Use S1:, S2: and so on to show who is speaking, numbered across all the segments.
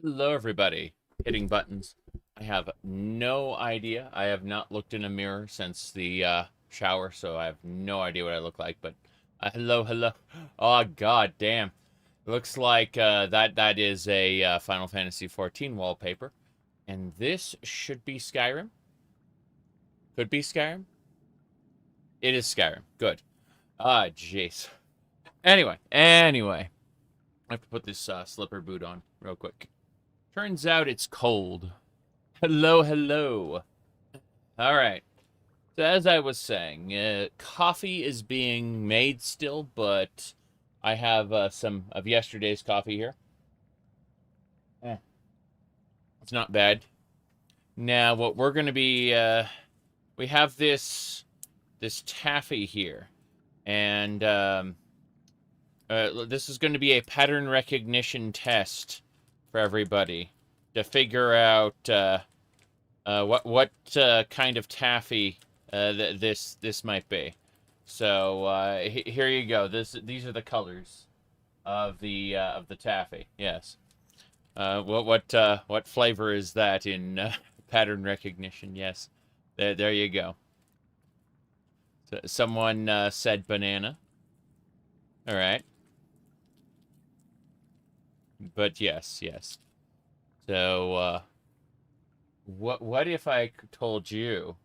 S1: Hello, everybody. Hitting buttons. I have no idea. I have not looked in a mirror since the shower, so I have no idea what I look like. But hello, hello. Oh, god damn. Looks like that is a Final Fantasy XIV wallpaper, and this should be Skyrim. Could be Skyrim. It is Skyrim. Good. Ah, jeez. Anyway, I have to put this slipper boot on real quick. Turns out it's cold. Hello, hello. All right. So as I was saying, coffee is being made still, but I have some of yesterday's coffee here. It's not bad. Now, what we're going to be, we have this taffy here, and this is going to be a pattern recognition test for everybody to figure out what kind of taffy this might be. So here you go. These are the colors of the taffy. Yes. What flavor is that in pattern recognition? Yes. There you go. So someone said banana. All right. But yes. So what if I told you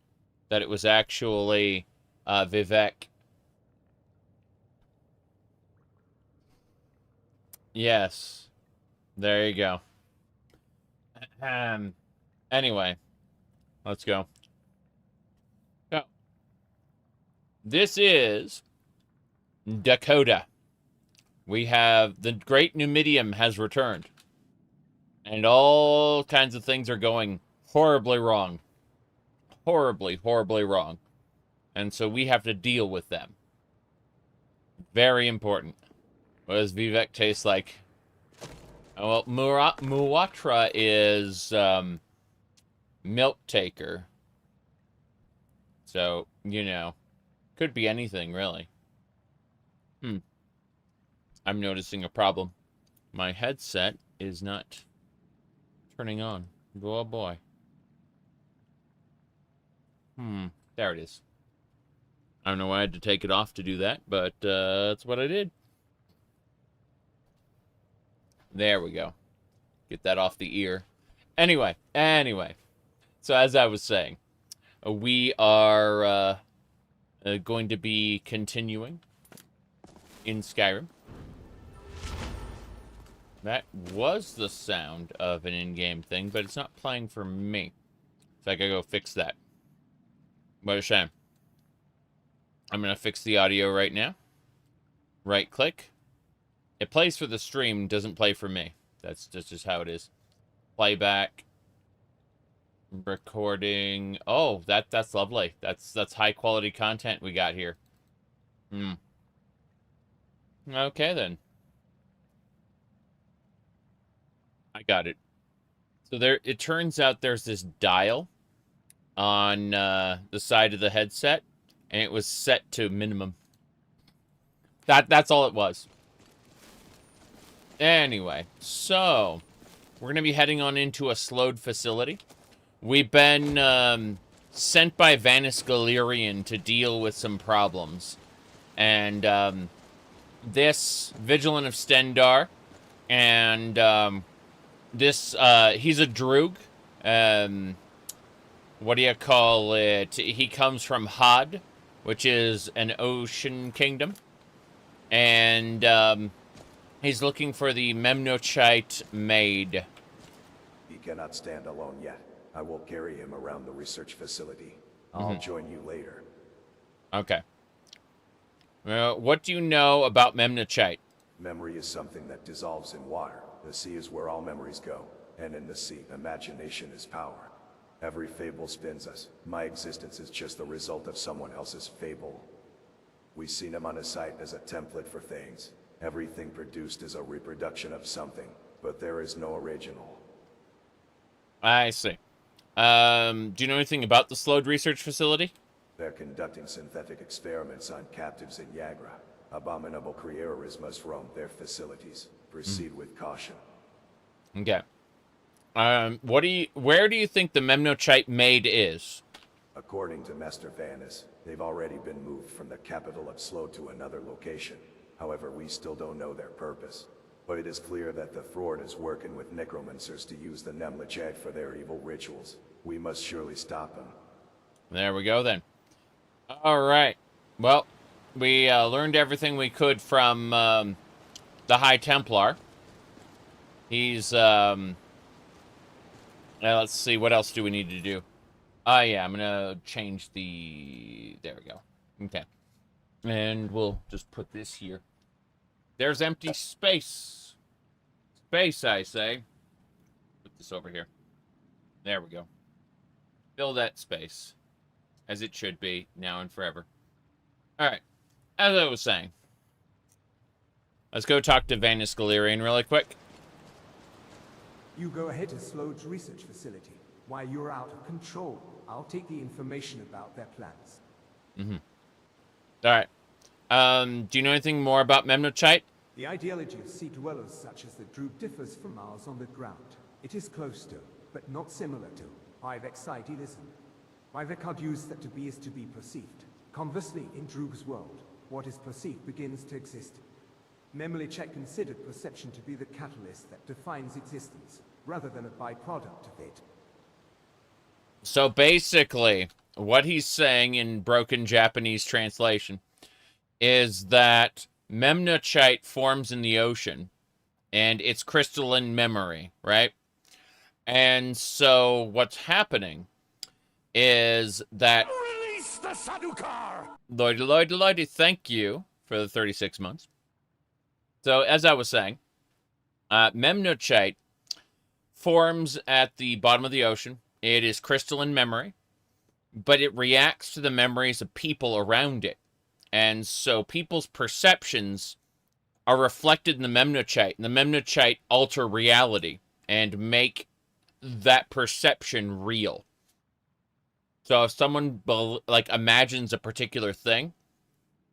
S1: that it was actually Vivek? Yes. There you go. Anyway, let's go. So, this is Dac0da. We have the Great Numidium has returned. And all kinds of things are going horribly wrong. Horribly wrong. And so we have to deal with them. Very important. What does Vivek taste like? Well, Muwatra is milk taker. So, you know, could be anything, really. I'm noticing a problem. My headset is not turning on. Oh, boy. There it is. I don't know why I had to take it off to do that, but that's what I did. There we go. Get that off the ear. Anyway. So as I was saying, we are going to be continuing in Skyrim. That was the sound of an in-game thing, but it's not playing for me. So I gotta go fix that. What a shame. I'm gonna fix the audio right now. Right click. It plays for the stream, doesn't play for me. That's just how it is. Playback. Recording. Oh, that's lovely. That's high quality content we got here. Okay then. I got it. So it turns out there's this dial on the side of the headset, and it was set to minimum. That's all it was. Anyway, so we're gonna be heading on into a slowed facility. We've been sent by Vanis Galerion to deal with some problems, and this Vigilant of Stendar, and this he's a Droog. What do you call it? He comes from Had, which is an ocean kingdom, and he's looking for the Mnemonichite Maid.
S2: He cannot stand alone yet. I will carry him around the research facility. I'll join you later.
S1: Okay. What do you know about Mnemonichite?
S2: Memory is something that dissolves in water. The sea is where all memories go. And in the sea, imagination is power. Every fable spins us. My existence is just the result of someone else's fable. We see Mnemonichite as a template for things. Everything produced is a reproduction of something, but there is no original.
S1: I see. Do you know anything about the slowed research facility?
S2: They're conducting synthetic experiments on captives in Yagra. Abominable creatures must roam their facilities. Proceed with caution.
S1: Okay. Where do you think the Mnemolichite Maid is?
S2: According to Master Vanis, they've already been moved from the capital of Slow to another location. However, we still don't know their purpose. But it is clear that the Frord is working with necromancers to use the Mnemolichite for their evil rituals. We must surely stop them.
S1: There we go, then. All right. Well, we learned everything we could from the High Templar. He's, let's see, what else do we need to do? Yeah, I'm gonna change the... There we go. Okay. And we'll just put this here. There's empty space. Space, I say. Put this over here. There we go. Fill that space. As it should be, now and forever. Alright. As I was saying. Let's go talk to Vanis Galerion really quick.
S3: You go ahead to Slode's research facility. While you're out of control, I'll take the information about their plans.
S1: Alright. Do you know anything more about Mnemolichite?
S3: The ideology of sea dwellers such as the Druid differs from ours on the ground. It is close to, but not similar to, idealism. Khajiit used that to be is to be perceived. Conversely, in Druid's world, what is perceived begins to exist. Mnemolichite considered perception to be the catalyst that defines existence, rather than a byproduct of it.
S1: So basically, what he's saying in broken Japanese translation is that Mnemolichite forms in the ocean, and it's crystalline memory, right? And so what's happening is that...
S4: Release the Sadukar!
S1: Lloyd, thank you for the 36 months. So, as I was saying, Mnemolichite forms at the bottom of the ocean. It is crystalline memory, but it reacts to the memories of people around it. And so people's perceptions are reflected in the Mnemolichite, and the Mnemolichite alter reality and make that perception real. So if someone imagines a particular thing,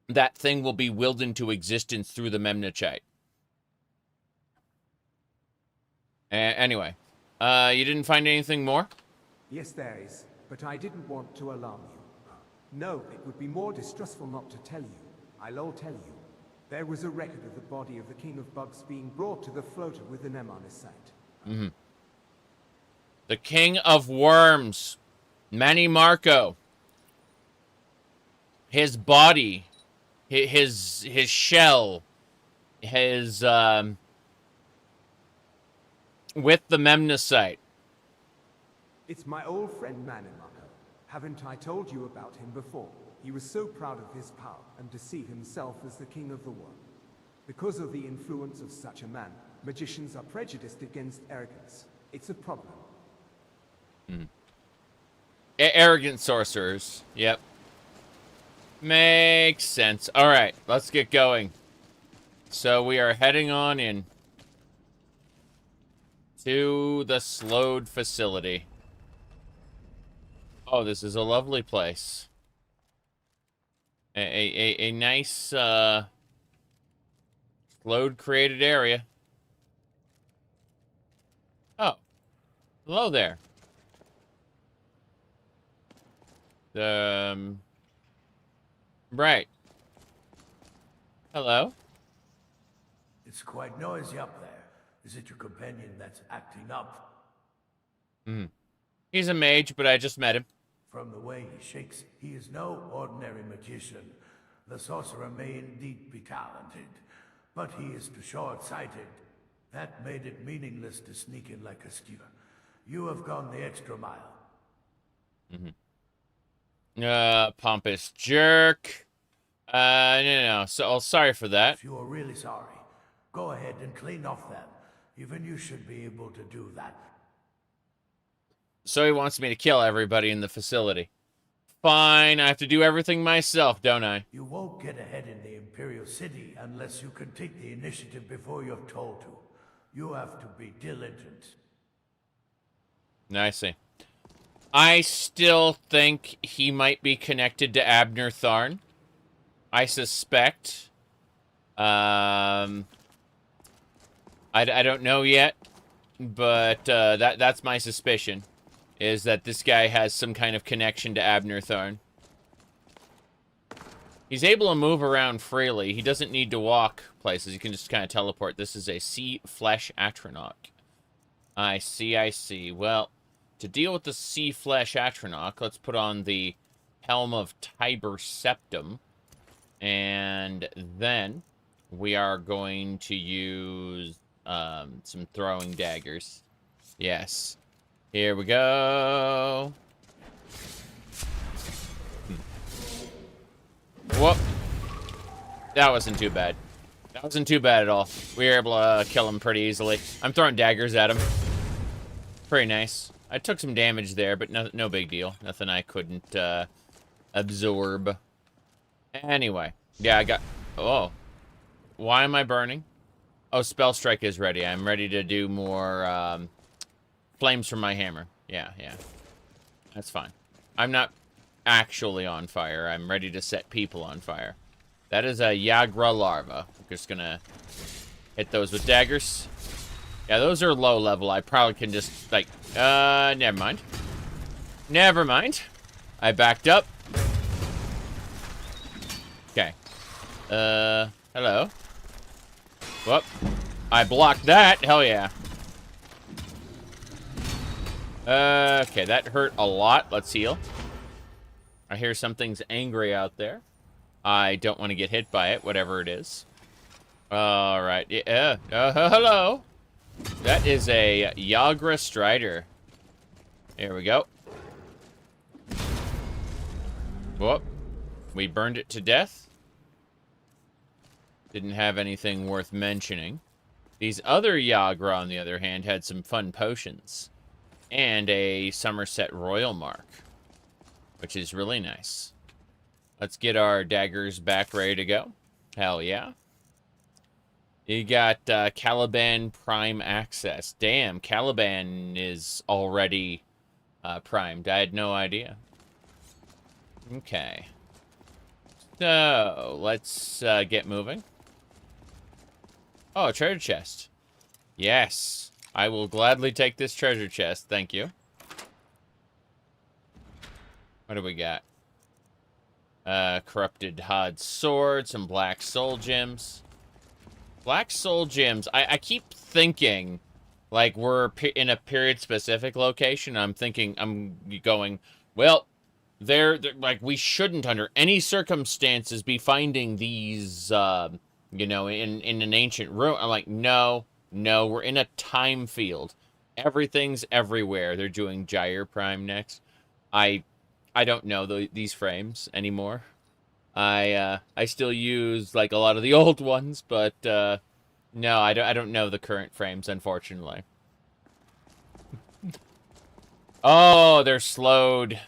S1: that thing will be willed into existence through the Mnemolichite. Anyway, you didn't find anything more?
S3: Yes, there is, but I didn't want to alarm you. No, it would be more distrustful not to tell you. I'll all tell you. There was a record of the body of the King of Bugs being brought to the floater with an M on his side.
S1: The King of Worms, Manny Marco. His body, his shell, his with the Mnemonichite.
S3: It's my old friend Manny Marco. Haven't I told you about him before? He was so proud of his power and to see himself as the king of the world. Because of the influence of such a man, magicians are prejudiced against arrogance. It's a problem.
S1: Arrogant sorcerers. Yep. Makes sense. All right, let's get going. So we are heading on in to the Slode facility. Oh, this is a lovely place. A nice Slode created area. Oh, hello there. Right. Hello.
S4: It's quite noisy up there. Is it your companion that's acting up?
S1: He's a mage, but I just met him.
S4: From the way he shakes, he is no ordinary magician. The sorcerer may indeed be talented, but he is too short-sighted. That made it meaningless to sneak in like a skewer. You have gone the extra mile.
S1: Pompous jerk. No. So, sorry for that.
S4: If you are really sorry, go ahead and clean off them. Even you should be able to do that.
S1: So he wants me to kill everybody in the facility. Fine, I have to do everything myself, don't I?
S4: You won't get ahead in the Imperial City unless you can take the initiative before you're told to. You have to be diligent.
S1: I see. I still think he might be connected to Abner Tharn. I suspect. I don't know yet. but that's my suspicion, is that this guy has some kind of connection to Abner Thorn. He's able to move around freely. He doesn't need to walk places. He can just kind of teleport. This is a sea flesh atronach. I see, I see. Well, to deal with the sea flesh atronach, let's put on the Helm of Tiber Septum. And then we are going to use some throwing daggers. Yes. Here we go. Whoop. That wasn't too bad. That wasn't too bad at all. We were able to kill him pretty easily. I'm throwing daggers at him. Pretty nice. I took some damage there, but no big deal. Nothing I couldn't absorb. Anyway. Yeah, I got... Oh. Why am I burning? Oh, Spell Strike is ready. I'm ready to do more flames from my hammer. Yeah. That's fine. I'm not actually on fire. I'm ready to set people on fire. That is a Yagra larva. I'm just gonna hit those with daggers. Yeah, those are low level. I probably can just, like, never mind. Never mind. I backed up. Okay. Hello. Whoop. I blocked that. Hell yeah. Okay, that hurt a lot. Let's heal. I hear something's angry out there. I don't want to get hit by it, whatever it is. Alright. Yeah. Hello. That is a Yagra Strider. Here we go. Whoop. We burned it to death. Didn't have anything worth mentioning. These other Yagra, on the other hand, had some fun potions. And a Somerset Royal Mark. Which is really nice. Let's get our daggers back ready to go. Hell yeah. You got Caliban Prime Access. Damn, Caliban is already primed. I had no idea. Okay. So, let's get moving. Oh, a treasure chest. Yes. I will gladly take this treasure chest. Thank you. What do we got? Corrupted Hod Sword, some Black Soul Gems. Black Soul Gems, I keep thinking, like, we're in a period-specific location. I'm going, well, they're, like, we shouldn't, under any circumstances, be finding these, you know, in an ancient ruin. I'm like, no, we're in a time field. Everything's everywhere. They're doing Gyre Prime next. I don't know these frames anymore. I still use, like, a lot of the old ones, but no, I don't know the current frames, unfortunately. Oh, they're slowed.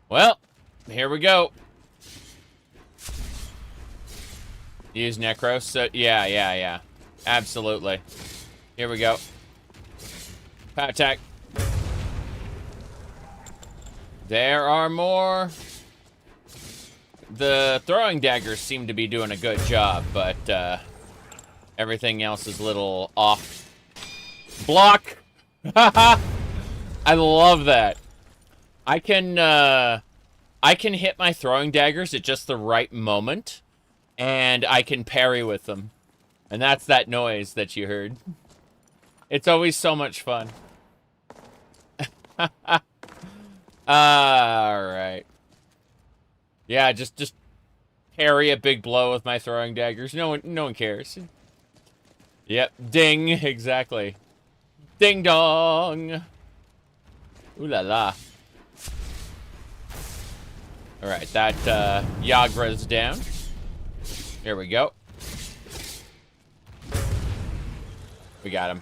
S1: Well, here we go. Use Necros. So, yeah. Absolutely. Here we go. Power attack. There are more. The throwing daggers seem to be doing a good job, but everything else is a little off. Block! I love that. I can hit my throwing daggers at just the right moment, and I can parry with them. And that's that noise that you heard. It's always so much fun. Alright. Yeah, just parry a big blow with my throwing daggers. No one cares. Yep, ding, exactly. Ding dong. Ooh la la. Alright, that Yagra's down. Here we go. We got him.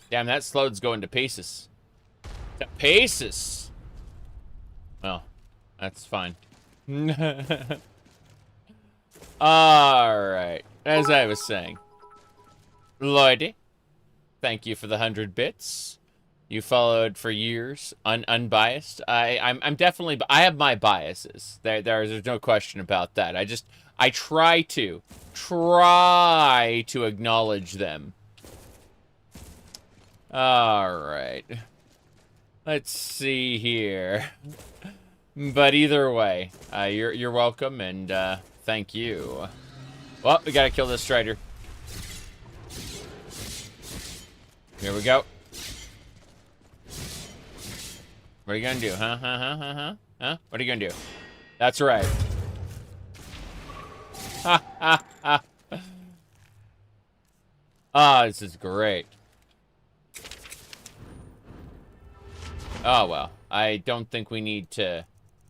S1: Damn, that slode's going to pieces. To pieces! Well, that's fine. Alright. As I was saying. Lloydie, thank you for the 100 bits. You followed for years, unbiased. I'm definitely, I have my biases. There's no question about that. I try to acknowledge them. Alright. Let's see here. But either way, you're welcome, and thank you. Well, we gotta kill this Strider. Here we go. What are you gonna do? Huh? What are you gonna do? That's right. Ha ha ha. Ah, this is great. Oh, well. I don't think we need to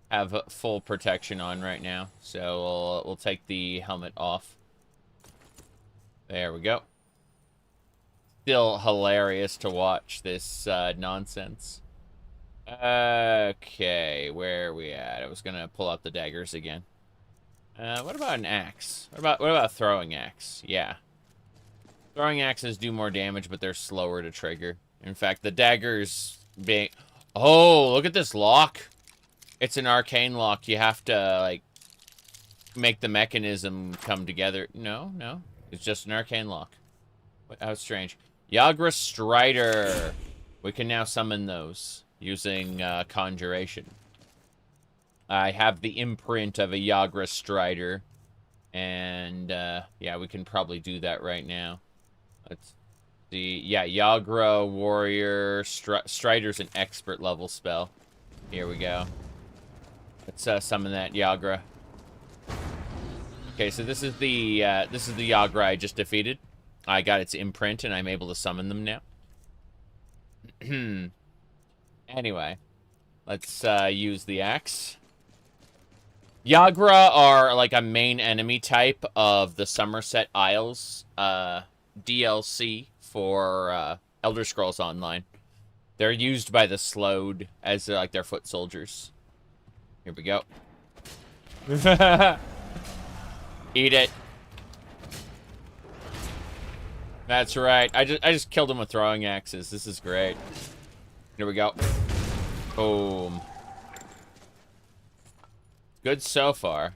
S1: have full protection on right now. So we'll take the helmet off. There we go. Still hilarious to watch this nonsense. Okay, where are we at? I was gonna pull out the daggers again. What about an axe? What about a throwing axe? Yeah. Throwing axes do more damage, but they're slower to trigger. In fact, the daggers being... Oh, look at this lock. It's an arcane lock. You have to, like, make the mechanism come together. No. It's just an arcane lock. How strange. Yagra Strider. We can now summon those using conjuration. I have the imprint of a Yagra Strider. And, yeah, we can probably do that right now. Let's see. Yeah, Yagra Warrior. Strider's an expert level spell. Here we go. Let's summon that Yagra. Okay, so this is the Yagra I just defeated. I got its imprint, and I'm able to summon them now. Anyway, let's use the axe. Yagra are like a main enemy type of the Somerset Isles DLC for Elder Scrolls Online. They're used by the Slowed as like their foot soldiers. Here we go. Eat it. That's right. I just killed him with throwing axes. This is great. Here we go. Boom. Good so far.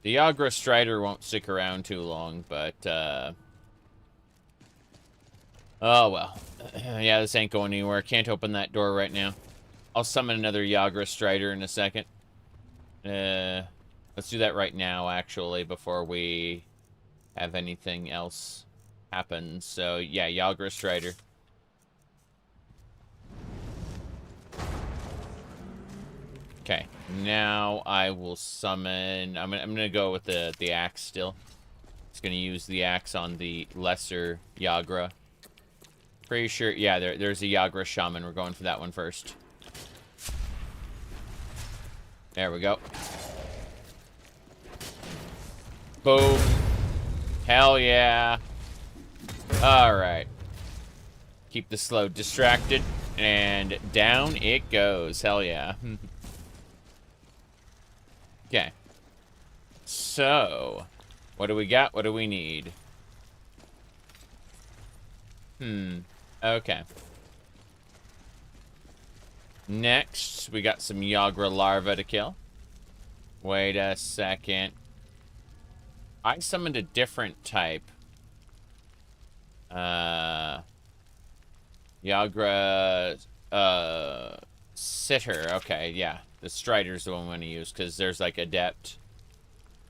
S1: The Yagra Strider won't stick around too long, but oh well. Yeah, this ain't going anywhere. Can't open that door right now. I'll summon another Yagra Strider in a second. Let's do that right now, actually, before we have anything else happen. So, yeah, Yagra Strider. Okay, now I will summon... I'm gonna go with the axe still. Just gonna use the axe on the lesser Yagra. Pretty sure... Yeah, there's a Yagra Shaman. We're going for that one first. There we go. Boom. Hell yeah. Alright. Keep the slow distracted. And down it goes. Hell yeah. Okay. So, what do we got? What do we need? Okay. Next, we got some Yagra larvae to kill. Wait a second. I summoned a different type. Yagra, Sitter. Okay, yeah. The Strider's the one I'm going to use, because there's, like, Adept.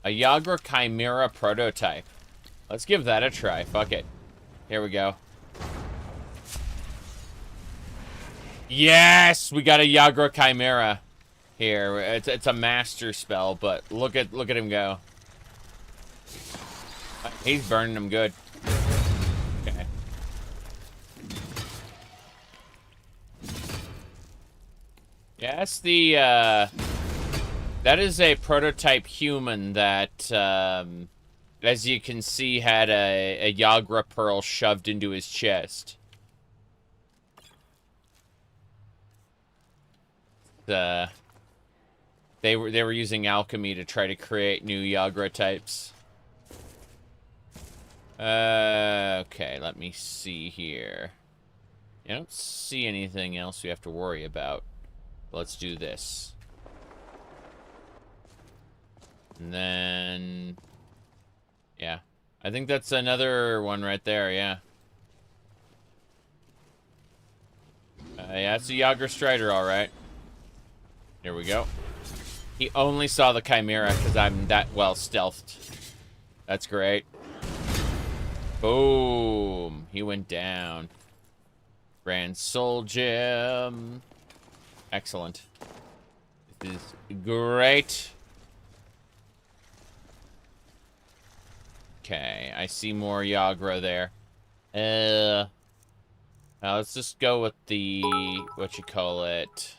S1: A Yagra Chimera prototype. Let's give that a try. Fuck it. Here we go. Yes! We got a Yagra Chimera here. It's a master spell, but look at him go. He's burning them good. Okay. Yeah, that's the, that is a prototype human that, as you can see, had a Yagra pearl shoved into his chest. They were using alchemy to try to create new Yagra types. Okay, let me see here. I don't see anything else we have to worry about. Let's do this. And then... yeah. I think that's another one right there, yeah. Yeah, it's a Yagra Strider, all right. Here we go. He only saw the Chimera because I'm that well stealthed. That's great. Boom. He went down. Grand Soul Gem. Excellent. This is great. Okay, I see more Yagra there. Now let's just go with the, what you call it.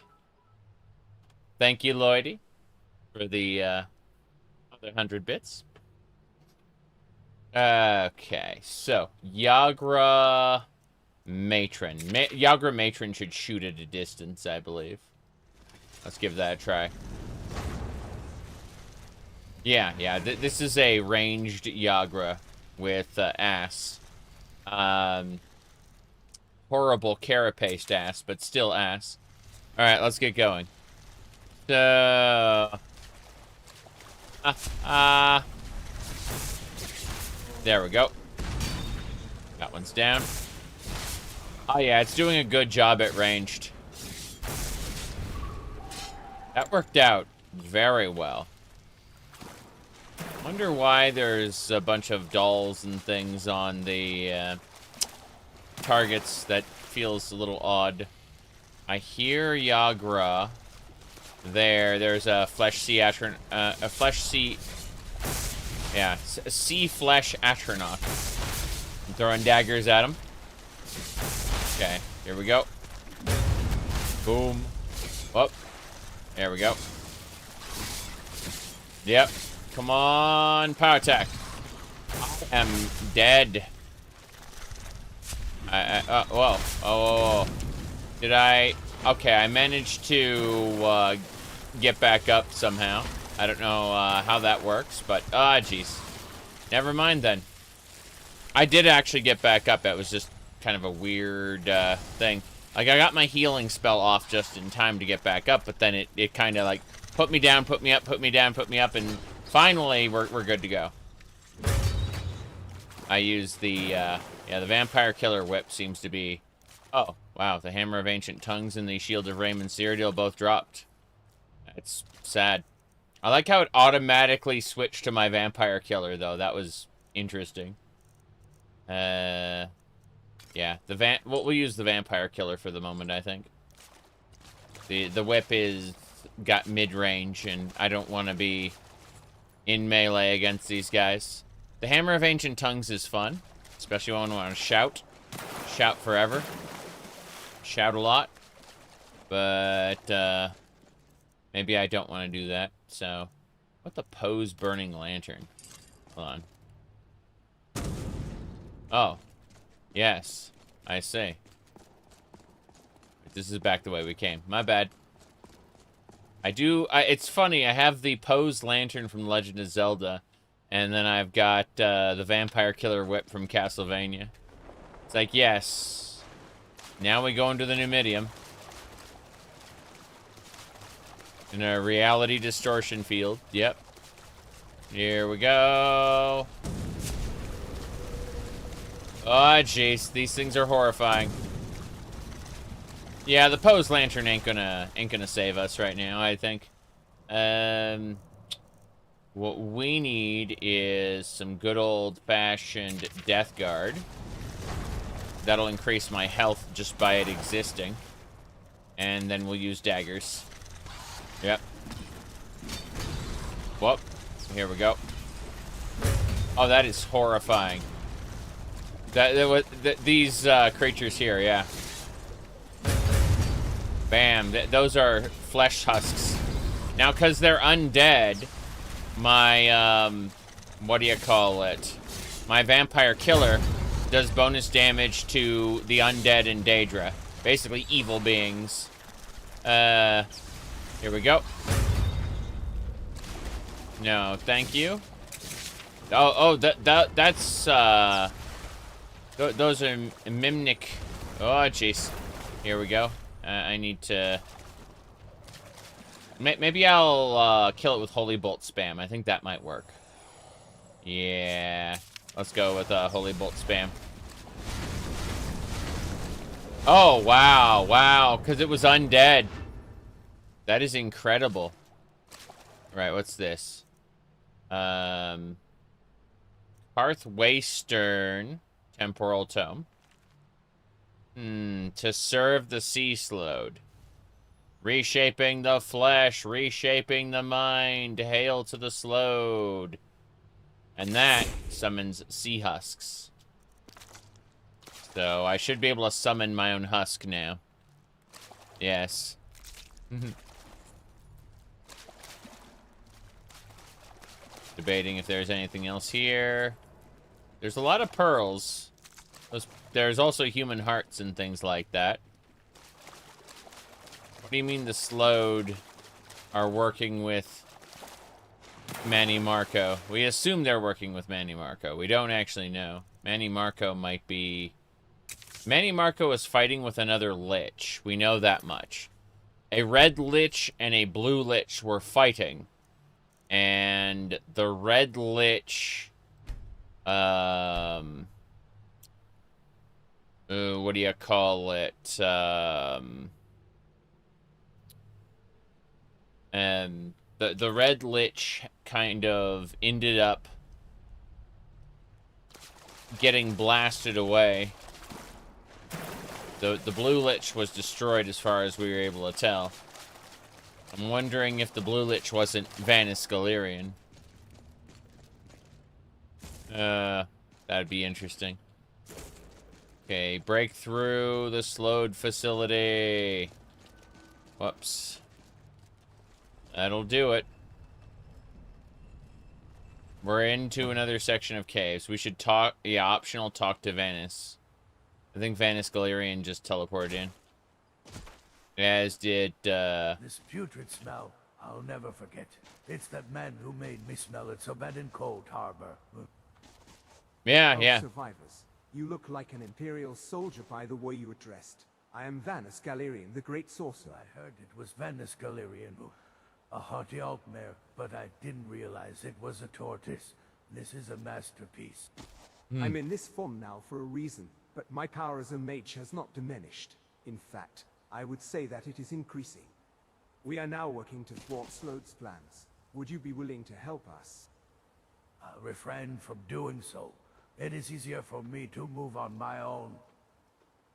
S1: Thank you, Lloydie, for the other 100 bits. Okay, so Yagra Matron. Yagra Matron should shoot at a distance, I believe. Let's give that a try. Yeah, this is a ranged Yagra with ass. Horrible carapace ass, but still ass. Alright, let's get going. So... there we go. That one's down. Oh yeah, it's doing a good job at ranged. That worked out very well. Wonder why there's a bunch of dolls and things on the targets. That feels a little odd. I hear Yagra. There's a flesh sea a flesh sea. Yeah, a sea flesh astronaut. I'm throwing daggers at him. Okay, here we go. Boom. Whoop. There we go. Yep. Come on, power attack. I am dead. Whoa. Oh. Did I? Okay, I managed to get back up somehow. I don't know how that works, but jeez. Never mind then. I did actually get back up. That was just kind of a weird thing. Like, I got my healing spell off just in time to get back up, but then it kind of like put me down, put me up, put me down, put me up, and finally we're good to go. I used the the Vampire Killer Whip seems to be. Oh wow, the Hammer of Ancient Tongues and the Shield of Raymond Cyrodiil both dropped. It's sad. I like how it automatically switched to my Vampire Killer though. That was interesting. Yeah, we'll use the Vampire Killer for the moment, I think. The whip is got mid-range, and I don't want to be in melee against these guys. The Hammer of Ancient Tongues is fun, especially when I want to shout. Shout forever. Shout a lot. But, maybe I don't want to do that, so... What the Pose Burning Lantern? Hold on. Oh. Yes. I see. This is back the way we came. My bad. It's funny, I have the Pose Lantern from Legend of Zelda, and then I've got the Vampire Killer Whip from Castlevania. It's like, yes. Now we go into the Numidium. In a reality distortion field. Yep. Here we go. Oh, jeez. These things are horrifying. Yeah, the Pose Lantern ain't gonna save us right now, I think. What we need is some good old-fashioned Death Guard. That'll increase my health just by it existing. And then we'll use daggers. Yep. Whoop. Here we go. Oh, that is horrifying. These creatures here, yeah. Bam. Those are flesh husks. Now, because they're undead, my, what do you call it? My Vampire Killer does bonus damage to the undead and Dac0da. Basically, evil beings. Here we go. No, thank you. That's, those are Mimic. Oh, jeez. Here we go. I need to... Maybe I'll kill it with Holy Bolt spam. I think that might work. Yeah. Let's go with Holy Bolt spam. Oh, wow, wow, because it was undead. That is incredible. Right, what's this? Hearth Waystern Temporal Tome. To serve the sea slowed. Reshaping the flesh, reshaping the mind. Hail to the slowed. And that summons sea husks. So I should be able to summon my own husk now. Yes. Debating if there's anything else here. There's a lot of pearls. There's also human hearts and things like that. What do you mean the slowed are working with Manny Marco? We assume they're working with Manny Marco. We don't actually know. Manny Marco might be... Manny Marco is fighting with another lich. We know that much. A red lich and a blue lich were fighting. And the red lich... what do you call it? And the red lich kind of ended up getting blasted away. The blue lich was destroyed as far as we were able to tell. I'm wondering if the blue lich wasn't Vanis Galerion. That'd be interesting. Okay, break through the slowed facility. Whoops. That'll do it. We're into another section of caves. We should talk... Yeah, optional talk to Vanis. I think Vanis Galerion just teleported in. As did,
S4: This putrid smell, I'll never forget. It's that man who made me smell it so bad in Cold Harbor.
S1: Yeah,
S3: Oh,
S1: yeah.
S3: survivors. You look like an Imperial soldier by the way you were dressed. I am Vanis Galerion, the Great Sorcerer.
S4: I heard it was Vanis Galerion, a haughty Altmare, but I didn't realize it was a tortoise. This is a masterpiece.
S3: I'm in this form now for a reason, but my power as a mage has not diminished. In fact, I would say that it is increasing. We are now working to thwart Slowd's plans. Would you be willing to help us?
S4: I'll refrain from doing so. It is easier for me to move on my own.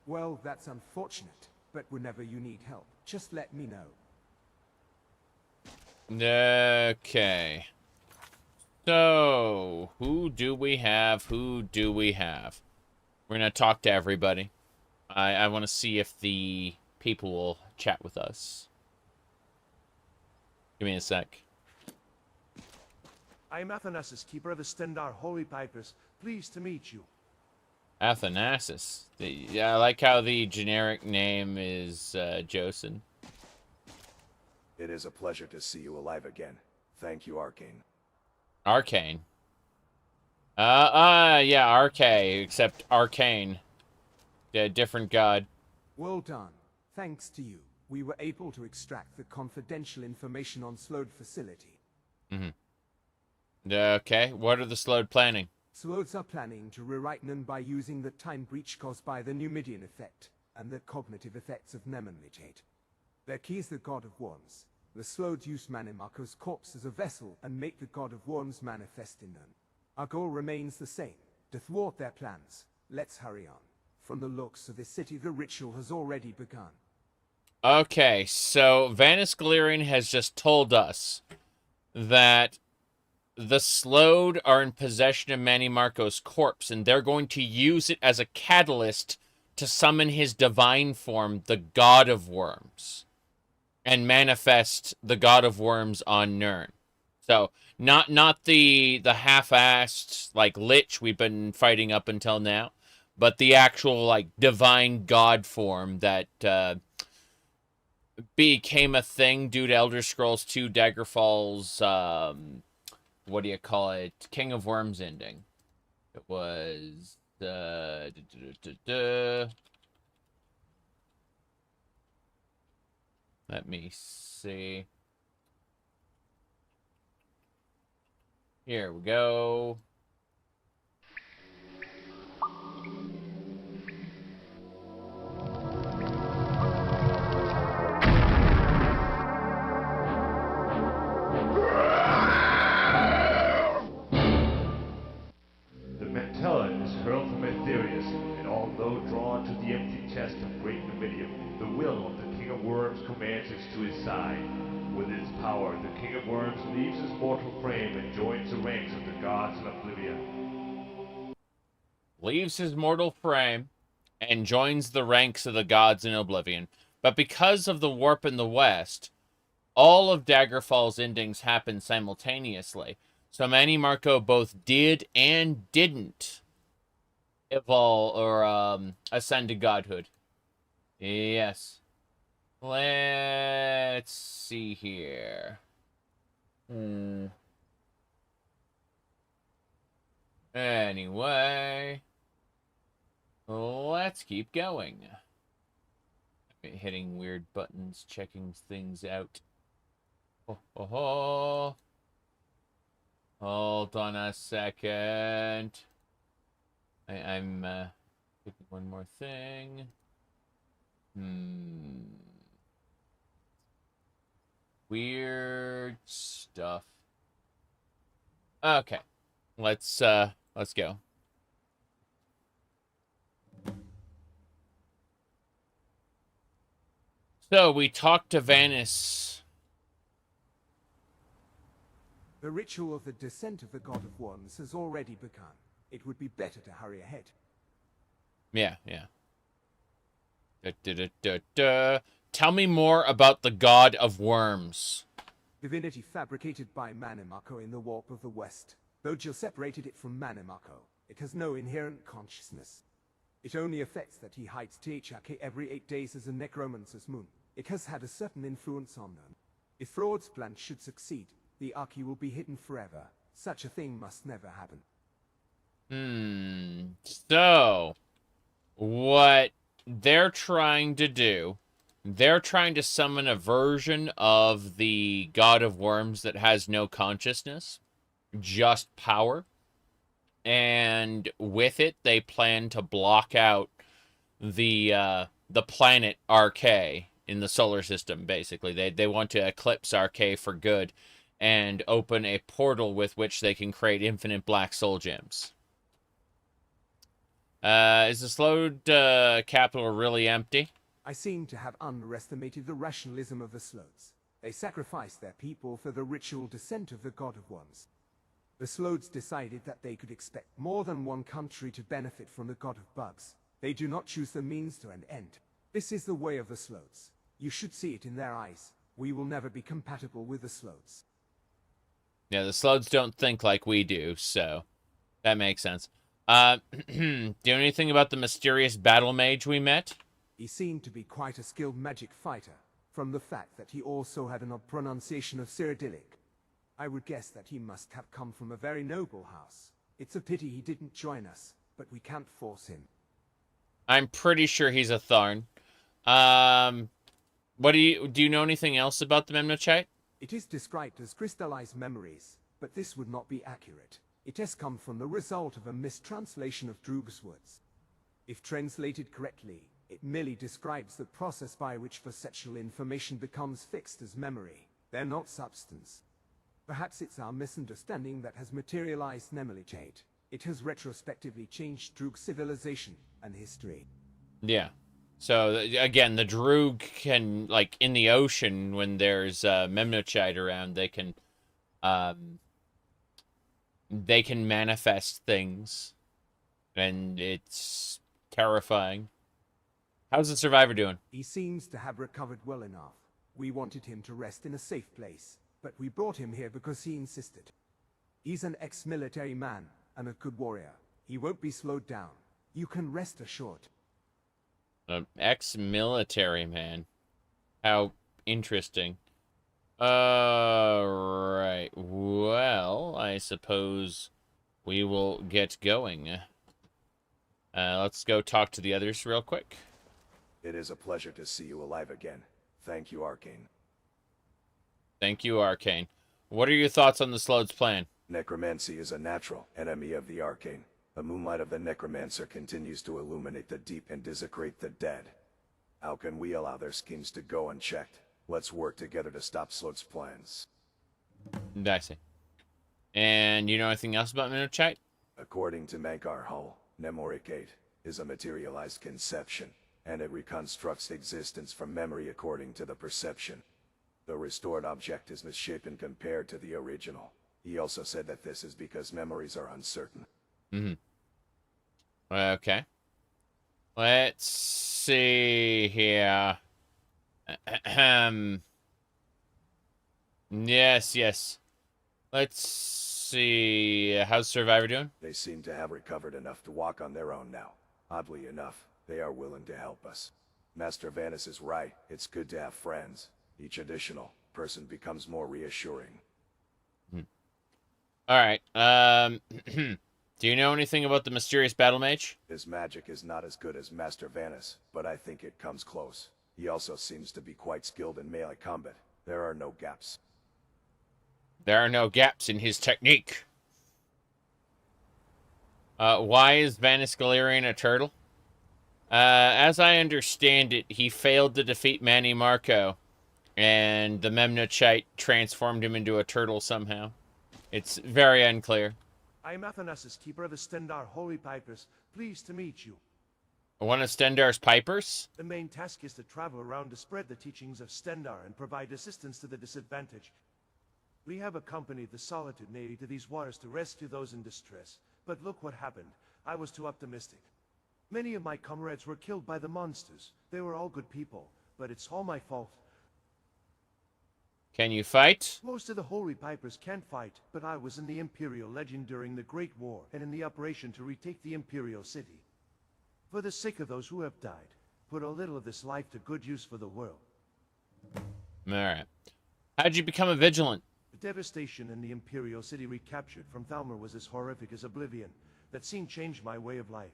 S3: Well, that's unfortunate, but whenever you need help, just let me know.
S1: Okay. So, who do we have? Who do we have? We're gonna talk to everybody. I want to see if the people will chat with us. Give me a sec.
S5: I am Athanasis, keeper of the Stendar Holy Pipers. Pleased to meet you.
S1: Athanasis. Yeah, I like how the generic name is Josen.
S2: It is a pleasure to see you alive again. Thank you, Arcane.
S1: Arcane. Yeah, Arcane, except Arcane. A different god.
S3: Well done. Thanks to you, we were able to extract the confidential information on Slowed facility.
S1: Okay, what are the slowed planning?
S3: Slowds are planning to rewrite Nun by using the time breach caused by the Numidian effect and the cognitive effects of Mnemolichite. Their key is the God of Worms. The Slowds use Manimarco's corpse as a vessel and make the God of Worms manifest in Nun. Our goal remains the same, to thwart their plans. Let's hurry on. From the looks of this city, the ritual has already begun.
S1: Okay, so Vanis Galerion has just told us that the Slowed are in possession of Manny Marco's corpse, and they're going to use it as a catalyst to summon his divine form, the God of Worms, and manifest the God of Worms on Nirn. So, not the half-assed, like, lich we've been fighting up until now, but the actual, like, divine God form that became a thing due to Elder Scrolls 2 Daggerfall's, what do you call it? King of Worms ending. It was let me see. Here we go.
S6: The Mantella is hurled from Aetherius, and although drawn to the empty chest of great Numidium, the will of the King of Worms commands us to his side. With its power, the King of Worms leaves his mortal frame and joins the ranks of the gods in Oblivion.
S1: Leaves his mortal frame and joins the ranks of the gods in Oblivion. But because of the warp in the west, all of Daggerfall's endings happen simultaneously. So Manny Marco both did and didn't evolve or ascend to godhood. Yes. Let's see here. Anyway, let's keep going. Hitting weird buttons, checking things out. Hold on a second. I'm picking one more thing. Weird stuff. Okay. Let's go. So we talked to Vanis.
S3: The ritual of the descent of the God of Worms has already begun. It would be better to hurry ahead.
S1: Yeah. Tell me more about the God of Worms.
S3: Divinity fabricated by Manimako in the warp of the West. Though Jill separated it from Manimako, it has no inherent consciousness. It only affects that he hides THRK every 8 days as a necromancer's moon. It has had a certain influence on them. If Fraud's plan should succeed, the Archie will be hidden forever. Such a thing must never happen.
S1: So, what they're trying to do, they're trying to summon a version of the God of Worms that has no consciousness, just power. And with it, they plan to block out the planet RK in the solar system, basically. They want to eclipse RK for good and open a portal with which they can create infinite black soul gems. Is the slowed capital really empty?
S3: I seem to have underestimated the rationalism of the Slodes. They sacrificed their people for the ritual descent of the God of Worms. The Slodes decided that they could expect more than one country to benefit from the God of Bugs. They do not choose the means to an end. This is the way of the Slodes. You should see it in their eyes. We will never be compatible with the Slodes.
S1: Yeah, the Slodes don't think like we do, so that makes sense. Do you know anything about the mysterious battle mage we met?
S3: He seemed to be quite a skilled magic fighter, from the fact that he also had an odd pronunciation of Cyrodiilic. I would guess that he must have come from a very noble house. It's a pity he didn't join us, but we can't force him.
S1: I'm pretty sure he's a Tharn. What do you know anything else about the Mnemonichite?
S3: It is described as crystallized memories, but this would not be accurate. It has come from the result of a mistranslation of Droog's words. If translated correctly, it merely describes the process by which perceptual information becomes fixed as memory. They're not substance. Perhaps it's our misunderstanding that has materialized Mnemolichite. It has retrospectively changed Droog's civilization and history.
S1: Yeah. So, again, the Droog can, like, in the ocean, when there's Mnemonichite around, they can manifest things. And it's terrifying. How's the survivor doing?
S3: He seems to have recovered well enough. We wanted him to rest in a safe place, but we brought him here because he insisted. He's an ex-military man and a good warrior. He won't be slowed down. You can rest assured.
S1: An ex-military man. How interesting. Right. Well, I suppose we will get going. Let's go talk to the others real quick.
S2: It is a pleasure to see you alive again. Thank you, Arcane.
S1: Thank you, Arcane. What are your thoughts on the Slode's plan?
S2: Necromancy is a natural enemy of the Arcane. The moonlight of the Necromancer continues to illuminate the deep and desecrate the dead. How can we allow their schemes to go unchecked? Let's work together to stop Slode's plans.
S1: I see. And you know anything else about Mnemonichite?
S2: According to Mankar Hull, Mnemolichite is a materialized conception, and it reconstructs existence from memory according to the perception. The restored object is misshapen compared to the original. He also said that this is because memories are uncertain.
S1: Okay. Let's see here. Yes. Let's see. How's Survivor doing?
S2: They seem to have recovered enough to walk on their own now. Oddly enough, they are willing to help us. Master Vanis is right. It's good to have friends. Each additional person becomes more reassuring.
S1: Alright, do you know anything about the mysterious battle mage?
S2: His magic is not as good as Master Vanis, but I think it comes close. He also seems to be quite skilled in melee combat. There are no gaps.
S1: There are no gaps in his technique. Why is Vanis Galerion a turtle? As I understand it, he failed to defeat Manny Marco, and the Mnemonichite transformed him into a turtle somehow. It's very unclear.
S5: I am Athanasius, keeper of the Stendar Holy Pipers. Pleased to meet you.
S1: One of Stendar's pipers?
S5: The main task is to travel around to spread the teachings of Stendar and provide assistance to the disadvantaged. We have accompanied the Solitude Navy to these waters to rescue those in distress. But look what happened. I was too optimistic. Many of my comrades were killed by the monsters. They were all good people, but it's all my fault.
S1: Can you fight?
S5: Most of the Holy Pipers can't fight, but I was in the Imperial Legion during the Great War and in the operation to retake the Imperial City. For the sake of those who have died, put a little of this life to good use for the world.
S1: Alright. How'd you become a Vigilant?
S5: The devastation in the Imperial City recaptured from Thalmor was as horrific as oblivion. That scene changed my way of life.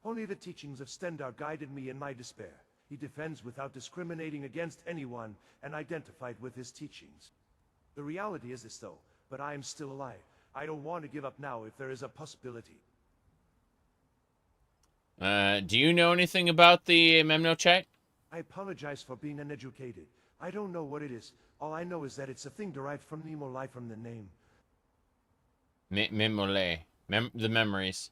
S5: Only the teachings of Stendar guided me in my despair. He defends without discriminating against anyone and identified with his teachings. The reality is this though, but I am still alive. I don't want to give up now if there is a possibility.
S1: Do you know anything about the Mnemonichite?
S5: I apologize for being uneducated. I don't know what it is. All I know is that it's a thing derived from Mnemolichite from the name.
S1: The memories.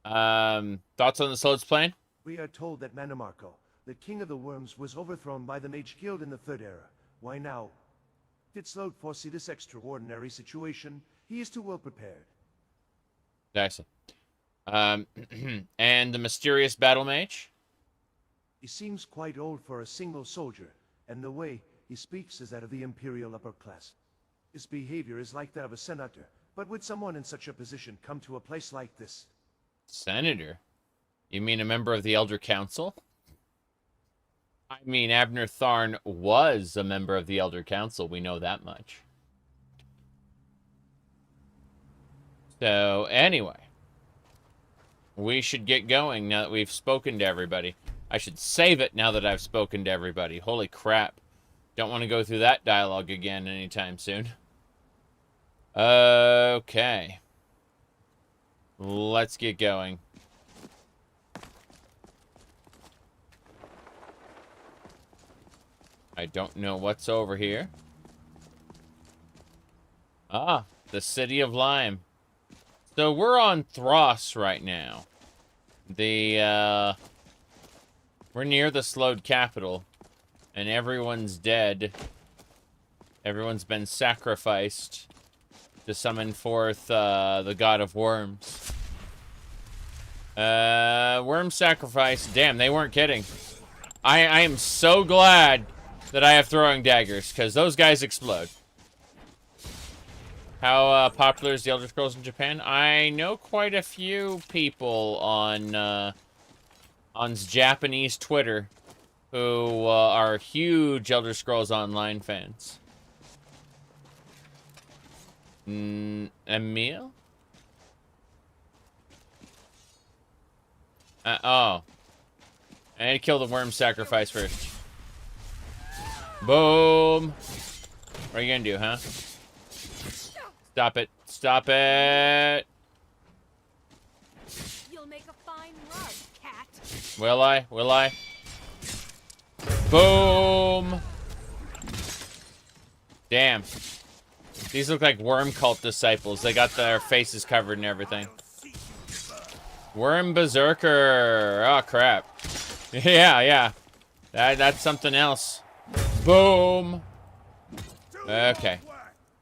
S1: Thoughts on the Slow's plan?
S5: We are told that Manimarco, the king of the worms, was overthrown by the Mage Guild in the Third Era. Why now? Did Slode foresee this extraordinary situation? He is too well prepared.
S1: Excellent. And the mysterious battle mage?
S5: He seems quite old for a single soldier, and the way he speaks is that of the Imperial upper class. His behavior is like that of a senator, but would someone in such a position come to a place like this?
S1: Senator? You mean a member of the Elder Council? I mean, Abner Tharn was a member of the Elder Council, we know that much. So, anyway. We should get going now that we've spoken to everybody. I should save it now that I've spoken to everybody. Holy crap. Don't want to go through that dialogue again anytime soon. Okay. Let's get going. I don't know what's over here. Ah, the City of Lime. So we're on Thros right now. We're near the Slode capital, and everyone's dead. Everyone's been sacrificed to summon forth the god of worms. Worm sacrifice. Damn, they weren't kidding. I am so glad that I have throwing daggers, because those guys explode. How popular is the Elder Scrolls in Japan? I know quite a few people on Japanese Twitter who are huge Elder Scrolls Online fans. Emil? Oh. I need to kill the worm sacrifice first. Boom! What are you gonna do, huh? Stop it. Stop it!
S7: You'll make a fine rug, cat.
S1: Will I? Will I? Boom! Damn. These look like worm cult disciples. They got their faces covered and everything. Worm berserker. Oh, crap. Yeah, yeah. That's something else. Boom. Okay.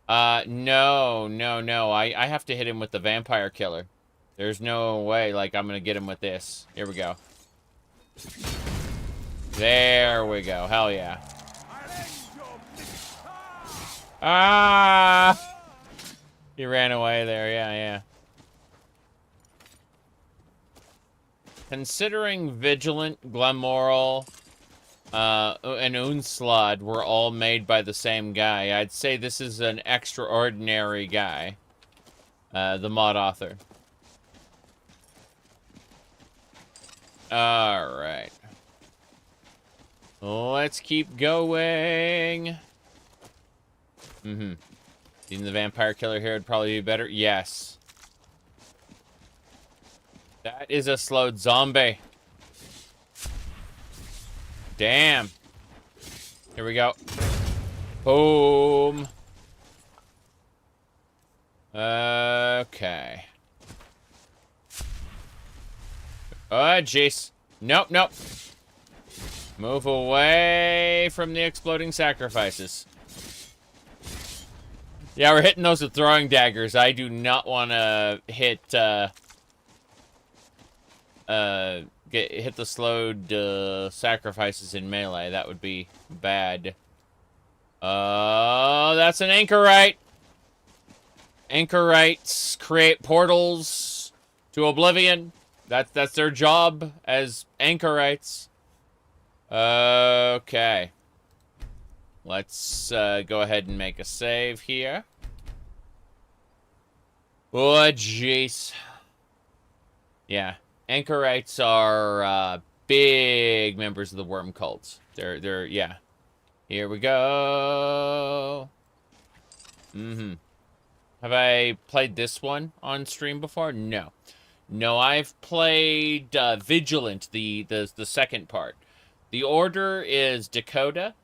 S1: No. I have to hit him with the vampire killer. There's no way, like, I'm gonna get him with this. Here we go. There we go. Hell yeah. Ah! He ran away there. Yeah, yeah. Considering Vigilant, Glamorel, and Unslod were all made by the same guy, I'd say this is an extraordinary guy. The mod author. Alright. Let's keep going. Seeing the vampire killer here would probably be better. Yes. That is a slowed zombie. Damn. Here we go. Boom. Okay. Oh, jeez. Nope, nope. Move away from the exploding sacrifices. Yeah, we're hitting those with throwing daggers. I do not want to hit, hit the slowed, sacrifices in melee. That would be bad. That's an anchorite. Anchorites create portals to oblivion. That's their job as anchorites. Okay. Let's go ahead and make a save here. Oh, jeez. Yeah. Anchorites are big members of the worm cults. They're yeah. Here we go. Have I played this one on stream before? No. No, I've played Vigilant, the second part. The order is Dac0da.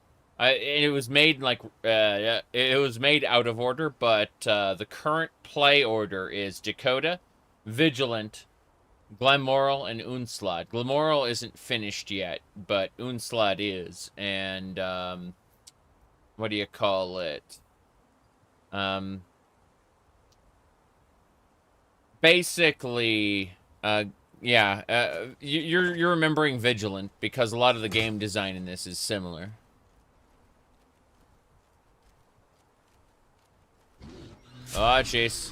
S1: It was made like it was made out of order, but the current play order is Dac0da, Vigilant, Glamorel, and Unslod. Glamorel isn't finished yet, but Unslod is, and what do you call it? Basically, yeah, you're remembering Vigilant because a lot of the game design in this is similar. Oh, jeez.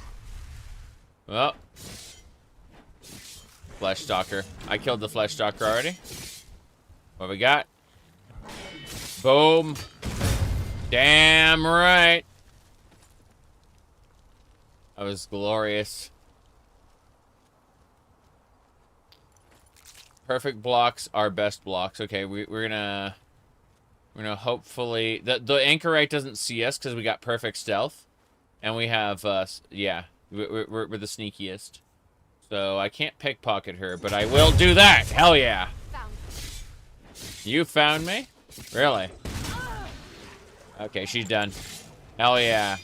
S1: Oh. Flesh Stalker. I killed the Flesh Stalker already. What we got? Boom. Damn right. That was glorious. Perfect blocks are best blocks. Okay, we're gonna hopefully the anchorite doesn't see us because we got perfect stealth. And we have, yeah, we're the sneakiest. So I can't pickpocket her, but I will do that! Hell yeah! You found me? Really? Okay, she's done. Hell yeah.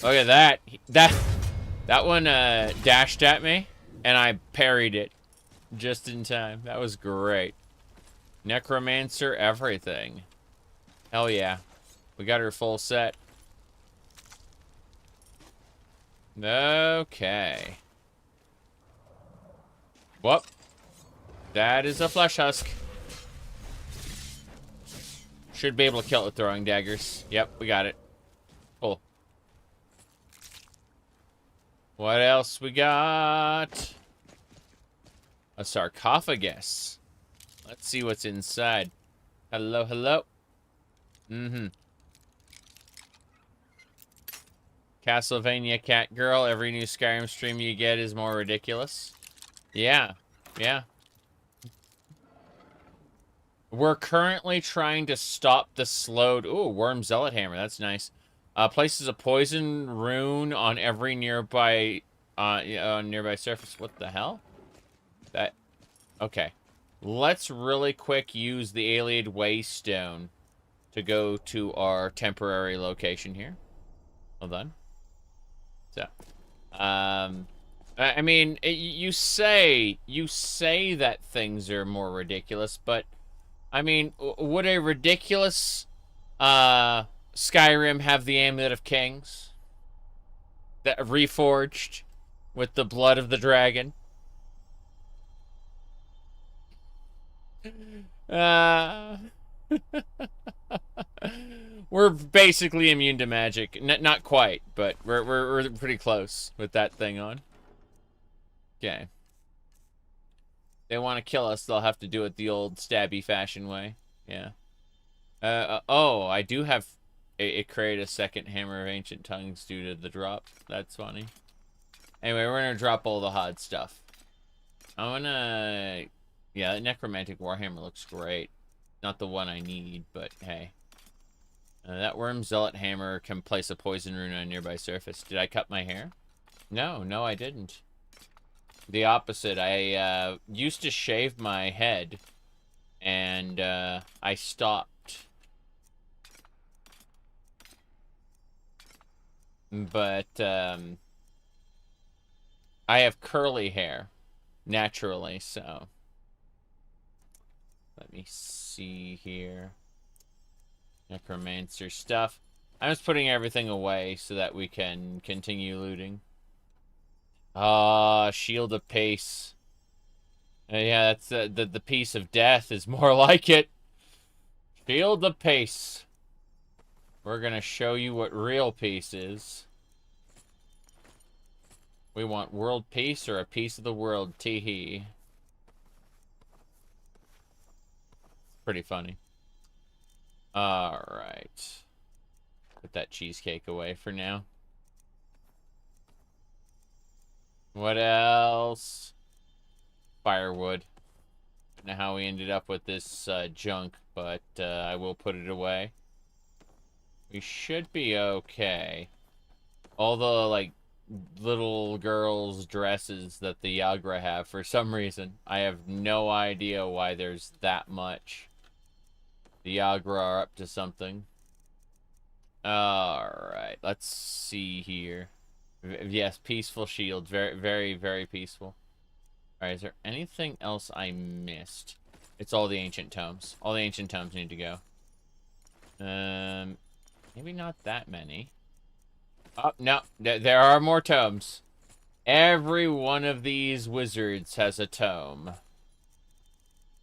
S1: Look at that. That one, dashed at me, and I parried it. Just in time. That was great. Necromancer, everything. Hell yeah. We got her full set. Okay. Whoop. That is a flesh husk. Should be able to kill it with throwing daggers. Yep, we got it. Cool. What else we got? A sarcophagus. Let's see what's inside. Hello, hello. Castlevania Catgirl. Every new Skyrim stream you get is more ridiculous. Yeah. Yeah. We're currently trying to stop the slowed... Ooh, Worm Zealot Hammer. That's nice. Places a poison rune on every nearby surface. What the hell? That... Okay. Let's really quick use the Allied Waystone to go to our temporary location here. Hold on. So, I mean, you say that things are more ridiculous, but I mean, would a ridiculous Skyrim have the Amulet of Kings that reforged with the blood of the dragon? We're basically immune to magic. Not quite, but we're pretty close with that thing on. Okay. They want to kill us, they'll have to do it the old stabby fashion way. Yeah. Oh, I do have it create a second Hammer of Ancient Tongues due to the drop. That's funny. Anyway, we're gonna drop all the hard stuff. I'm gonna... Yeah, that Necromantic Warhammer looks great. Not the one I need, but hey. That Worm Zealot Hammer can place a poison rune on a nearby surface. Did I cut my hair? No, I didn't. The opposite. I used to shave my head, and I stopped. But I have curly hair, naturally, so... Let me see here. Necromancer stuff. I'm just putting everything away so that we can continue looting. Shield of Pace. Yeah, that's the piece of death is more like it. Shield of Pace. We're gonna show you what real peace is. We want world peace or a piece of the world, tee-hee. Pretty funny. Alright. Put that cheesecake away for now. What else? Firewood. Don't know how we ended up with this junk, but I will put it away. We should be okay. All the, like, little girls' dresses that the Dac0da have, for some reason. I have no idea why there's that much. The Dac0da are up to something. Alright, let's see here. Yes, peaceful shield. Very, very, very peaceful. Alright, is there anything else I missed? It's all the ancient tomes. All the ancient tomes need to go. Maybe not that many. Oh, no. There are more tomes. Every one of these wizards has a tome.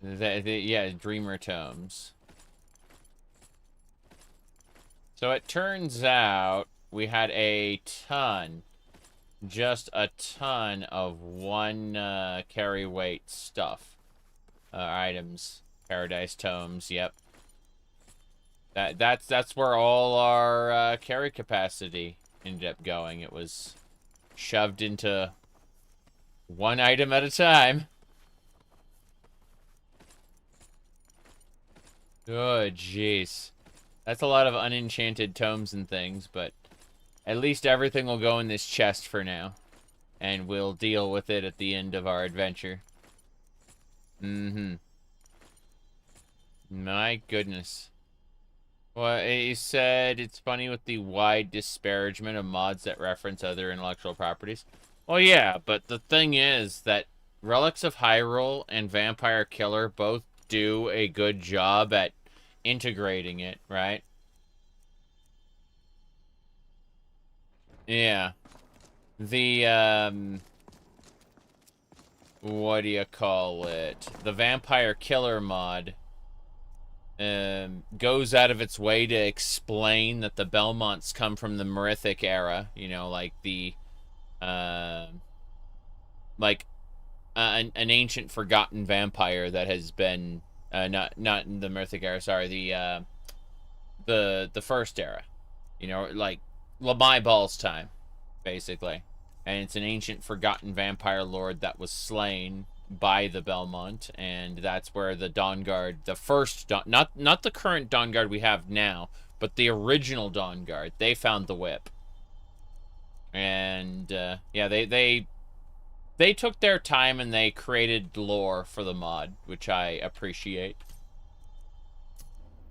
S1: Yeah, Dreamer tomes. So it turns out we had a ton, just a ton of one carry weight stuff. Items. Paradise tomes, yep. That's where all our carry capacity ended up going. It was shoved into one item at a time. Oh, jeez. That's a lot of unenchanted tomes and things, but at least everything will go in this chest for now. And we'll deal with it at the end of our adventure. My goodness. Well, he said it's funny with the wide disparagement of mods that reference other intellectual properties. Well, yeah, but the thing is that Relics of Hyrule and Vampire Killer both do a good job at integrating it, right? Yeah. The, what do you call it? The Vampire Killer mod goes out of its way to explain that the Belmonts come from the Merithic era, you know, like the, an ancient forgotten vampire that has been, not in the Merithic era, sorry, the first era, you know, like Lamai Ball's time, basically. And it's an ancient forgotten vampire lord that was slain by the Belmont, and that's where the Dawnguard, the first not the current Dawnguard we have now, but the original Dawnguard, they found the whip. And yeah, they took their time and they created lore for the mod, which I appreciate.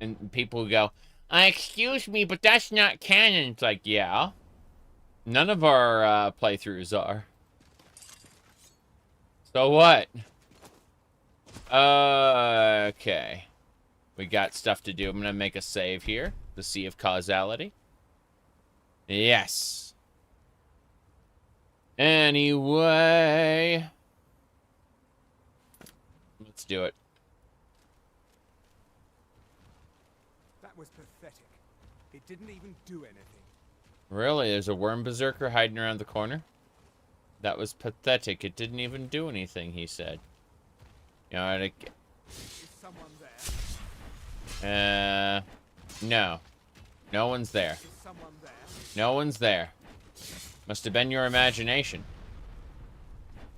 S1: And people go, excuse me, but that's not canon. It's like, yeah. None of our playthroughs are. So what? Okay. We got stuff to do. I'm gonna make a save here. The Sea of Causality. Yes. Anyway. Let's do it.
S3: That was pathetic. It didn't even do anything.
S1: Really? There's a worm berserker hiding around the corner? That was pathetic. It didn't even do anything, he said. You know,
S3: Is someone there?
S1: No. No one's there.
S3: Is someone there?
S1: No one's there. Must have been your imagination.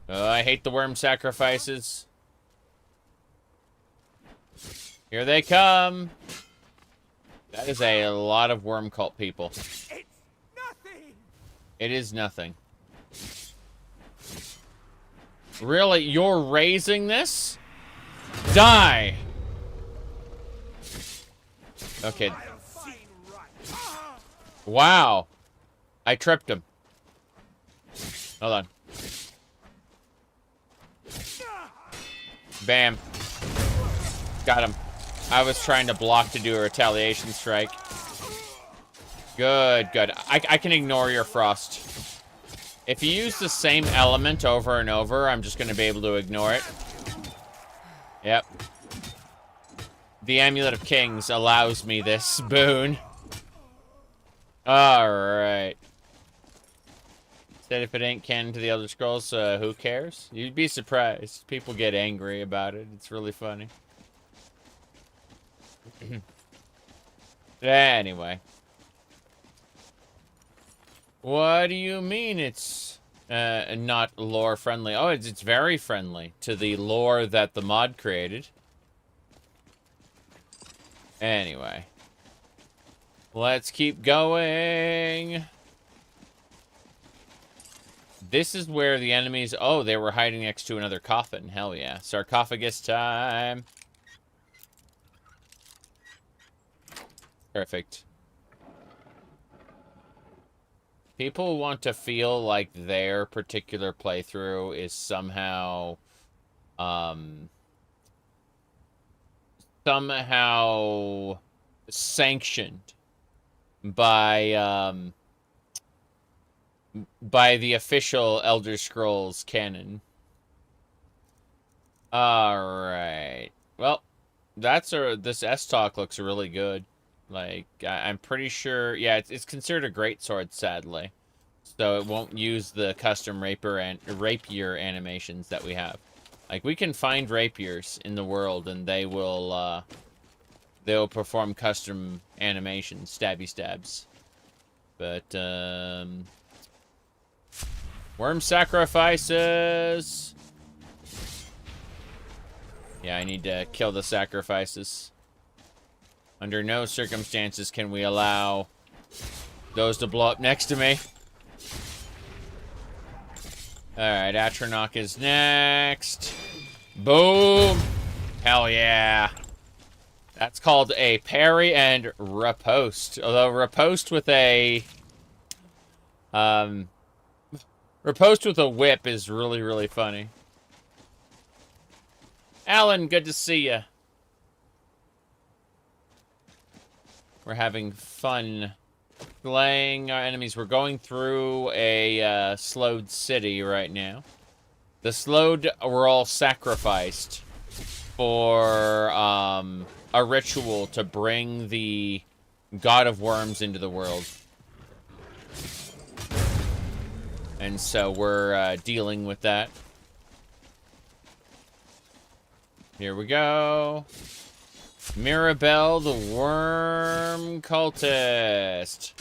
S1: Oh, I hate the worm sacrifices. Here they come. That is a lot of worm cult people.
S3: It's nothing!
S1: It is nothing. Really? You're raising this? Die! Okay. Wow. I tripped him. Hold on. Bam. Got him. I was trying to block to do a retaliation strike. Good, good. I can ignore your frost. If you use the same element over and over, I'm just going to be able to ignore it. Yep. The Amulet of Kings allows me this boon. Alright. Said if it ain't canon to the Elder Scrolls, who cares? You'd be surprised. People get angry about it. It's really funny. Anyway. What do you mean it's not lore friendly? Oh, it's very friendly to the lore that the mod created. Anyway. Let's keep going. This is where the enemies... Oh, they were hiding next to another coffin. Hell yeah. Sarcophagus time. Perfect. People want to feel like their particular playthrough is somehow... somehow sanctioned by the official Elder Scrolls canon. Alright. Well, this S-Talk looks really good. Like, I'm pretty sure... Yeah, it's considered a greatsword, sadly. So it won't use the custom rapier animations that we have. Like, we can find rapiers in the world, and they will perform custom animations, stabby stabs. But, worm sacrifices! Yeah, I need to kill the sacrifices. Under no circumstances can we allow those to blow up next to me. Alright, Atronach is next. Boom! Hell yeah. That's called a parry and riposte. Although riposte with a... riposte with a whip is really, really funny. Alan, good to see ya. We're having fun slaying our enemies. We're going through a slowed city right now. The slowed were all sacrificed for a ritual to bring the God of Worms into the world. And so we're dealing with that. Here we go. Mirabelle, the worm cultist.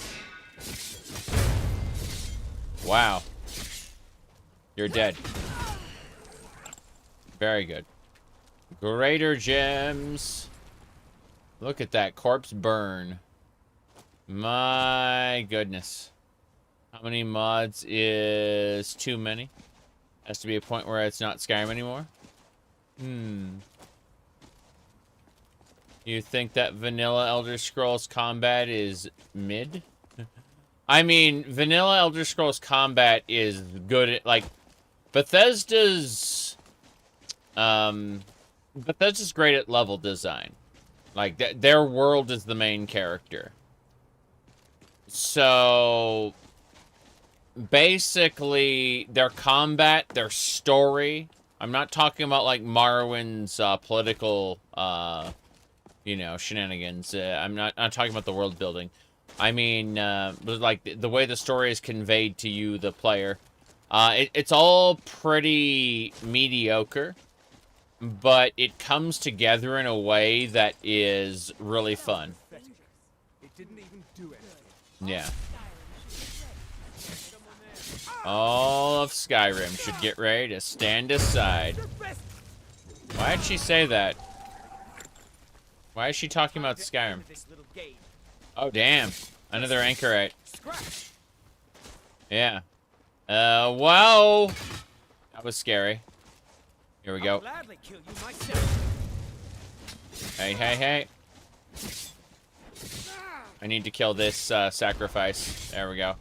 S1: Wow. You're dead. Very good. Greater gems. Look at that corpse burn. My goodness. How many mods is too many? Has to be a point where it's not Skyrim anymore. You think that vanilla Elder Scrolls combat is mid? I mean, vanilla Elder Scrolls combat is good at, like, Bethesda's great at level design. Like, their world is the main character. So, basically, their combat, their story, I'm not talking about, like, Morrowind's political, you know, shenanigans. I'm not talking about the world building. I mean, like, the way the story is conveyed to you, the player. It's all pretty mediocre, but it comes together in a way that is really fun.
S3: It didn't even do anything.
S1: Yeah. All of Skyrim should get ready to stand aside. Why did she say that? Why is she talking about Skyrim? Oh, damn. Another anchorite. Yeah. Whoa! That was scary. Here we go. Hey, hey, hey. I need to kill this sacrifice. There we go.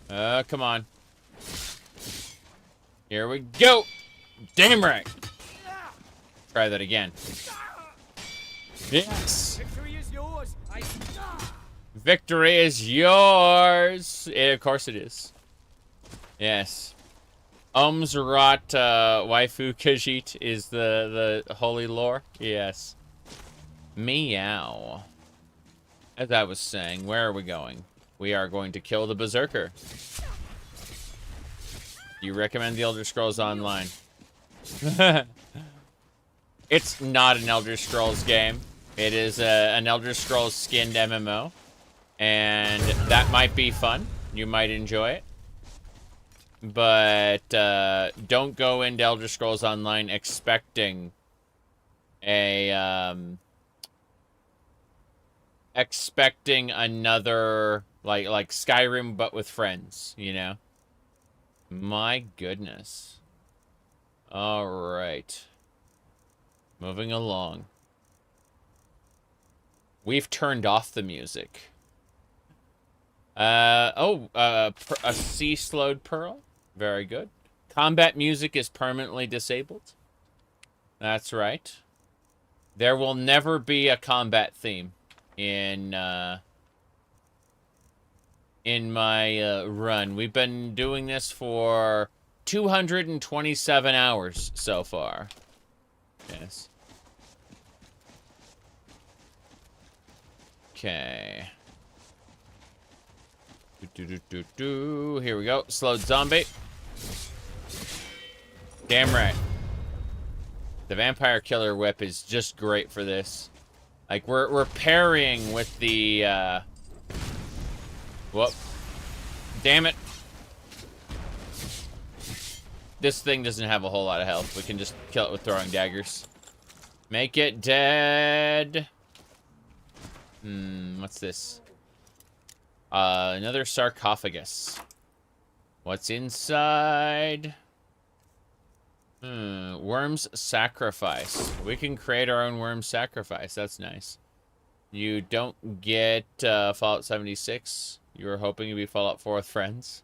S1: Come on. Here we go. Damn right. Try that again. Yes.
S8: Victory is yours.
S1: Victory is yours. Of course it is. Yes. Ohmes-raht Khajiit is the holy lore. Yes. Meow. As I was saying, where are we going? We are going to kill the Berserker. Do you recommend the Elder Scrolls Online? It's not an Elder Scrolls game. It is an Elder Scrolls skinned MMO. And that might be fun. You might enjoy it. But don't go into Elder Scrolls Online expecting a another like Skyrim but with friends, you know? My goodness. All right. Moving along. We've turned off the music. A sea-slowed pearl. Very good. Combat music is permanently disabled. That's right. There will never be a combat theme in my run. We've been doing this for 227 hours so far. Yes. Okay. Here we go. Slowed zombie. Damn right. The vampire killer whip is just great for this. Like we're parrying with the whoop. Damn it. This thing doesn't have a whole lot of health. We can just kill it with throwing daggers. Make it dead. What's this? Another sarcophagus. What's inside? Worm's sacrifice. We can create our own worm sacrifice. That's nice. You don't get Fallout 76. You were hoping to be Fallout 4 with friends.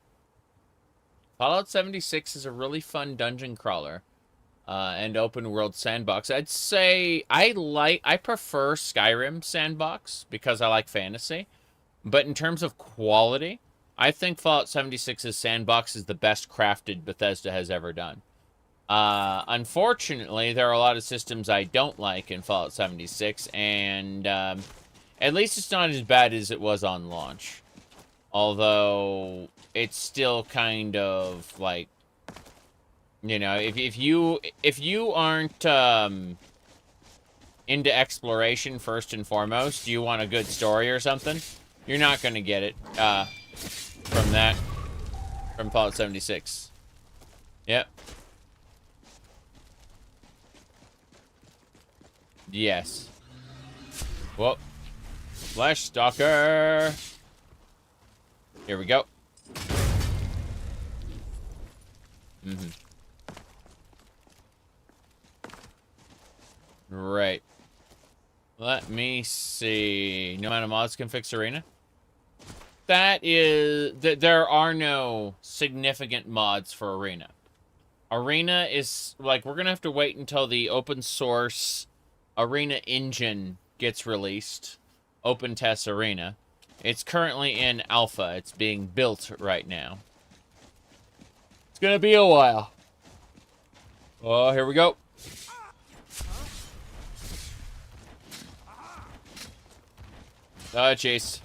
S1: Fallout 76 is a really fun dungeon crawler and open world sandbox. I'd say I prefer Skyrim sandbox because I like fantasy. But in terms of quality, I think Fallout 76's sandbox is the best crafted Bethesda has ever done. Unfortunately, there are a lot of systems I don't like in Fallout 76, and at least it's not as bad as it was on launch. Although, it's still kind of like, you know, if you aren't into exploration first and foremost, you want a good story or something, you're not going to get it from Fallout 76. Yep. Yes. Whoop. Flesh Stalker. Here we go. Right. Let me see. No amount of mods can fix arena? that is... There are no significant mods for Arena. Arena is... Like, we're gonna have to wait until the open source Arena engine gets released. Open Test Arena. It's currently in alpha. It's being built right now. It's gonna be a while. Oh, here we go. Oh, jeez.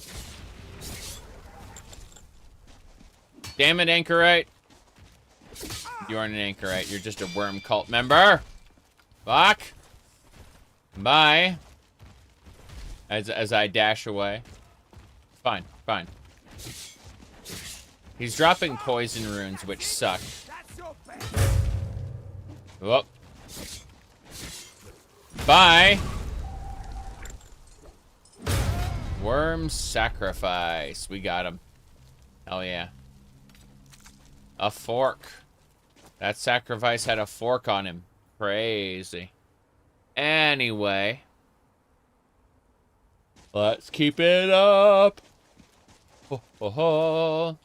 S1: Damn it, Anchorite. You aren't an Anchorite. You're just a worm cult member. Fuck. Bye. As I dash away. Fine, fine. He's dropping poison runes, which suck. Whoop. Bye. Worm sacrifice. We got him. Hell yeah. A fork. That sacrifice had a fork on him. Crazy. Anyway. Let's keep it up. Ho, ho, ho.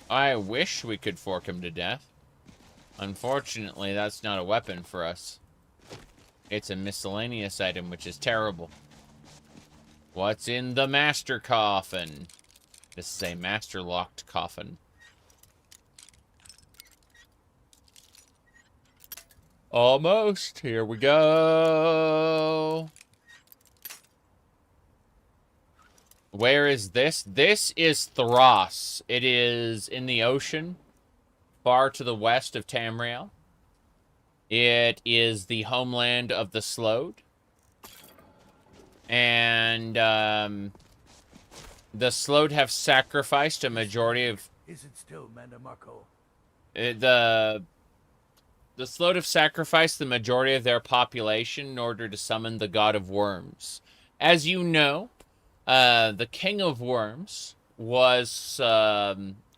S1: I wish we could fork him to death. Unfortunately, that's not a weapon for us. It's a miscellaneous item, which is terrible. What's in the master coffin? This is a master-locked coffin. Almost. Here we go. Where is this? This is Thros. It is in the ocean, far to the west of Tamriel. It is the homeland of the Slowed. And, the Slowed have sacrificed a majority of...
S4: Is it still Mandamarco?
S1: The Slowed have sacrificed the majority of their population in order to summon the God of Worms. As you know, the King of Worms was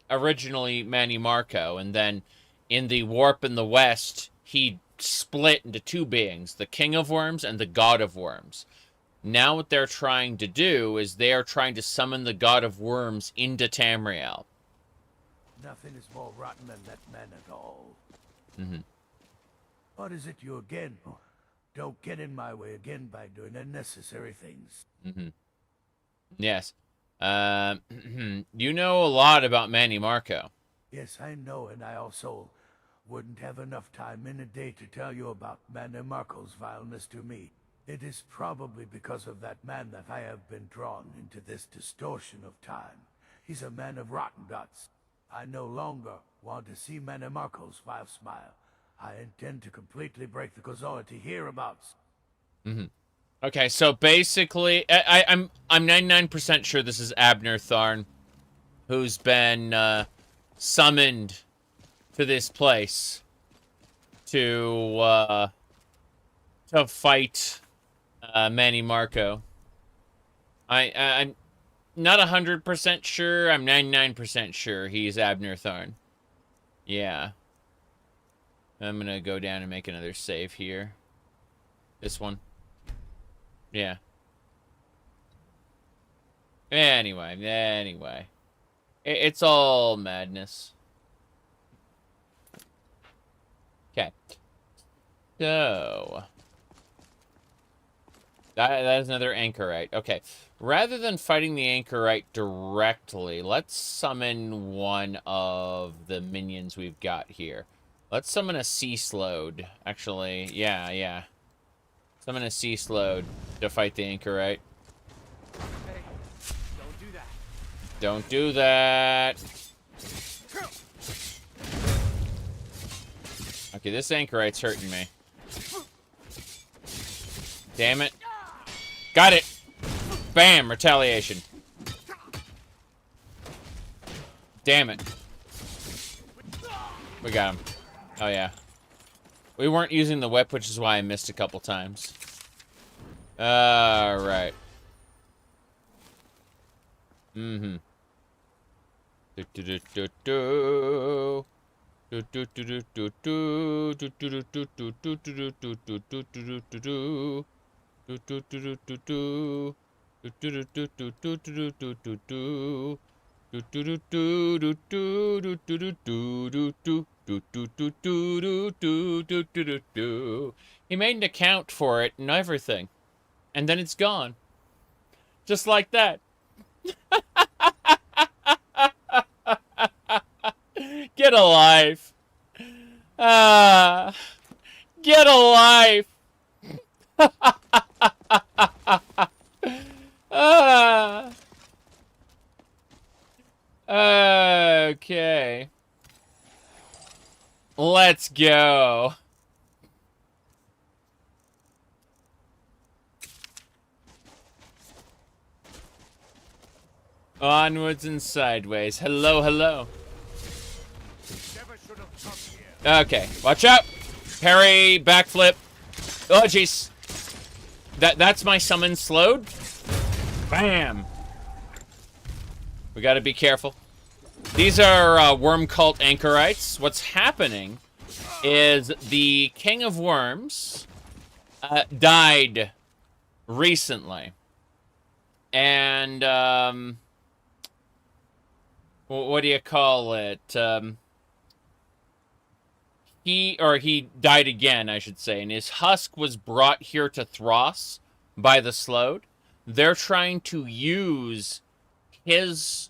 S1: originally Manny Marco, and then in the warp in the west, he split into two beings, the King of Worms and the God of Worms. Now what they're trying to do is they are trying to summon the God of Worms into Tamriel.
S4: Nothing is more rotten than that man at all.
S1: Mm-hmm.
S4: What is it you again? Don't get in my way again by doing unnecessary things.
S1: Mm-hmm. Yes. You know a lot about Manny Marco.
S4: Yes, I know, and I also wouldn't have enough time in a day to tell you about Mandamarco's vileness to me. It is probably because of that man that I have been drawn into this distortion of time. He's a man of rotten guts. I no longer want to see Mandamarco's vile smile. I intend to completely break the causality hereabouts.
S1: Mm-hmm. Okay, so basically, I'm 99% sure this is Abner Tharn, who's been summoned to this place to fight Manny Marco. I'm not 100% sure. I'm 99% sure he's Abner Tharn. Yeah. I'm gonna go down and make another save here. This one. Yeah. Anyway. It's all madness. Okay. So. That is another Anchorite. Okay. Rather than fighting the Anchorite directly, let's summon one of the minions we've got here. Let's summon a Sea Slowed. Actually, yeah. Summon a Sea Slowed to fight the Anchorite.
S8: Hey, don't do that.
S1: Don't do that. Okay, this Anchorite's hurting me. Damn it. Got it. Bam, retaliation. Damn it. We got him. Oh, yeah. We weren't using the whip, which is why I missed a couple times. Alright. Mm-hmm. He made an account for it and everything. And then it's gone. Just like that. Get a life. Get a life. Okay. Let's go. Onwards and sideways. Hello, hello. Okay, watch out. Parry, backflip. Oh, jeez. That's my summon slowed. Bam. We gotta be careful. These are worm cult anchorites. What's happening is the King of Worms died recently. And, what do you call it? He died again, I should say, and his husk was brought here to Thros by the Slowed. They're trying to use his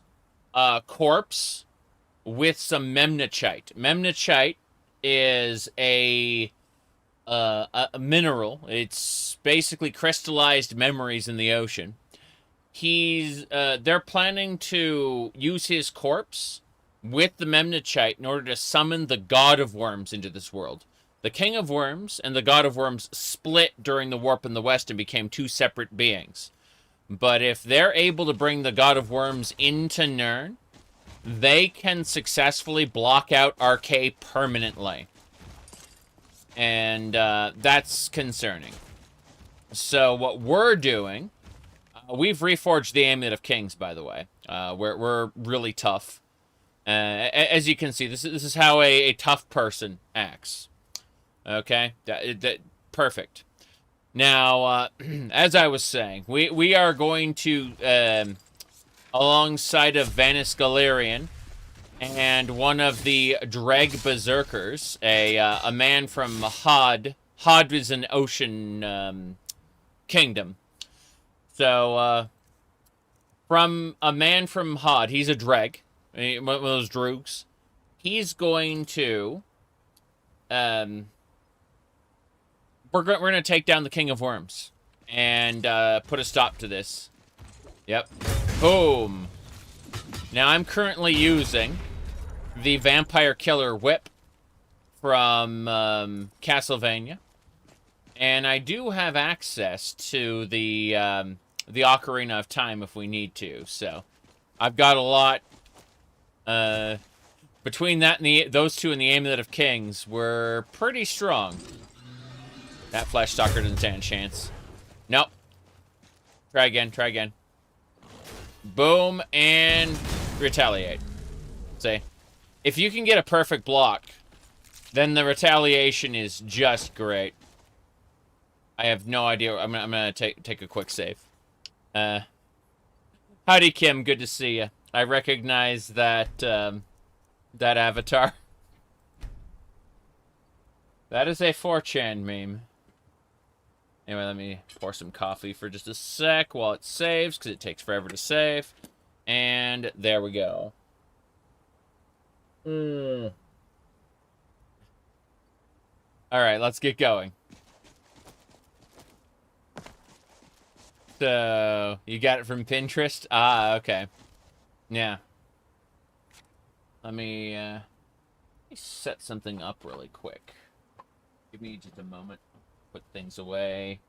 S1: corpse with some Mnemonichite. Mnemonichite is a mineral. It's basically crystallized memories in the ocean. They're planning to use his corpse with the Mnemonichite in order to summon the God of Worms into this world. The King of Worms and the God of Worms split during the Warp in the West and became two separate beings. But if they're able to bring the God of Worms into Nirn, they can successfully block out RK permanently. And that's concerning. So what we're doing, we've reforged the Amulet of Kings, by the way. We're really tough. As you can see, this is how a tough person acts. Okay? Perfect. Now, as I was saying, we are going to, alongside of Vanis Galerion, and one of the Dreg Berserkers, a man from Hod. Hod is an ocean kingdom. So, from a man from Hod, he's a Dreg. One of those droogs. He's going to, we're going to take down the King of Worms and put a stop to this. Yep. Boom. Now I'm currently using the Vampire Killer Whip from Castlevania, and I do have access to the Ocarina of Time if we need to. So I've got a lot. Between that and those two and the Amulet of Kings, we're pretty strong. That Flesh Stalker doesn't stand a chance. Nope. Try again, try again. Boom, and retaliate. See? If you can get a perfect block, then the retaliation is just great. I have no idea. I'm gonna take a quick save. Howdy, Kim. Good to see you. I recognize that, that avatar. That is a 4chan meme. Anyway, let me pour some coffee for just a sec while it saves, because it takes forever to save. And there we go. Alright, let's get going. So, you got it from Pinterest? Ah, okay. Yeah. Let me set something up really quick. Give me just a moment. Put things away.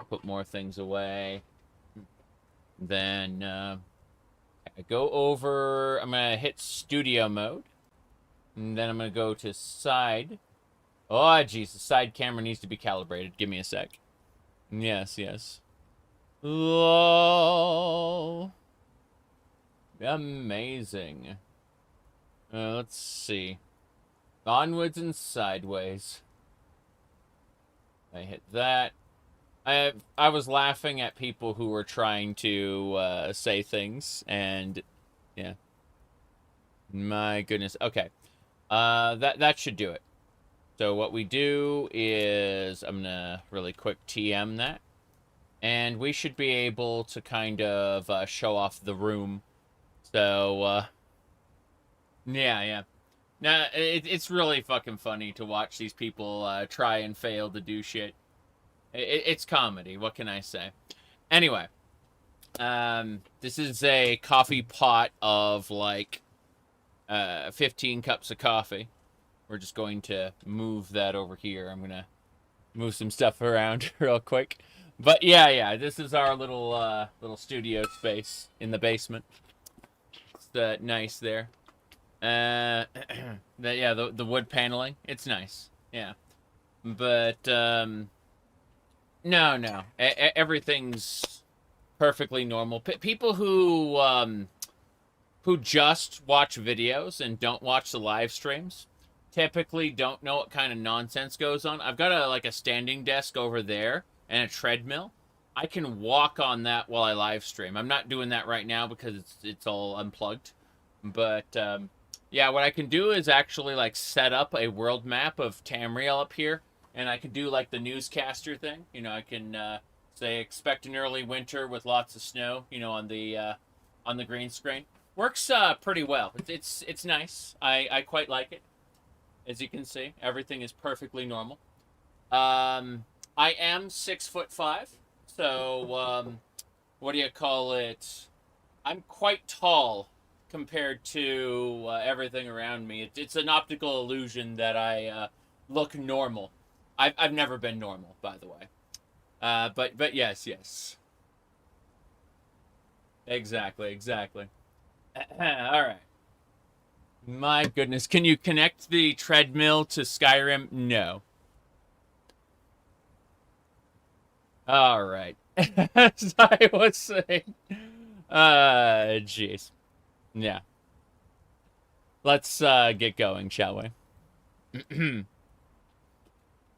S1: Put more things away. Then, I go over... I'm going to hit studio mode. And then I'm going to go to side. Oh, jeez. The side camera needs to be calibrated. Give me a sec. Yes, yes. Lol. Amazing. Let's see. Onwards and sideways. I hit that. I was laughing at people who were trying to say things, and yeah. My goodness. Okay. That should do it. So what we do is I'm gonna really quick TM that, and we should be able to kind of show off the room. So yeah. Now it's really fucking funny to watch these people try and fail to do shit. It's comedy. What can I say? Anyway, this is a coffee pot of like 15 cups of coffee. We're just going to move that over here. I'm gonna move some stuff around real quick. But yeah, this is our little studio space in the basement. It's nice there. The wood paneling, it's nice. Yeah, but no, everything's perfectly normal. People who just watch videos and don't watch the live streams typically don't know what kind of nonsense goes on. I've got a standing desk over there and a treadmill. I can walk on that while I live stream. I'm not doing that right now because it's all unplugged. But yeah, what I can do is actually like set up a world map of Tamriel up here, and I can do like the newscaster thing. You know, I can say expect an early winter with lots of snow. You know, on the green screen. Works pretty well. It's nice. I quite like it. As you can see, everything is perfectly normal. I am 6'5", so what do you call it? I'm quite tall compared to everything around me. It's an optical illusion that I look normal. I've never been normal, by the way. But yes. Exactly. All right. My goodness, can you connect the treadmill to Skyrim? No. All right. As I was saying, jeez. Yeah. Let's get going, shall we?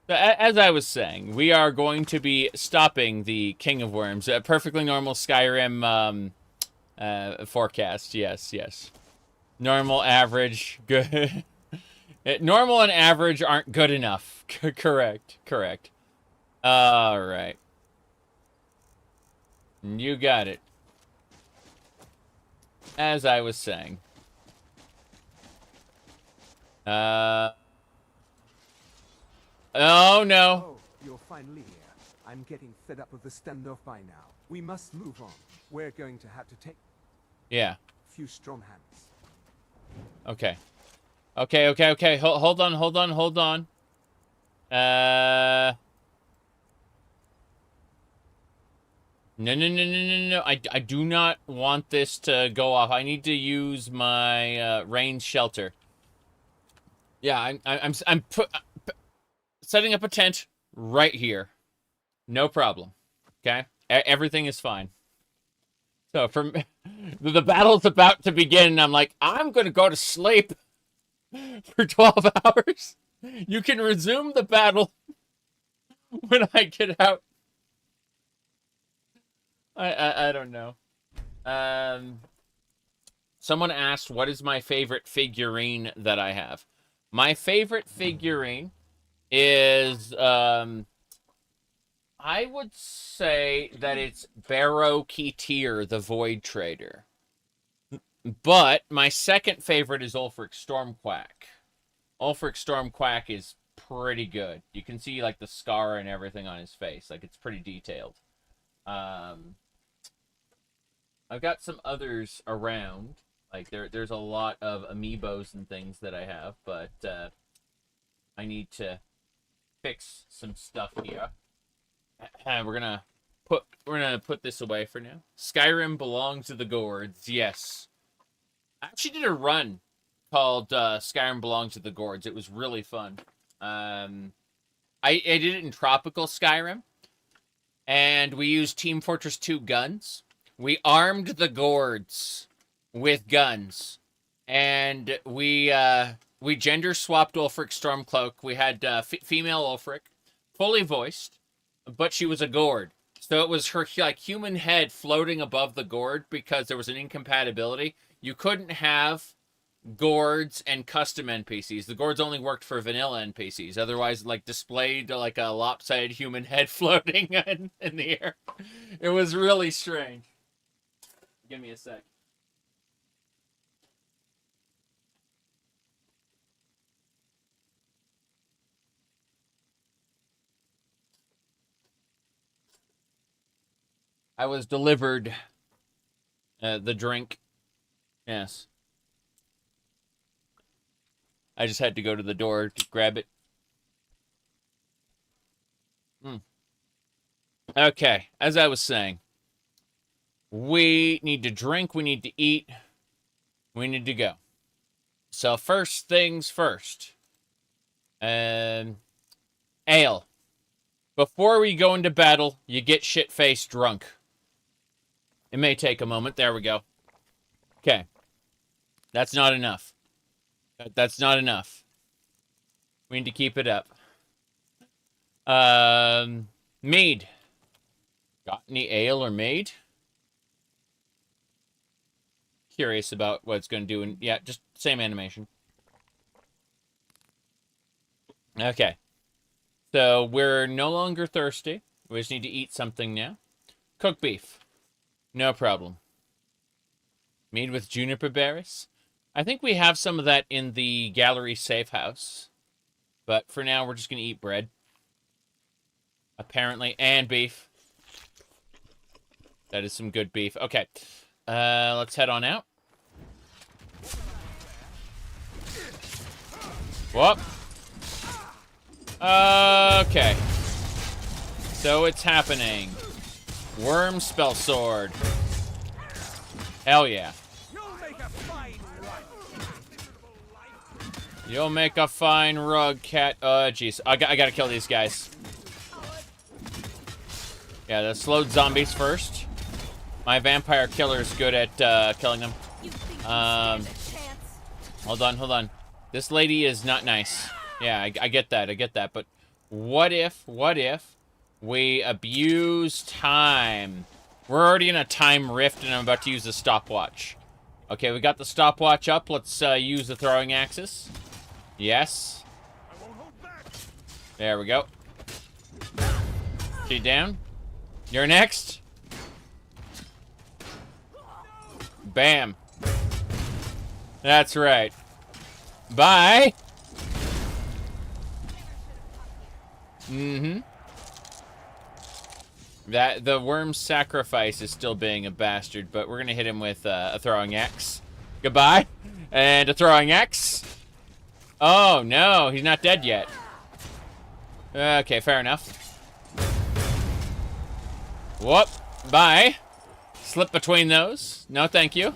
S1: So, as I was saying, we are going to be stopping the King of Worms. A perfectly normal Skyrim forecast. Yes. Normal, average, good. Normal and average aren't good enough. Correct. All right. You got it. As I was saying. Oh, no.
S3: Oh, you're finally here. I'm getting fed up with the standoff by now. We must move on. We're going to have to take
S1: Yeah.
S3: a few strong hands.
S1: Okay. Hold on. No. I do not want this to go off. I need to use my range shelter. Yeah, I'm setting up a tent right here. No problem. Okay? Everything is fine. So from the battle's about to begin, and I'm like, I'm gonna go to sleep for 12 hours. You can resume the battle when I get out. I don't know. Someone asked, what is my favorite figurine that I have? My favorite figurine is I would say that it's Barrow Keetir, the Void Trader. But my second favorite is Ulfric Stormquack. Ulfric Stormquack is pretty good. You can see like the scar and everything on his face. Like it's pretty detailed. I've got some others around. Like there's a lot of amiibos and things that I have, but I need to fix some stuff here. We're gonna put this away for now. Skyrim belongs to the Gourds. Yes, I actually did a run called Skyrim belongs to the Gourds. It was really fun. I did it in tropical Skyrim, and we used Team Fortress 2 guns. We armed the Gourds with guns, and we we gender swapped Ulfric Stormcloak. We had female Ulfric, fully voiced, but she was a gourd. So it was her like human head floating above the gourd because there was an incompatibility. You couldn't have gourds and custom NPCs. The gourds only worked for vanilla NPCs. Otherwise, like displayed like a lopsided human head floating in the air. It was really strange. Give me a sec. I was delivered the drink. Yes. I just had to go to the door to grab it. Okay, as I was saying, we need to drink, we need to eat, we need to go. So first things first. Ale. Before we go into battle, you get shit-faced drunk. It may take a moment. There we go. Okay. That's not enough. That's not enough. We need to keep it up. Maid. Got any ale or maid? Curious about what it's going to do. And yeah, just same animation. Okay. So we're no longer thirsty. We just need to eat something now. Cooked beef. No problem. Made with juniper berries. I think we have some of that in the gallery safe house. But for now, we're just going to eat bread. Apparently. And beef. That is some good beef. Okay. Let's head on out. Whoop. Okay. So it's happening. Worm spell sword. Hell yeah. You'll make a fine rug, cat. Jeez. I gotta kill these guys. Yeah, the slowed zombies first. My vampire killer is good at killing them. Hold on. This lady is not nice. Yeah, I get that. But what if we abuse time? We're already in a time rift, and I'm about to use the stopwatch. Okay, we got the stopwatch up. Let's use the throwing axis. Yes. There we go. She down. You're next. Bam. That's right. Bye. That the worm's sacrifice is still being a bastard, but we're gonna hit him with a throwing axe. Goodbye. And a throwing axe. Oh no, he's not dead yet. Okay, fair enough. Whoop. Bye. Slip between those. No, thank you.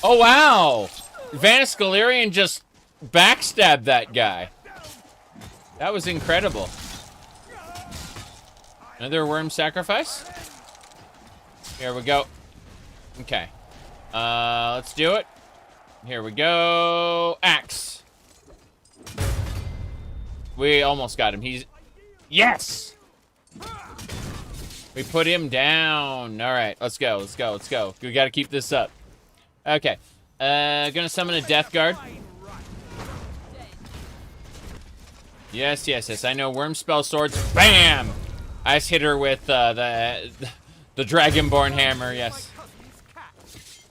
S1: Oh wow! Vanis Galerion just backstabbed that guy. That was incredible. Another worm sacrifice? Here we go. Okay. Let's do it. Here we go. Axe. We almost got him. He's... Yes! We put him down. Alright, let's go. We gotta keep this up. Okay. Gonna summon a Death Guard. Yes. I know worm spell swords. Bam! I just hit her with the Dragonborn hammer, yes.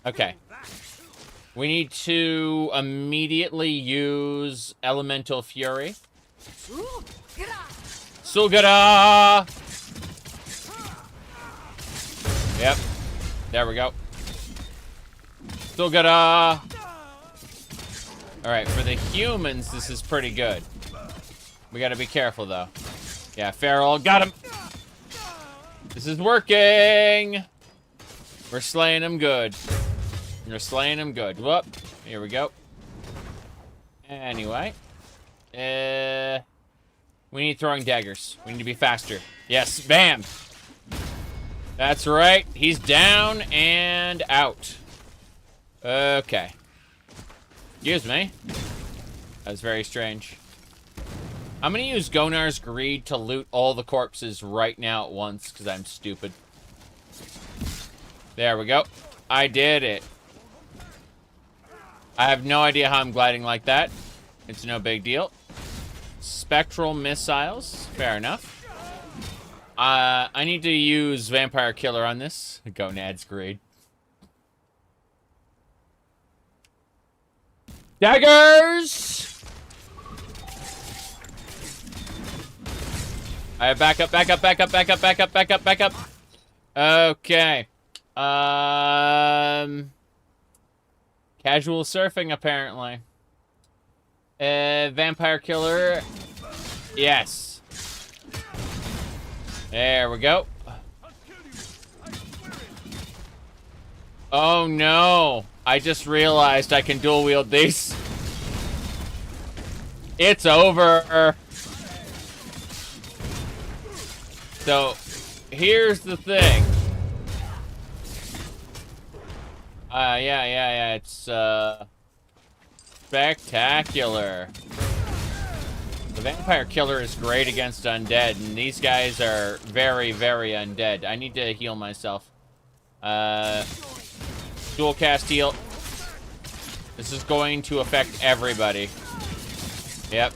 S1: Okay. We need to immediately use Elemental Fury. Sulgada! Yep. There we go. Sulgada! Alright, for the humans, this is pretty good. We gotta be careful, though. Yeah, Feral. Got him! This is working! We're slaying him good. Whoop. Here we go. Anyway. We need throwing daggers. We need to be faster. Yes, bam! That's right. He's down and out. Okay. Excuse me. That's very strange. I'm gonna use Gonar's Greed to loot all the corpses right now at once, because I'm stupid. There we go. I did it. I have no idea how I'm gliding like that. It's no big deal. Spectral missiles. Fair enough. I need to use Vampire Killer on this. Gonad's Greed. Daggers! Alright, back up, back up, back up, back up, back up, back up, back up. Okay. Casual surfing, apparently. Vampire Killer. Yes. There we go. Oh no. I just realized I can dual wield these. It's over. So, here's the thing. Yeah, it's, spectacular. The Vampire Killer is great against Undead, and these guys are very, very undead. I need to heal myself. Dual cast heal. This is going to affect everybody. Yep.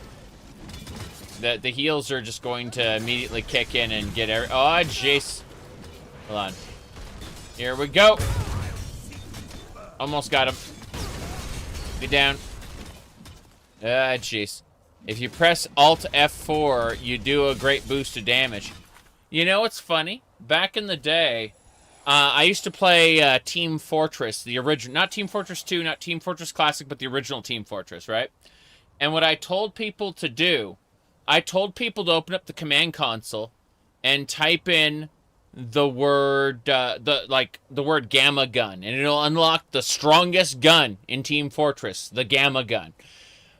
S1: The heals are just going to immediately kick in and get every... Oh, jeez. Hold on. Here we go. Almost got him. Get down. Jeez. If you press Alt F4, you do a great boost of damage. You know what's funny? Back in the day, I used to play Team Fortress, the original... Not Team Fortress 2, not Team Fortress Classic, but the original Team Fortress, right? And what I told people to do, I told people to open up the command console and type in the word, the word gamma gun, and it'll unlock the strongest gun in Team Fortress, the gamma gun.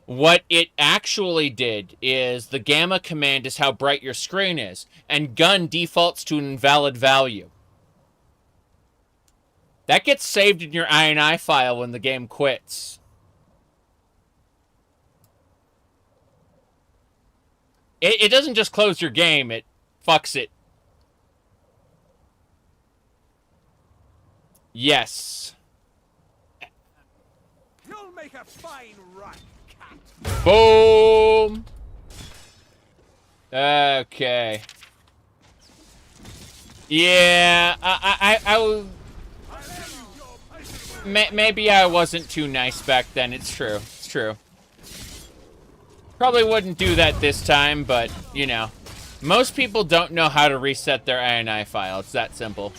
S1: What it actually did is the gamma command is how bright your screen is, and gun defaults to an invalid value. That gets saved in your INI file when the game quits. It doesn't just close your game, it fucks it. Yes.
S3: You'll make a fine run, cat.
S1: Boom. Okay. Yeah, maybe I wasn't too nice back then. It's true. It's true. Probably wouldn't do that this time, but, you know. Most people don't know how to reset their INI file. It's that simple.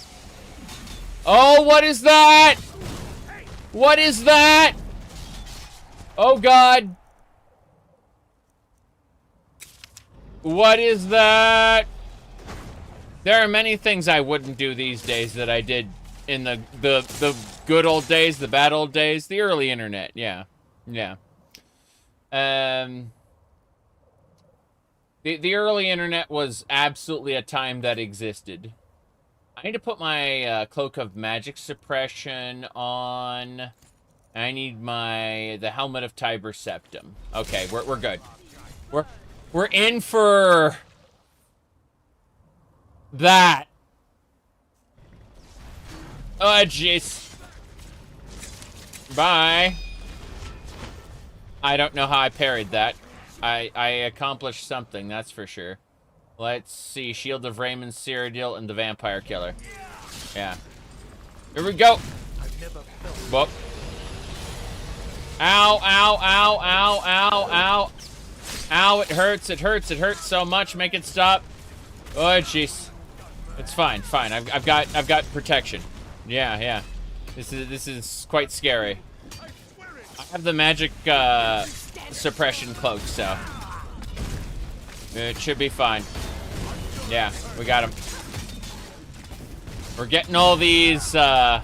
S1: Oh, what is that? What is that? Oh, God. What is that? There are many things I wouldn't do these days that I did in the good old days, the bad old days, the early internet. Yeah. Yeah. The early internet was absolutely a time that existed. I need to put my Cloak of Magic Suppression on. I need the Helmet of Tiber Septum. Okay, we're good. We're in for that. Oh, jeez. Bye. I don't know how I parried that. I accomplished something, that's for sure. Let's see. Shield of Raymond, Cyrodiil, and the Vampire Killer. Yeah. Here we go. Whoop. Ow, ow, ow, ow, ow, ow. Ow, it hurts, it hurts, it hurts so much. Make it stop. Oh, jeez. It's fine, fine. I've got protection. Yeah, yeah. This is quite scary. I have the magic suppression cloak, so it should be fine. Yeah, we got him. We're getting all these worm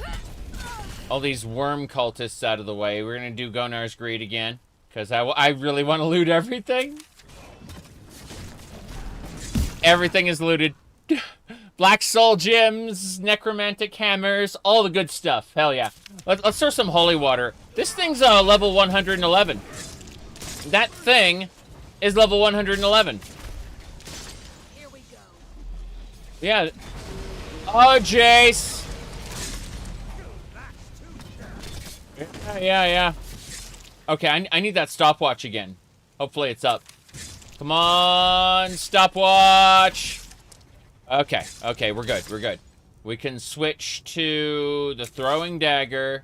S1: cultists out of the way. We're gonna do Gonar's Greed again, because I really want to loot everything. Everything is looted. Black soul gems, necromantic hammers, all the good stuff. Hell yeah. Let's throw some holy water. This thing's level 111. That thing is level 111.
S7: Here we go.
S1: Yeah. Oh, Jace. Yeah. Okay, I need that stopwatch again. Hopefully it's up. Come on, stopwatch. Okay, we're good. We can switch to the throwing dagger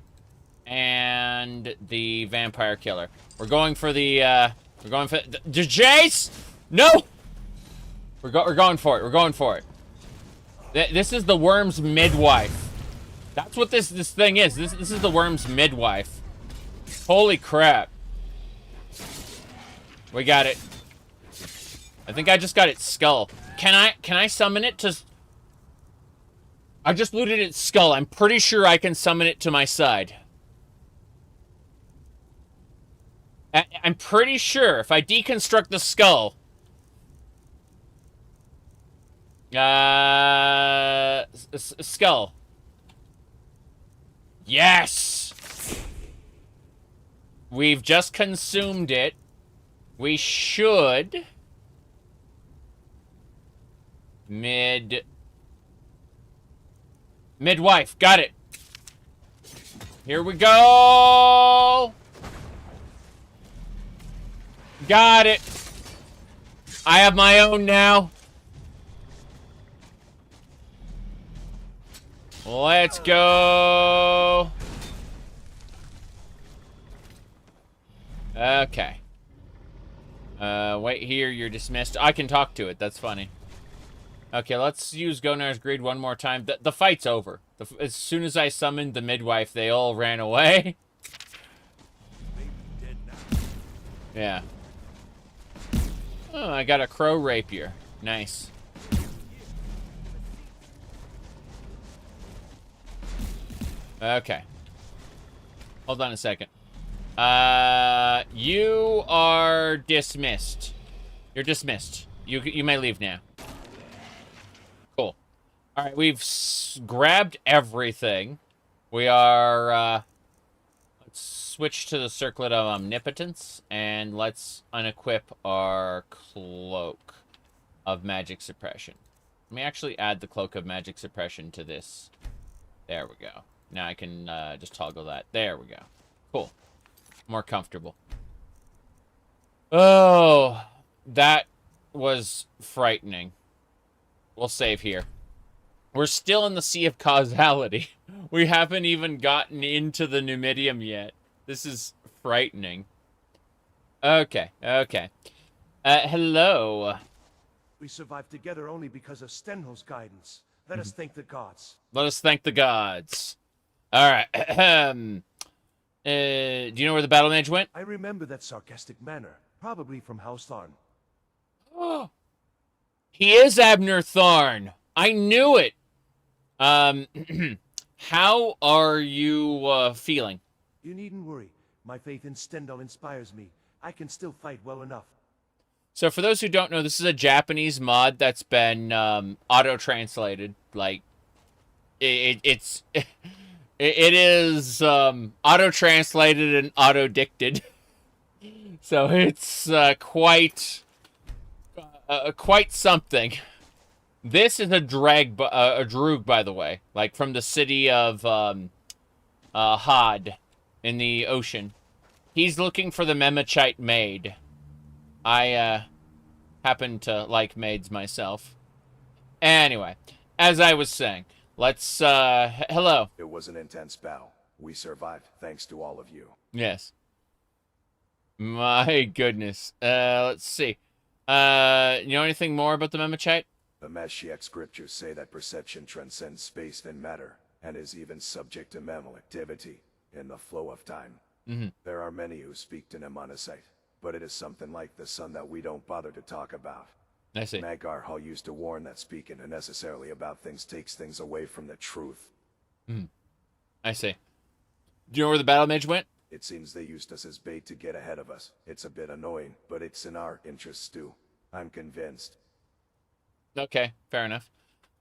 S1: and the vampire killer. We're going for the Jace! No! We're going for it. This is the worm's midwife. That's what this thing is. This is the worm's midwife. Holy crap. We got it. I think I just got its skull. Can I summon it to... I just looted its skull. I'm pretty sure I can summon it to my side. I'm pretty sure if I deconstruct the skull... skull. Yes! We've just consumed it. We should... Midwife, got it. Here we go. Got it. I have my own now. Let's go. Okay. Wait here, you're dismissed. I can talk to it, that's funny. Okay, let's use Gonar's Greed one more time. The fight's over. As soon as I summoned the midwife, they all ran away. Yeah. Oh, I got a crow rapier. Nice. Okay. Hold on a second. You are dismissed. You're dismissed. You may leave now. Cool. All right, we've grabbed everything. We are, let's switch to the Circlet of Omnipotence, and let's unequip our Cloak of Magic Suppression. Let me actually add the Cloak of Magic Suppression to this. There we go. Now I can just toggle that. There we go. Cool. More comfortable. Oh, that was frightening. We'll save here. We're still in the Sea of Causality. We haven't even gotten into the Numidium yet. This is frightening. Okay. Hello.
S5: We survived together only because of Stenho's guidance. Let us thank the gods.
S1: Let us thank the gods. All right. Do you know where the battle mage went?
S5: I remember that sarcastic manner, probably from House Tharn.
S1: Oh, he is Abner Tharn. I knew it. How are you feeling?
S5: You needn't worry. My faith in Stendhal inspires me. I can still fight well enough.
S1: So for those who don't know, this is a Japanese mod that's been auto-translated. Like, it is auto-translated and auto-dicted. So it's quite something. This is a Droog, by the way, like from the city of Hod in the ocean. He's looking for the Mnemolichite Maid. I happen to like maids myself. Anyway, as I was saying, let's hello.
S2: It was an intense battle. We survived thanks to all of you.
S1: Yes. My goodness. Let's see. You know anything more about the Mnemolichite?
S2: The Mashiach scriptures say that perception transcends space and matter, and is even subject to mammal activity in the flow of time. There are many who speak to Mnemonichite, but it is something like the sun that we don't bother to talk about.
S1: I see.
S2: Nagar used to warn that speaking unnecessarily about things takes things away from the truth.
S1: I see. Do you know where the battle mage went?
S2: It seems they used us as bait to get ahead of us. It's a bit annoying, but it's in our interests too. I'm convinced.
S1: Okay, fair enough.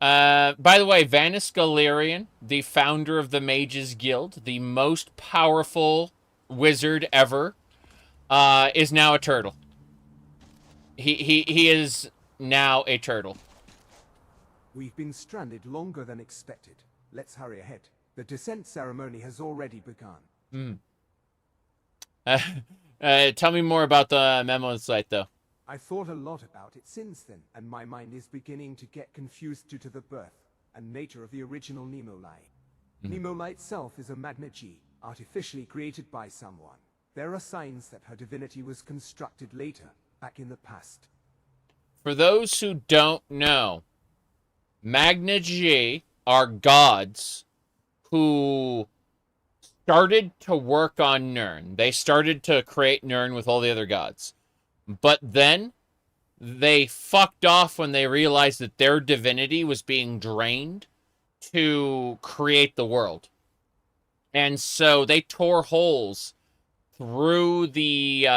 S1: By the way, Vanis Galerion, the founder of the Mages Guild, the most powerful wizard ever, is now a turtle. He is now a turtle.
S3: We've been stranded longer than expected. Let's hurry ahead. The descent ceremony has already begun.
S1: Tell me more about the Mnemolichite, though.
S3: I thought a lot about it since then, and my mind is beginning to get confused due to the birth and nature of the original Mnemolite. Mnemolite itself is a magnet-G, artificially created by someone. There are signs that her divinity was constructed later, back in the past.
S1: For those who don't know, Magna-G are gods who started to work on Nirn. They started to create Nirn with all the other gods. But then they fucked off when they realized that their divinity was being drained to create the world. And so they tore holes through the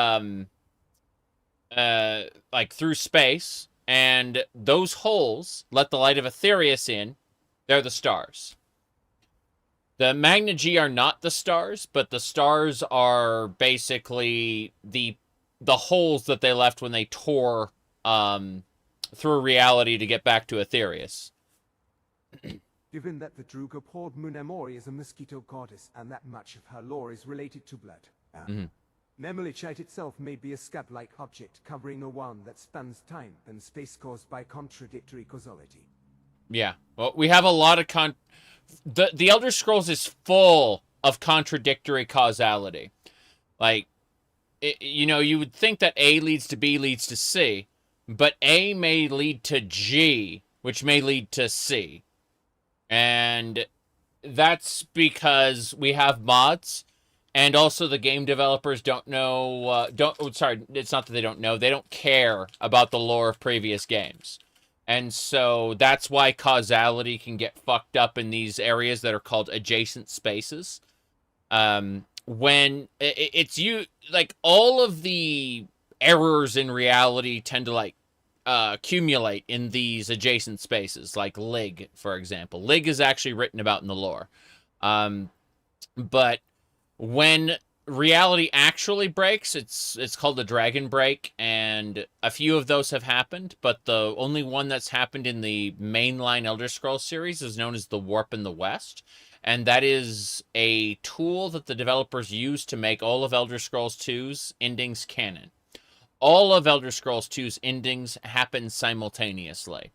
S1: through space, and those holes let the light of Aetherius in. They're the stars. The Magna-G are not the stars, but the stars are basically the holes that they left when they tore through reality to get back to Aetherius.
S3: Given that the Dac0da Quest is a mosquito goddess, and that much of her lore is related to blood. Mnemolichite itself may be a scab-like object covering a one that spans time and space caused by contradictory causality.
S1: Yeah, well, we have a lot of the Elder Scrolls is full of contradictory causality. Like, you would think that A leads to B leads to C, but A may lead to G, which may lead to C. And that's because we have mods, and also the game developers don't know, it's not that they don't know, they don't care about the lore of previous games. And so that's why causality can get fucked up in these areas that are called adjacent spaces. When all of the errors in reality tend to accumulate in these adjacent spaces, like Lig, for example. Lig is actually written about in the lore. But when reality actually breaks, it's called a dragon break, and a few of those have happened, but the only one that's happened in the mainline Elder Scrolls series is known as the Warp in the West, and that is a tool that the developers use to make all of Elder Scrolls 2's endings canon. All of Elder Scrolls 2's endings happen simultaneously,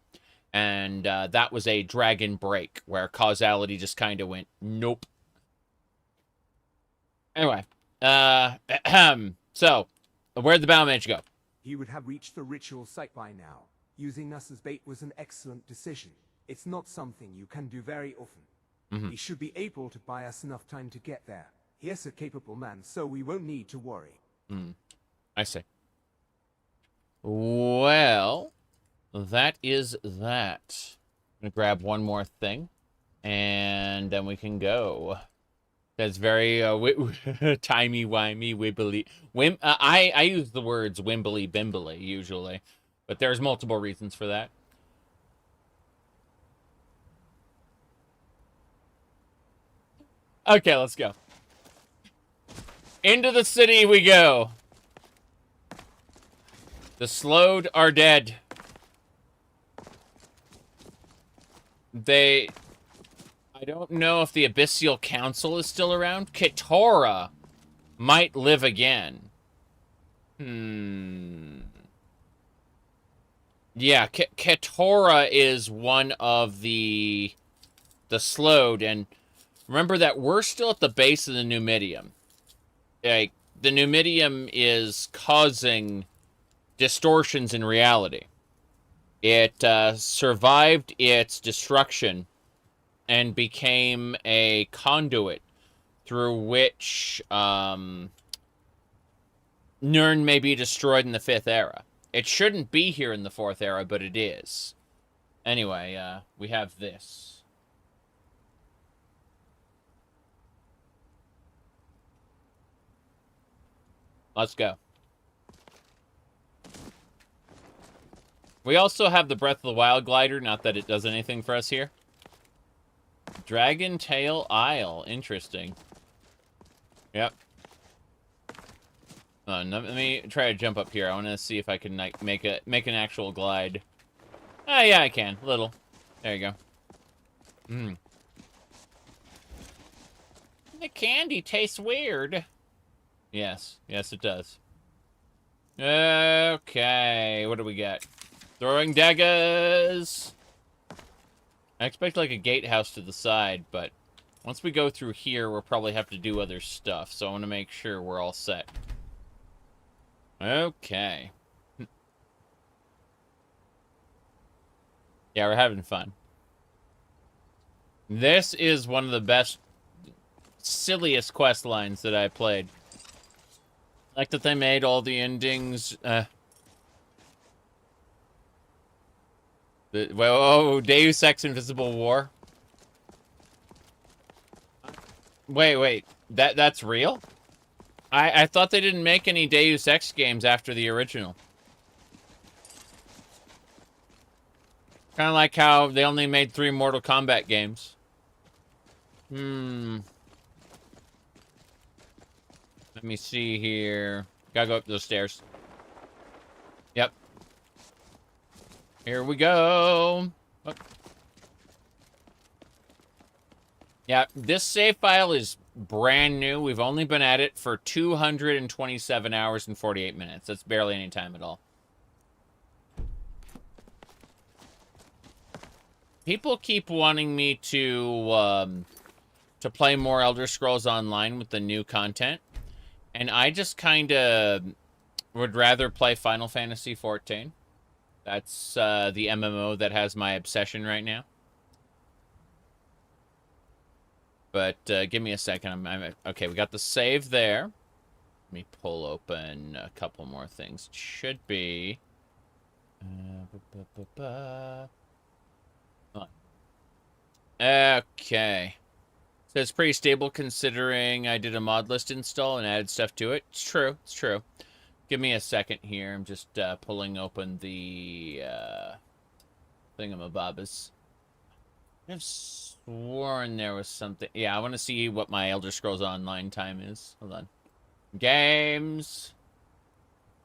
S1: and that was a dragon break, where causality just kind of went, nope. Anyway, so, where'd the Battle Mage go?
S3: He would have reached the ritual site by now. Using us as bait was an excellent decision. It's not something you can do very often. He should be able to buy us enough time to get there. He's a capable man, so we won't need to worry.
S1: I see. Well, that is that. I'm going to grab one more thing, and then we can go. That's very timey-wimey, wibbly. I use the words wimbly-bimbly, usually, but there's multiple reasons for that. Okay, let's go. Into the city we go. The Slowed are dead. I don't know if the Abyssal Council is still around. Ketora might live again. Yeah, Ketora is one of the Slowed, and remember that we're still at the base of the Numidium. Like, the Numidium is causing distortions in reality. It survived its destruction and became a conduit through which Nirn may be destroyed in the 5th era. It shouldn't be here in the 4th era, but it is. Anyway, we have this. Let's go. We also have the Breath of the Wild glider, not that it does anything for us here. Dragon Tail Isle. Interesting. Yep. Let me try to jump up here. I want to see if I can like make an actual glide. Oh yeah, I can. Little. There you go. Mmm. The candy tastes weird. Yes. Yes, it does. Okay. What do we got? Throwing daggers. I expect like a gatehouse to the side, but once we go through here, we'll probably have to do other stuff. So I want to make sure we're all set. Okay. Yeah, we're having fun. This is one of the best, silliest quest lines that I played. Like that they made all the endings. Oh, Deus Ex Invisible War. Wait. That's real? I thought they didn't make any Deus Ex games after the original. Kind of like how they only made 3 Mortal Kombat games. Let me see here. Gotta go up those stairs. Yep. Here we go. Oh. Yeah, this save file is brand new. We've only been at it for 227 hours and 48 minutes. That's barely any time at all. People keep wanting me to play more Elder Scrolls Online with the new content. And I just kind of would rather play Final Fantasy XIV. That's the MMO that has my obsession right now. But give me a second. Okay, we got the save there. Let me pull open a couple more things. It should be... Okay. So it's pretty stable considering I did a mod list install and added stuff to it. It's true. It's true. Give me a second here. I'm just pulling open the thingamabobbers. I've sworn there was something. Yeah, I want to see what my Elder Scrolls Online time is. Hold on. Games.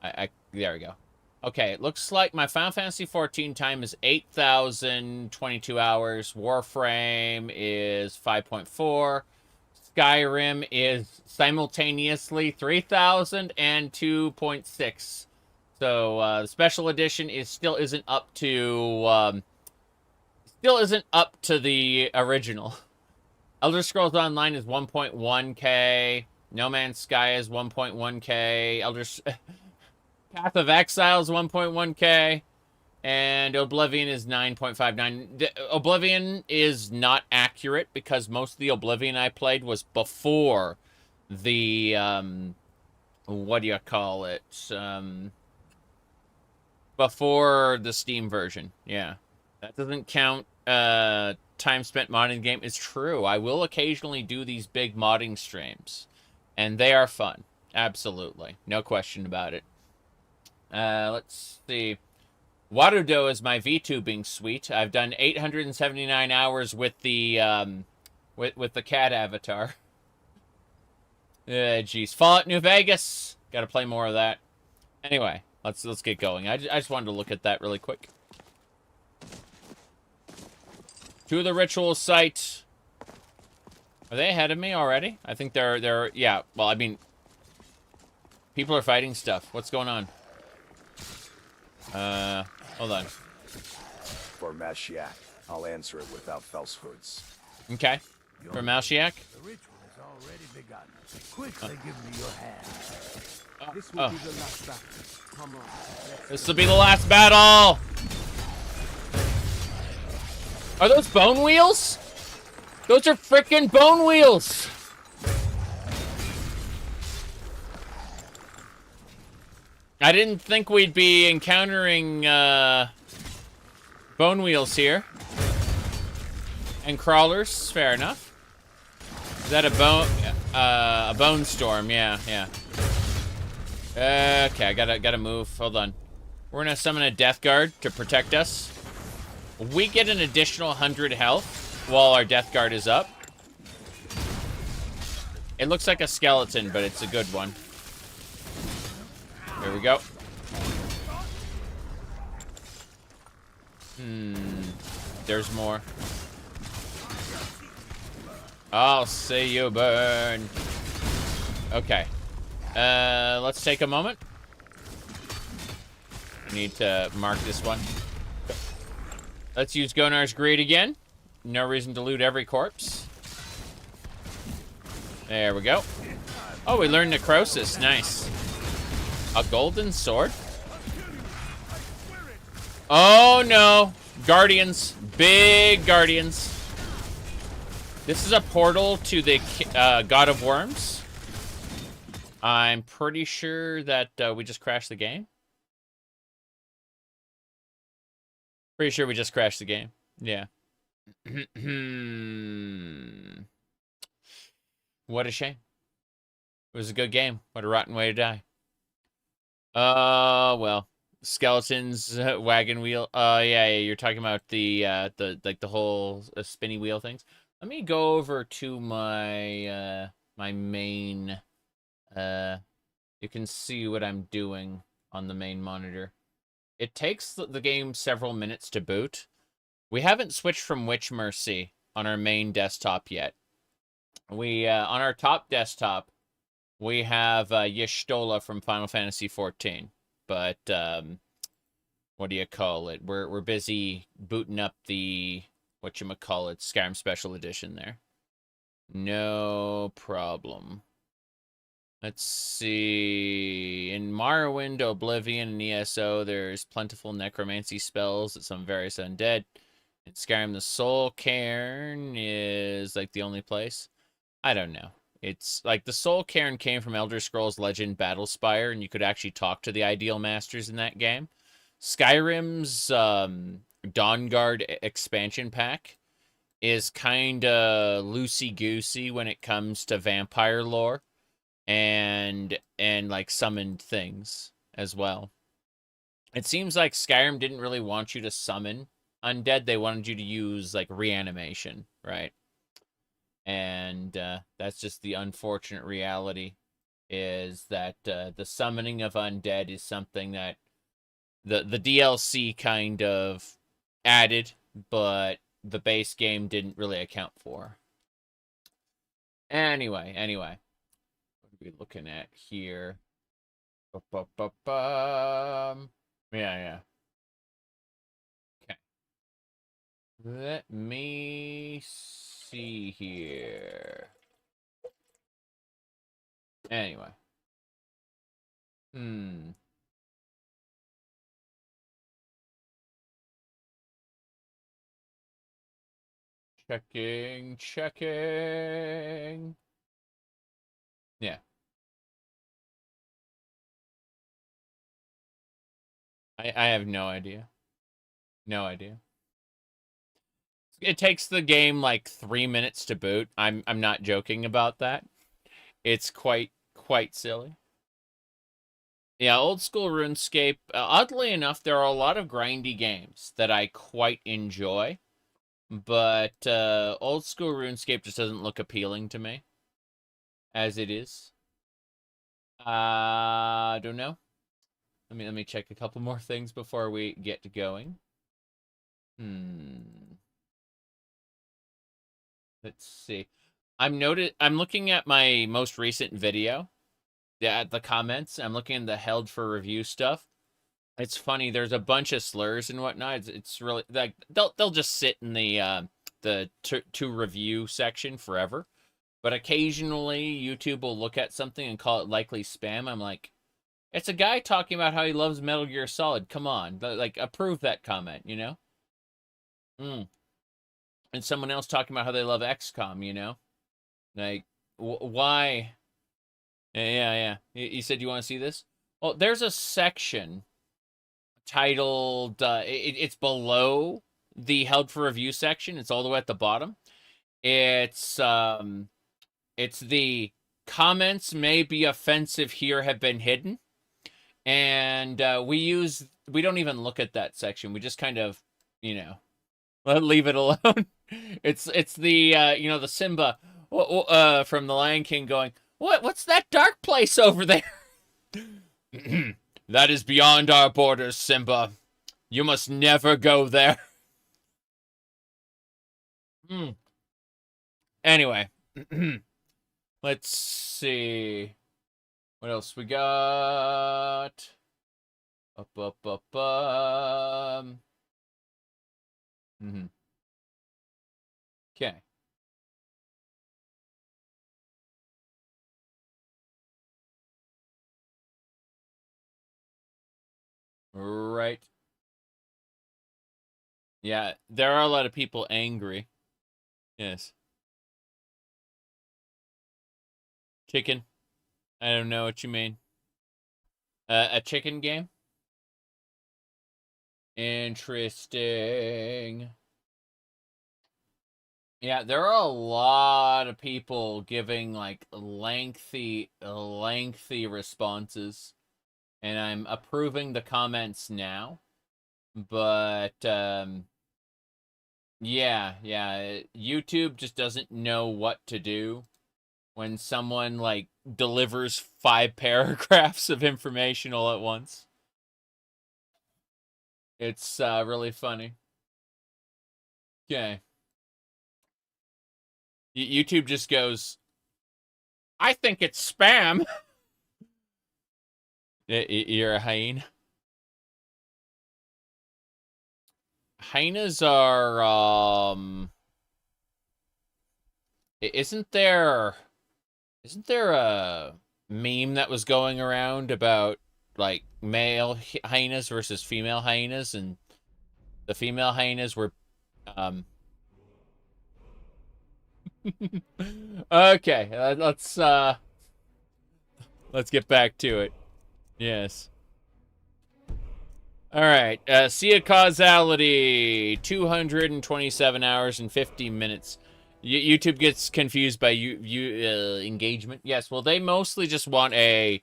S1: There we go. Okay, it looks like my Final Fantasy XIV time is 8,022 hours. Warframe is 5.4. Skyrim is simultaneously 3,000 and 2.6. So the special edition still isn't up to the original. Elder Scrolls Online is 1.1K. No Man's Sky is 1.1K. Path of Exile is 1.1K. And Oblivion is 9.59. Oblivion is not accurate because most of the Oblivion I played was before the, what do you call it? Before the Steam version. Yeah. That doesn't count time spent modding the game. It's true. I will occasionally do these big modding streams. And they are fun. Absolutely. No question about it. Let's see. Warudo is my VTubing suite. I've done 879 hours with the cat avatar. Geez. Fallout New Vegas. Gotta play more of that. Anyway, let's get going. I just wanted to look at that really quick. To the ritual site. Are they ahead of me already? I think they're yeah. Well, I mean, people are fighting stuff. What's going on? Hold on.
S2: For Mashiach, I'll answer it without falsehoods.
S1: Okay. For Mashiach?
S4: The ritual has already begun. Quickly give me your hand.
S3: This will be the last battle. Come on.
S1: This will be the last battle! Are those bone wheels? Those are frickin' bone wheels! I didn't think we'd be encountering bone wheels here. And crawlers, fair enough. Is that a bone storm? Yeah. Okay, I gotta move. Hold on. We're gonna summon a death guard to protect us. We get an additional 100 health while our death guard is up. It looks like a skeleton, but it's a good one. There we go. There's more. I'll see you burn. Okay. Let's take a moment. I need to mark this one. Let's use Gonar's Greed again. No reason to loot every corpse. There we go. Oh, we learned Necrosis. Nice. A golden sword? Oh, no. Guardians. Big Guardians. This is a portal to the God of Worms. I'm pretty sure that we just crashed the game. Pretty sure we just crashed the game. Yeah. What a shame. It was a good game. What a rotten way to die. Well. Skeletons, wagon wheel. Yeah, you're talking about the whole spinny wheel things. Let me go over to my my main. You can see what I'm doing on the main monitor. It takes the game several minutes to boot. We haven't switched from Witch Mercy on our main desktop yet. We on our top desktop we have Y'shtola from Final Fantasy XIV. But what do you call it? We're busy booting up the whatchamacallit Skyrim Special Edition there. No problem. Let's see. In Morrowind, Oblivion, and ESO, there's plentiful necromancy spells at some various undead. In Skyrim, the Soul Cairn is like the only place. I don't know. It's like the Soul Cairn came from Elder Scrolls Legend Battlespire, and you could actually talk to the Ideal Masters in that game. Skyrim's Dawnguard expansion pack is kind of loosey-goosey when it comes to vampire lore and like summoned things as well. It seems like Skyrim didn't really want you to summon undead. They wanted you to use like reanimation, right? And that's just the unfortunate reality, is that the summoning of undead is something that the DLC kind of added, but the base game didn't really account for. Anyway, what are we looking at here? Yeah. Okay. Let me see here. Anyway. Checking. Yeah. I have no idea. No idea. It takes the game like 3 minutes to boot. I'm not joking about that. It's quite silly. Yeah, old school RuneScape. Oddly enough, there are a lot of grindy games that I quite enjoy, but old school RuneScape just doesn't look appealing to me as it is. I don't know. Let me check a couple more things before we get to going. Let's see. I'm looking at my most recent video. Yeah, at the comments. I'm looking at the held for review stuff. It's funny. There's a bunch of slurs and whatnot. It's really like they'll just sit in the to review section forever. But occasionally YouTube will look at something and call it likely spam. I'm like, it's a guy talking about how he loves Metal Gear Solid. Come on, like approve that comment, you know? And someone else talking about how they love XCOM, you know? Like, why? Yeah. You said you want to see this? Well, there's a section titled, it's below the held for review section. It's all the way at the bottom. It's the comments may be offensive here have been hidden. And we don't even look at that section. We just kind of, you know, leave it alone. It's the, you know, the Simba from The Lion King going, what's that dark place over there? That is beyond our borders, Simba. You must never go there. Anyway. Let's see. What else we got? Okay. Right. Yeah, there are a lot of people angry. Yes. Chicken. I don't know what you mean. A chicken game? Interesting. Yeah, there are a lot of people giving like lengthy responses, and I'm approving the comments now. But yeah, YouTube just doesn't know what to do when someone like delivers 5 paragraphs of information all at once. It's really funny. Okay. YouTube just goes, I think it's spam. You're a hyena. Hyenas are, isn't there a meme that was going around about like male hyenas versus female hyenas, and the female hyenas were, okay, let's get back to it. Yes. All right. Sea of causality, 227 hours and 50 minutes. YouTube gets confused by engagement. Yes. Well, they mostly just want a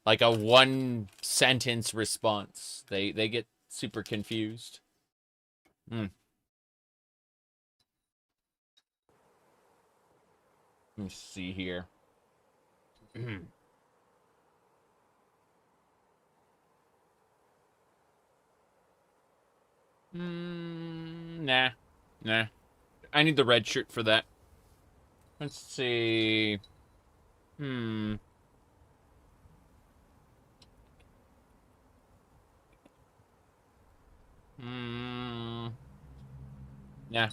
S1: 1-sentence response. They get super confused. Let me see here. Nah. I need the red shirt for that. Let's see. Nah,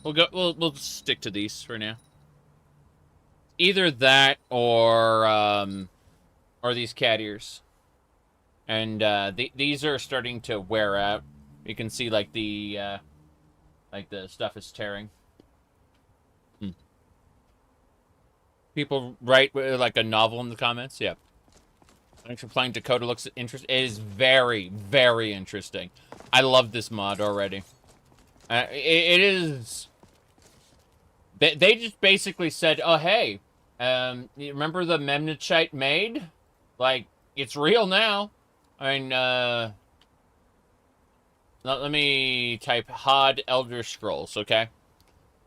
S1: we'll stick to these for now. Either that or these cat ears. And these are starting to wear out. You can see like the stuff is tearing. People write like a novel in the comments. Yeah. Thanks for playing. Dac0da looks interesting. It is very, very interesting. I love this mod already. It is. They just basically said, "Oh hey, you remember the Mnemonichite Maid? Like it's real now." I mean, let me type HOD Elder Scrolls, okay?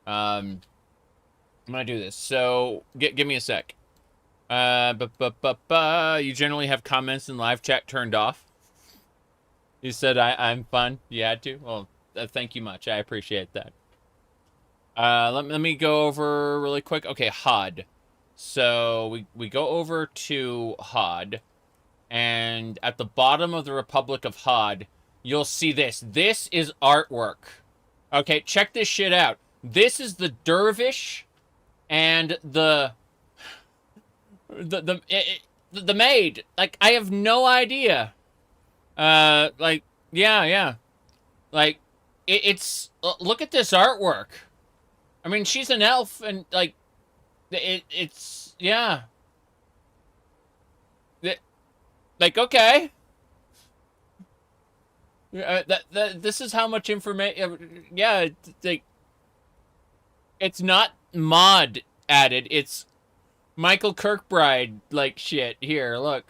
S1: I'm gonna do this. So give me a sec. You generally have comments in live chat turned off. You said I'm fun. You had to. Well, thank you much. I appreciate that. Let me go over really quick. Okay, HOD. So we go over to HOD, and at the bottom of the Republic of HOD, you'll see this. This is artwork. Okay, check this shit out. This is the dervish and the maid. Like, I have no idea. Like, yeah. Like, it's look at this artwork. I mean, she's an elf, and like, it's yeah. Like, okay. This is how much information. Yeah, like, it's not mod added. It's Michael Kirkbride like shit. Here, look.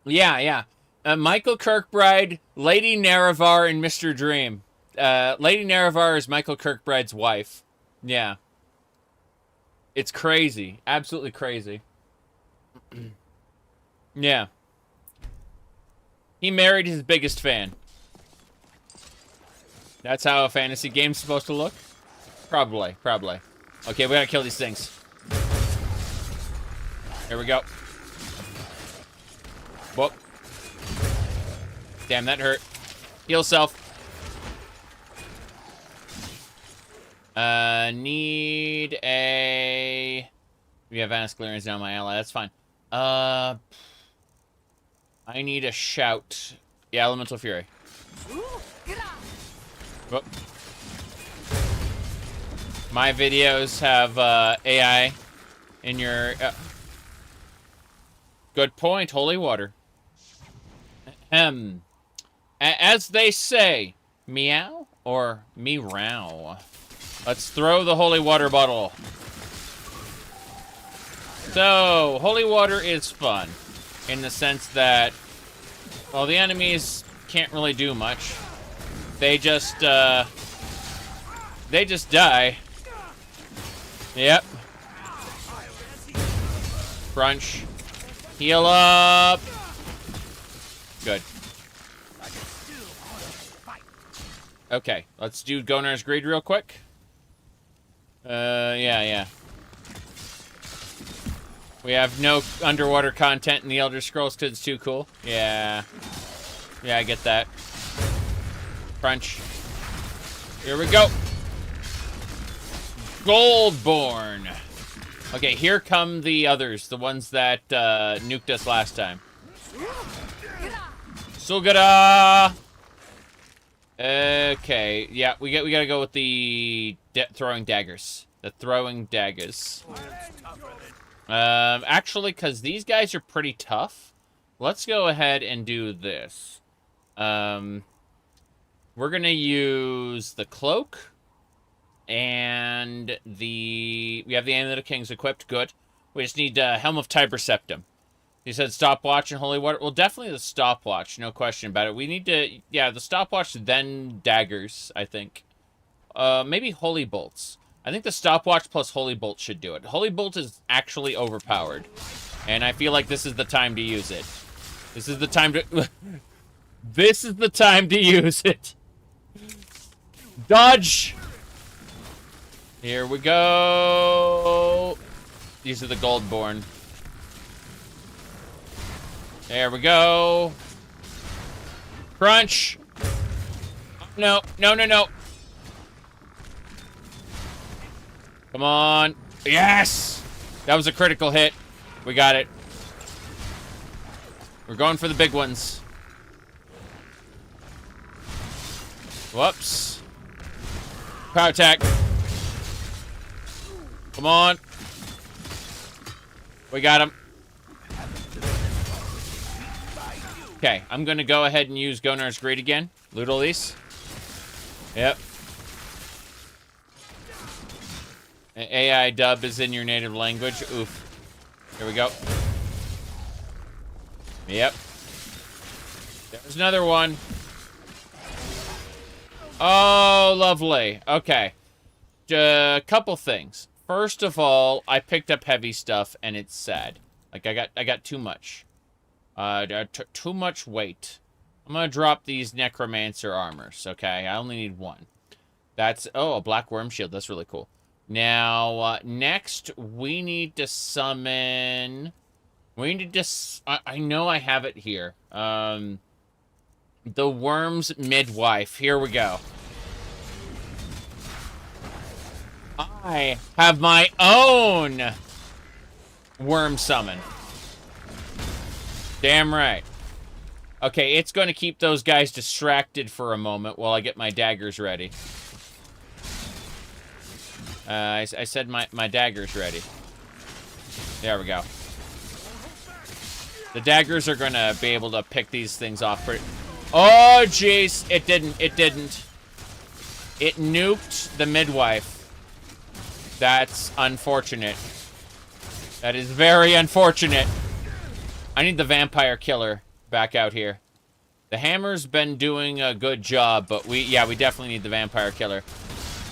S1: Yeah. Michael Kirkbride, Lady Nerevar, and Mr. Dream. Lady Nerevar is Michael Kirkbride's wife. Yeah. It's crazy. Absolutely crazy. Yeah. He married his biggest fan. That's how a fantasy game's supposed to look? Probably. Okay, we gotta kill these things. Here we go. Whoop. Damn, that hurt. Heal self. Need a... We have Vanis Galerion now, my ally. That's fine. I need a shout. Yeah, Elemental Fury. Whoop. My videos have AI in your... Good point. Holy water. As they say, meow or meow. Let's throw the holy water bottle. So, holy water is fun in the sense that, well, the enemies can't really do much. They just die. Yep. Crunch. Heal up. Good. Okay, let's do Gonar's Greed real quick. Yeah. We have no underwater content in the Elder Scrolls because it's too cool. Yeah. Yeah, I get that. Crunch. Here we go. Goldborn. Okay, here come the others. The ones that nuked us last time. Sugada! Okay, yeah, we gotta go with the throwing daggers. The throwing daggers. Actually, because these guys are pretty tough, let's go ahead and do this. We're gonna use the cloak and we have the Amulet of Kings equipped. Good. We just need Helm of Tiber Septum. He said stopwatch and holy water. Well, definitely the stopwatch, no question about it. We need to, yeah, the stopwatch, then daggers, I think. Maybe holy bolts. I think the stopwatch plus holy bolt should do it. Holy bolt is actually overpowered, and I feel like this is the time to use it. This is the time to... This is the time to use it. Dodge! Here we go. These are the Goldborn. There we go. Crunch. No. Come on. Yes! That was a critical hit. We got it. We're going for the big ones. Whoops. Power attack. Come on. We got him. Okay, I'm going to go ahead and use Gonar's Greed again. Loot all these. Yep. AI dub is in your native language. Oof. Here we go. Yep. There's another one. Oh, lovely. Okay. A couple things. First of all, I picked up heavy stuff, and it's sad. Like, I got too much. Too much weight. I'm gonna drop these necromancer armors, okay? I only need one. That's... Oh, a black worm shield. That's really cool. Now, next, we need to summon... We need to... I know I have it here. The worm's midwife. Here we go. I have my own worm summon. Damn right. Okay, it's going to keep those guys distracted for a moment while I get my daggers ready. I said my dagger's ready. There we go. The daggers are going to be able to pick these things off pretty... Oh, jeez. It didn't. It didn't. It nuked the midwife. That's unfortunate. That is very unfortunate. I need the vampire killer back out here. The hammer's been doing a good job, but we definitely need the vampire killer.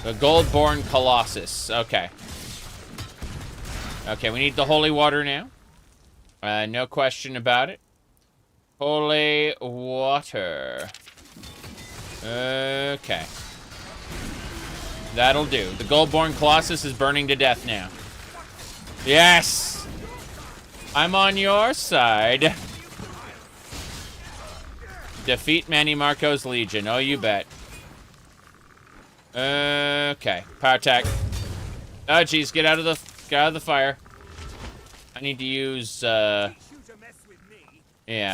S1: The Goldborn Colossus. Okay. Okay, we need the holy water now. No question about it. Holy water. Okay. That'll do. The Goldborn Colossus is burning to death now. Yes! I'm on your side. Defeat Manny Marco's Legion. Oh, you bet. Okay. Power attack. Oh, jeez. Get out of the fire. I need to use, yeah,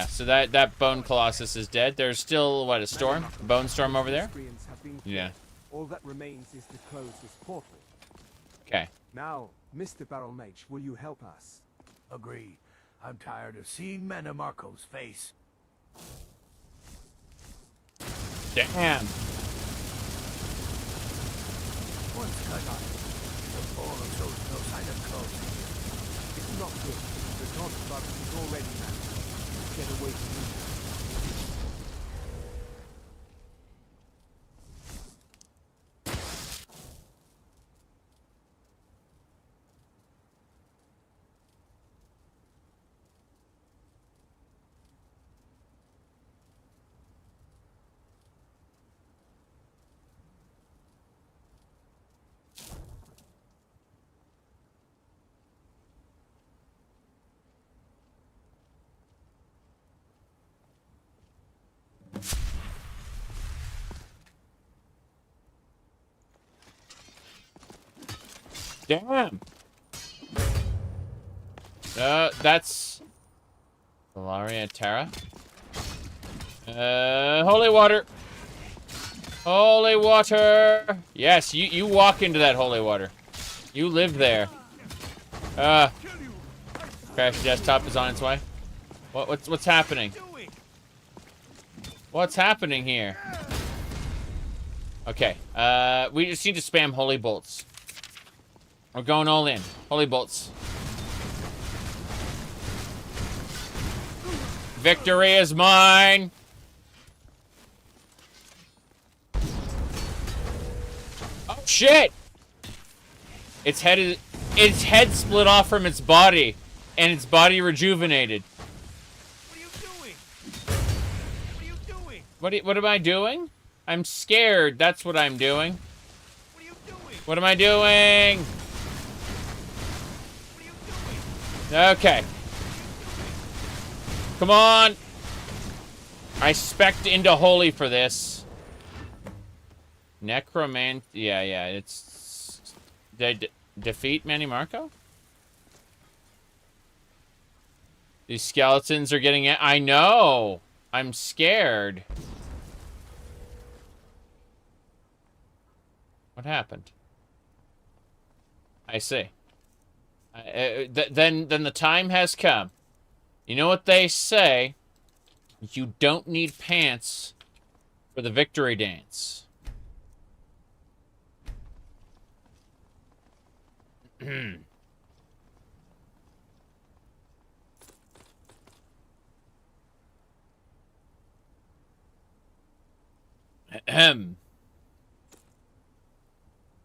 S1: so that Bone Colossus is dead. There's still, what, a storm? A bone storm over there? Yeah.
S3: All that remains is to close this portal.
S1: Okay.
S3: Now, Mr. Barrel Mage, will you help us?
S4: Agree. I'm tired of seeing Marco's face.
S1: Damn.
S4: Once cut off, the portal shows no sign of closing.
S3: It's not good. The god bug is already mad. Get away from me.
S1: Damn. That's Galerion Terra. Holy water. Holy water. Yes, you walk into that holy water. You live there. Crash desktop is on its way. What's happening? What's happening here? Okay. We just need to spam holy bolts. We're going all in. Holy bolts. Victory is mine! Oh, shit! Its head split off from its body, and its body rejuvenated.
S4: What are you doing? What are you doing?
S1: What am I doing? I'm scared. That's what I'm doing.
S4: What are you doing?
S1: What am I doing?
S4: What are you doing?
S1: Okay. Come on. I spec'd into holy for this. Necromant. Yeah. It's. Did I defeat Manny Marco? These skeletons are getting it. I know. I'm scared. What happened? I see. Then the time has come. You know what they say? You don't need pants for the victory dance. Ahem.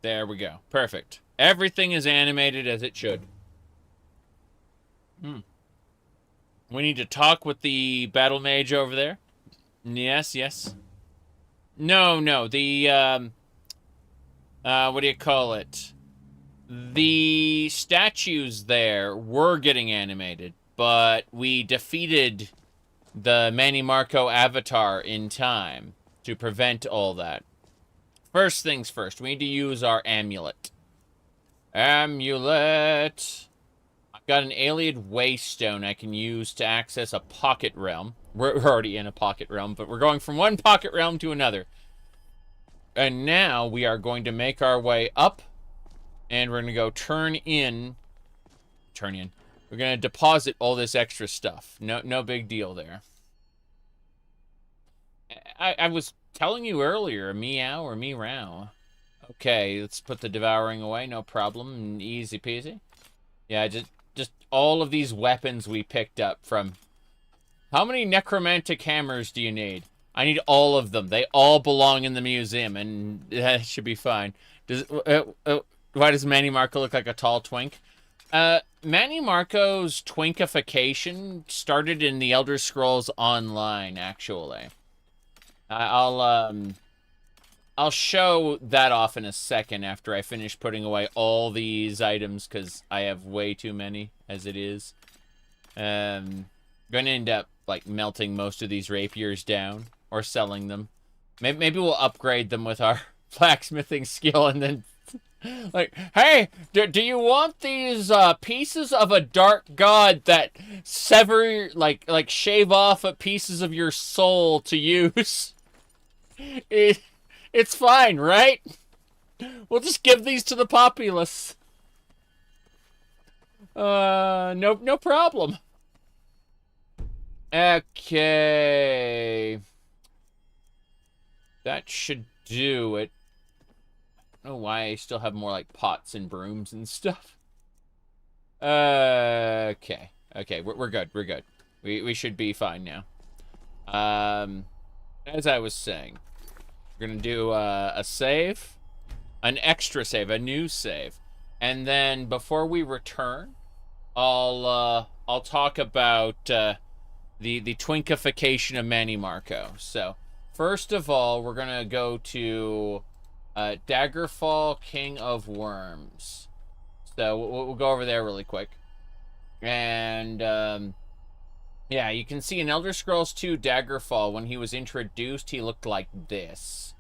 S1: There we go. Perfect. Everything is animated as it should. We need to talk with the battle mage over there. Yes. No. The, what do you call it? The statues there were getting animated, but we defeated the Manny Marco avatar in time to prevent all that. First things first, we need to use our amulet. Amulet. I've got an alien waystone I can use to access a pocket realm. We're already in a pocket realm, but we're going from one pocket realm to another. And now we are going to make our way up, and we're going to go turn in. We're going to deposit all this extra stuff. No big deal there. I was telling you earlier, meow or meow. Okay, let's put the devouring away, no problem, easy peasy. Yeah, just all of these weapons we picked up from... How many necromantic hammers do you need? I need all of them. They all belong in the museum, and that should be fine. Why does Manny Marco look like a tall twink? Manny Marco's twinkification started in the Elder Scrolls Online, actually. I'll show that off in a second after I finish putting away all these items, because I have way too many as it is. Going to end up, like, melting most of these rapiers down, or selling them. Maybe we'll upgrade them with our blacksmithing skill, and then, like, hey, do you want these pieces of a dark god that sever, like shave off pieces of your soul to use? It's fine, right? We'll just give these to the populace. No problem. Okay. That should do it. I don't know why I still have more, like, pots and brooms and stuff. Okay. Okay, we're good. We're good. We should be fine now. As I was saying, we're gonna do a save, an extra save, a new save, and then before we return, I'll talk about the twinkification of Manny Marco. So first of all, we're gonna go to Daggerfall, King of Worms. So we'll go over there really quick, and yeah, you can see in Elder Scrolls 2 Daggerfall, when he was introduced, he looked like this.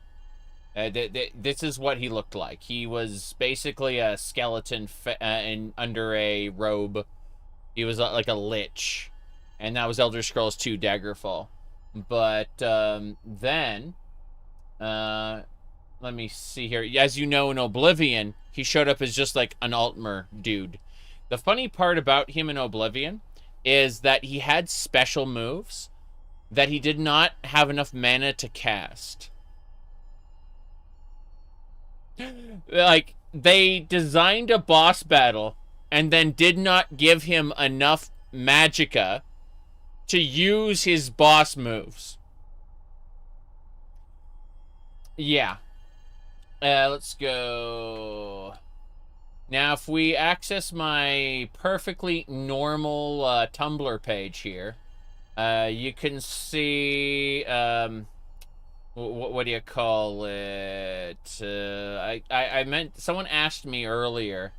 S1: This is what he looked like. He was basically a skeleton under a robe. He was like a lich. And that was Elder Scrolls 2 Daggerfall. But then, let me see here. As you know, in Oblivion, he showed up as just like an Altmer dude. The funny part about him in Oblivion is that he had special moves that he did not have enough mana to cast. Like, they designed a boss battle and then did not give him enough magicka to use his boss moves. Yeah. Let's go. Now, if we access my perfectly normal Tumblr page here, you can see, what do you call it? I meant, someone asked me earlier.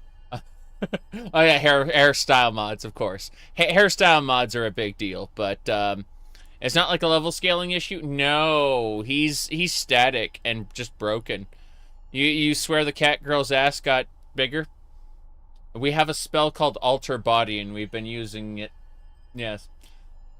S1: Oh yeah, hairstyle mods, of course. Hairstyle mods are a big deal, but it's not like a level scaling issue. No, he's static and just broken. You swear the cat girl's ass got bigger? We have a spell called Alter Body, and we've been using it. Yes.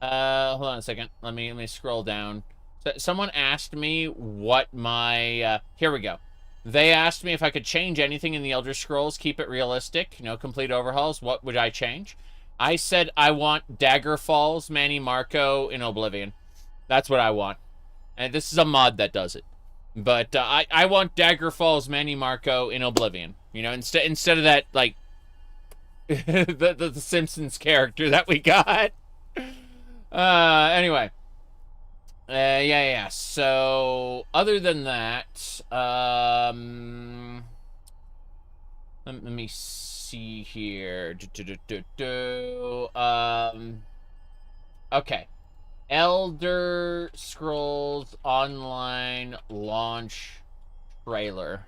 S1: Hold on a second. Let me scroll down. So, someone asked me what my... here we go. They asked me if I could change anything in the Elder Scrolls, keep it realistic, no complete overhauls. What would I change? I said I want Daggerfall's Manny Marco in Oblivion. That's what I want. And this is a mod that does it. But I want Daggerfall's Manny Marco in Oblivion. You know, instead of that, like, the Simpsons character that we got. Anyway. Yeah. So, other than that, let me see here. Okay. Elder Scrolls Online launch trailer.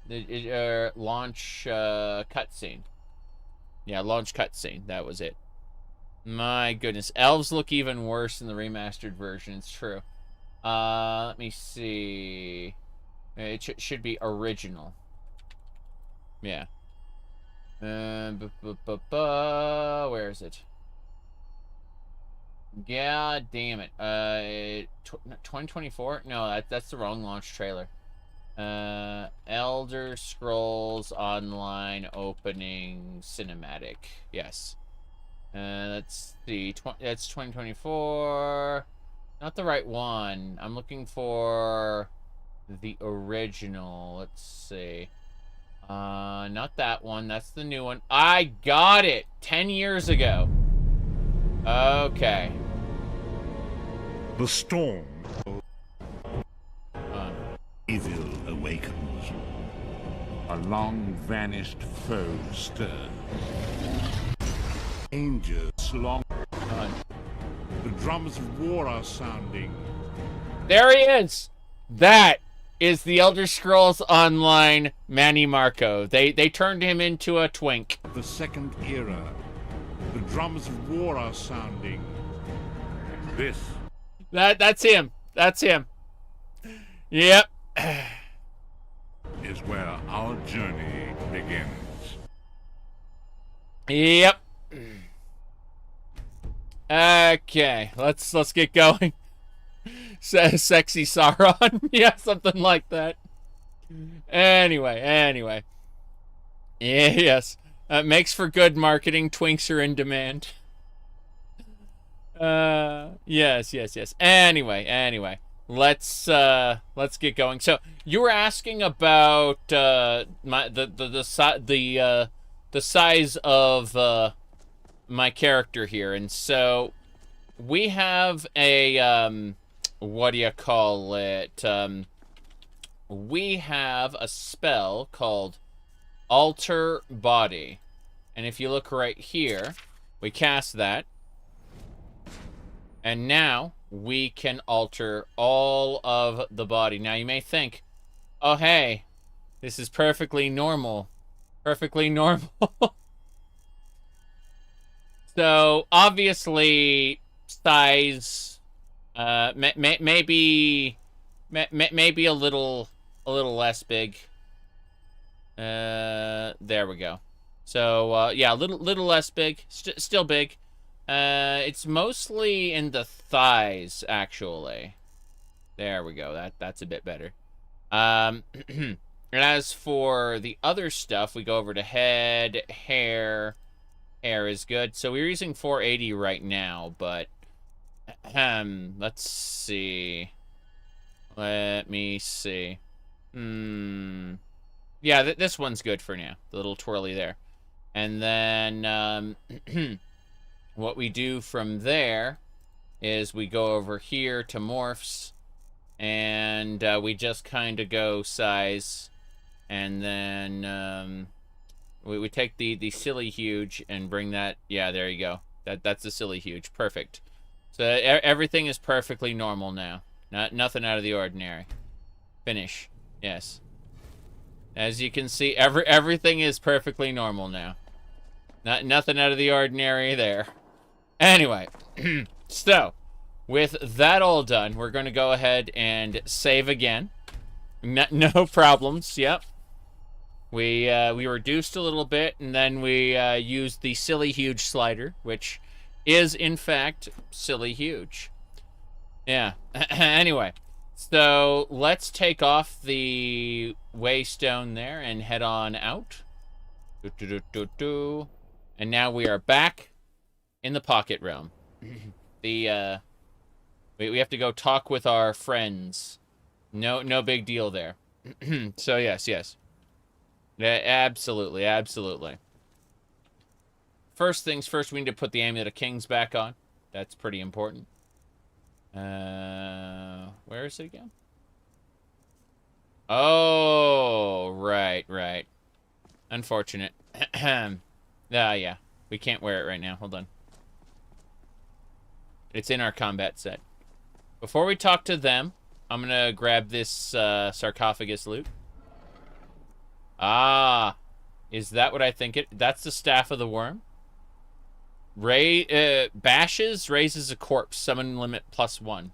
S1: Launch cutscene. Yeah, launch cutscene. That was it. My goodness. Elves look even worse in the remastered version. It's true. Let me see. It should be original. Yeah. Where is it? God damn it. 2024? No, that's the wrong launch trailer. Elder Scrolls Online opening cinematic. Yes. Let's see. That's 2024. Not the right one. I'm looking for the original. Let's see. Not that one. That's the new one. I got it 10 years ago. Okay.
S9: The storm. Evil awakens. A long vanished foe stirs. Dangers long gone. The drums of war are sounding.
S1: There he is! That is the Elder Scrolls Online Manny Marco. They turned him into a twink.
S9: The second era. The drums of war are sounding. This
S1: That's him. That's him. Yep.
S9: is where our journey begins.
S1: Yep. Okay, let's get going. Sexy Sauron. Yeah, something like that. Anyway. Yes. Makes for good marketing. Twinks are in demand. Yes. Anyway. Let's get going. So you were asking about the size of my character here, and so we have a what do you call it? We have a spell called Alter Body, and if you look right here, we cast that, and now we can alter all of the body. Now you may think, oh hey, this is perfectly normal. Perfectly normal. So obviously size maybe a little less big. There we go. So yeah, a little less big. Still big. It's mostly in the thighs, actually. There we go. That's a bit better. And as for the other stuff, we go over to head, hair. Hair is good. So we're using 480 right now, but let's see. Let me see. Yeah, this one's good for now. The little twirly there. And then what we do from there is we go over here to morphs, and we just kind of go size, and then we take the silly huge and bring that. Yeah, there you go. That's the silly huge. Perfect. So everything is perfectly normal now. Nothing out of the ordinary. Finish. Yes. As you can see, everything is perfectly normal now. Nothing out of the ordinary there. Anyway, so with that all done, we're going to go ahead and save again. No problems. Yep. We reduced a little bit, and then we used the silly huge slider, which is in fact silly huge. Yeah. Anyway, so let's take off the waystone there and head on out. And now we are back in the pocket realm. We have to go talk with our friends. No big deal there. So yes. Yeah, absolutely. First things first, we need to put the Amulet of Kings back on. That's pretty important. Where is it again? Oh, right. Unfortunate. Yeah. We can't wear it right now. Hold on. It's in our combat set. Before we talk to them, I'm gonna grab this sarcophagus loot. Ah, is that what I think it? That's the Staff of the Worm. Bashes raises a corpse. Summon limit +1.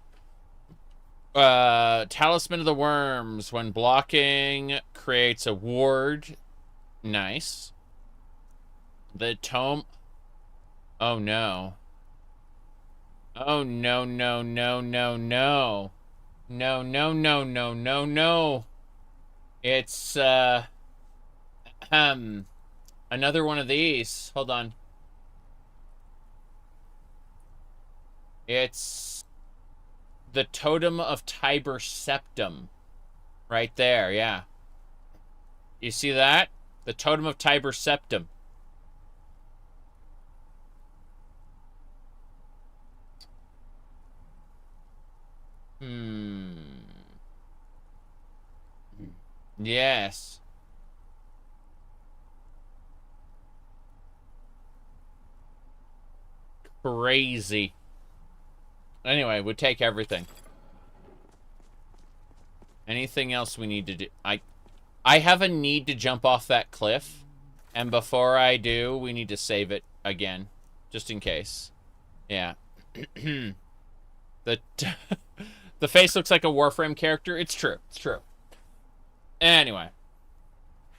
S1: Talisman of the Worms. When blocking, creates a ward. Nice. The tome. Oh no. Oh no. No. It's another one of these. Hold on. It's the Totem of Tiber Septum. Right there, yeah. You see that? The Totem of Tiber Septum. Yes. Crazy. Anyway, we'll take everything. Anything else we need to do? I have a need to jump off that cliff, and before I do, we need to save it again, just in case. Yeah. The face looks like a Warframe character. It's true. It's true. Anyway,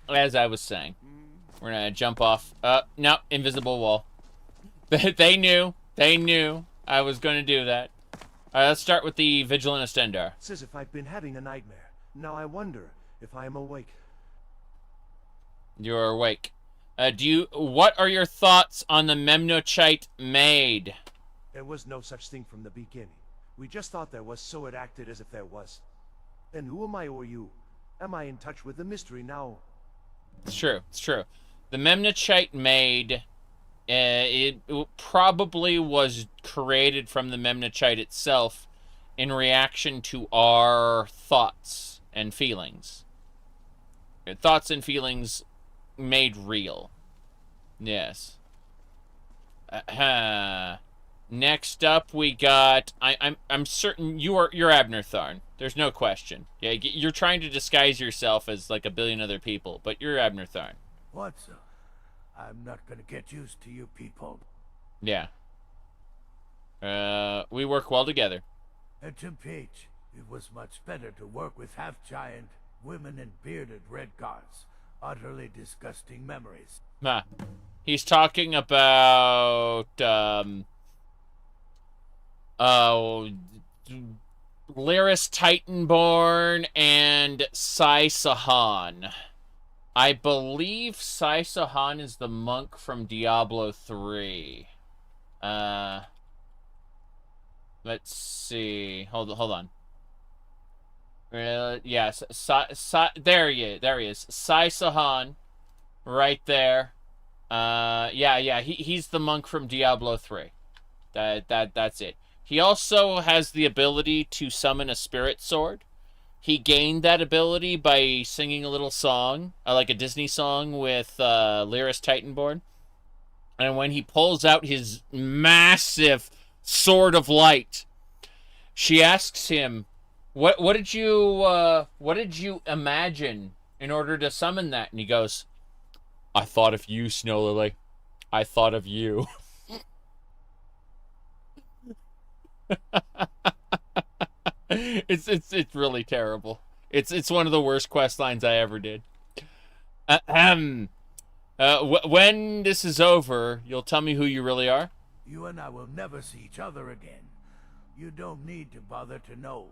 S1: as I was saying, we're gonna jump off. No, invisible wall. They knew I was gonna do that. All right, let's start with the Vigilant Ascender.
S5: It's as if I've been having a nightmare. Now I wonder if I am awake.
S1: You're awake. What are your thoughts on the Mnemonichite Maid?
S5: There was no such thing from the beginning. We just thought there was, so it acted as if there was. And who am I or you? Am I in touch with the mystery now?
S1: It's true. It's true. The Mnemonichite Maid, it probably was created from the Mnemonichite itself in reaction to our thoughts and feelings. Thoughts and feelings made real. Yes. Next up, we got. I'm certain you're Abner Tharn. There's no question. Yeah, you're trying to disguise yourself as like a billion other people, but you're Abner Tharn.
S4: What's I'm not gonna get used to you people.
S1: Yeah. We work well together.
S4: And to Page, it was much better to work with half-giant women and bearded red guards. Utterly disgusting memories.
S1: He's talking about Lyris Titanborn and Sai Sahan. I believe Sai Sahan is the monk from Diablo 3. Let's see. Hold on. Yes, there he is. Sai Sahan, right there. He's the monk from Diablo 3. That's it. He also has the ability to summon a spirit sword. He gained that ability by singing a little song, like a Disney song with Lyris Titanborn. And when he pulls out his massive sword of light, she asks him, What did you imagine in order to summon that? And he goes, I thought of you, Snow Lily. I thought of you. It's really terrible. It's one of the worst quest lines I ever did. When this is over, you'll tell me who you really are?
S4: You and I will never see each other again. You don't need to bother to know.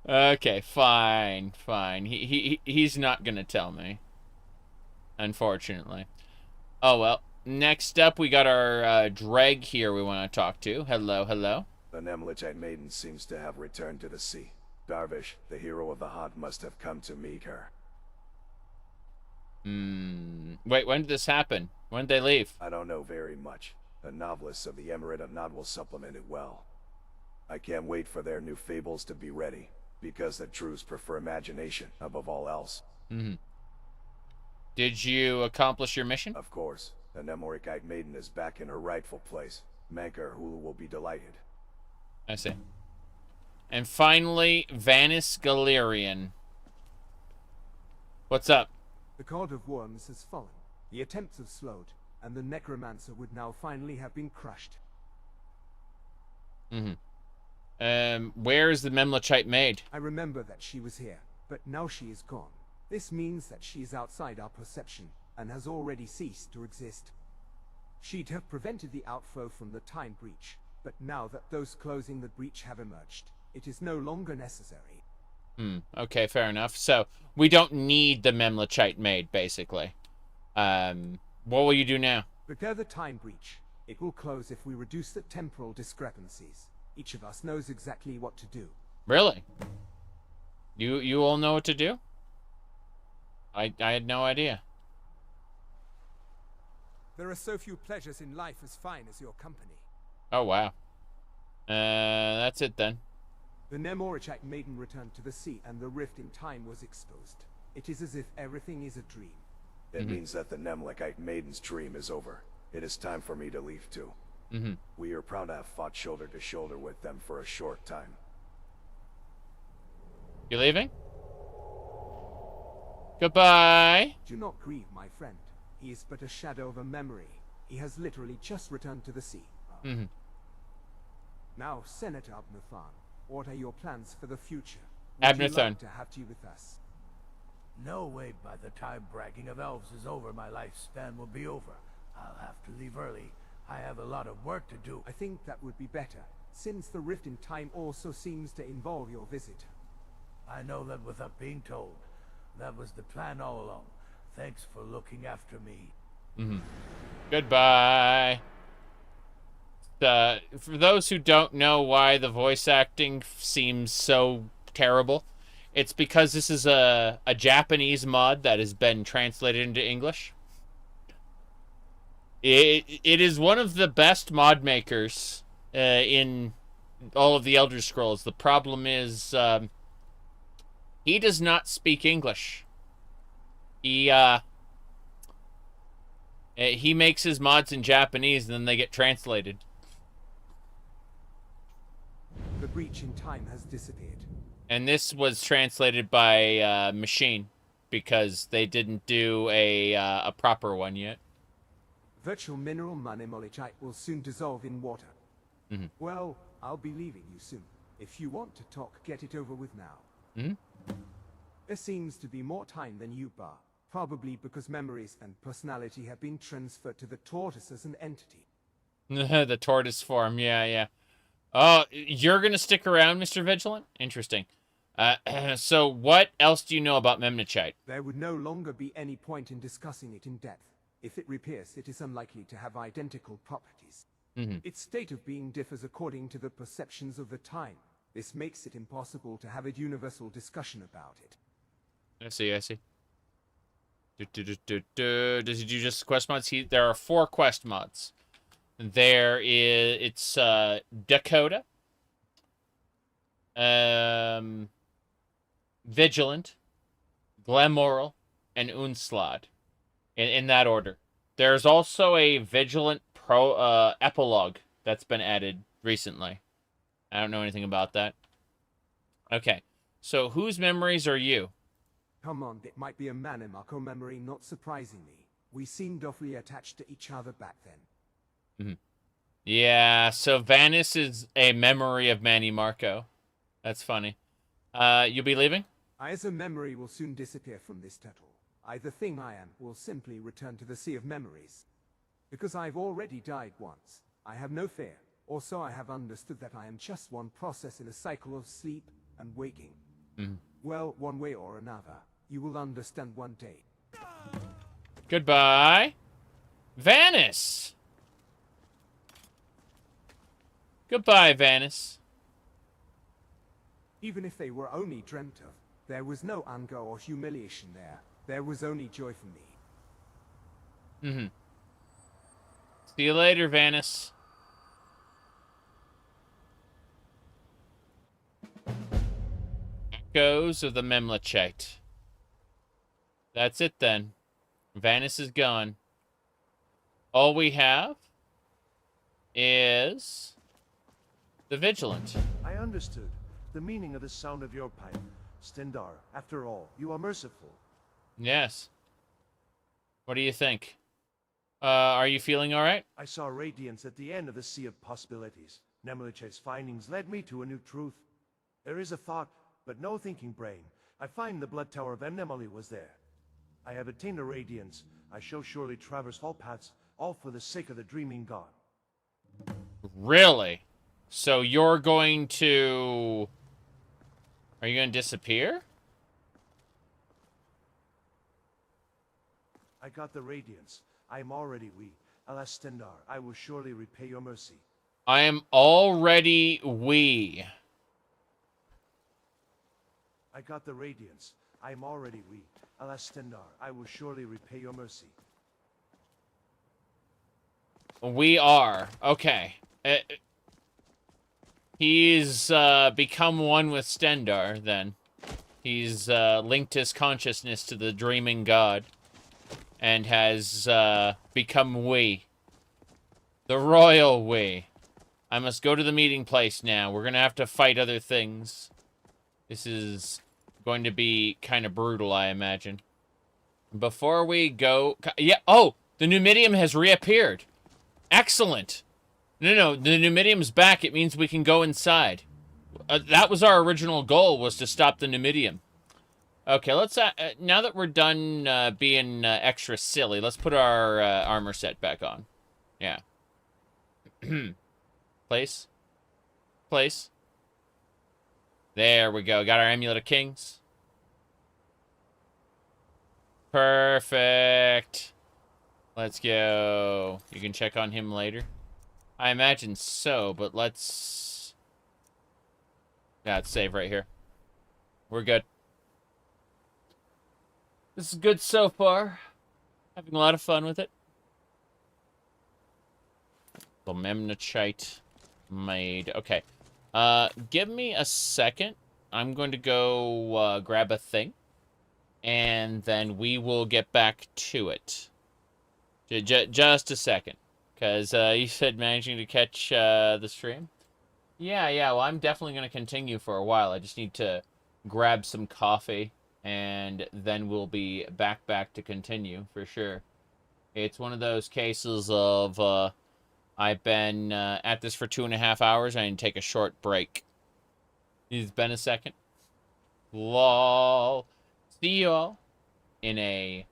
S1: Okay, fine. He's not gonna tell me. Unfortunately. Oh well. Next up, we got our Dreg here we want to talk to. Hello.
S2: The Mnemonichite Maiden seems to have returned to the sea. Darvish, the hero of the hunt, must have come to meet her.
S1: Wait, when did this happen? When did they leave?
S2: I don't know very much. The novelists of the Emirate of Nod will supplement it well. I can't wait for their new fables to be ready, because the Druze prefer imagination above all else.
S1: Did you accomplish your mission?
S2: Of course. The Mnemonichite Maiden is back in her rightful place. Mankar Hulu will be delighted.
S1: I see. And finally, Vanis Galerion. What's up?
S3: The god of worms has fallen. The attempts have slowed, and the necromancer would now finally have been crushed.
S1: Where is the Mnemonichite Maid?
S3: I remember that she was here, but now she is gone. This means that she is outside our perception, and has already ceased to exist. She'd have prevented the outflow from the time breach, but now that those closing the breach have emerged, it is no longer necessary.
S1: Okay, fair enough. So, we don't need the Mnemonichite Maid, basically. What will you do now?
S3: Repair the time breach. It will close if we reduce the temporal discrepancies. Each of us knows exactly what to do.
S1: Really? You all know what to do? I had no idea.
S3: There are so few pleasures in life as fine as your company.
S1: Oh, wow. That's it then.
S3: The Mnemonichite Maiden returned to the sea, and the rift in time was exposed. It is as if everything is a dream.
S2: It means that the Mnemonichite Maiden's dream is over. It is time for me to leave too.
S1: Mm-hmm.
S2: We are proud to have fought shoulder to shoulder with them for a short time.
S1: You leaving? Goodbye.
S3: Do not grieve, my friend. He is but a shadow of a memory. He has literally just returned to the sea.
S1: Mm-hmm.
S3: Now, Senator Abnathan, what are your plans for the future? Would you
S1: Abnathan.
S3: like to have you with us?
S4: No, wait, by the time bragging of elves is over, my lifespan will be over. I'll have to leave early. I have a lot of work to do.
S3: I think that would be better, since the rift in time also seems to involve your visit.
S4: I know that without being told. That was the plan all along. Thanks for looking after me.
S1: Mm-hmm. Goodbye. For those who don't know why the voice acting seems so terrible, it's because this is a Japanese mod that has been translated into English. It is one of the best mod makers in all of the Elder Scrolls. The problem is he does not speak English. He makes his mods in Japanese and then they get translated.
S3: The breach in time has disappeared.
S1: And this was translated by machine because they didn't do a proper one yet.
S3: Virtual mineral Mnemolichite will soon dissolve in water.
S1: Mm-hmm.
S3: Well, I'll be leaving you soon. If you want to talk, get it over with now.
S1: Mm-hmm.
S3: There seems to be more time than you bar, probably because memories and personality have been transferred to the tortoise as an entity.
S1: The tortoise form, yeah. Oh, you're gonna stick around, Mr. Vigilant? Interesting. So what else do you know about Mnemonichite?
S3: There would no longer be any point in discussing it in depth. If it repairs, it is unlikely to have identical properties.
S1: Mm-hmm.
S3: Its state of being differs according to the perceptions of the time. This makes it impossible to have a universal discussion about it.
S1: I see. Does he do just quest mods? There are 4 quest mods. It's Dac0da, Vigilant, Glamoral, and Unslad. In that order. There's also a Vigilant epilogue that's been added recently. I don't know anything about that. Okay, so whose memories are you?
S3: Come on, it might be a Manimarco memory, not surprisingly. We seemed awfully attached to each other back then.
S1: Mm-hmm. Yeah, so Vanis is a memory of Manny Marco. That's funny. You'll be leaving?
S3: I, as a memory, will soon disappear from this turtle. The thing I am will simply return to the Sea of Memories. Because I've already died once, I have no fear. Also, I have understood that I am just one process in a cycle of sleep and waking.
S1: Mm-hmm.
S3: Well, one way or another, you will understand one day.
S1: Goodbye. Vanis! Goodbye, Vanis.
S3: Even if they were only dreamt of, there was no anger or humiliation there. There was only joy for me.
S1: Mm-hmm. See you later, Vanis. Echoes of the Mnemolichite. That's it then. Vanis is gone. All we have is the Vigilant.
S5: I understood the meaning of the sound of your pipe. Stendar, after all, you are merciful.
S1: Yes. What do you think? Are you feeling all right?
S5: I saw Radiance at the end of the sea of possibilities. Mnemonichite's findings led me to a new truth. There is a thought, but no thinking brain. I find the blood tower of Mnemoli was there. I have attained a Radiance. I shall surely traverse all paths, all for the sake of the dreaming god.
S1: Really? So you're going to... Are you going to disappear?
S5: I got the Radiance. I am already we. Alas, Stendar, I will surely repay your mercy.
S1: I am already we.
S5: I got the Radiance. I am already we. Alas, Stendar, I will surely repay your mercy.
S1: We are. Okay. He's become one with Stendar, then. He's linked his consciousness to the dreaming god. And has become we. The royal way. I must go to the meeting place now. We're gonna have to fight other things. This is going to be kind of brutal, I imagine. Before we go... Yeah, oh! The Numidium has reappeared. Excellent. No, the Numidium's back. It means we can go inside. That was our original goal, was to stop the Numidium. Okay, let's... now that we're done being extra silly, let's put our armor set back on. Yeah. Place. Place. There we go. Got our Amulet of Kings. Perfect. Let's go. You can check on him later. I imagine so, but let's... Yeah, let's save right here. We're good. This is good so far. Having a lot of fun with it. Mnemonichite Maid. Okay. Give me a second. I'm going to go grab a thing. And then we will get back to it. Just a second. Because you said managing to catch the stream. Yeah, well, I'm definitely going to continue for a while. I just need to grab some coffee. And then we'll be back to continue, for sure. It's one of those cases of... I've been at this for 2.5 hours. I need to take a short break. It's been a second. Lol. See you all in a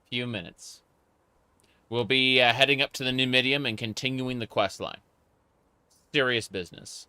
S1: few minutes. We'll be heading up to the Numidium and continuing the quest line. Serious business.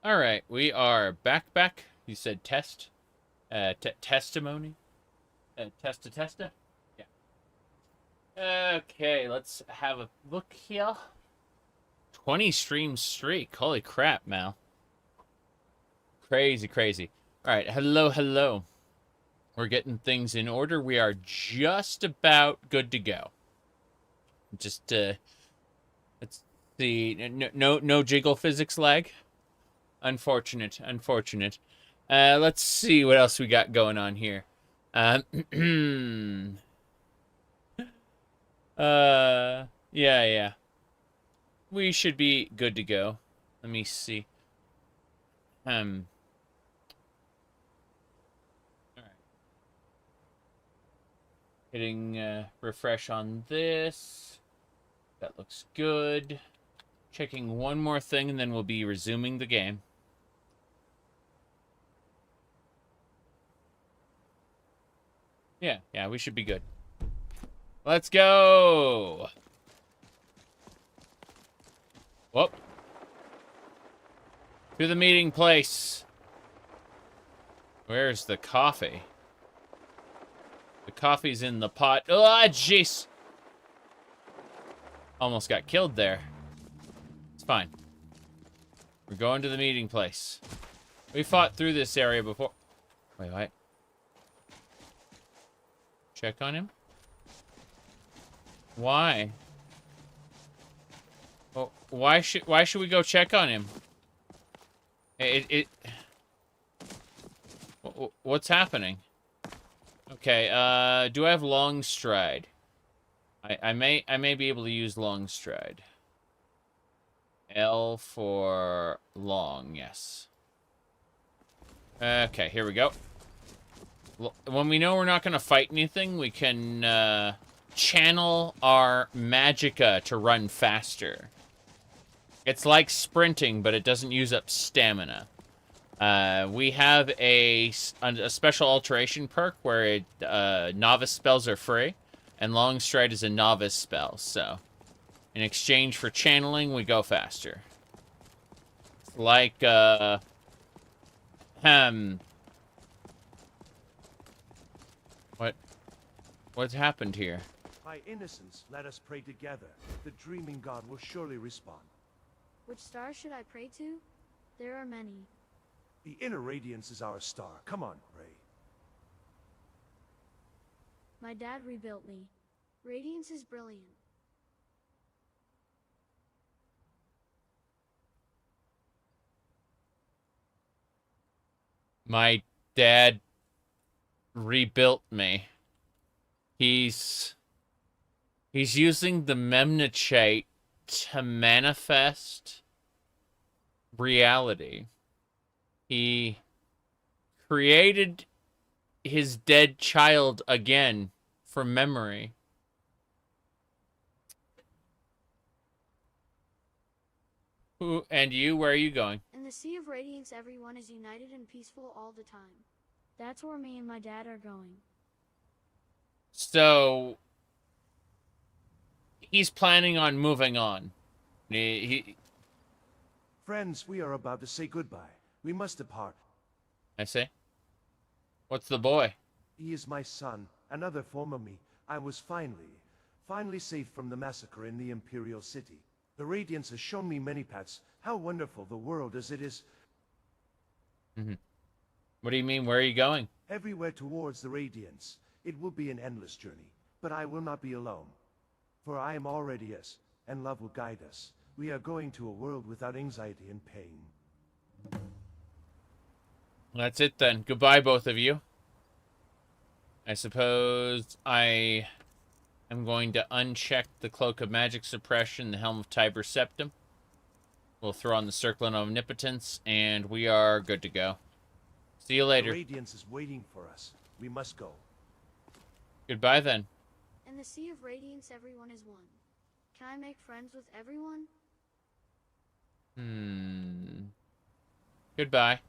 S1: All right, we are back. You said test, testimony, testa. Yeah. Okay, let's have a look here. 20 stream streak. Holy crap, Mal. Crazy. All right, hello. We're getting things in order. We are just about good to go. Just let's see. No jiggle physics lag. Unfortunate. Let's see what else we got going on here. Yeah. We should be good to go. Let me see. All right. Hitting refresh on this. That looks good. Checking one more thing, and then we'll be resuming the game. Yeah, we should be good. Let's go! Whoop. To the meeting place. Where's the coffee? The coffee's in the pot. Oh, jeez! Almost got killed there. It's fine. We're going to the meeting place. We fought through this area before. Wait, what? Check on him? Why? Oh, why should we go check on him? What's happening? Okay, do I have long stride? I may be able to use long stride. L for long, yes. Okay, here we go. When we know we're not going to fight anything, we can channel our magicka to run faster. It's like sprinting, but it doesn't use up stamina. We have a special alteration perk where novice spells are free, and long stride is a novice spell, so in exchange for channeling, we go faster. It's like, What's happened here?
S5: By innocence, let us pray together. The dreaming god will surely respond.
S7: Which star should I pray to? There are many.
S5: The inner radiance is our star. Come on, pray.
S7: My dad rebuilt me. Radiance is brilliant.
S1: My dad rebuilt me. He's using the Mnemonichite to manifest reality. He created his dead child again from memory. Who and you? Where are you going?
S7: In the Sea of Radiance, everyone is united and peaceful all the time. That's where me and my dad are going.
S1: So he's planning on moving on.
S5: Friends, we are about to say goodbye. We must depart.
S1: I see. What's the boy?
S5: He is my son, another form of me. I was finally safe from the massacre in the Imperial City. The Radiance has shown me many paths. How wonderful the world as it is.
S1: What do you mean? Where are you going?
S5: Everywhere towards the Radiance. It will be an endless journey, but I will not be alone. For I am already us, and love will guide us. We are going to a world without anxiety and pain.
S1: That's it then. Goodbye, both of you. I suppose I am going to uncheck the Cloak of Magic Suppression, the Helm of Tiber Septum. We'll throw on the Circlet of Omnipotence, and we are good to go. See you later.
S5: The Radiance is waiting for us. We must go.
S1: Goodbye then.
S7: In the Sea of Radiance, everyone is one. Can I make friends with everyone?
S1: Goodbye.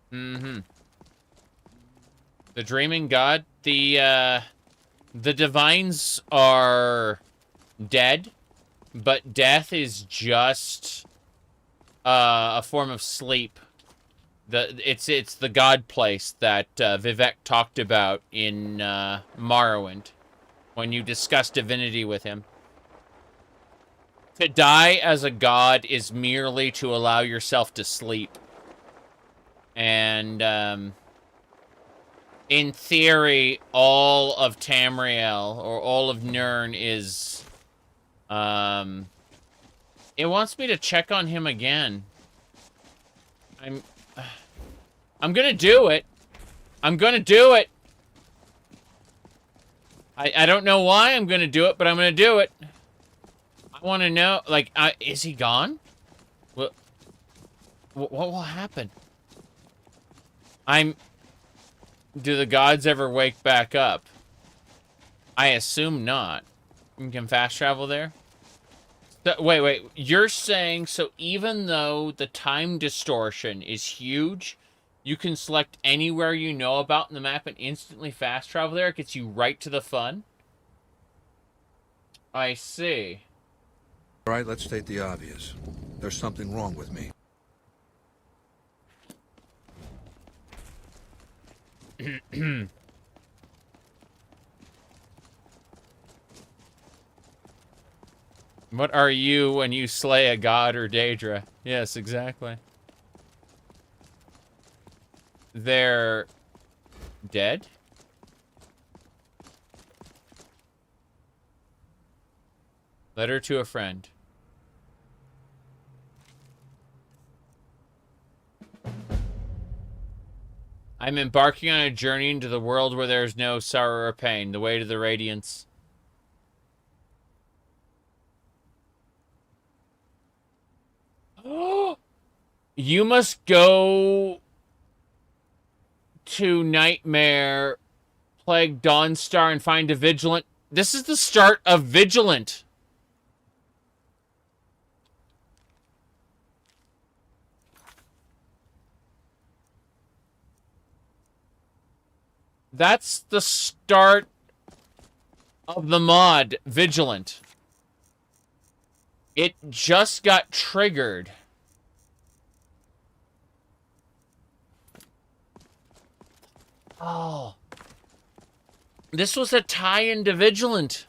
S1: The Dreaming God. The Divines are dead, but death is just a form of sleep. It's the god place that Vivek talked about in Morrowind when you discuss divinity with him. To die as a god is merely to allow yourself to sleep. And in theory, all of Tamriel or all of Nirn is it wants me to check on him again. I'm gonna do it. I'm gonna do it. I don't know why I'm gonna do it, but I'm gonna do it. I want to know, like, is he gone? What will happen? Do the gods ever wake back up? I assume not. You can fast travel there? Wait. You're saying, so even though the time distortion is huge, you can select anywhere you know about in the map and instantly fast travel there? It gets you right to the fun? I see.
S10: All right, let's state the obvious. There's something wrong with me.
S1: What are you when you slay a god or Dac0da? Yes, exactly. They're dead? Letter to a friend. I'm embarking on a journey into the world where there is no sorrow or pain. The way to the Radiance. Oh! You must go to Nightmare, Plague Dawnstar, and find a Vigilant. This is the start of Vigilant. That's the start of the mod, Vigilant. It just got triggered. Oh. This was a tie-in to Vigilant.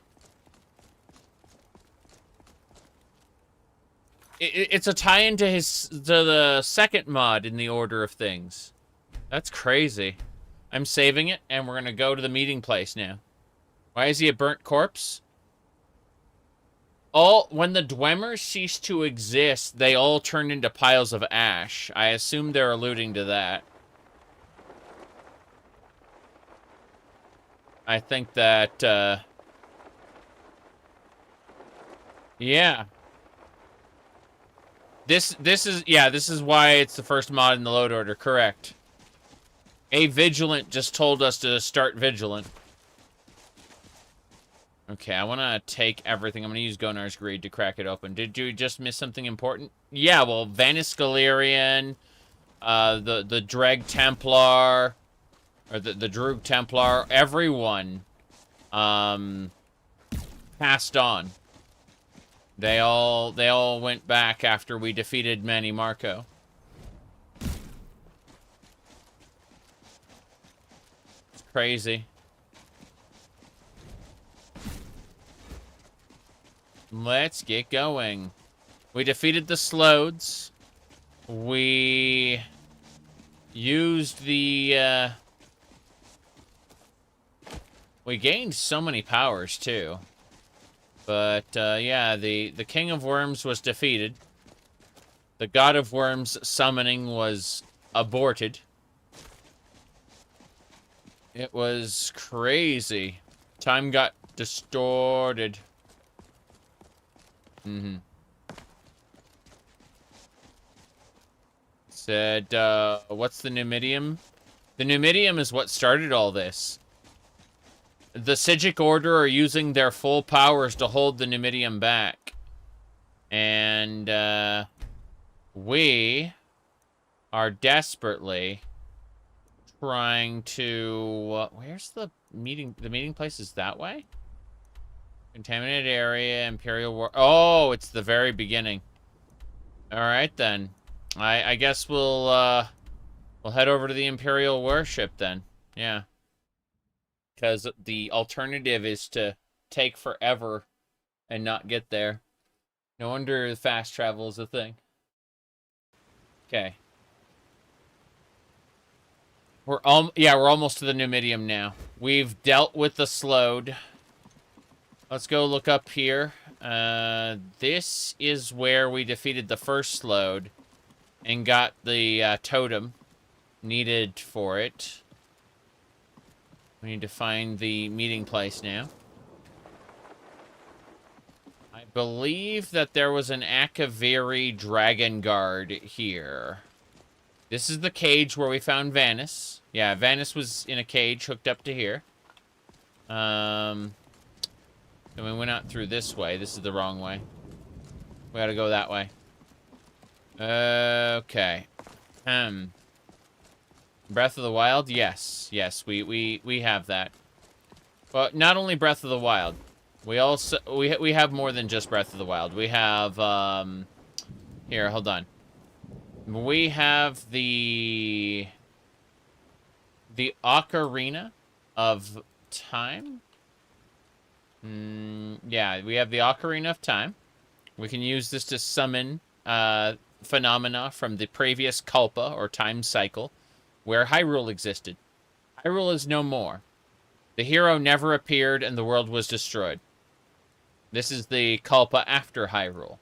S1: It's a tie-in to the second mod in the order of things. That's crazy. I'm saving it, and we're gonna go to the meeting place now. Why is he a burnt corpse? When the Dwemmers cease to exist, they all turn into piles of ash. I assume they're alluding to that. I think that, yeah. This is why it's the first mod in the load order, correct. A Vigilant just told us to start Vigilant. Okay, I want to take everything. I'm going to use Gonar's Greed to crack it open. Did you just miss something important? Yeah, well, Vanis Galerion, the Dreg Templar, or the Droog Templar, everyone passed on. They all went back after we defeated Manny Marco. It's crazy. Let's get going. We defeated the Slodes. We used the, we gained so many powers, too. But, yeah, the King of Worms was defeated. The God of Worms summoning was aborted. It was crazy. Time got distorted. Said, what's the Numidium? The Numidium is what started all this. The Psijic Order are using their full powers to hold the Numidium back. And, we are desperately trying to... where's the meeting? The meeting place is that way? Contaminated area, Imperial War... Oh, it's the very beginning. Alright, then. I guess we'll head over to the Imperial warship then. Yeah. Because the alternative is to take forever and not get there. No wonder fast travel is a thing. Okay. We're almost to the Numidium now. We've dealt with the slowed. Let's go look up here. This is where we defeated the first slowed and got the totem needed for it. We need to find the meeting place now. I believe that there was an Akaviri Dragon Guard here. This is the cage where we found Vanis. Yeah, Vanis was in a cage hooked up to here. Then we went out through this way. This is the wrong way. We gotta go that way. Okay. Breath of the Wild? Yes. Yes, we have that. Well, not only Breath of the Wild. We also we have more than just Breath of the Wild. We have here, hold on. We have the Ocarina of Time. Yeah, we have the Ocarina of Time. We can use this to summon phenomena from the previous Kalpa, or time cycle, where Hyrule existed. Hyrule is no more. The hero never appeared and the world was destroyed. This is the Kalpa after Hyrule.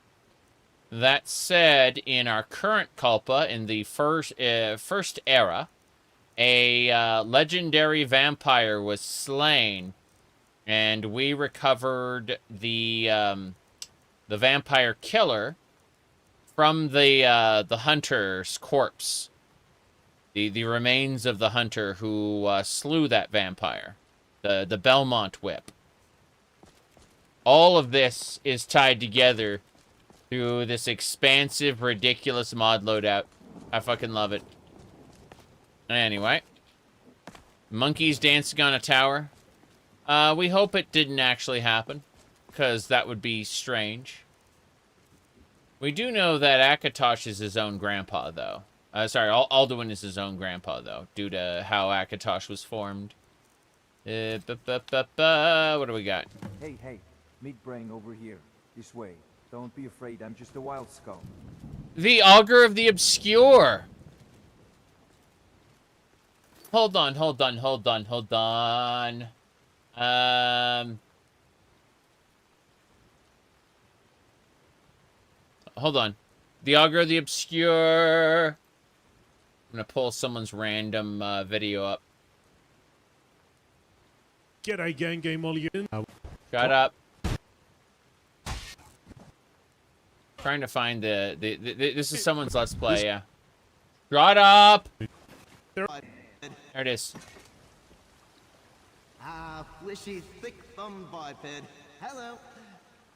S1: That said, in our current Kalpa, in the first era, a legendary vampire was slain, and we recovered the vampire killer from the hunter's corpse. The remains of the hunter who slew that vampire. The Belmont whip. All of this is tied together through this expansive, ridiculous mod loadout. I fucking love it. Anyway. Monkeys dancing on a tower. We hope it didn't actually happen, because that would be strange. We do know that Akatosh is his own grandpa, though. Sorry, Alduin is his own grandpa, though, due to how Akatosh was formed. What do we got?
S11: Hey, meet Brain over here. This way. Don't be afraid, I'm just a wild skull.
S1: The Augur of the Obscure! Hold on. Hold on. The Augur of the Obscure. I'm gonna pull someone's random video up.
S9: G'day, gang game all you.
S1: Shut up. Trying to find the this is someone's Let's Play, yeah. Shut up! There it is.
S12: Fleshy, thick-thumbed biped. Hello.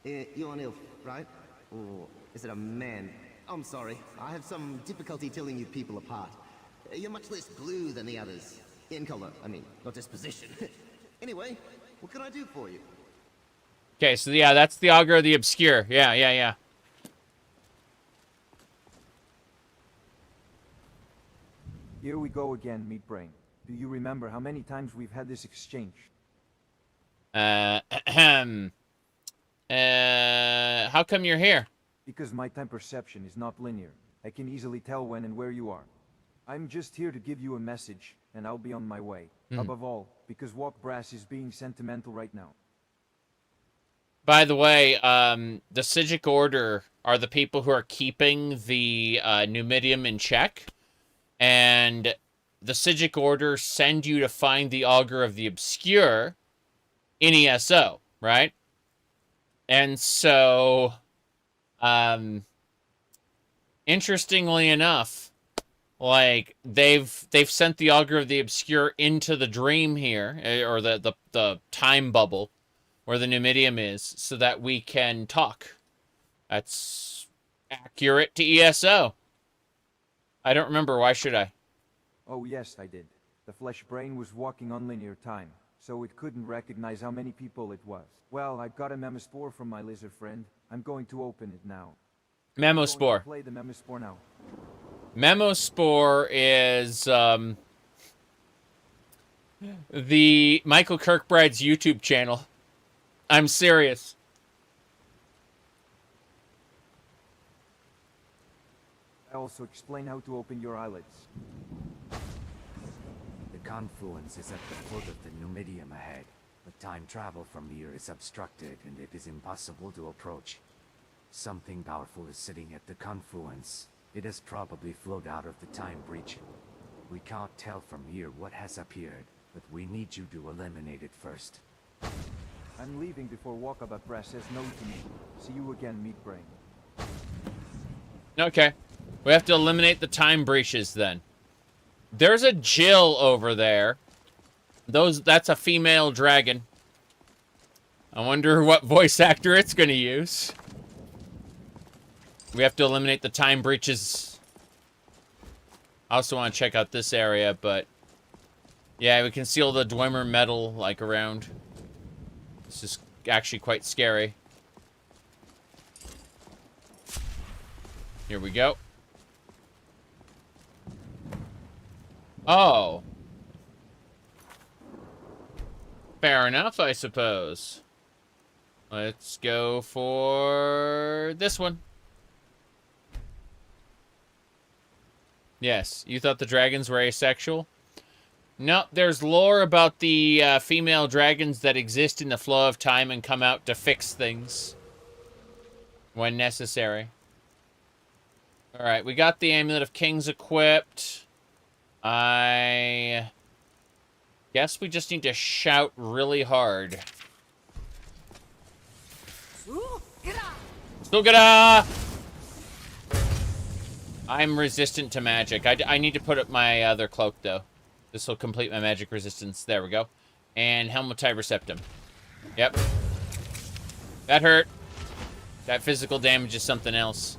S12: You're an elf, right? Or is it a man? I'm sorry. I have some difficulty telling you people apart. You're much less blue than the others. In color, I mean, not disposition. Anyway, what can I do for you?
S1: Okay, so yeah, that's the Augur of the Obscure. Yeah.
S11: Here we go again, Meat Brain. Do you remember how many times we've had this exchange?
S1: How come you're here?
S11: Because my time perception is not linear. I can easily tell when and where you are. I'm just here to give you a message, and I'll be on my way. Above all, because Walk Brass is being sentimental right now.
S1: By the way, the Psijic Order are the people who are keeping the Numidium in check. And the Psijic Order send you to find the Augur of the Obscure in ESO, right? And so, interestingly enough, like they've sent the Augur of the Obscure into the dream here, or the time bubble where the Numidium is, so that we can talk. That's accurate to ESO. I don't remember. Why should I?
S11: Oh yes, I did. The flesh brain was walking on linear time, so it couldn't recognize how many people it was. Well, I got a memospore from my lizard friend. I'm going to open it now.
S1: Memospore.
S11: Play the memospore now.
S1: Memospore is the Michael Kirkbride's YouTube channel. I'm serious.
S11: I also explain how to open your eyelids.
S13: The confluence is at the foot of the Numidium ahead, but time travel from here is obstructed and it is impossible to approach. Something powerful is sitting at the confluence. It has probably flowed out of the time breach. We can't tell from here what has appeared, but we need you to eliminate it first.
S11: I'm leaving before Walkabout Brass says no to me. See you again, Meat Brain.
S1: Okay. We have to eliminate the time breaches then. There's a Jill over there. That's a female dragon. I wonder what voice actor it's gonna use. We have to eliminate the time breaches. I also want to check out this area, but yeah, we can see all the Dwemer metal like around. This is actually quite scary. Here we go. Oh. Fair enough, I suppose. Let's go for this one. Yes, you thought the dragons were asexual? No, there's lore about the female dragons that exist in the flow of time and come out to fix things when necessary. Alright, we got the Amulet of Kings equipped. I guess we just need to shout really hard. Sugada! I'm resistant to magic. I need to put up my other cloak, though. This will complete my magic resistance. There we go. And Helm of Tiber Septum. Yep. That hurt. That physical damage is something else.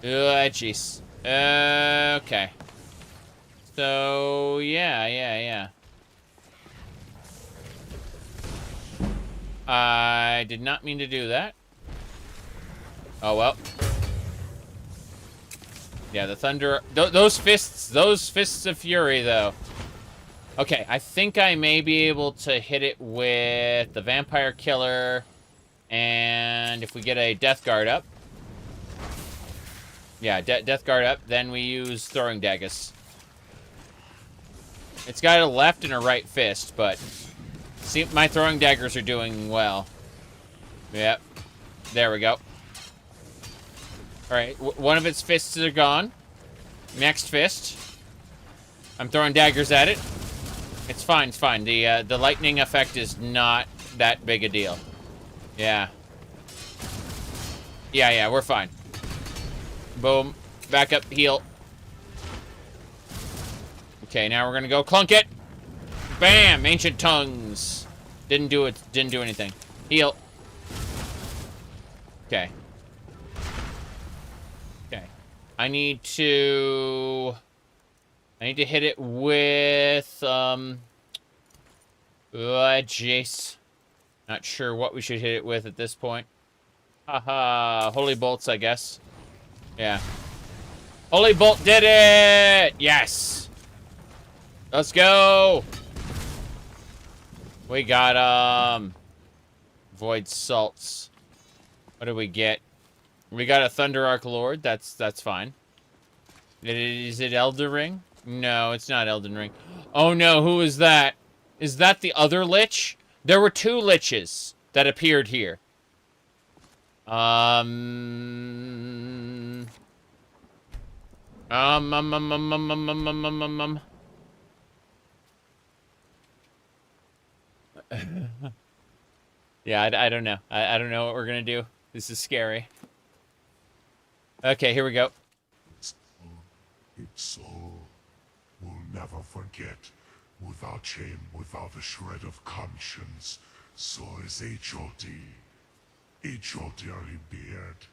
S1: Jeez. Okay. So, yeah. I did not mean to do that. Oh, well. Yeah, the thunder... Those fists of fury, though. Okay, I think I may be able to hit it with the vampire killer. And if we get a death guard up. Yeah, death guard up. Then we use throwing daggers. It's got a left and a right fist, but... See, my throwing daggers are doing well. Yep. There we go. Alright, one of its fists are gone. Next fist. I'm throwing daggers at it. It's fine, it's fine. The lightning effect is not that big a deal. Yeah. Yeah, we're fine. Boom. Back up, heal. Okay, now we're gonna go clunk it. Bam! Ancient tongues. Didn't do it. Didn't do anything. Heal. Okay. Okay. I need to hit it with jeez. Not sure what we should hit it with at this point. Haha. Holy bolts, I guess. Yeah. Holy bolt did it! Yes! Let's go! We got, Void Salts. What do we get? We got a Thunder Arc Lord. That's fine. Is it Elden Ring? No, it's not Elden Ring. Oh no, who is that? Is that the other Lich? There were two Liches that appeared here. Yeah, I don't know. I don't know what we're gonna do. This is scary. Okay, here we go.
S14: Its soul will never forget. Without shame, without a shred of conscience, so is H.O.D. H.O.D. beard.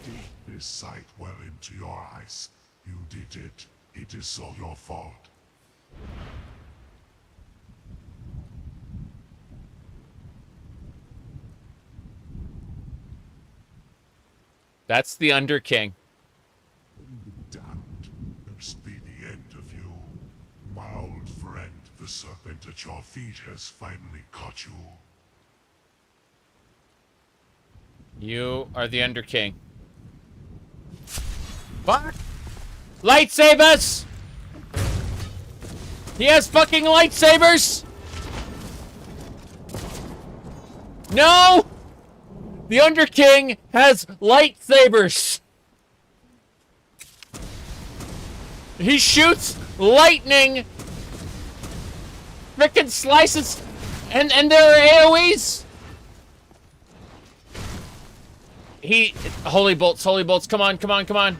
S14: Deep this sight well into your eyes. You did it. It is all your fault.
S1: That's the Under King.
S14: Damned. This be the end of you. My old friend, the serpent at your feet, has finally caught you.
S1: You are the Under King. Fuck! Lightsabers! He has fucking lightsabers! No! The Under King has lightsabers! He shoots lightning! Frickin' slices! And there are AoEs! Holy bolts, come on, come on, come on.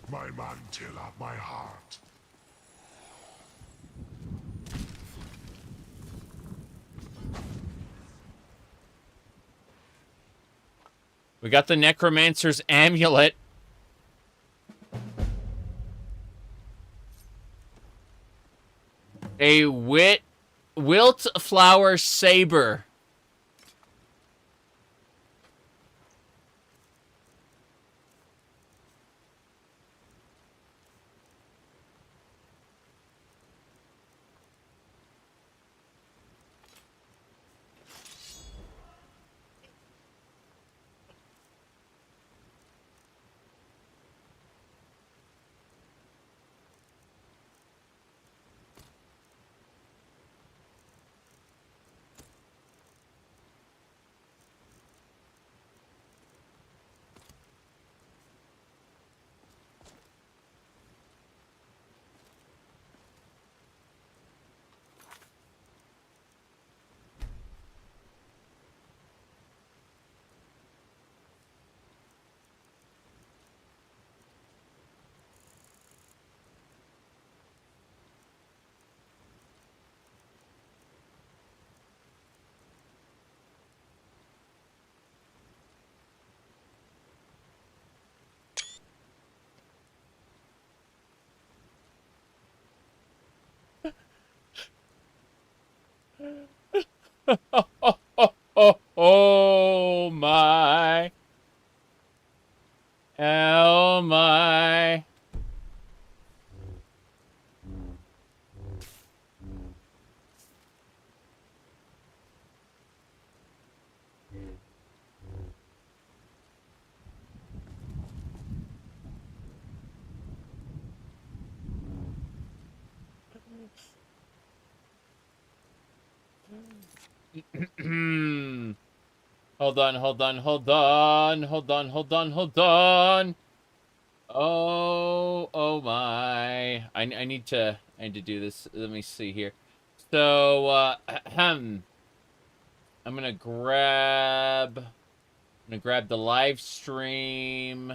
S14: My mantilla, my heart.
S1: We got the Necromancer's amulet. A wilt flower saber. Oh my. Oh my. Hold on, hold on, hold on, hold on, hold on, hold on. Oh my. I need to do this. Let me see here. So, I'm gonna grab the live stream.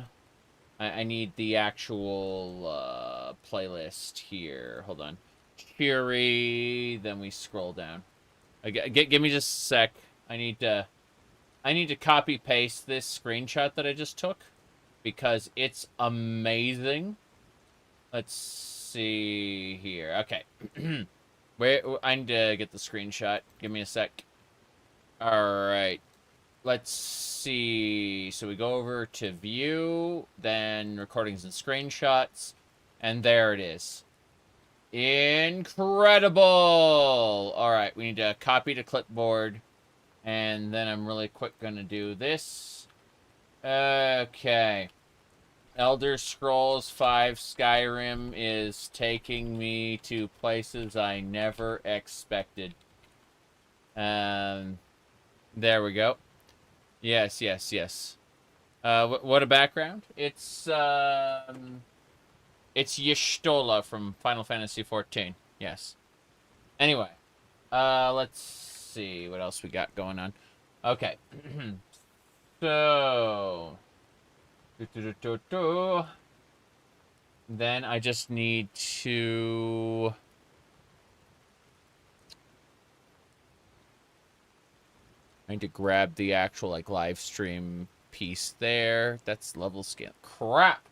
S1: I need the actual playlist here. Hold on. Cheery, then we scroll down. Give me just a sec. I need to copy paste this screenshot that I just took because it's amazing. Let's see here. Okay. I need to get the screenshot. Give me a sec. All right. Let's see. So we go over to view, then recordings and screenshots, and there it is. Incredible! All right, we need to copy to clipboard, and then I'm really quick going to do this. Okay. Elder Scrolls 5 Skyrim is taking me to places I never expected. There we go. Yes, yes, yes. What a background. It's Y'shtola from Final Fantasy XIV. Yes. Anyway. Let's see what else we got going on. Okay. So... Then I just need to... I need to grab the actual, like, live stream piece there. That's level scale. Crap!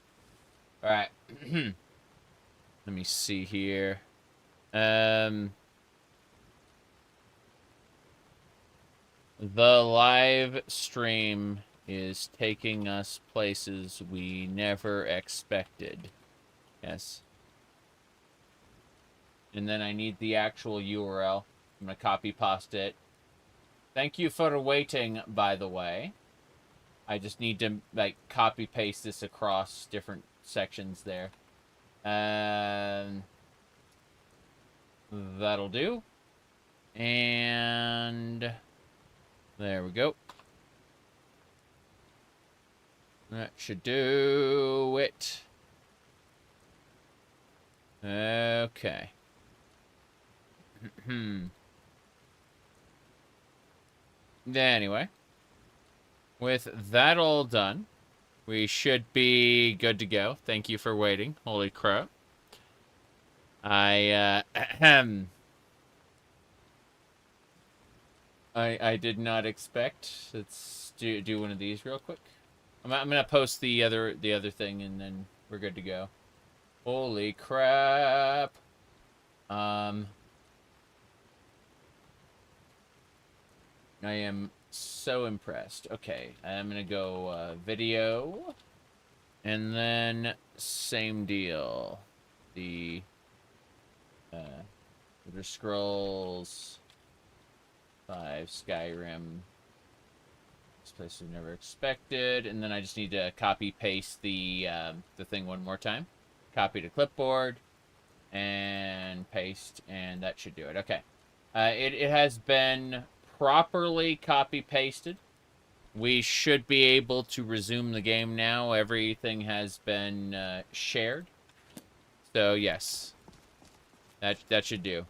S1: Alright. Let me see here. The live stream is taking us places we never expected. Yes. And then I need the actual URL. I'm going to copy paste it. Thank you for waiting, by the way. I just need to, like, copy paste this across different sections there. And that'll do. And there we go. That should do it. Okay. Anyway, with that all done, we should be good to go. Thank you for waiting. Holy crap. I did not expect. Let's do one of these real quick. I'm gonna post the other thing, and then we're good to go. Holy crap. I am so impressed. Okay, I'm gonna go video, and then same deal. The Elder Scrolls 5 Skyrim. This place we never expected, and then I just need to copy paste the thing one more time. Copy to clipboard and paste, and that should do it. Okay, it has been properly copy pasted. We should be able to resume the game now. Everything has been shared. So yes, that should do.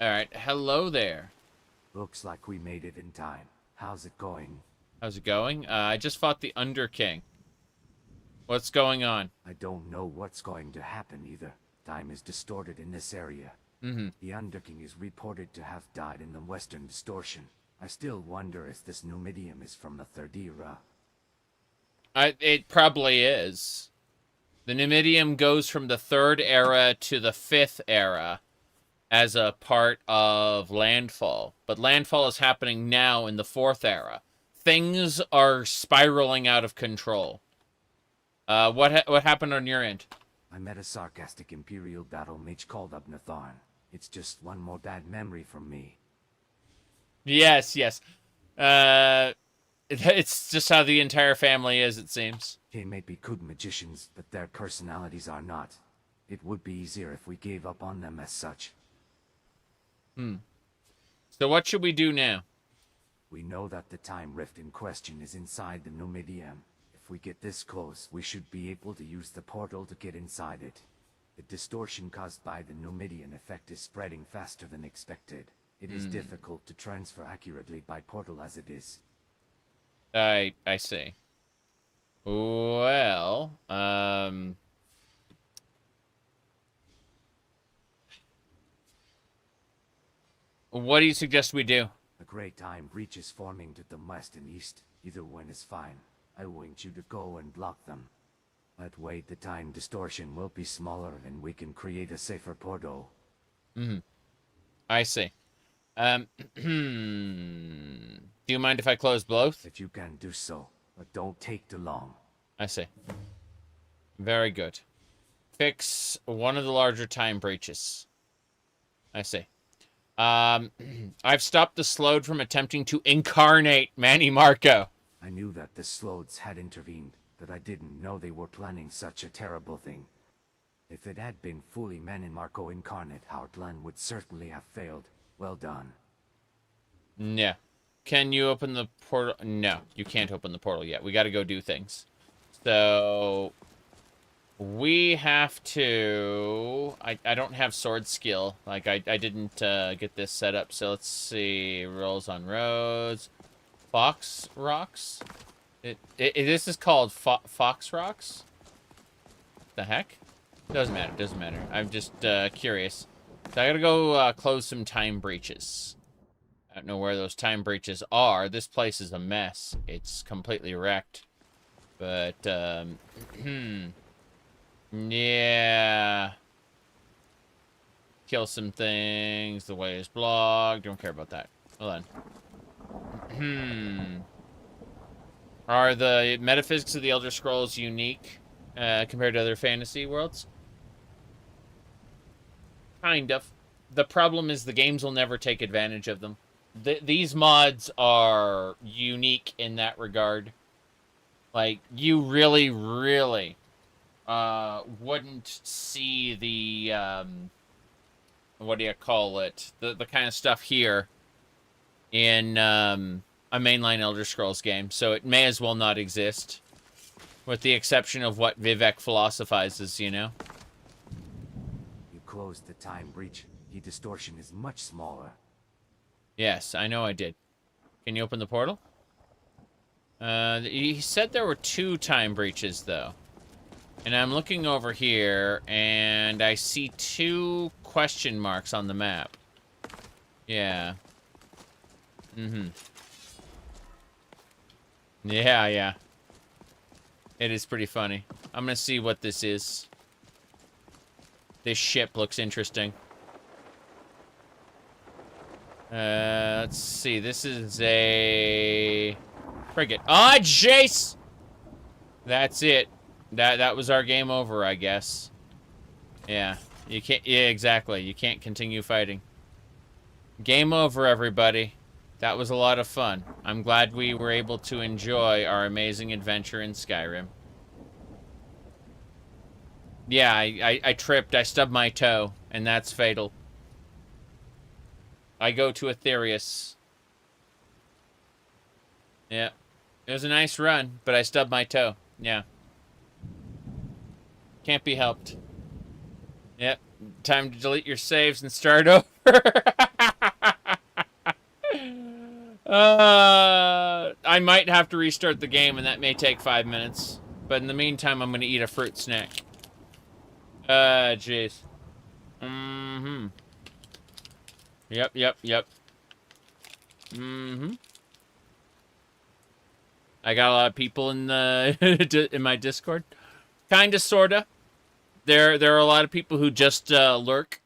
S1: All right, hello there.
S13: Looks like we made it in time. How's it going?
S1: How's it going? I just fought the Under King. What's going on?
S13: I don't know what's going to happen either. Time is distorted in this area. The Underking is reported to have died in the Western Distortion. I still wonder if this new medium is from the Third Era.
S1: It probably is. The Numidium goes from the Third Era to the Fifth Era as a part of Landfall. But Landfall is happening now in the Fourth Era. Things are spiraling out of control. What happened on your end?
S13: I met a sarcastic Imperial battle mage called Upnatharn. It's just one more bad memory from me.
S1: Yes. It's just how the entire family is, it seems.
S13: They may be good magicians, but their personalities are not. It would be easier if we gave up on them as such.
S1: So what should we do now?
S13: We know that the time rift in question is inside the Numidium. If we get this close, we should be able to use the portal to get inside it. The distortion caused by the Numidian effect is spreading faster than expected. It is difficult to transfer accurately by portal as it is.
S1: I see. Well, what do you suggest we do?
S13: A great time breach is forming to the west and east. Either one is fine. I want you to go and block them. That way the time distortion will be smaller and we can create a safer portal.
S1: I see. Do you mind if I close both?
S13: If you can do so, but don't take too long.
S1: I see. Very good. Fix one of the larger time breaches. I see. I've stopped the Slode from attempting to incarnate Manny Marco.
S13: I knew that the Slodes had intervened, but I didn't know they were planning such a terrible thing. If it had been fully Manny Marco incarnate, our plan would certainly have failed. Well done.
S1: Yeah. Can you open the portal? No, you can't open the portal yet. We gotta go do things. So we have to... I don't have sword skill. Like, I didn't get this set up. So let's see. Rolls on roads. Fox rocks? This is called Fox rocks? The heck? Doesn't matter. I'm just curious. So I gotta go close some time breaches. I don't know where those time breaches are. This place is a mess. It's completely wrecked. But, yeah. Kill some things. The way is blocked. Don't care about that. Hold on. Are the metaphysics of the Elder Scrolls unique compared to other fantasy worlds? Kind of. The problem is the games will never take advantage of them. These mods are unique in that regard. Like, you really, really wouldn't see the, what do you call it? The kind of stuff here in a mainline Elder Scrolls game, so it may as well not exist. With the exception of what Vivek philosophizes, you know?
S13: You closed the time breach. The distortion is much smaller.
S1: Yes, I know I did. Can you open the portal? He said there were 2 time breaches, though. And I'm looking over here, and I see 2 question marks on the map. Yeah. Mm-hmm. Yeah. It is pretty funny. I'm gonna see what this is. This ship looks interesting. Let's see. This is a frigate. Ah, Jace! That's it. That was our game over, I guess. Yeah. You can't. Yeah, exactly. You can't continue fighting. Game over, everybody. That was a lot of fun. I'm glad we were able to enjoy our amazing adventure in Skyrim. Yeah, I tripped. I stubbed my toe, and that's fatal. I go to Aetherius. Yeah. It was a nice run, but I stubbed my toe. Yeah. Can't be helped. Yep. Time to delete your saves and start over. I might have to restart the game, and that may take 5 minutes. But in the meantime, I'm going to eat a fruit snack. Jeez. Mm-hmm. Yep. Mm-hmm. I got a lot of people in the in my Discord. Kinda, sorta. There are a lot of people who just lurk.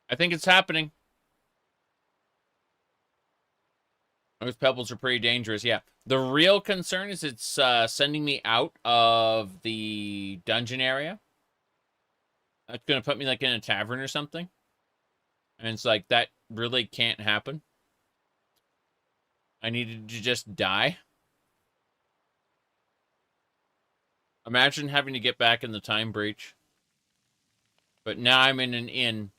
S1: I think it's happening. Those pebbles are pretty dangerous, yeah. The real concern is it's sending me out of the dungeon area. It's gonna put me like in a tavern or something. And it's like, that really can't happen. I needed to just die. Imagine having to get back in the time breach. But now I'm in an inn.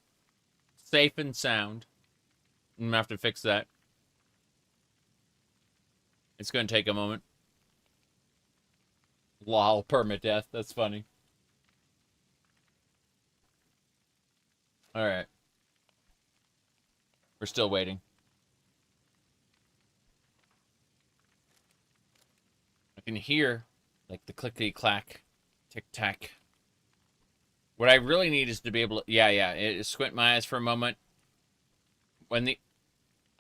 S1: Safe and sound. I'm gonna have to fix that. It's gonna take a moment. Lol, permadeath. That's funny. Alright. We're still waiting. I can hear, like, the clickety-clack, tick-tack. What I really need is to be able to... Yeah. Squint my eyes for a moment. When the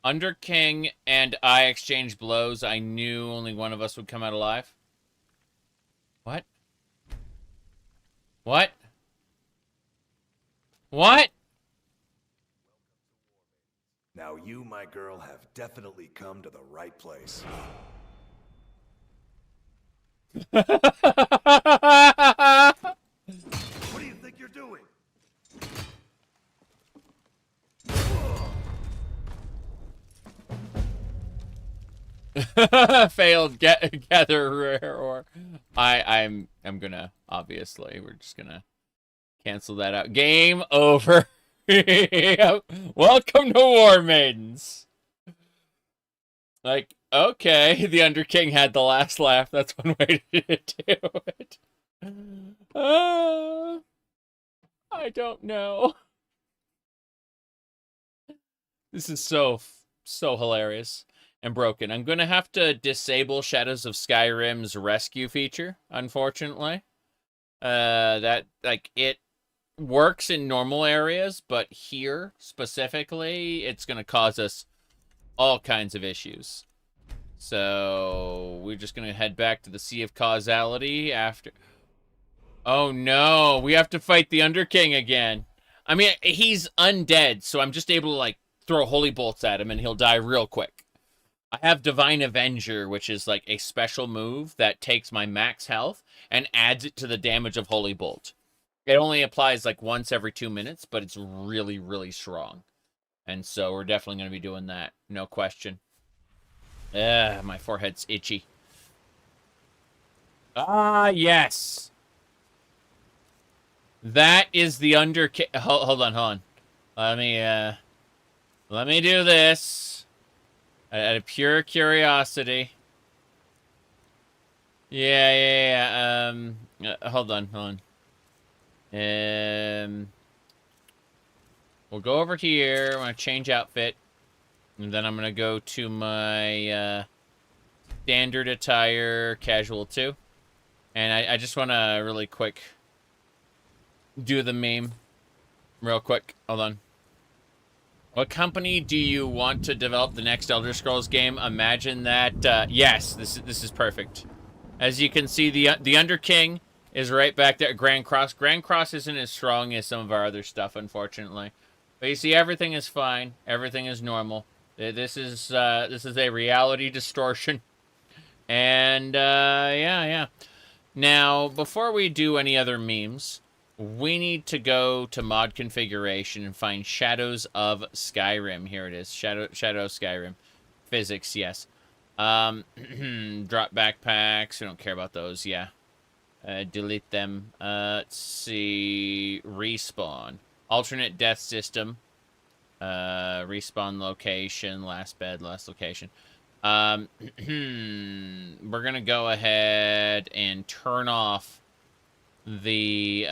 S1: Underking and I exchanged blows, I knew only one of us would come out alive. What? What? What?
S2: Now you, my girl, have definitely come to the right place.
S4: What do you think you're doing?
S1: Failed gather or I'm gonna, obviously, we're just gonna cancel that out. Game over. Welcome to War Maidens. Like, okay, the Underking had the last laugh. That's one way to do it. I don't know. This is so hilarious and broken. I'm gonna have to disable Shadows of Skyrim's rescue feature, unfortunately. That, like, it works in normal areas, but here, specifically, it's gonna cause us all kinds of issues. So, we're just gonna head back to the Sea of Causality after... Oh no, we have to fight the Underking again. I mean, he's undead, so I'm just able to, like, throw holy bolts at him and he'll die real quick. I have Divine Avenger, which is like a special move that takes my max health and adds it to the damage of Holy Bolt. It only applies like once every 2 minutes, but it's really, really strong. And so we're definitely going to be doing that. No question. My forehead's itchy. Ah, yes. That is the hold on. Let me do this. Out of pure curiosity. Yeah. Hold on. We'll go over here. I'm gonna change outfit, and then I'm gonna go to my standard attire, casual 2, and I just want to really quick do the meme, real quick. Hold on. What company do you want to develop the next Elder Scrolls game? Imagine that. Yes, this is perfect. As you can see, the Under King is right back there. Grand Cross. Grand Cross isn't as strong as some of our other stuff, unfortunately. But you see, everything is fine. Everything is normal. This is a reality distortion. And yeah. Now, before we do any other memes, we need to go to mod configuration and find Shadows of Skyrim. Here it is. Shadow Skyrim. Physics, yes. Drop backpacks. We don't care about those, yeah. Delete them. Let's see. Respawn. Alternate death system. Respawn location. Last bed, last location. We're gonna go ahead and turn off the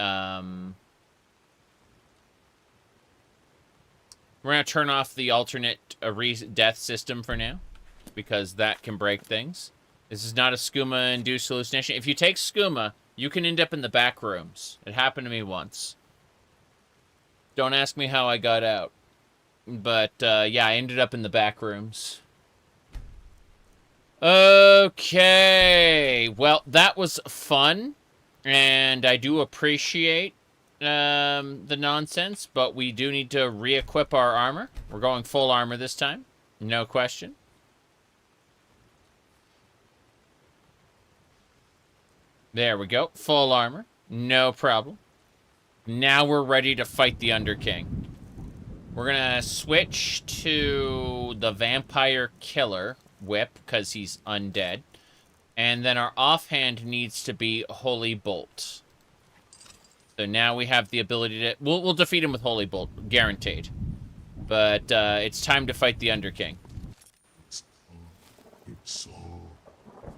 S1: we're gonna turn off the alternate death system for now, because that can break things. This is not a skooma-induced hallucination. If you take skooma, you can end up in the back rooms. It happened to me once. Don't ask me how I got out, but yeah, I ended up in the back rooms. Okay, well, that was fun. And I do appreciate the nonsense, but we do need to re-equip our armor. We're going full armor this time. No question. There we go. Full armor. No problem. Now we're ready to fight the Underking. We're going to switch to the Vampire Killer Whip, because he's undead. And then our offhand needs to be Holy Bolt. So now we have the ability to... We'll defeat him with Holy Bolt, guaranteed. But it's time to fight the Underking.
S14: It's so...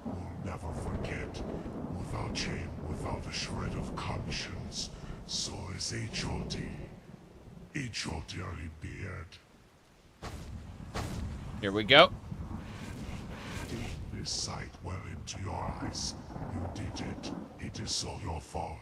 S14: We'll never forget. Without shame, without a shred of conscience. So is HOD. HOD beard.
S1: Here we go.
S14: This sight well into your eyes. You did it. It is all your fault.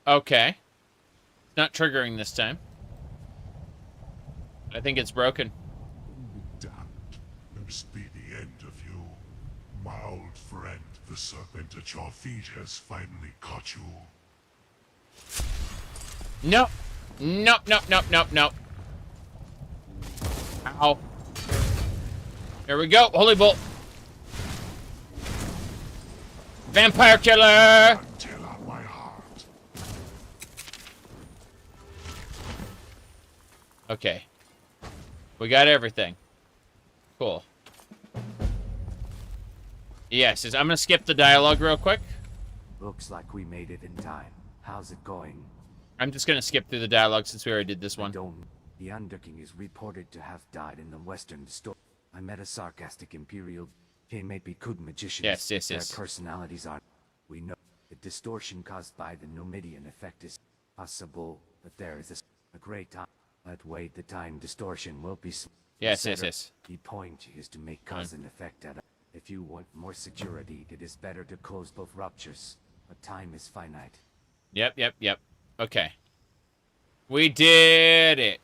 S1: Okay. Not triggering this time. I think it's broken.
S14: Damned. This be the end of you. My old friend, the serpent at your feet, has finally caught you.
S1: Nope. Nope. Ow. Here we go. Holy Bolt. Vampire Killer! Okay. We got everything. Cool. Yes, I'm gonna skip the dialogue real quick.
S13: Looks like we made it in time. How's it going?
S1: I'm just gonna skip through the dialogue since we already did this one.
S13: The Underking is reported to have died in the Western Distortion. I met a sarcastic Imperial. They may be good magicians.
S1: Yes.
S13: Their personalities are... We know the distortion caused by the Numidian effect is possible, but there is a great time. But wait, the time distortion will be...
S1: Yes.
S13: The point is to make cause and effect at... If you want more security, it is better to close both ruptures. but time is finite.
S1: Yep. Okay. We did it.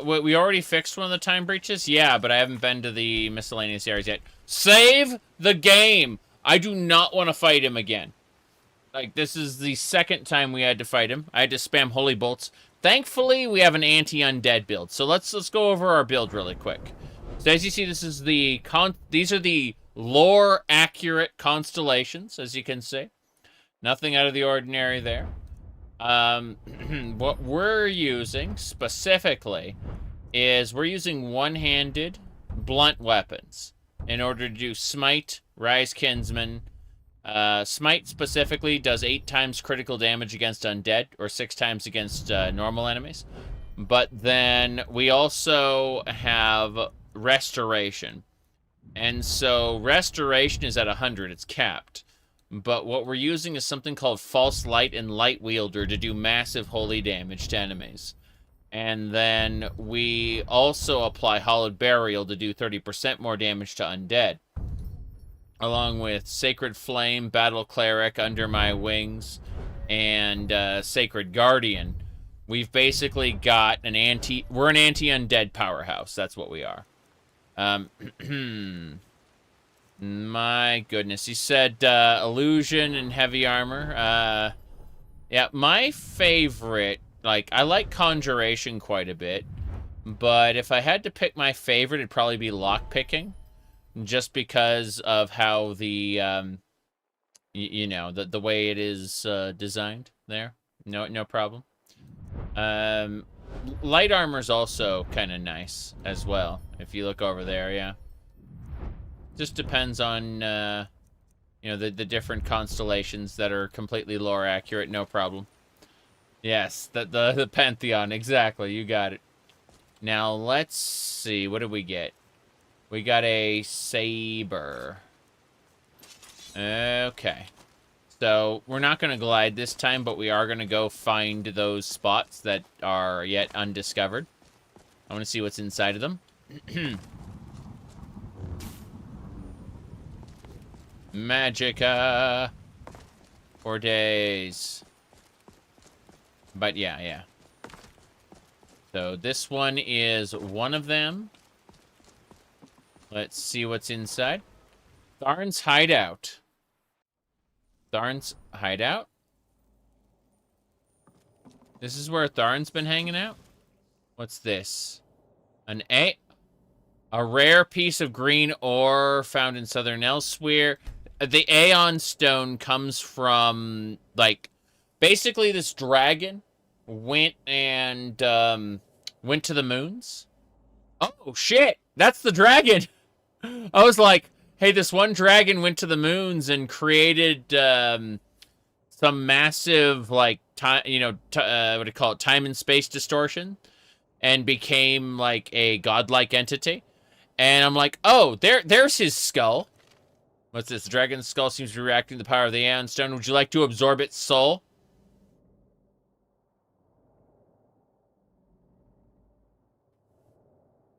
S1: We already fixed one of the time breaches? Yeah, but I haven't been to the miscellaneous areas yet. Save the game! I do not want to fight him again. Like, this is the second time we had to fight him. I had to spam holy bolts. Thankfully, we have an anti-undead build. So let's go over our build really quick. So as you see, this is the these are the lore accurate constellations, as you can see. Nothing out of the ordinary there. What we're using specifically is we're using one-handed blunt weapons in order to do smite, rise kinsman. Smite specifically does 8 times critical damage against undead, or 6 times against normal enemies. But then we also have restoration. And so restoration is at 100, it's capped. But what we're using is something called False Light and Light Wielder to do massive holy damage to enemies. And then we also apply Hallowed Burial to do 30% more damage to undead. Along with Sacred Flame, Battle Cleric, Under My Wings, and Sacred Guardian. We've basically got we're an anti-undead powerhouse. That's what we are. My goodness. He said illusion and heavy armor. Yeah, my favorite, like, I like conjuration quite a bit, but if I had to pick my favorite, it'd probably be lockpicking, just because of how the, you know, the way it is designed there. No problem. Light armor's also kind of nice as well, if you look over there, yeah. Just depends on, you know, the different constellations that are completely lore accurate, no problem. Yes, the Pantheon, exactly, you got it. Now, let's see, what did we get? We got a saber. Okay. So, we're not going to glide this time, but we are going to go find those spots that are yet undiscovered. I want to see what's inside of them. Magica. 4 days. But yeah. So this one is one of them. Let's see what's inside. Tharn's hideout. Tharn's hideout? This is where Tharn's been hanging out? What's this? A rare piece of green ore found in southern Elsewhere. The Aeon Stone comes from, like, basically this dragon went and, went to the moons. Oh, shit! That's the dragon! I was like, hey, this one dragon went to the moons and created, some massive, like, time, you know, what do you call it? Time and space distortion. And became, like, a godlike entity. And I'm like, oh, there's his skull. What's this? The dragon's skull seems to be reacting to the power of the Aeon Stone. Would you like to absorb its soul?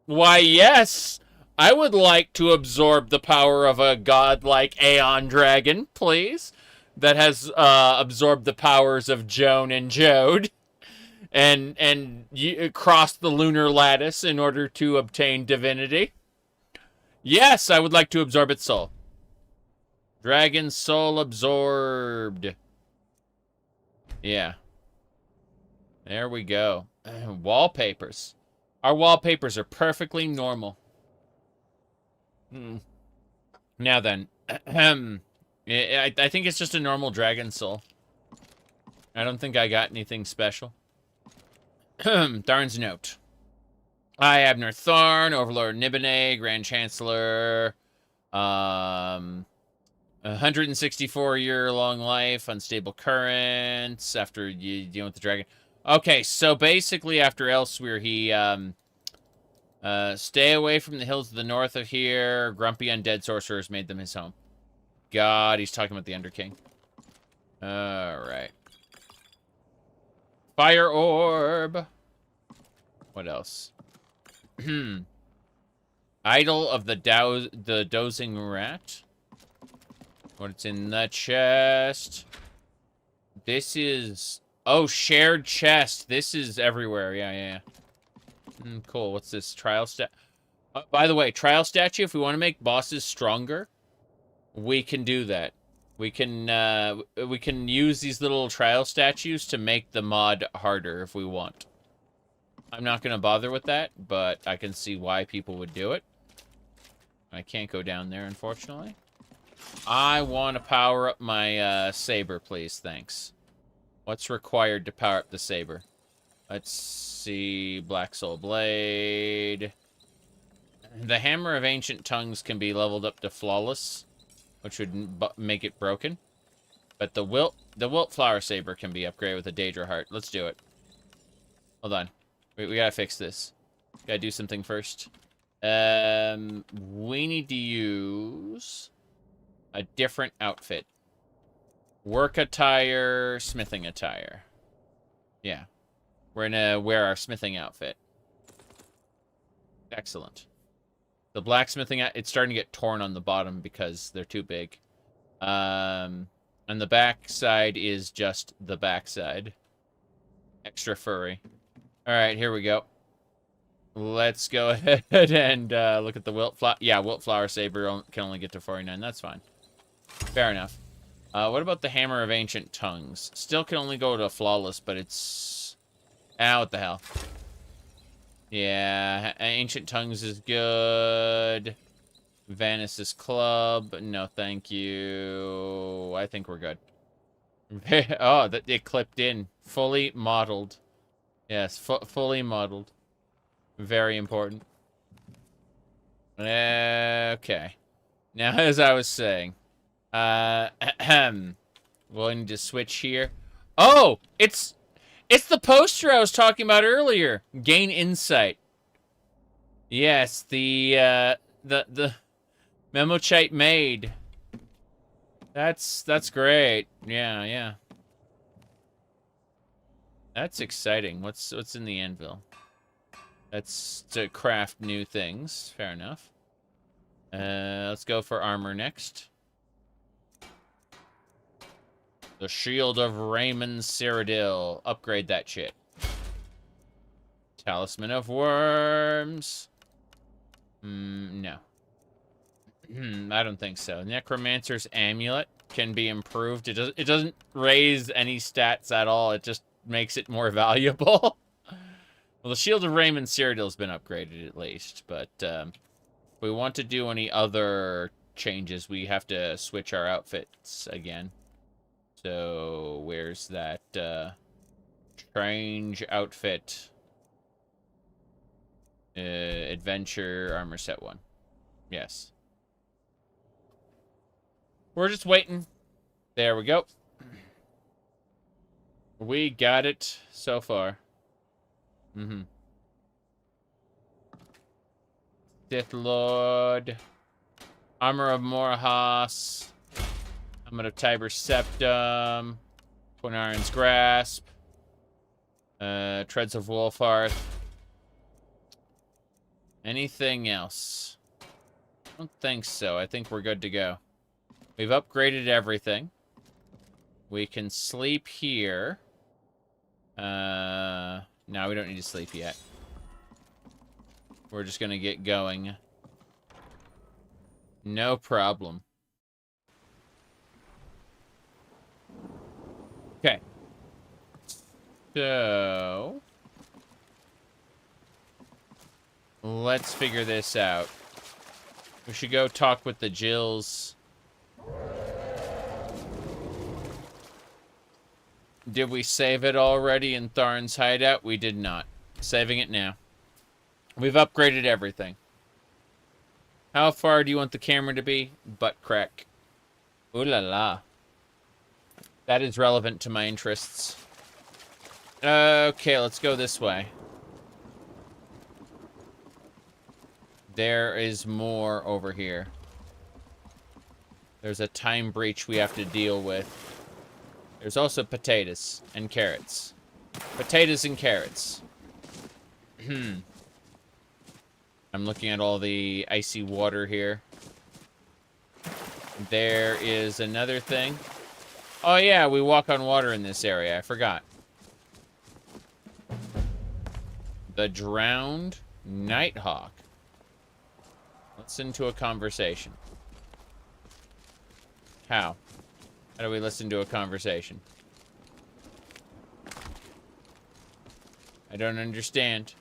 S1: Why, yes. I would like to absorb the power of a godlike Aeon dragon, please. That has absorbed the powers of Joan and Jode. And crossed the lunar lattice in order to obtain divinity. Yes, I would like to absorb its soul. Dragon soul absorbed. Yeah. There we go. Wallpapers. Our wallpapers are perfectly normal. Now then. I think it's just a normal dragon soul. I don't think I got anything special. Tharn's note. I, Abner Tharn, Overlord Nibene, Grand Chancellor, 164-year-long life, unstable currents, after you deal with the dragon. Okay, so basically after Elsewhere, he, stay away from the hills to the north of here. Grumpy undead sorcerers made them his home. God, he's talking about the Underking. Alright. Fire orb. What else? Idol of the Dozing Rat. What's in the chest? This is... Oh, shared chest. This is everywhere. Yeah. Cool. What's this? Trial stat... by the way, trial statue, if we want to make bosses stronger, we can do that. We can use these little trial statues to make the mod harder if we want. I'm not going to bother with that, but I can see why people would do it. I can't go down there, unfortunately. I want to power up my saber, please. Thanks. What's required to power up the saber? Let's see. Black Soul Blade. The Hammer of Ancient Tongues can be leveled up to Flawless, which would make it broken. But the Wilt Flower Saber can be upgraded with a Dac0da Heart. Let's do it. Hold on. We gotta fix this. Gotta do something first. We need to use a different outfit. Work attire, smithing attire. Yeah. We're gonna wear our smithing outfit. Excellent. The blacksmithing, it's starting to get torn on the bottom because they're too big. And the back side is just the back side. Extra furry. Alright, here we go. Let's go ahead and look at the Wilt Flower. Yeah, Wilt Flower Saber can only get to 49. That's fine. Fair enough. What about the Hammer of Ancient Tongues? Still can only go to Flawless, but it's... Ah, what the hell. Yeah, Ancient Tongues is good. Vanis's Club. No, thank you. I think we're good. Oh, it clipped in. Fully modeled. Yes, fully modeled. Very important. Okay. Now, as I was saying, we'll need to switch here. Oh, it's the poster I was talking about earlier. Gain insight. Yes, the Mnemolichite Maid. That's great. Yeah. That's exciting. What's in the anvil? That's to craft new things. Fair enough. Let's go for armor next. The Shield of Raymond Cyrodiil. Upgrade that shit. Talisman of Worms. No. I don't think so. Necromancer's Amulet can be improved. It doesn't raise any stats at all. It just makes it more valuable. Well, the Shield of Raymond Cyrodiil has been upgraded at least, but if we want to do any other changes, we have to switch our outfits again. So, where's that strange outfit? Adventure armor set 1. Yes. We're just waiting. There we go. We got it so far. Sith Lord. Armor of Morahas. Helmet of Tiber Septum. Twin Iron's Grasp. Treads of Wolfhearth. Anything else? I don't think so. I think we're good to go. We've upgraded everything. We can sleep here. No, we don't need to sleep yet. We're just gonna get going. No problem. Okay. So... let's figure this out. We should go talk with the Jills. Did we save it already in Tharn's hideout? We did not. Saving it now. We've upgraded everything. How far do you want the camera to be? Butt crack. Ooh la la. That is relevant to my interests. Okay, let's go this way. There is more over here. There's a time breach we have to deal with. There's also potatoes and carrots. Potatoes and carrots. I'm looking at all the icy water here. There is another thing. Oh yeah, we walk on water in this area. I forgot. The drowned Nighthawk. Listen to a conversation. How? How do we listen to a conversation? I don't understand.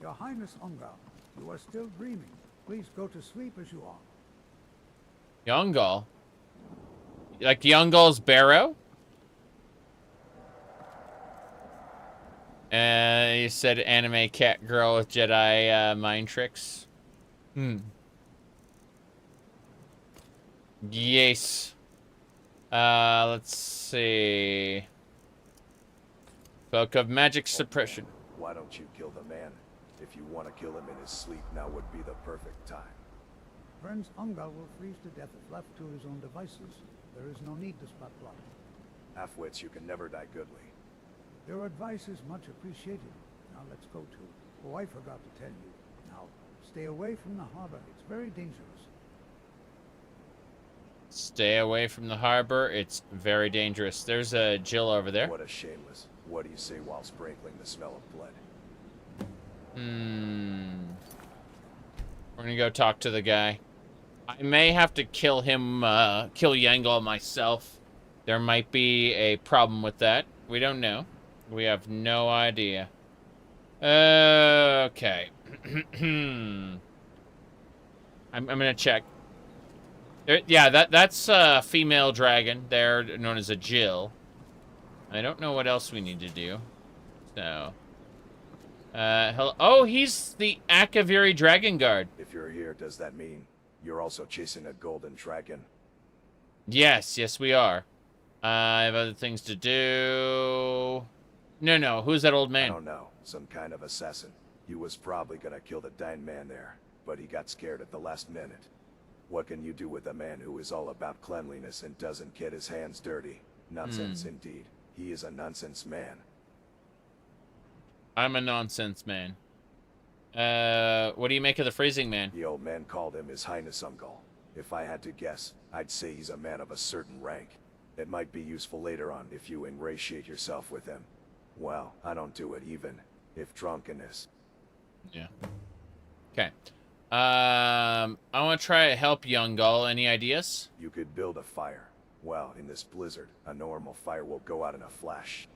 S15: Your Highness Ungal, you are still dreaming. Please go to sleep as you are.
S1: Yongal? Like Yongal's barrow? You said anime cat girl with Jedi mind tricks. Yes. Let's see. Book of Magic Suppression.
S2: Why don't you kill the man? If you want to kill him in his sleep, now would be the perfect time.
S15: Prince Ungal will freeze to death if left to his own devices. There is no need to spot plot.
S2: Half-wits, you can never die goodly.
S15: Your advice is much appreciated. Now let's go to. Oh, I forgot to tell you. Now, stay away from the harbor. It's very dangerous.
S1: Stay away from the harbor. It's very dangerous. There's a Jill over there.
S2: What a shameless. What do you say while sprinkling the smell of blood?
S1: We're gonna go talk to the guy. I may have to kill him, kill Yangal myself. There might be a problem with that. We don't know. We have no idea. Okay. I'm gonna check. There, yeah, that's a female dragon. They're known as a Jill. I don't know what else we need to do. So. Hello. Oh, he's the Akaviri Dragon Guard.
S2: If you're here, does that mean you're also chasing a golden dragon?
S1: Yes, yes we are. I have other things to do. No, who's that old man?
S2: I don't know. Some kind of assassin. He was probably gonna kill the dying man there, but he got scared at the last minute. What can you do with a man who is all about cleanliness and doesn't get his hands dirty? Nonsense indeed. He is a nonsense man.
S1: I'm a nonsense man. What do you make of the freezing man?
S2: The old man called him His Highness Ungal. If I had to guess, I'd say he's a man of a certain rank. It might be useful later on if you ingratiate yourself with him. Well, I don't do it even if drunkenness.
S1: Yeah. Okay. I want to try to help young Gall. Any ideas?
S2: You could build a fire. Well, in this blizzard, a normal fire will go out in a flash.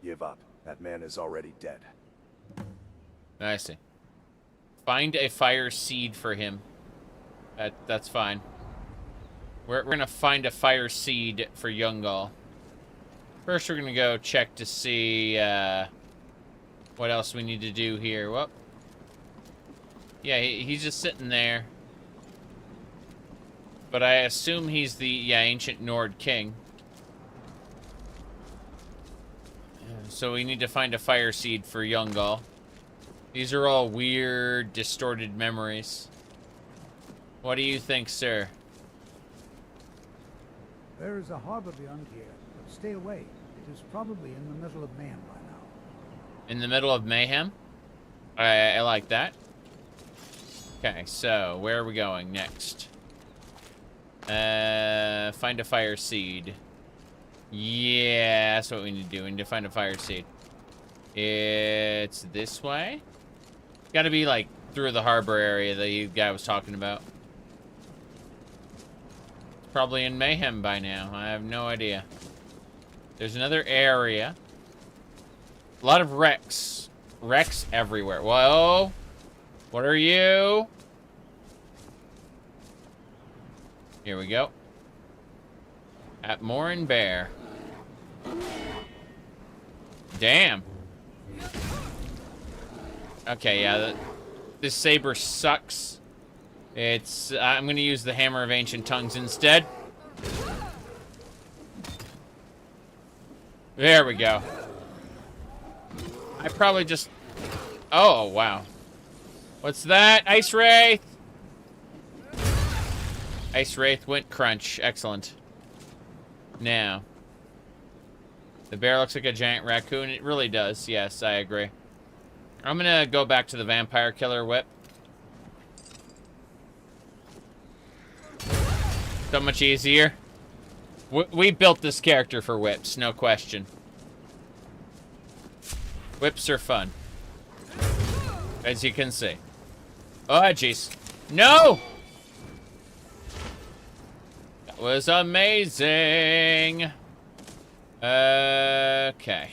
S2: Give up. That man is already dead.
S1: I see. Find a fire seed for him. That's fine. We're gonna find a fire seed for Yungal. First, we're gonna go check to see what else we need to do here. Whoop. Yeah, he's just sitting there. But I assume he's the ancient Nord king. So we need to find a fire seed for Yungal. These are all weird, distorted memories. What do you think, sir?
S15: There is a harbor beyond here, but stay away. It is probably in the middle of mayhem by now.
S1: In the middle of mayhem? I like that. Okay, so where are we going next? Find a fire seed. Yeah, that's what we need to do. We need to find a fire seed. It's this way? Gotta be like through the harbor area that the guy was talking about. It's probably in mayhem by now. I have no idea. There's another area. A lot of wrecks. Wrecks everywhere. Whoa! What are you? Here we go. At Morin Bear. Damn. Okay, yeah, this saber sucks. It's, I'm gonna use the Hammer of Ancient Tongues instead. There we go. I probably just, oh, wow. What's that? Ice Wraith! Ice Wraith went crunch. Excellent. Now. The bear looks like a giant raccoon. It really does. Yes, I agree. I'm gonna go back to the Vampire Killer Whip. So much easier. We built this character for whips, no question. Whips are fun. As you can see. Oh, jeez. No! That was amazing. Okay.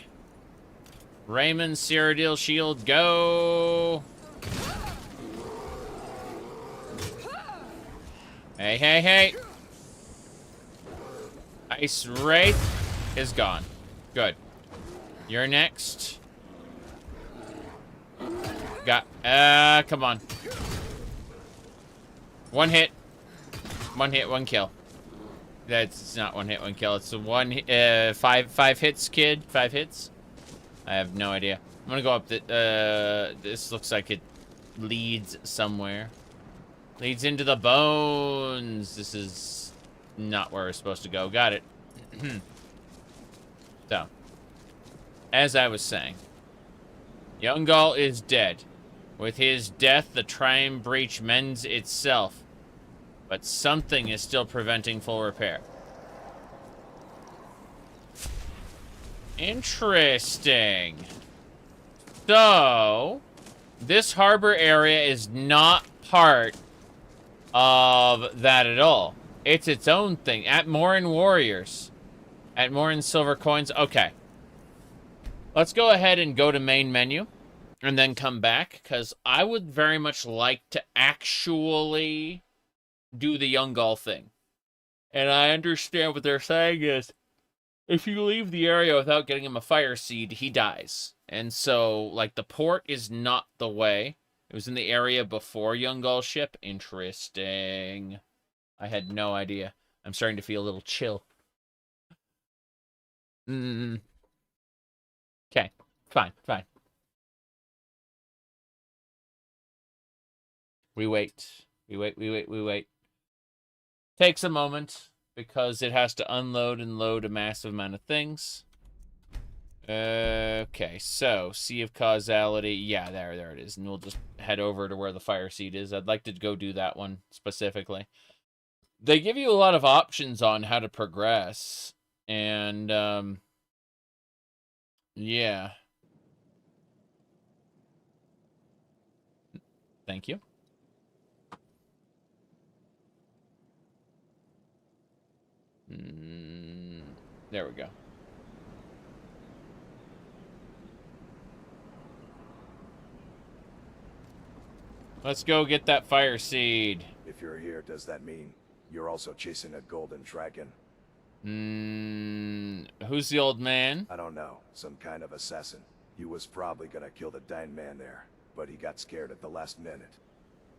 S1: Raymond, Cyrodiil, shield, go! Hey, hey, hey! Ice Wraith is gone. Good. You're next. Come on. One hit. One hit, one kill. That's not one hit, one kill. It's a five hits, kid. 5 hits. I have no idea. I'm gonna go up this looks like it leads somewhere. Leads into the bones. This is not where we're supposed to go. Got it. So, as I was saying, young Gall is dead. With his death, the Trime Breach mends itself. But something is still preventing full repair. Interesting. So, this harbor area is not part of that at all. It's its own thing. At Morin Warriors. At Morin Silver Coins. Okay. Let's go ahead and go to main menu. And then come back. Because I would very much like to actually do the young Gall thing. And I understand what they're saying is, if you leave the area without getting him a fire seed, he dies. And so, like, the port is not the way. It was in the area before young Gall's ship. Interesting. I had no idea. I'm starting to feel a little chill. Okay. Fine, fine. We wait. We wait. Takes a moment, because it has to unload and load a massive amount of things. Okay, so, Sea of Causality. Yeah, there it is. And we'll just head over to where the fire seed is. I'd like to go do that one, specifically. They give you a lot of options on how to progress. And, yeah. Thank you. There we go. Let's go get that fire seed.
S2: If you're here, does that mean you're also chasing a golden dragon?
S1: Who's the old man?
S2: I don't know. Some kind of assassin. He was probably gonna kill the dying man there, but he got scared at the last minute.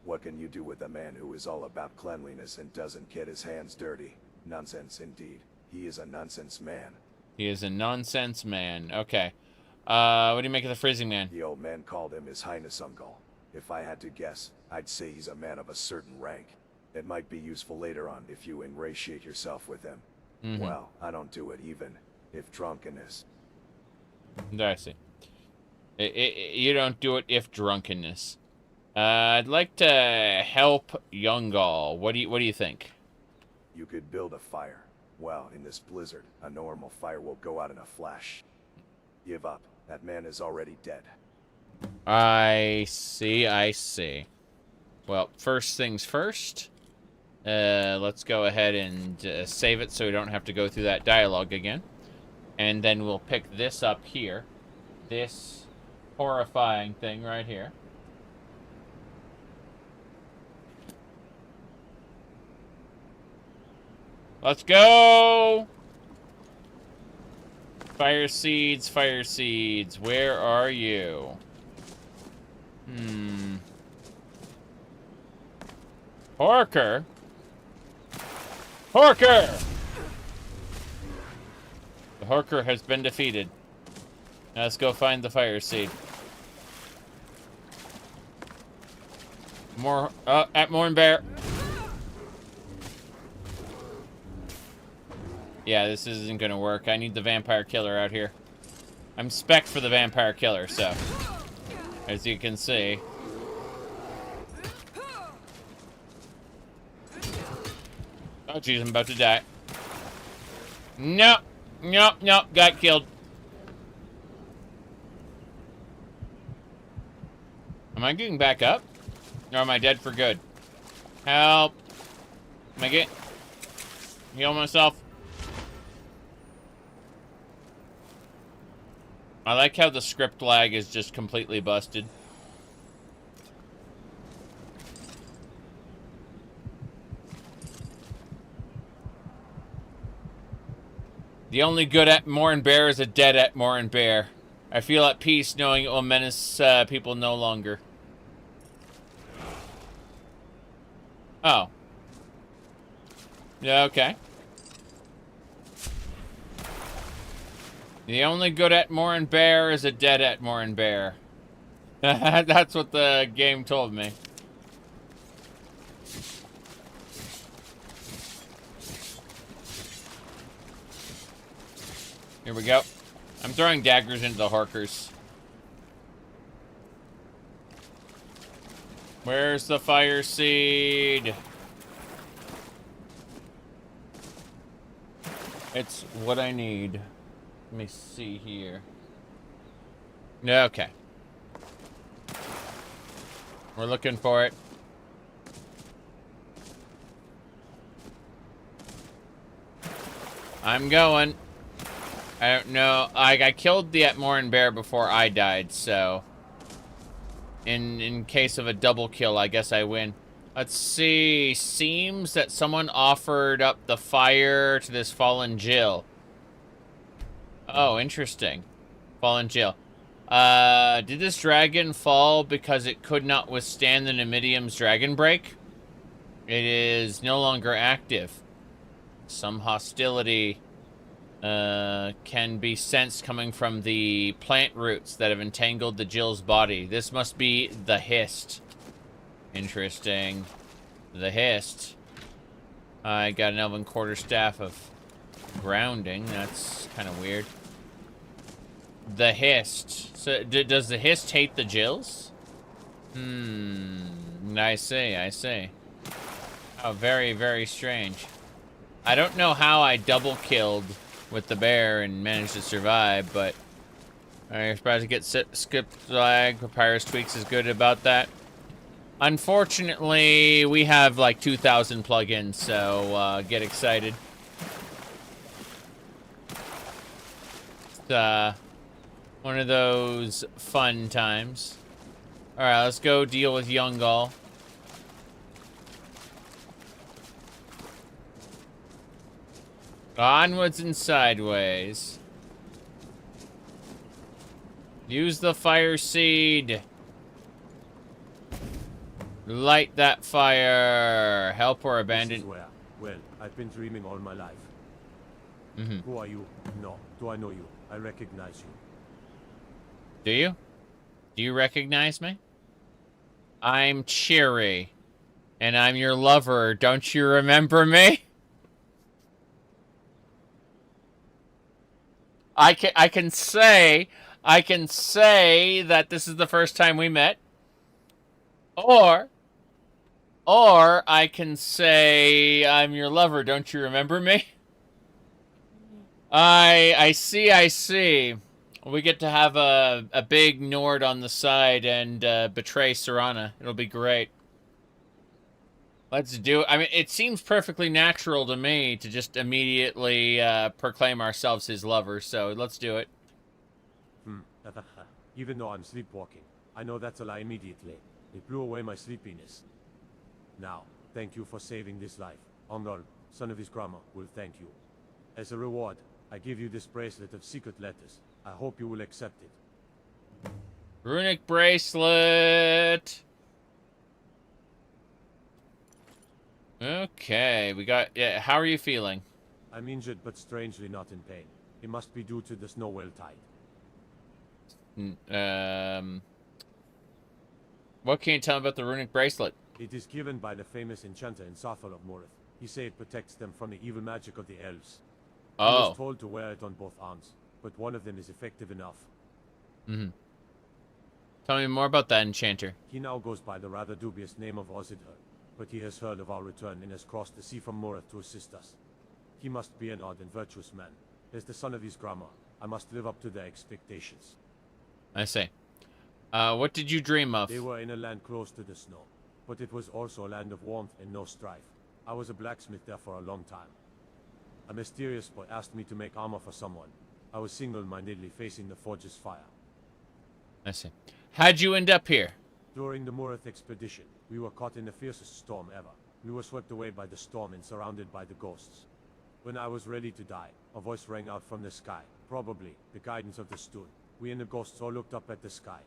S2: What can you do with a man who is all about cleanliness and doesn't get his hands dirty? Nonsense indeed. He is a nonsense man.
S1: He is a nonsense man. Okay. What do you make of the freezing man?
S2: The old man called him His Highness Uncle. If I had to guess, I'd say he's a man of a certain rank. It might be useful later on if you ingratiate yourself with him. Well, I don't do it even if drunkenness.
S1: I see. You don't do it if drunkenness. I'd like to help young Gall. What do you think?
S2: You could build a fire. Well, in this blizzard, a normal fire will go out in a flash. Give up. That man is already dead.
S1: I see. Well, first things first. Let's go ahead and save it so we don't have to go through that dialogue again. And then we'll pick this up here. This horrifying thing right here. Let's go! Fire seeds, fire seeds. Where are you? Horker? Horker! The Horker has been defeated. Now let's go find the fire seed. More, at Morn Bear. Yeah, this isn't gonna work. I need the vampire killer out here. I'm spec for the vampire killer, so. As you can see. Oh, jeez, I'm about to die. Nope. Nope, nope, got killed. Am I getting back up? Or am I dead for good? Help. Am I getting... Heal myself. I like how the script lag is just completely busted. The only good Atmoran Bear is a dead Atmoran Bear. I feel at peace knowing it will menace people no longer. Oh. Yeah, okay. The only good Atmoran Bear is a dead Atmoran Bear. That's what the game told me. Here we go. I'm throwing daggers into the Horkers. Where's the fire seed? It's what I need. Let me see here. Okay. We're looking for it. I'm going. I don't know. I killed the Atmoran Bear before I died, so... In case of a double kill, I guess I win. Let's see. Seems that someone offered up the fire to this fallen Jill. Oh, interesting. Fallen Jill. Did this dragon fall because it could not withstand the Numidium's dragon break? It is no longer active. Some hostility can be sensed coming from the plant roots that have entangled the Jill's body. This must be the Hist. Interesting. The Hist. I got an elven quarterstaff of grounding. That's kind of weird. The Hist. So, does the Hist hate the Jills? I see, I see. Oh, very, very strange. I don't know how I double killed with the bear and managed to survive, but I'm surprised to get skip flag. Papyrus Tweaks is good about that. Unfortunately, we have like 2,000 plugins, so get excited. It's one of those fun times. Alright, let's go deal with young Gall. Onwards and sideways. Use the fire seed. Light that fire. Help or abandon.
S5: Well, I've been dreaming all my life. Who are you? No. Do I know you? I recognize you.
S1: Do you? Do you recognize me? I'm Cheery. And I'm your lover. Don't you remember me? I can say that this is the first time we met. Or I can say I'm your lover. Don't you remember me? I see. We get to have a big Nord on the side and betray Serana. It'll be great. Let's do it. I mean, it seems perfectly natural to me to just immediately proclaim ourselves his lovers, so let's do it.
S5: Even though I'm sleepwalking, I know that's a lie immediately. It blew away my sleepiness. Now, thank you for saving this life. Ongol, son of his grandma, will thank you. As a reward, I give you this bracelet of secret letters. I hope you will accept it.
S1: Runic bracelet! Okay, we got... Yeah, how are you feeling?
S5: I'm injured, but strangely not in pain. It must be due to the snow whale tide.
S1: What can you tell me about the runic bracelet?
S5: It is given by the famous enchanter in Safar of Morith. He said it protects them from the evil magic of the elves. He was told to wear it on both arms, but one of them is effective enough.
S1: Tell me more about that enchanter.
S5: He now goes by the rather dubious name of Ozidher.
S16: but he has heard of our return and has crossed the sea from Murath to assist us. He must be an odd and virtuous man. As the son of his grandma, I must live up to their expectations.
S1: I see. What did you dream of?
S16: They were in a land close to the snow, but it was also a land of warmth and no strife. I was a blacksmith there for a long time. A mysterious boy asked me to make armor for someone. I was single-mindedly facing the forge's fire.
S1: I see. How'd you end up here?
S16: During the Murath expedition, we were caught in the fiercest storm ever. We were swept away by the storm and surrounded by the ghosts. When I was ready to die, a voice rang out from the sky, probably the guidance of the Stoon. We and the ghosts all looked up at the sky.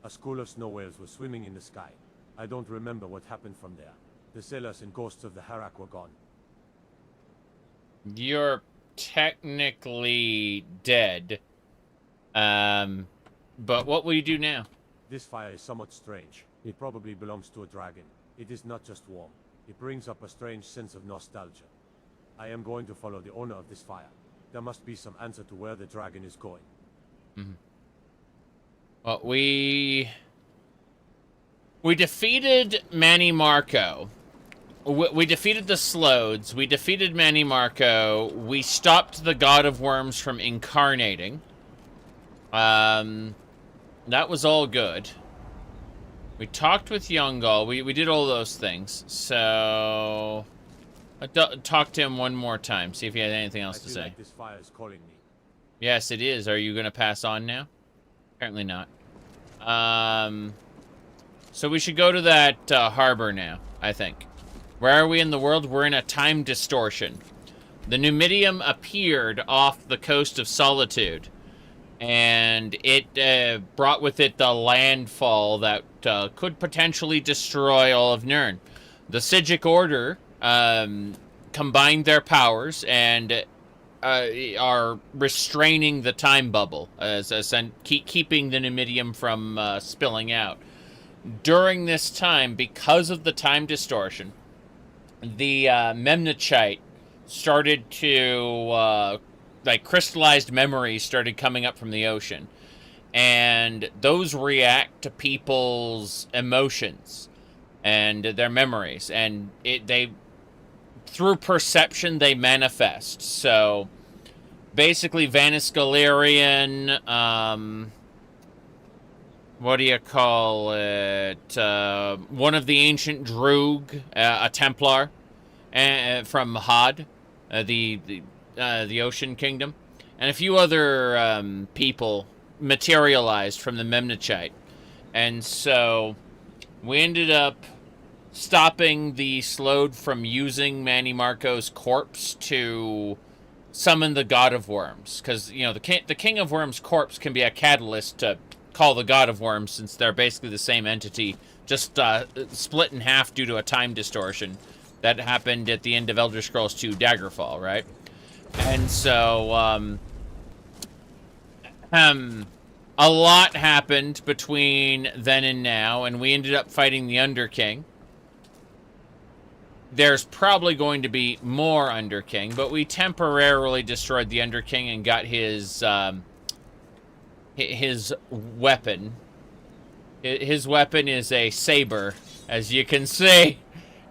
S16: A school of snow whales were swimming in the sky. I don't remember what happened from there. The sailors and ghosts of the Harak were gone.
S1: You're technically dead. But what will you do now?
S16: This fire is somewhat strange. It probably belongs to a dragon. It is not just warm. It brings up a strange sense of nostalgia. I am going to follow the owner of this fire. There must be some answer to where the dragon is going.
S1: Mm-hmm. Well, we defeated Manny Marco. We defeated the Slodes. We defeated Manny Marco. We stopped the God of Worms from incarnating. That was all good. We talked with young Gall. We did all those things. So talk to him one more time. See if he has anything else to say.
S16: Like this fire is calling me.
S1: Yes, it is. Are you going to pass on now? Apparently not. So we should go to that harbor now, I think. Where are we in the world? We're in a time distortion. The Numidium appeared off the coast of Solitude. And it brought with it the landfall that could potentially destroy all of Nirn. The Sigic Order combined their powers and are restraining the time bubble, keeping the Numidium from spilling out. During this time, because of the time distortion, the Mnemonichite started to... like crystallized memories started coming up from the ocean, and those react to people's emotions and their memories, and they through perception they manifest. So basically Vanis, Galerion, what do you call it, one of the ancient Droog, a Templar from Had, the Ocean Kingdom, and a few other people materialized from the Mnemonichite. And so we ended up stopping the Slode from using Manny Marco's corpse to summon the God of Worms. Because, you know, the King of Worms' corpse can be a catalyst to call the God of Worms, since they're basically the same entity, just split in half due to a time distortion that happened at the end of Elder Scrolls 2 Daggerfall, right? And so, a lot happened between then and now, and we ended up fighting the Underking. There's probably going to be more Underking, but we temporarily destroyed the Underking and got his weapon. His weapon is a saber, as you can see.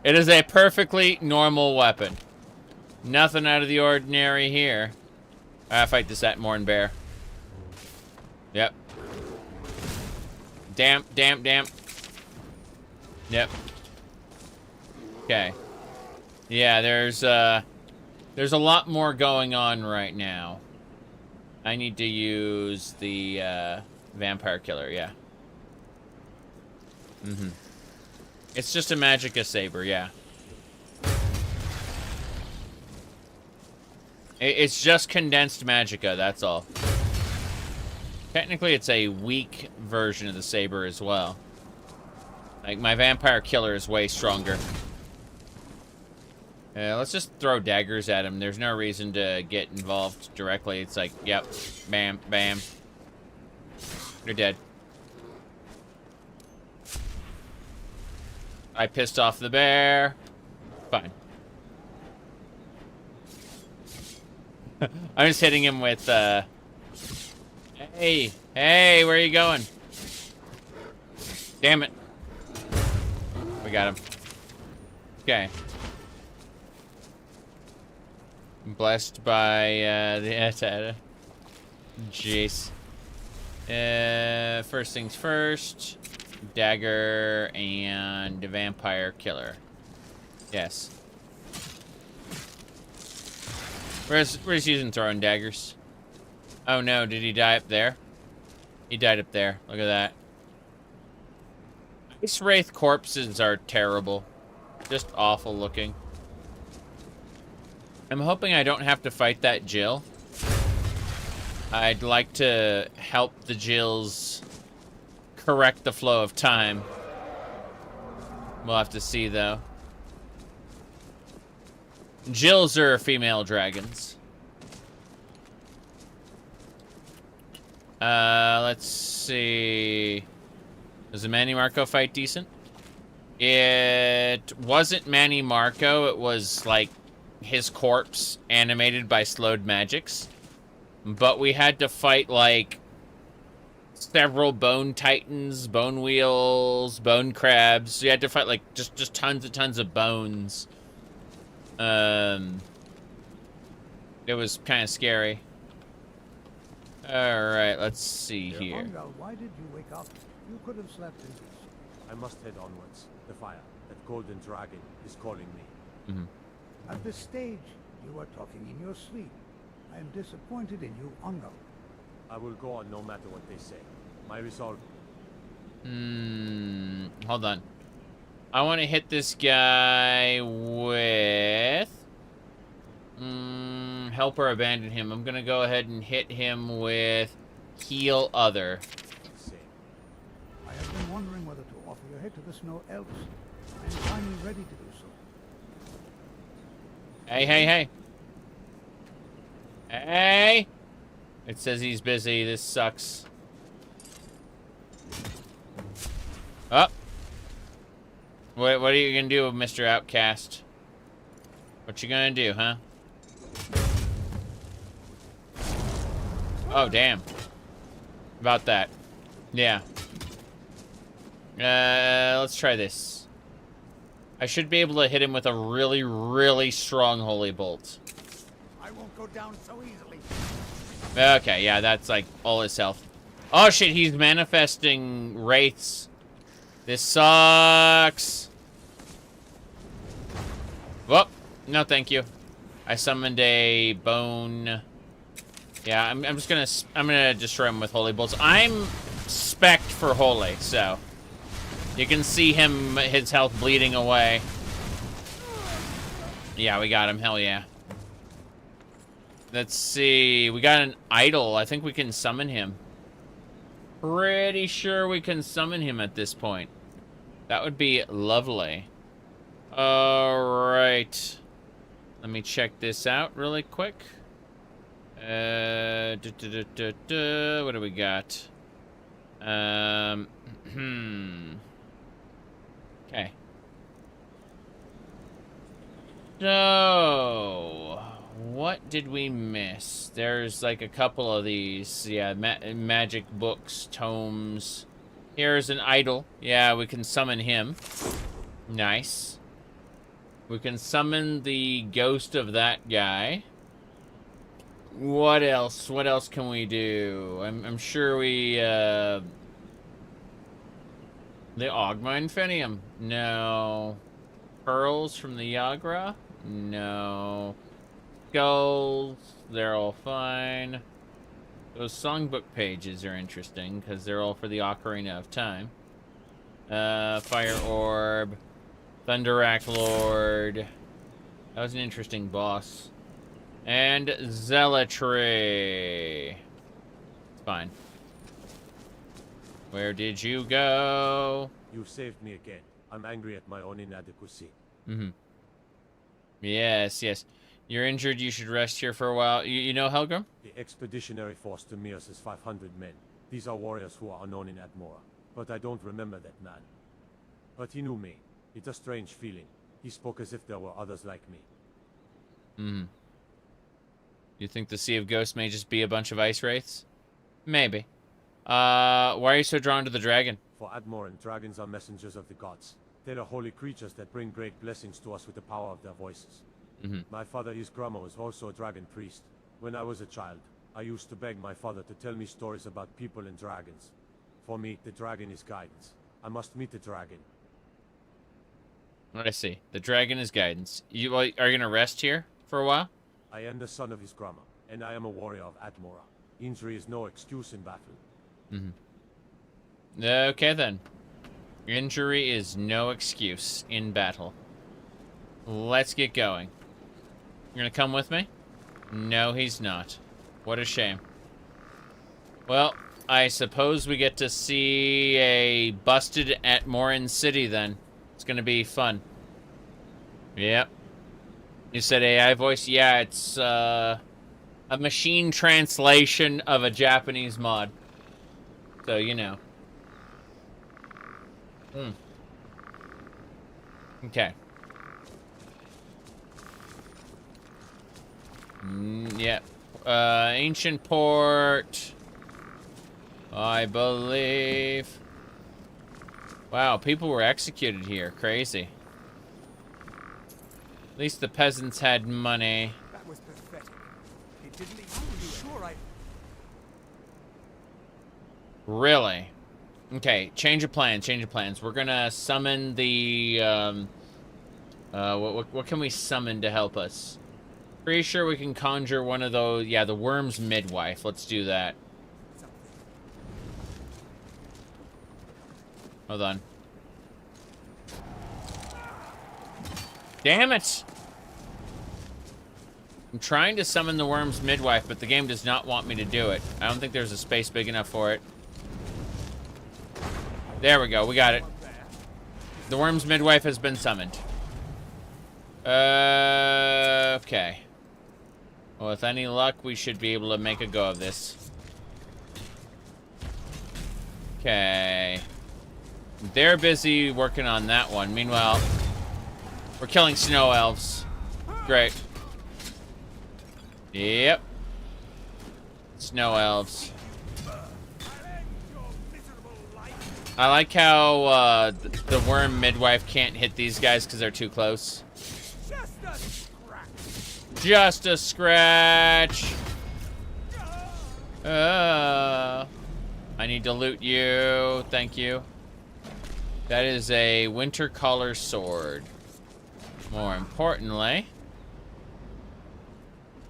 S1: It is a perfectly normal weapon. Nothing out of the ordinary here. Fight this Atmorn bear. Yep. Damp. Yep. Okay. Yeah, there's a lot more going on right now. I need to use the vampire killer, yeah. Mm-hmm. It's just a Magicka saber, yeah. It's just condensed Magicka, that's all. Technically, it's a weak version of the saber as well. Like, my vampire killer is way stronger. Let's just throw daggers at him. There's no reason to get involved directly. It's like, yep, bam, bam. You're dead. I pissed off the bear. Fine. I'm just hitting him with, Hey, where are you going? Damn it. We got him. Okay. Blessed by the jeez. First things first. Dagger and vampire killer. Yes. Where's using throwing daggers? Oh no, did he die up there? He died up there. Look at that. These wraith corpses are terrible. Just awful looking. I'm hoping I don't have to fight that Jill. I'd like to help the Jills correct the flow of time. We'll have to see, though. Jills are female dragons. Let's see. Was the Manny Marco fight decent? It wasn't Manny Marco. It was, like, his corpse animated by slowed magics. But we had to fight, like, several bone titans, bone wheels, bone crabs. We had to fight, like, just tons and tons of bones. It was kind of scary. Alright, let's see here.
S15: Ungal, why did you wake up? You could have slept in peace.
S16: I must head onwards. The fire, that golden dragon, is calling me.
S15: At this stage, you are talking in your sleep. I am disappointed in you, Ungal.
S16: I will go on no matter what they say. My resolve.
S1: Hold on. I want to hit this guy with... help or abandon him. I'm going to go ahead and hit him with heal other.
S15: I have been wondering whether to offer your head to the Snow Elves. I am finally ready to do so.
S1: Hey, hey, hey. Hey! It says he's busy. This sucks. Oh. What are you gonna do, Mr. Outcast? What you gonna do, huh? Oh, damn. About that. Yeah. Let's try this. I should be able to hit him with a really, really strong Holy Bolt.
S15: I won't go down so easily.
S1: Okay, yeah, that's like all his health. Oh shit, he's manifesting wraiths. This sucks. Whoop. No, thank you. I summoned a bone. Yeah, I'm gonna destroy him with holy bolts. I'm spec'd for holy, so you can see him, his health bleeding away. Yeah, we got him. Hell yeah. Let's see. We got an idol. I think we can summon him. Pretty sure we can summon him at this point. That would be lovely. Alright. Let me check this out really quick. What do we got? Okay. So, what did we miss? There's like a couple of these. Yeah, magic books, tomes. Here's an idol. Yeah, we can summon him. Nice. We can summon the ghost of that guy. What else? What else can we do? I'm sure we, the Ogma-Infinium. No. Pearls from the Yagra? No. Skulls, they're all fine. Those songbook pages are interesting, because they're all for the Ocarina of Time. Fire Orb. Thunderak Lord. That was an interesting boss. And Zealotry. It's fine. Where did you go?
S16: You saved me again. I'm angry at my own inadequacy.
S1: Yes, yes. You're injured, you should rest here for a while. You know Helgrim?
S16: The expeditionary force to Mios is 500 men. These are warriors who are unknown in Admora. But I don't remember that man. But he knew me. It's a strange feeling. He spoke as if there were others like me.
S1: You think the Sea of Ghosts may just be a bunch of ice wraiths? Maybe. Why are you so drawn to the dragon?
S16: For Admoran, dragons are messengers of the gods. They are holy creatures that bring great blessings to us with the power of their voices.
S1: Mm-hmm.
S16: My father, his grandma, was also a dragon priest. When I was a child, I used to beg my father to tell me stories about people and dragons. For me, the dragon is guidance. I must meet the dragon.
S1: I see. The dragon is guidance. You are you gonna rest here for a while?
S16: I am the son of his grandma, and I am a warrior of Atmora. Injury is no excuse in battle.
S1: Mm-hmm. Okay then. Injury is no excuse in battle. Let's get going. You're gonna come with me? No, he's not. What a shame. Well, I suppose we get to see a busted Atmoran city then. It's gonna be fun. Yep. You said AI voice? Yeah, it's a machine translation of a Japanese mod. So, you know. Okay. Yep. Ancient port. I believe. Wow, people were executed here. Crazy. At least the peasants had money.
S3: That was pathetic. It didn't even sure I...
S1: Really? Okay, change of plans, change of plans. We're gonna summon the, what can we summon to help us? Pretty sure we can conjure one of those, yeah, the worm's midwife. Let's do that. Hold on. Damn it! I'm trying to summon the worm's midwife, but the game does not want me to do it. I don't think there's a space big enough for it. There we go, we got it. The worm's midwife has been summoned. Okay. Well, with any luck, we should be able to make a go of this. Okay. They're busy working on that one. Meanwhile, we're killing snow elves. Great. Yep. Snow elves. I like how the worm midwife can't hit these guys because they're too close. Just a scratch. I need to loot you. Thank you. That is a winter collar sword. More importantly,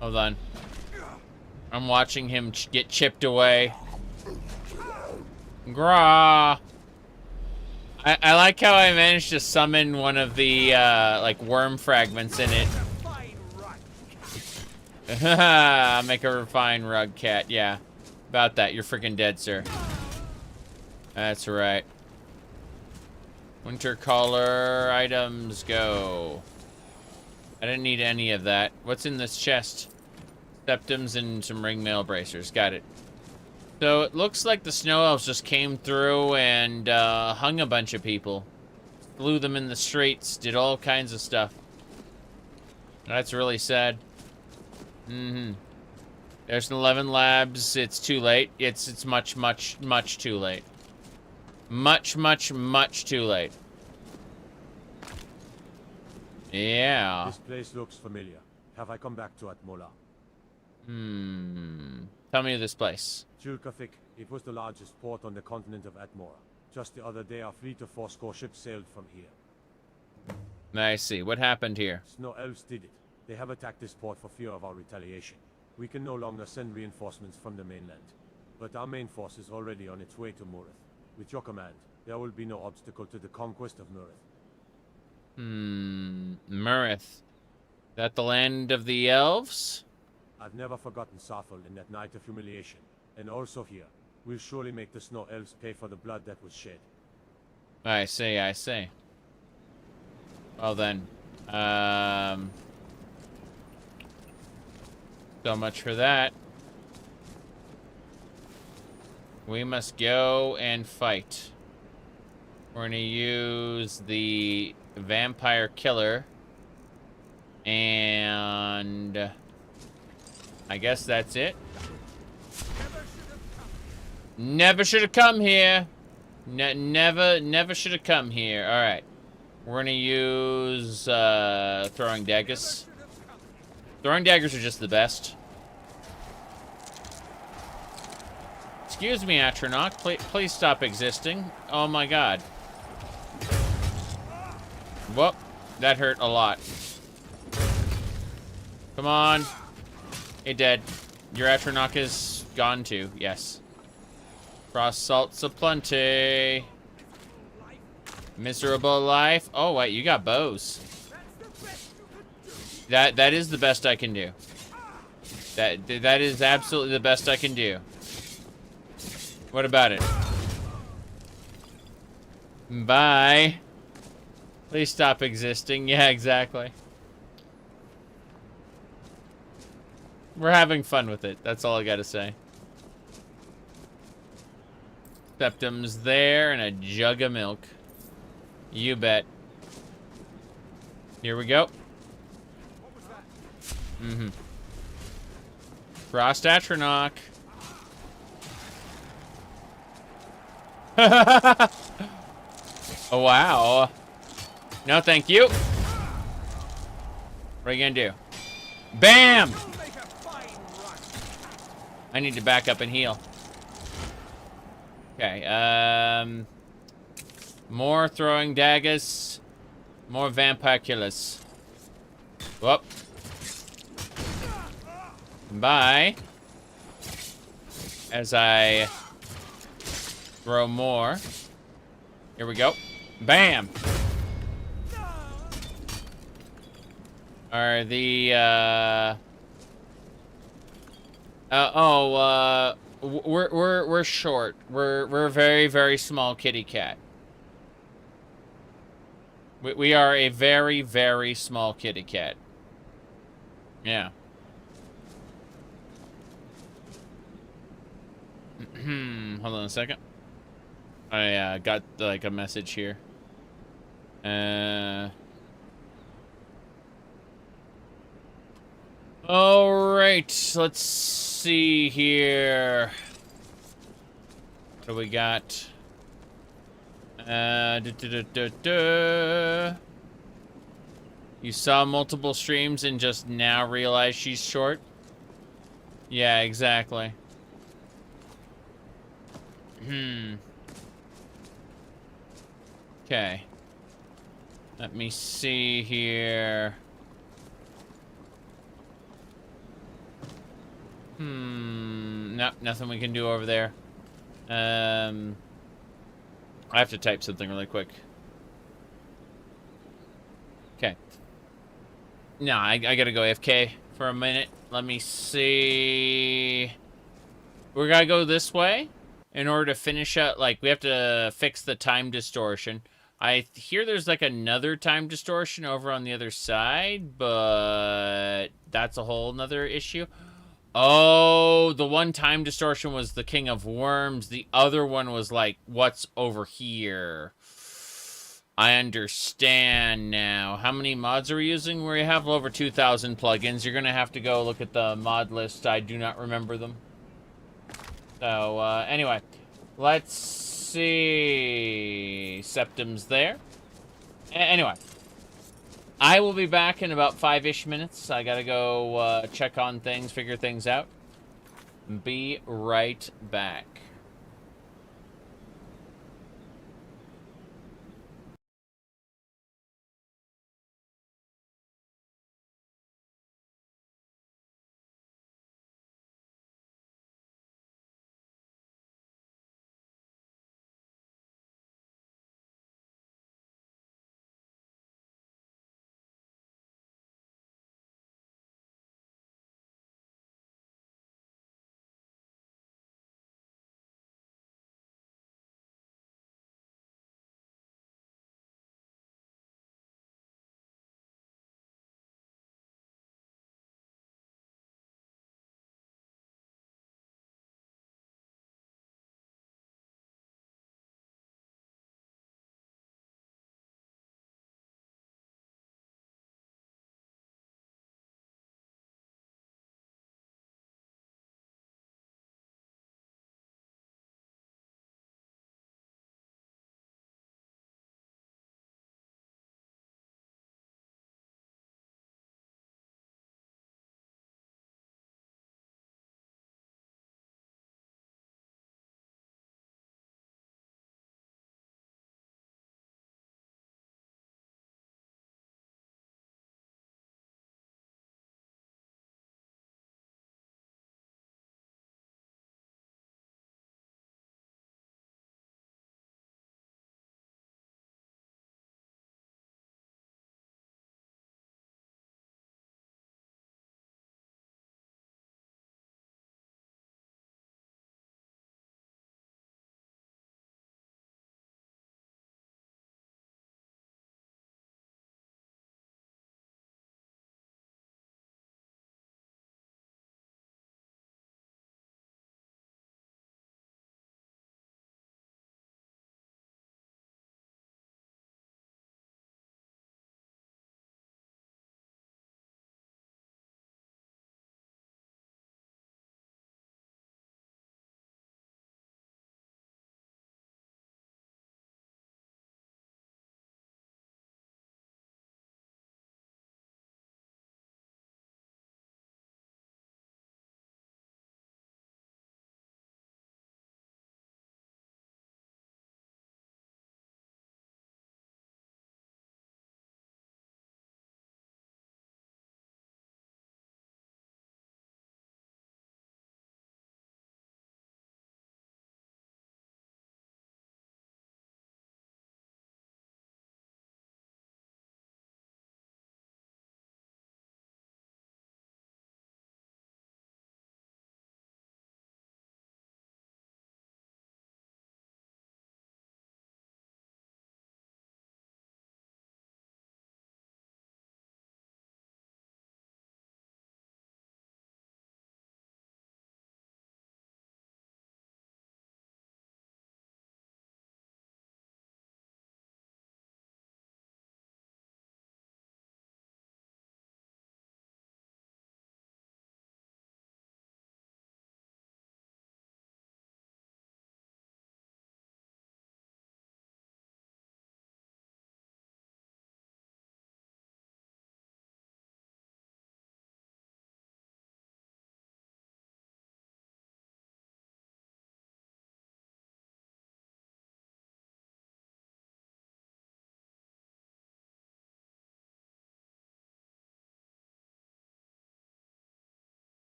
S1: hold on. I'm watching him get chipped away. Grah. I like how I managed to summon one of the like worm fragments in it. Make a refined rug cat. Yeah, about that. You're freaking dead, sir. That's right. Winter collar items go. I didn't need any of that. What's in this chest? Septums and some ring mail bracers. Got it. So it looks like the snow elves just came through and hung a bunch of people. Flew them in the streets. Did all kinds of stuff. That's really sad. There's 11 labs. It's too late. It's much, much, much too late. Much, much, much too late. Yeah.
S16: This place looks familiar. Have I come back to Atmola?
S1: Tell me this place.
S16: Chulkafik. It was the largest port on the continent of Atmora. Just the other day, our fleet of 4 ships sailed from here.
S1: I see. What happened here?
S16: Snow elves did it. They have attacked this port for fear of our retaliation. We can no longer send reinforcements from the mainland. But our main force is already on its way to Murith. With your command, there will be no obstacle to the conquest of Murith.
S1: Murith. That the land of the elves?
S16: I've never forgotten Sarthal in that night of humiliation. And also here. We'll surely make the snow elves pay for the blood that was shed.
S1: I see, I see. Well then, so much for that. We must go and fight. We're gonna use the vampire killer. And I guess that's it. Never should have come here. Never should have come here. All right. We're gonna use throwing daggers. Throwing daggers are just the best. Excuse me, Atronach. Please stop existing. Oh my god. Whoop. That hurt a lot. Come on. Hey, dead. Your Atronach is gone too. Yes. Frost salts aplenty. Miserable life. Oh wait, you got bows. That is the best I can do. That is absolutely the best I can do. What about it? Bye. Please stop existing. Yeah, exactly. We're having fun with it. That's all I gotta say. Septum's there and a jug of milk. You bet. Here we go. Mm-hmm. Frost Atronach. Oh, wow. No, thank you. What are you gonna do? Bam! I need to back up and heal. Okay, more throwing daggers. More vampiculus. Whoop. Bye. As I throw more. Here we go. Bam! Are the, we're short. We're a very, very small kitty cat. We are a very, very small kitty cat. Yeah. Hold on a second. I got like a message here. All right, let's see here. What do we got? You saw multiple streams and just now realized she's short? Yeah, exactly. Okay. Let me see here. Nope, nothing we can do over there. I have to type something really quick. Okay. No, I gotta go AFK for a minute. Let me see. We're gonna go this way in order to finish up. Like, we have to fix the time distortion. I hear there's like another time distortion over on the other side, but that's a whole nother issue. Oh, the one time distortion was the King of Worms. The other one was like, what's over here? I understand now. How many mods are we using? We have over 2,000 plugins. You're going to have to go look at the mod list. I do not remember them. So, anyway. Let's see. Septum's there. Anyway. I will be back in about 5-ish minutes. I gotta go check on things, figure things out. Be right back.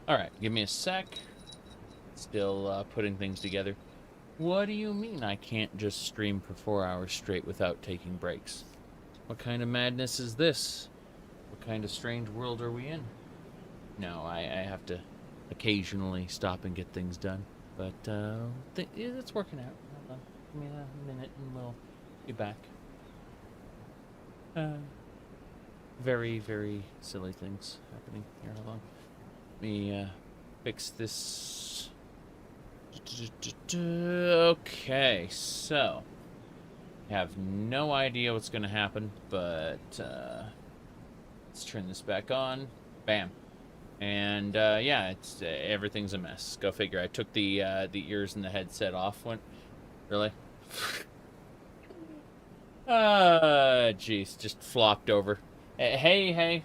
S1: Alright, give me a sec. Still putting things together. What do you mean I can't just stream for 4 hours straight without taking breaks? What kind of madness is this? What kind of strange world are we in? No, I have to occasionally stop and get things done. But it's working out. Hold on. Give me a minute and we'll be back. Very, very silly things happening here. Hold on. Let me fix this. Okay, so I have no idea what's going to happen, but let's turn this back on. Bam. And yeah, it's everything's a mess. Go figure. I took the ears and the headset off. Really? Jeez, just flopped over. Hey.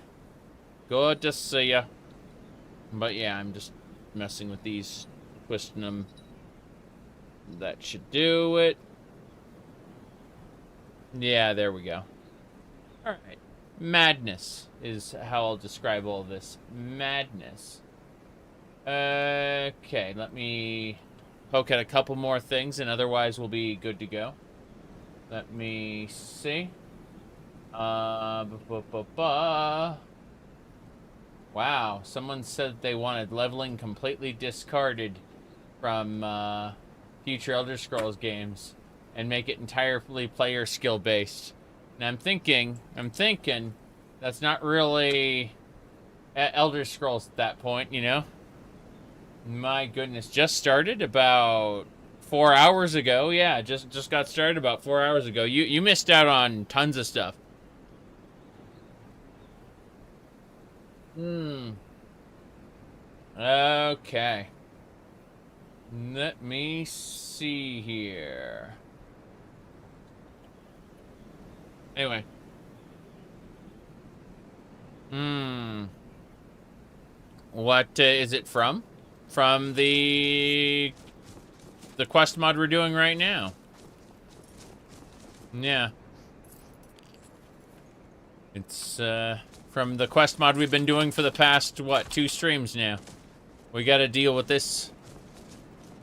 S1: Good to see ya. But yeah, I'm just messing with these, twisting them. That should do it. Yeah, there we go. Alright. Madness is how I'll describe all this. Madness. Okay, let me poke at a couple more things, and otherwise we'll be good to go. Let me see. Wow, someone said they wanted leveling completely discarded from future Elder Scrolls games and make it entirely player skill based. And I'm thinking that's not really Elder Scrolls at that point, you know? My goodness, just started about 4 hours ago. Yeah, just got started about 4 hours ago. You missed out on tons of stuff. Okay. Let me see here. Anyway. What is it from? From the quest mod we're doing right now. Yeah. It's from the quest mod we've been doing for the past, what, 2 streams now. We gotta deal with this.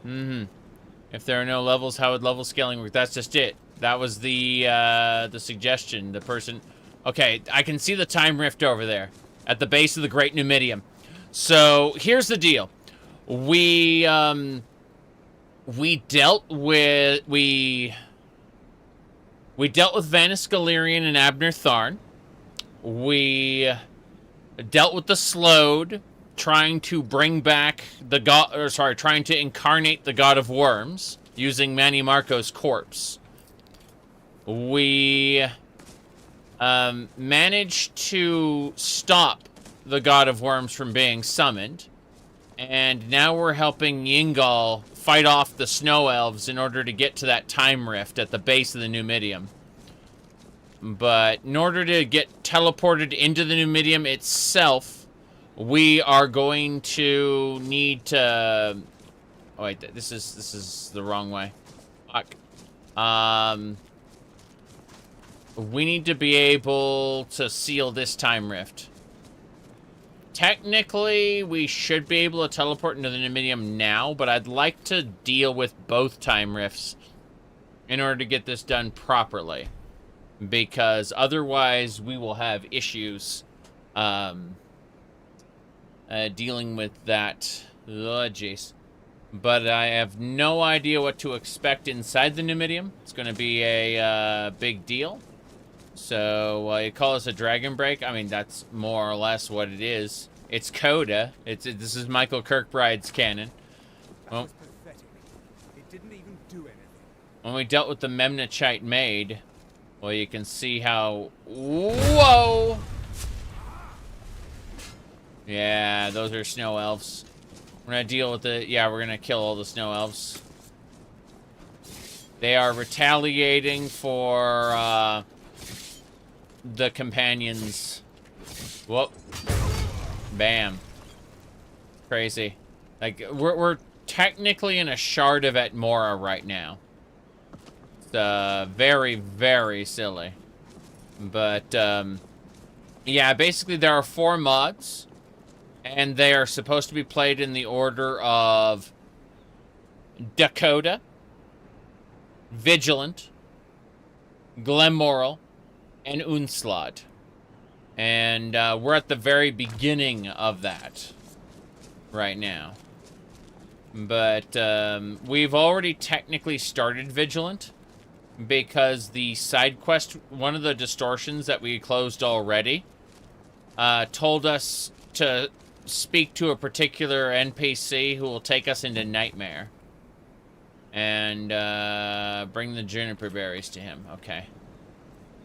S1: If there are no levels, how would level scaling work? That's just it. That was the suggestion. The person... Okay, I can see the time rift over there at the base of the Great Numidium. So, here's the deal. We dealt with... We dealt with Vanis, Galerion, and Abner Tharn. We dealt with the Slowed, trying to bring back the god, or sorry, trying to incarnate the god of worms using Manny Marco's corpse. We managed to stop the god of worms from being summoned, and now we're helping Gall fight off the snow elves in order to get to that time rift at the base of the Numidium. But in order to get teleported into the Numidium itself, we are going to need to... Oh, wait, this is the wrong way. Fuck. We need to be able to seal this time rift. Technically, we should be able to teleport into the Numidium now, but I'd like to deal with both time rifts in order to get this done properly. Because otherwise, we will have issues dealing with that. Oh, jeez. But I have no idea what to expect inside the Numidium. It's going to be a big deal. So, you call this a dragon break? I mean, that's more or less what it is. It's Coda. This is Michael Kirkbride's canon. Well,
S3: was pathetic. It didn't even do anything.
S1: When we dealt with the Mnemonichite Maid, well, you can see how... Whoa! Yeah, those are snow elves. We're gonna deal with the... Yeah, we're gonna kill all the snow elves. They are retaliating for, the companions. Whoop. Bam. Crazy. Like, we're technically in a shard of Atmora right now. It's, very, very silly. But, yeah, basically there are 4 mods. And they are supposed to be played in the order of Dac0da, Vigilant, Glenmoral, and Ohmes-raht. And we're at the very beginning of that right now. But we've already technically started Vigilant because the side quest, one of the distortions that we closed already, told us to speak to a particular NPC who will take us into Nightmare. And bring the juniper berries to him. Okay.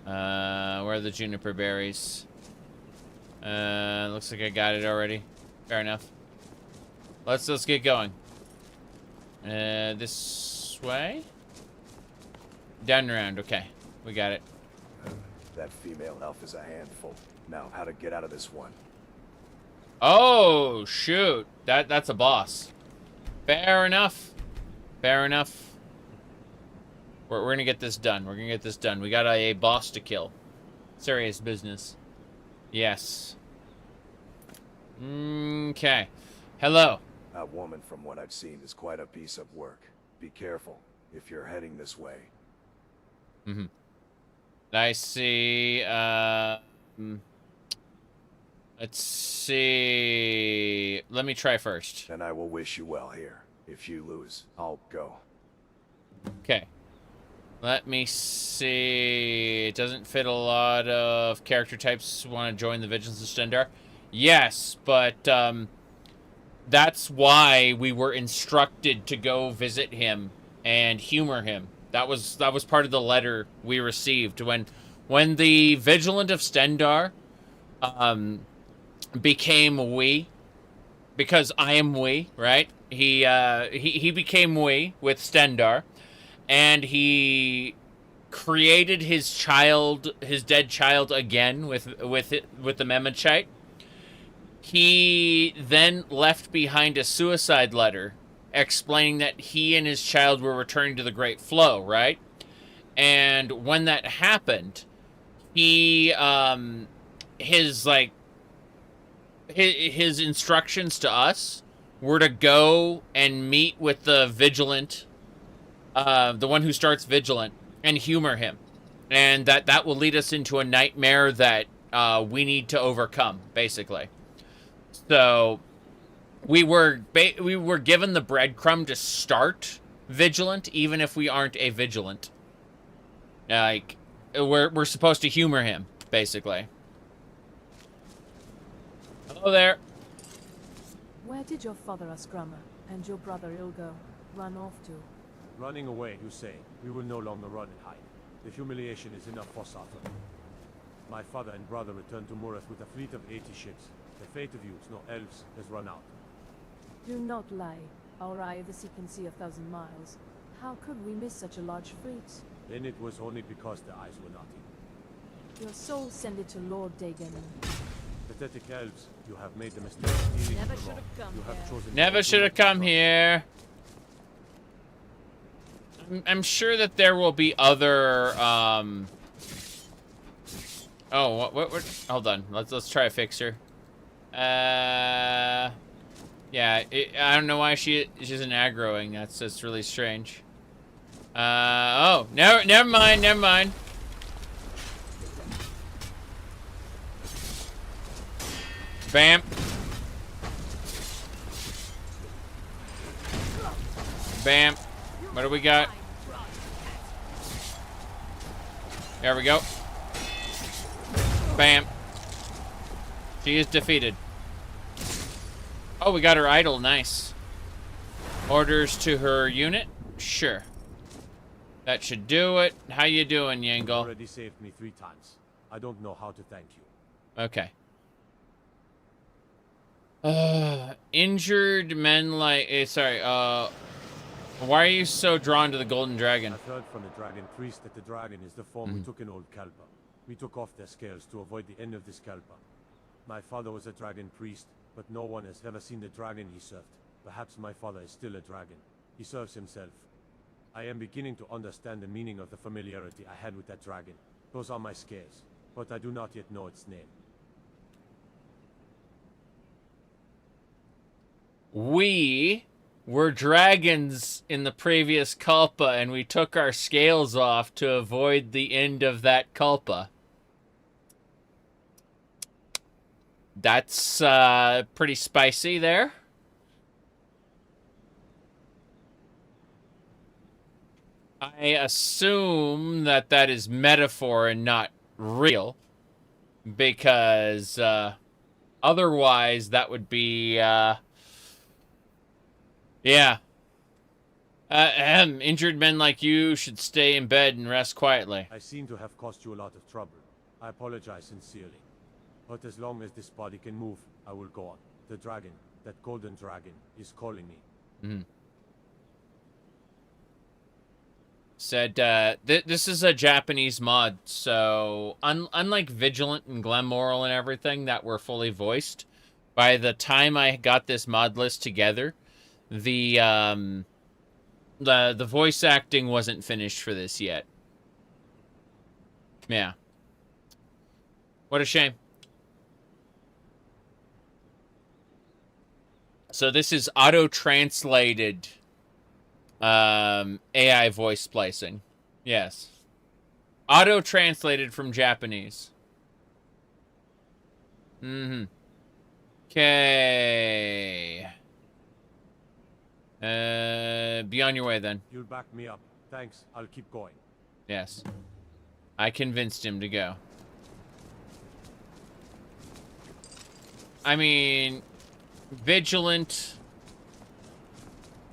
S1: Where are the juniper berries? Looks like I got it already. Fair enough. Let's get going. This way? Down and around. Okay. We got it.
S2: That female elf is a handful. Now, how to get out of this one?
S1: Oh, shoot. That's a boss. Fair enough. Fair enough. We're gonna get this done. We're gonna get this done. We got a boss to kill. Serious business. Yes. Okay. Hello.
S2: That woman, from what I've seen, is quite a piece of work. Be careful if you're heading this way.
S1: Mm-hmm. I see. Let's see. Let me try first.
S2: And I will wish you well here. If you lose, I'll go.
S1: Okay. Let me see. It doesn't fit a lot of character types want to join the Vigilance of Stendarr. Yes, but that's why we were instructed to go visit him and humor him. That was part of the letter we received when the Vigilant of Stendarr became we, because I am we, right? He became we with Stendarr, and he created his dead child again with the Mnemolichite. He then left behind a suicide letter explaining that he and his child were returning to the Great Flow, right? And when that happened, his instructions to us were to go and meet with the Vigilant, the one who starts Vigilant, and humor him. And that will lead us into a nightmare that we need to overcome, basically. So we were given the breadcrumb to start Vigilant, even if we aren't a Vigilant. Like, we're supposed to humor him, basically. Hello there.
S17: Where did your father Asgrama and your brother Ilgo run off to?
S16: Running away, you say. We will no longer run and hide. The humiliation is enough for Sartre. My father and brother returned to Mureth with a fleet of 80 ships. The fate of youths, no elves, has run out.
S17: Do not lie. Our eye of the sea can see 1,000 miles. How could we miss such a large fleet?
S16: Then it was only because the eyes were not in.
S17: Your soul send it to Lord Dagon.
S16: Pathetic elves, you have made the mistake of stealing
S17: Never
S16: the
S17: should
S16: law.
S17: have come
S16: You have
S17: here.
S16: chosen
S1: Never should have come here. I'm sure that there will be other, Oh, what? Hold on. Let's try a fixer. Yeah, I don't know why she isn't aggroing. That's just really strange. Oh, never mind. Bam. Bam. What do we got? There we go. Bam. She is defeated. Oh, we got her idol. Nice. Orders to her unit? Sure. That should do it. How you doing, Yangle?
S16: You already saved me 3 times. I don't know how to thank you.
S1: Okay. Injured men like... sorry, why are you so drawn to the golden dragon?
S16: I've heard from the dragon priest that the dragon is the form we took in Old Kalpa. We took off their scales to avoid the end of this Kalpa. My father was a dragon priest, but no one has ever seen the dragon he served. Perhaps my father is still a dragon. He serves himself. I am beginning to understand the meaning of the familiarity I had with that dragon. Those are my scales, but I do not yet know its name.
S1: We were dragons in the previous Culpa, and we took our scales off to avoid the end of that Culpa. That's pretty spicy there. I assume that that is metaphor and not real, because otherwise that would be yeah. Injured men like you should stay in bed and rest quietly.
S16: I seem to have caused you a lot of trouble. I apologize sincerely. But as long as this body can move, I will go on. The dragon, that golden dragon, is calling me.
S1: Mm-hmm. Said, this is a Japanese mod, so unlike Vigilant and Glenmoral and everything that were fully voiced, by the time I got this mod list together, the voice acting wasn't finished for this yet. Yeah. What a shame. So this is auto-translated AI voice splicing. Yes. Auto-translated from Japanese. Mm-hmm. Okay. Be on your way then.
S16: You'll back me up. Thanks. I'll keep going.
S1: Yes. I convinced him to go. I mean, Vigilant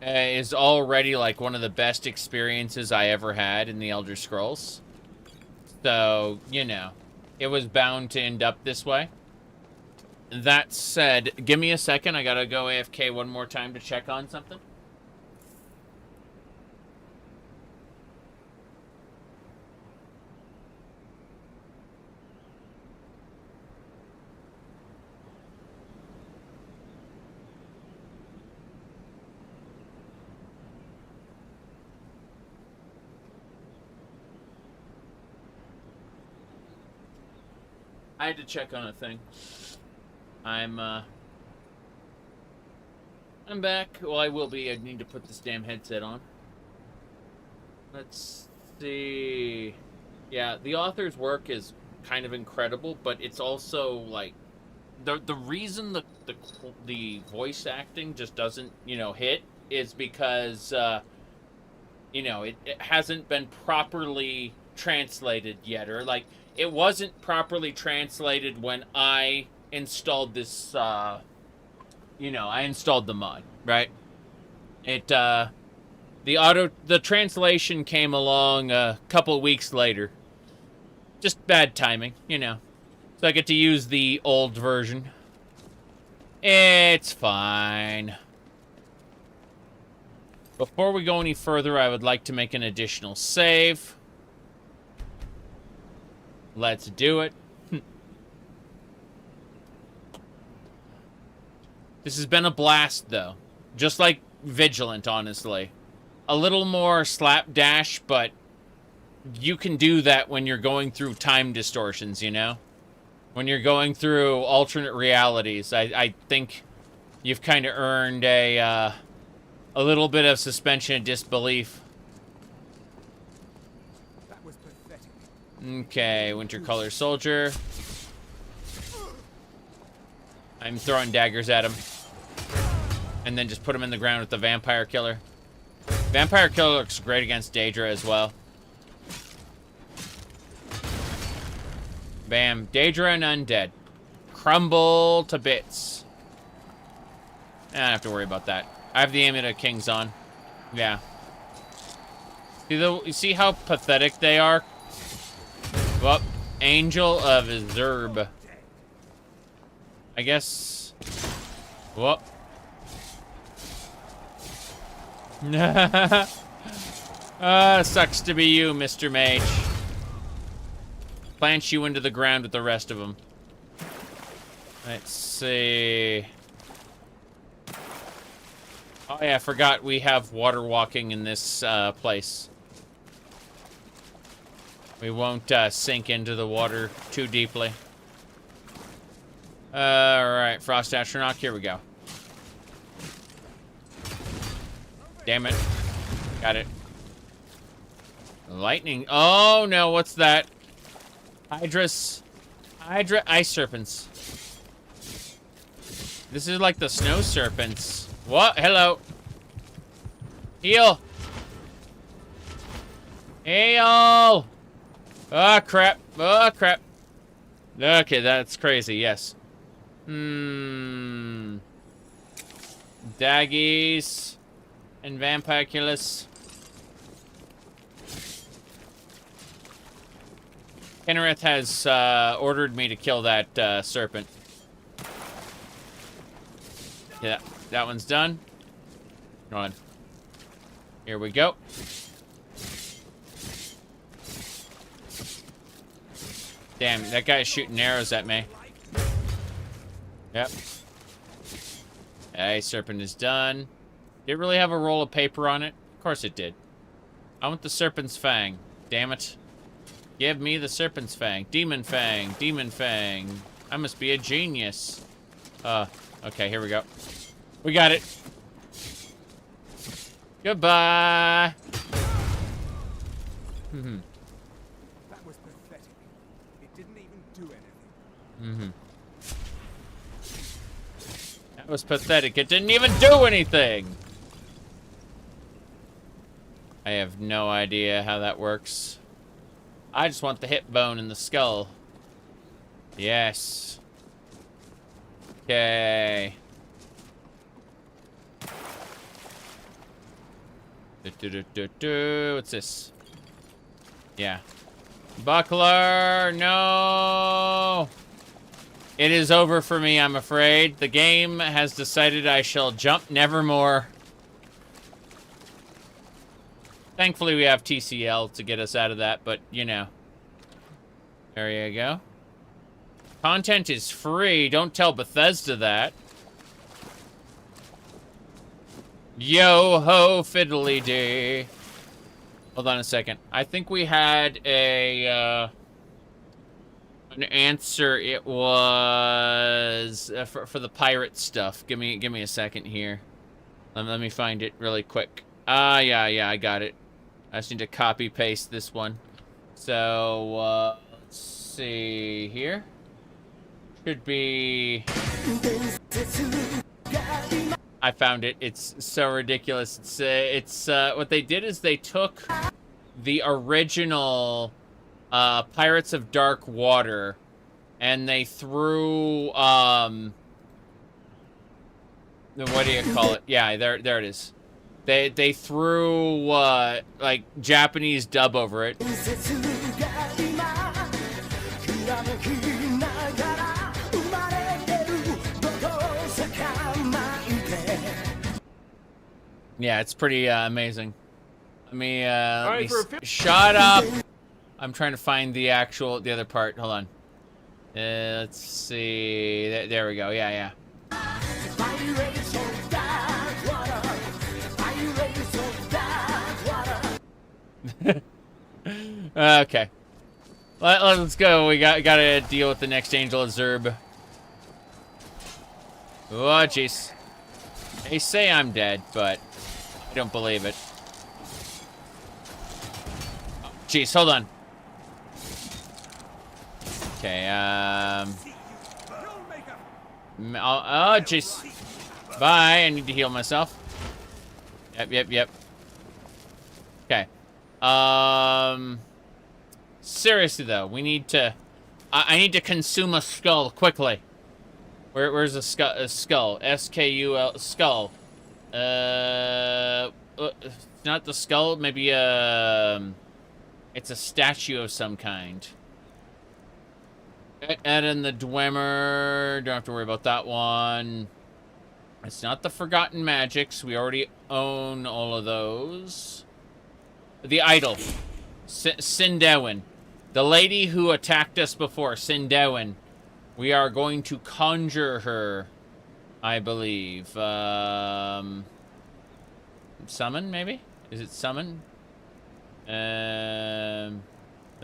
S1: is already like one of the best experiences I ever had in the Elder Scrolls. So, you know, it was bound to end up this way. That said, give me a second. I gotta go AFK one more time to check on something. I had to check on a thing. I'm back. Well, I will be. I need to put this damn headset on. Let's see. Yeah, the author's work is kind of incredible, but it's also like the reason the voice acting just doesn't, you know, hit is because you know, it hasn't been properly translated yet, or like it wasn't properly translated when I installed this, you know, I installed the mod, right? It, the translation came along a couple weeks later. Just bad timing, you know. So I get to use the old version. It's fine. Before we go any further, I would like to make an additional save. Let's do it. This has been a blast, though. Just like Vigilant, honestly. A little more slapdash, but you can do that when you're going through time distortions, you know? When you're going through alternate realities. I think you've kind of earned a little bit of suspension of disbelief.
S3: That was pathetic.
S1: Okay, Winter Color Soldier. I'm throwing daggers at him. And then just put him in the ground with the Vampire Killer. Vampire Killer looks great against Dac0da as well. Bam. Dac0da and Undead. Crumble to bits. I don't have to worry about that. I have the Amulet of Kings on. Yeah. You see how pathetic they are? Well, Angel of Zerb. I guess... Whoop. Sucks to be you, Mr. Mage. Plant you into the ground with the rest of them. Let's see... Oh yeah, I forgot we have water walking in this place. We won't sink into the water too deeply. Alright, Frost Astronaut, here we go. Damn it. Got it. Lightning. Oh, no. What's that? Hydra ice serpents. This is like the snow serpents. What? Hello. Heal. Heal. Oh, crap. Oh, crap. Okay, that's crazy. Yes. Daggies. And Vampiculus. Kenrith has ordered me to kill that serpent. Yeah, that one's done. Hold on. Here we go. Damn, that guy's shooting arrows at me. Yep. Hey, serpent is done. Did it really have a roll of paper on it? Of course it did. I want the serpent's fang. Damn it. Give me the serpent's fang. Demon fang. Demon fang. I must be a genius. Okay, here we go. We got it. Goodbye.
S3: That was pathetic. It didn't even do anything.
S1: That was pathetic. It didn't even do anything. I have no idea how that works. I just want the hip bone and the skull. Yes. Okay. What's this? Yeah. Buckler, no! It is over for me, I'm afraid. The game has decided I shall jump nevermore. Thankfully, we have TCL to get us out of that, but, you know. There you go. Content is free. Don't tell Bethesda that. Yo-ho, fiddly-dee. Hold on a second. I think we had an answer. It was for the pirate stuff. Give me a second here. Let me find it really quick. Yeah, I got it. I just need to copy paste this one. So let's see here. Should be. I found it. It's so ridiculous. It's what they did is they took the original Pirates of Dark Water and they threw what do you call it? Yeah, there it is. They threw like Japanese dub over it. Yeah, it's pretty amazing. Let me shut up. I'm trying to find the other part. Hold on. Let's see. There we go. Yeah. Okay. Let's go. We gotta deal with the next Angel of Zerb. Oh, jeez. They say I'm dead, but I don't believe it. Oh, jeez, hold on. Okay, oh, jeez. Bye, I need to heal myself. Yep. Okay. Seriously, though, we need to... I need to consume a skull, quickly. Where's a skull? S-K-U-L, skull. Not the skull, maybe, it's a statue of some kind. Add in the Dwemer, don't have to worry about that one. It's not the Forgotten Magics, we already own all of those. The Idol. Sindewin. The lady who attacked us before, Sindewin. We are going to conjure her, I believe. Summon, maybe? Is it summon? Let's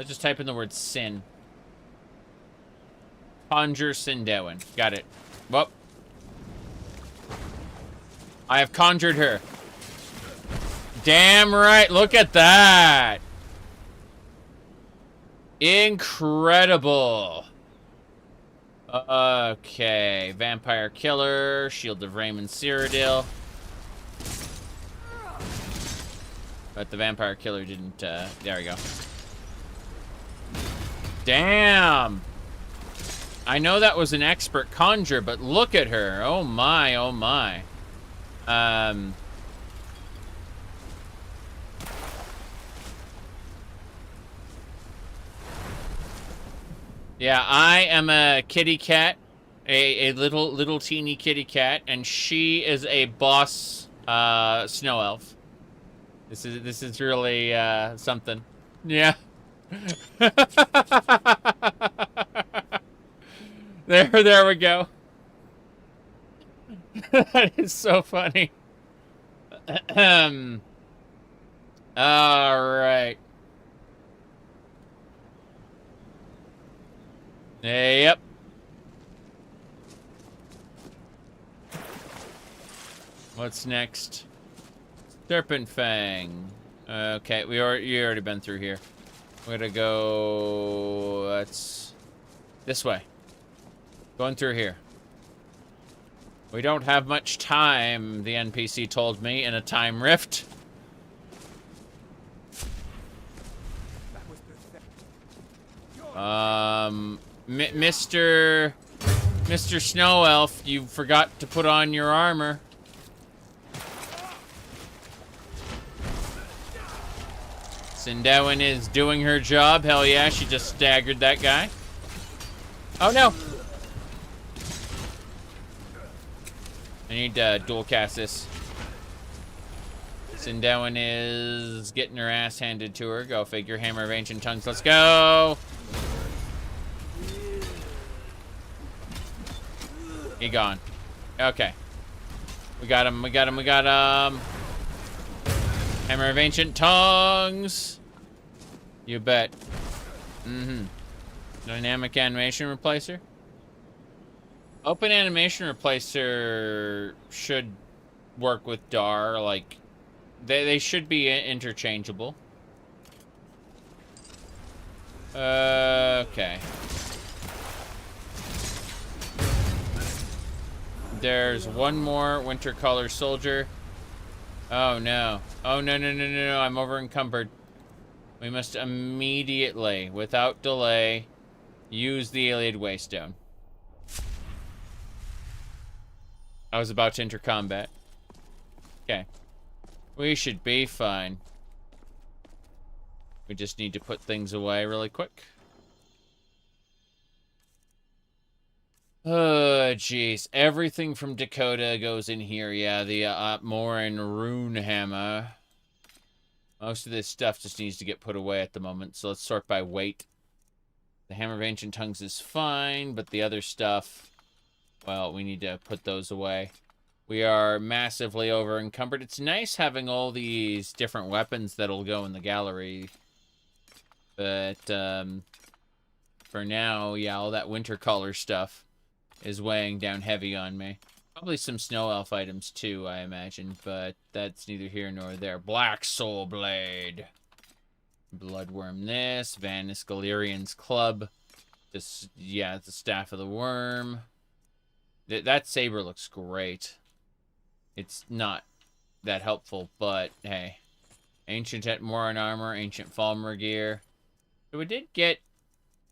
S1: just type in the word sin. Conjure Sindewin. Got it. Well, I have conjured her. Damn right. Look at that. Incredible. Okay. Vampire Killer. Shield of Raymond Cyrodiil. But the Vampire Killer didn't, there we go. Damn. I know that was an expert conjure, but look at her. Oh my, oh my. Yeah, I am a kitty cat, a little teeny kitty cat, and she is a boss snow elf. This is really something. Yeah. There we go. That is so funny. All right. Yep. What's next? Serpent Fang. Okay, you already been through here. We're gonna go. That's this way. Going through here. We don't have much time, the NPC told me in a time rift. Mr. Snow Elf, you forgot to put on your armor. Sindarin is doing her job. Hell yeah, she just staggered that guy. Oh no! I need to dual cast this. Sindarin is getting her ass handed to her. Go figure. Hammer of Ancient Tongues. Let's go! He gone. Okay. We got him. Hammer of Ancient Tongues. You bet. Dynamic animation replacer. Open animation replacer should work with DAR. Like, they should be interchangeable. Okay. There's one more winter color soldier. Oh no. Oh no. I'm over encumbered. We must immediately, without delay, use the Iliad Waystone. I was about to enter combat. Okay. We should be fine. We just need to put things away really quick. Oh, jeez. Everything from Dac0da goes in here. Yeah, the Morin Rune Hammer. Most of this stuff just needs to get put away at the moment, so let's sort by weight. The Hammer of Ancient Tongues is fine, but the other stuff, well, we need to put those away. We are massively over encumbered. It's nice having all these different weapons that'll go in the gallery. But, for now, yeah, all that winter color stuff is weighing down heavy on me. Probably some snow elf items too, I imagine, but that's neither here nor there. Black Soul Blade. Bloodworm this. Vanis Galerion's Club. This, yeah, it's the Staff of the Worm. That saber looks great. It's not that helpful, but hey. Ancient Morin armor, Ancient Falmer gear. So we did get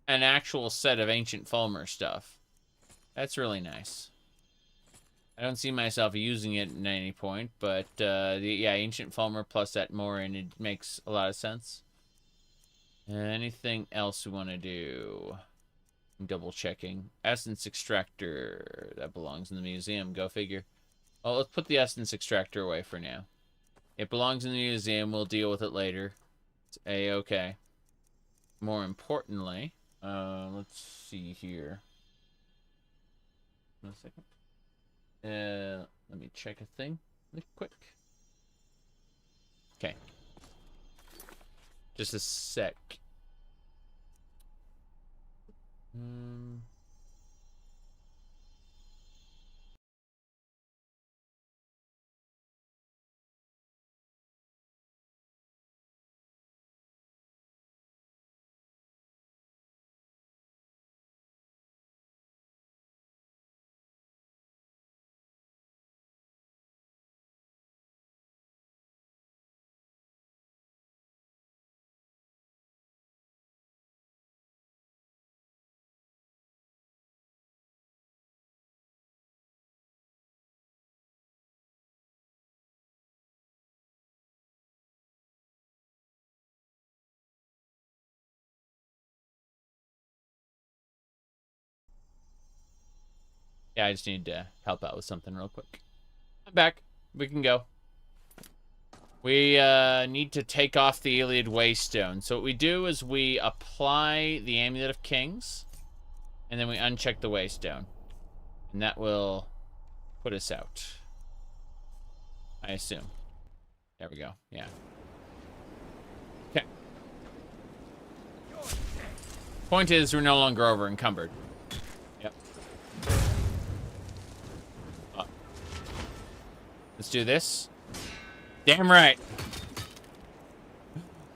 S1: an actual set of Ancient Falmer stuff. That's really nice. I don't see myself using it at any point, but yeah, Ancient Falmer plus that Morin, it makes a lot of sense. Anything else we want to do? I'm double checking. Essence Extractor, that belongs in the museum, go figure. Well, let's put the Essence Extractor away for now. It belongs in the museum, we'll deal with it later. It's A-okay. More importantly, let's see here. One second. Let me check a thing really quick. Okay. Just a sec. Yeah, I just need to help out with something real quick. I'm back. We can go. We need to take off the Iliad Waystone. So what we do is we apply the Amulet of Kings, and then we uncheck the Waystone. And that will put us out. I assume. There we go. Yeah. Okay. Point is, we're no longer over encumbered. Yep. Let's do this. Damn right.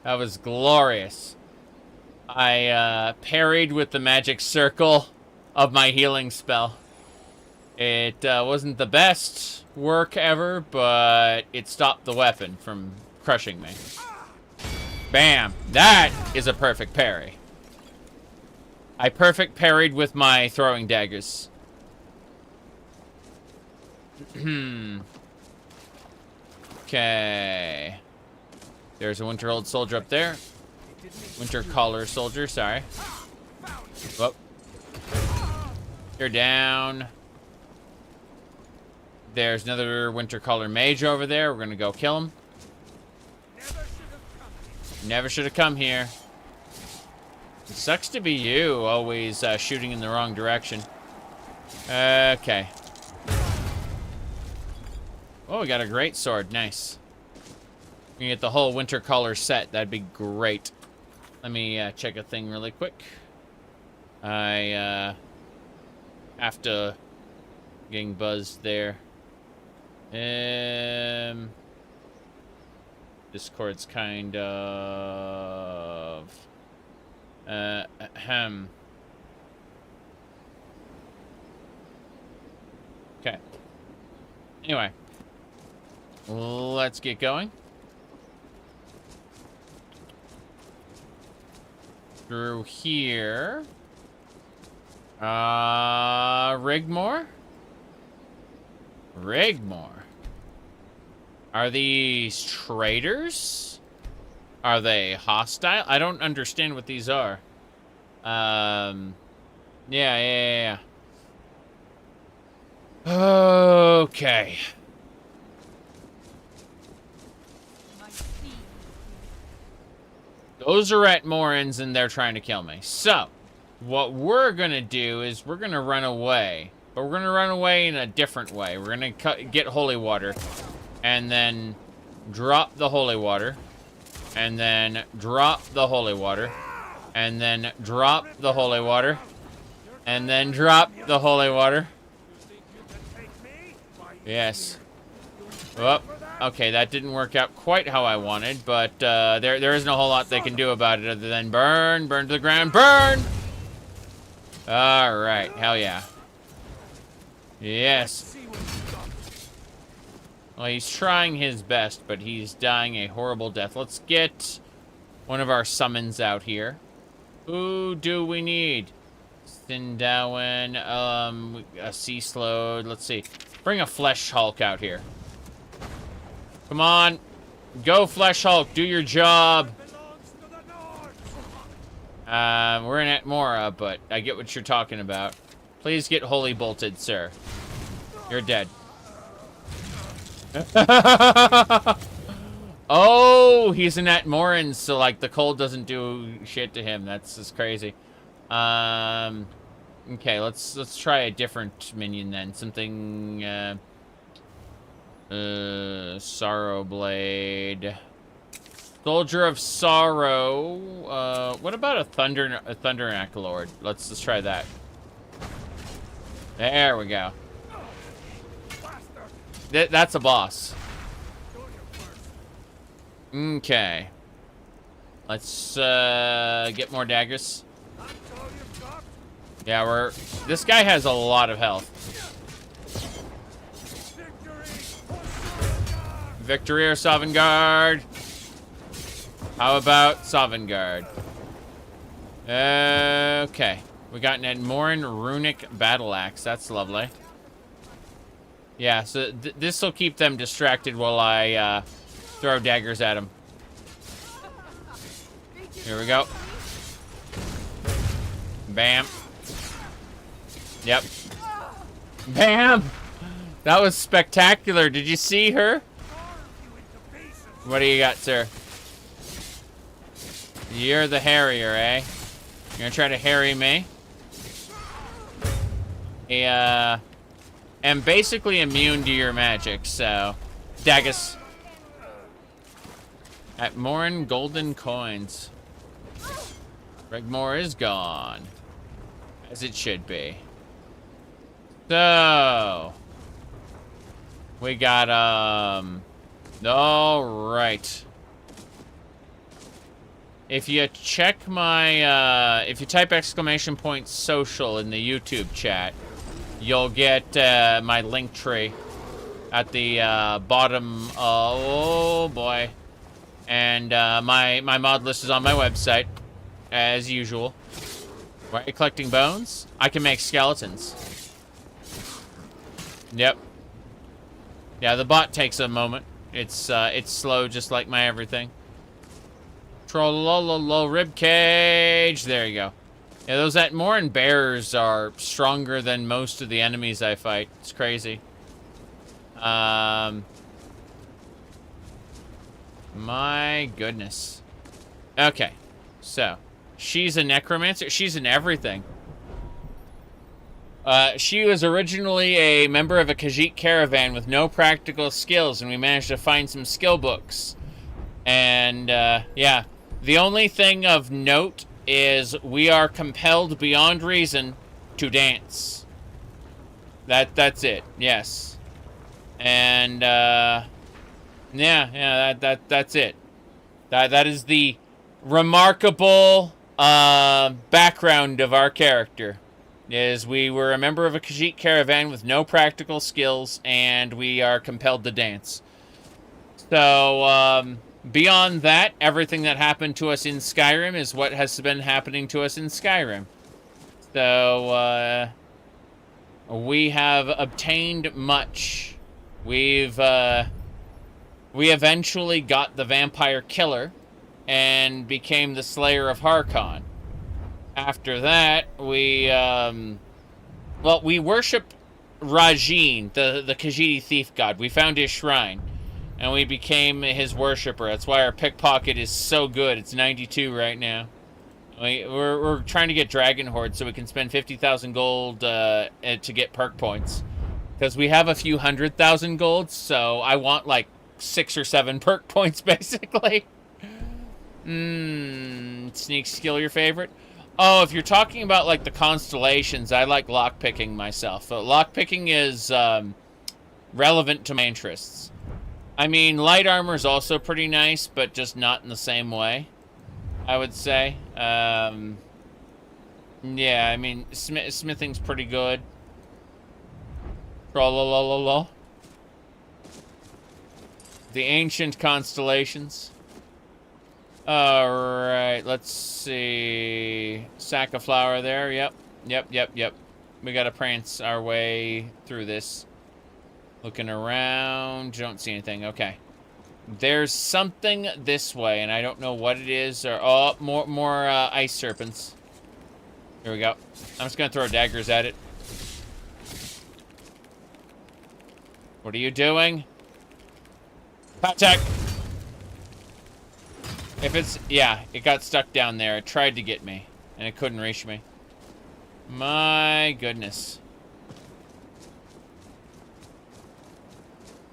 S1: That was glorious. I parried with the magic circle of my healing spell. It wasn't the best work ever, but it stopped the weapon from crushing me. Bam! That is a perfect parry. I perfect parried with my throwing daggers. Okay. There's a Winter-Old soldier up there. Winter Collar soldier, sorry. Whoop. You're down. There's another Winter Collar mage over there. We're gonna go kill him. Never should have come here. It sucks to be you, always shooting in the wrong direction. Okay. Oh, we got a great sword. Nice. We can get the whole Winter Collar set. That'd be great. Let me check a thing really quick. I have to getting buzzed there. Discord's kind of Okay. Anyway, let's get going. Through here. Rigmore? Rigmore. Are these traders? Are they hostile? I don't understand what these are. Yeah. Okay. Those are at Morin's and they're trying to kill me. So, what we're gonna do is we're gonna run away. But we're gonna run away in a different way. We're gonna get holy water. And then drop the holy water. And then drop the holy water. And then drop the holy water. And then drop the holy water. Yes. Oh, okay, that didn't work out quite how I wanted, but there isn't a whole lot they can do about it other than burn to the ground, burn! Alright, hell yeah. Yes. Well, he's trying his best, but he's dying a horrible death. Let's get one of our summons out here. Who do we need? Sindawen, a Sea Slowed. Let's see. Bring a Flesh Hulk out here. Come on. Go, Flesh Hulk. Do your job. We're in Atmora, but I get what you're talking about. Please get holy bolted, sir. You're dead. Oh, he's an Atmoran, so like the cold doesn't do shit to him. That's just crazy. Okay, let's try a different minion then. Something Sorrow Blade. Soldier of Sorrow. What about a Thunderknack Lord? Let's try that. There we go. That's a boss. Okay. Let's get more daggers. Yeah, this guy has a lot of health. Victory or Sovngarde? How about Sovngarde? Okay. We got an Admoran Runic Battle Axe. That's lovely. Yeah, so this will keep them distracted while I throw daggers at them. Here we go. Bam. Yep. Bam! That was spectacular. Did you see her? What do you got, sir? You're the harrier, eh? You're gonna try to harry me? I am basically immune to your magic, so... Daggers. At Morin golden coins. Regmore is gone. As it should be. So... We got, alright. If you check my, if you type !social in the YouTube chat, you'll get, my link tree at the, bottom, oh boy. And, my mod list is on my website, as usual. Right, collecting bones? I can make skeletons. Yep. Yeah, the bot takes a moment. It's slow, just like my everything. Trollololo ribcage. There you go. Yeah, those Atmoran bears are stronger than most of the enemies I fight. It's crazy. My goodness. Okay, so she's a necromancer. She's in everything. She was originally a member of a Khajiit caravan with no practical skills, and we managed to find some skill books. And, yeah. The only thing of note is we are compelled beyond reason to dance. That's it, yes. And, yeah, that's it. That is the remarkable, background of our character. Is we were a member of a Khajiit caravan with no practical skills, and we are compelled to dance. So, beyond that, everything that happened to us in Skyrim is what has been happening to us in Skyrim. So, we have obtained much. We eventually got the vampire killer and became the slayer of Harkon. After that, we worship Rajin, the Khajiit thief god. We found his shrine, and we became his worshipper. That's why our pickpocket is so good. It's 92 right now. We're trying to get Dragon Horde so we can spend 50,000 gold to get perk points. Because we have a few 100,000 gold, so I want like 6 or 7 perk points, basically. Sneak skill your favorite? Oh, if you're talking about, like, the constellations, I like lockpicking myself. Lockpicking is relevant to my interests. I mean, light armor is also pretty nice, but just not in the same way, I would say. Yeah, I mean, smithing's pretty good. The ancient constellations. Alright, let's see. Sack of flour there. Yep. We gotta prance our way through this. Looking around. Don't see anything. Okay. There's something this way, and I don't know what it is. Or oh, more ice serpents. Here we go. I'm just gonna throw daggers at it. What are you doing? Attack! If it's... Yeah, it got stuck down there. It tried to get me, and it couldn't reach me. My goodness.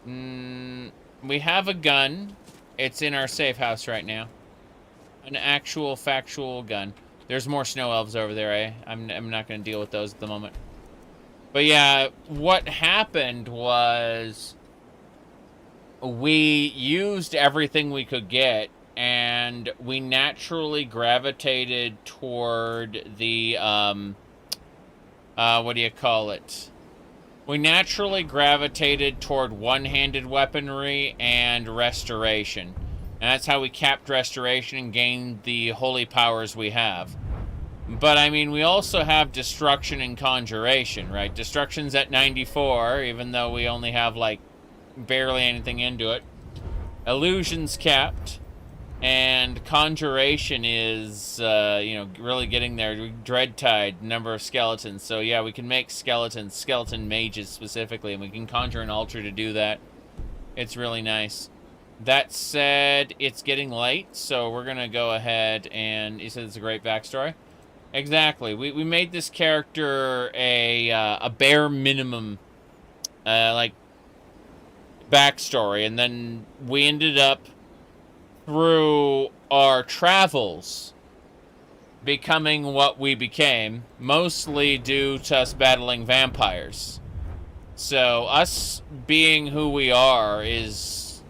S1: We have a gun. It's in our safe house right now. An actual, factual gun. There's more snow elves over there, eh? I'm not going to deal with those at the moment. But yeah, what happened was... We used everything we could get, and we naturally gravitated toward the, what do you call it? We naturally gravitated toward one-handed weaponry and restoration. And that's how we capped restoration and gained the holy powers we have. But, I mean, we also have destruction and conjuration, right? Destruction's at 94, even though we only have, like, barely anything into it. Illusion's capped. And conjuration is, you know, really getting there. Dreadtide, number of skeletons. So yeah, we can make skeletons, skeleton mages specifically, and we can conjure an altar to do that. It's really nice. That said, it's getting late, so we're gonna go ahead and... You said it's a great backstory? Exactly. We made this character a bare minimum, like, backstory, and then we ended up, through our travels, becoming what we became, mostly due to us battling vampires. So us being who we are is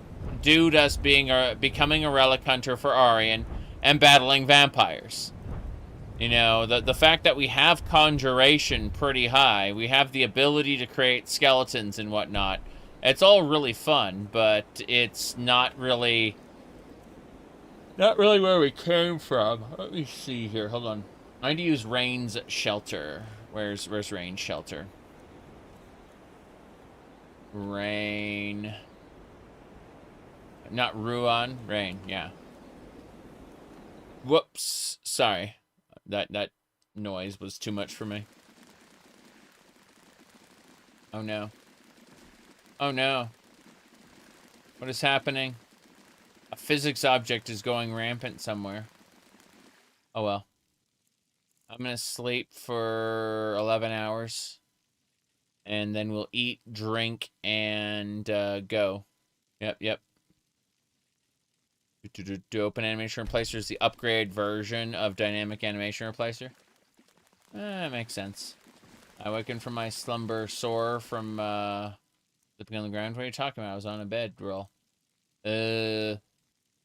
S1: due to us becoming a relic hunter for Arian and battling vampires. You know, the fact that we have conjuration pretty high, we have the ability to create skeletons and whatnot. It's all really fun, but it's not really where we came from. Let me see here. Hold on. I need to use Rain's shelter. Where's Rain's shelter? Rain. Not Ruan. Rain. Yeah. Whoops. Sorry. That noise was too much for me. Oh no. Oh no. What is happening? A physics object is going rampant somewhere. Oh well. I'm gonna sleep for 11 hours. And then we'll eat, drink, and go. Yep. To open animation replacer is the upgrade version of dynamic animation replacer. That makes sense. I awakened from my slumber sore from sleeping on the ground. What are you talking about? I was on a bed roll. I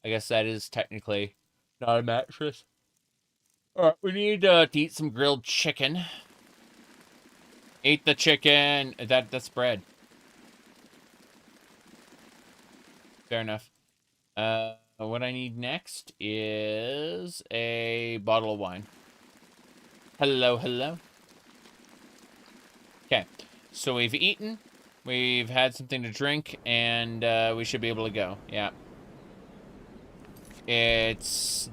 S1: guess that is technically not a mattress. Alright, we need to eat some grilled chicken. Eat the chicken. That's bread. Fair enough. What I need next is a bottle of wine. Hello. Okay, so we've eaten, we've had something to drink, and we should be able to go. Yeah. It's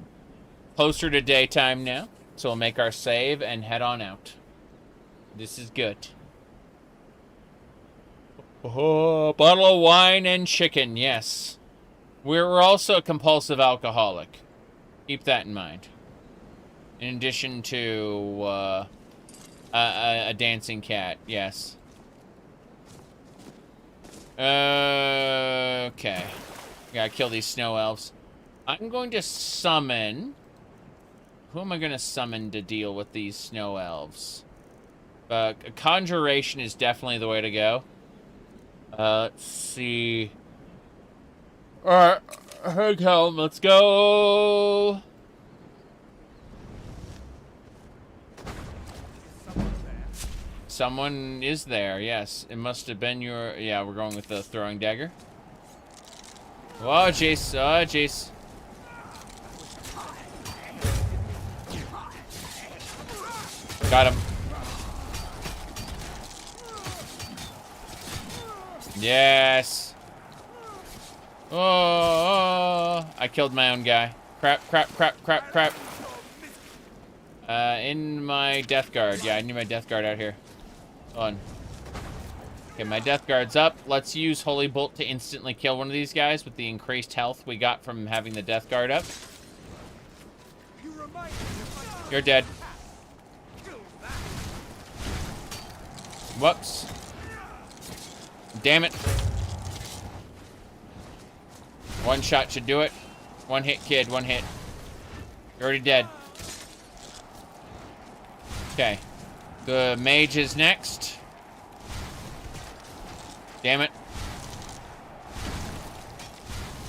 S1: closer to daytime now, so we'll make our save and head on out. This is good. Oh, bottle of wine and chicken, yes. We're also a compulsive alcoholic. Keep that in mind. In addition to a dancing cat, yes. Okay. Gotta kill these snow elves. I'm going to summon... Who am I going to summon to deal with these snow elves? Conjuration is definitely the way to go. Let's see... Alright, okay, let's go. Someone is there, yes. It must have been your... Yeah, we're going with the throwing dagger. Oh, jeez. Oh, jeez. Got him. Yes. Oh, I killed my own guy. Crap. In my death guard. Yeah, I need my death guard out here. Hold on. Okay, my death guard's up. Let's use Holy Bolt to instantly kill one of these guys with the increased health we got from having the death guard up. You're dead. Whoops. Damn it. One shot should do it. One hit, kid. One hit. You're already dead. Okay. The mage is next. Damn it.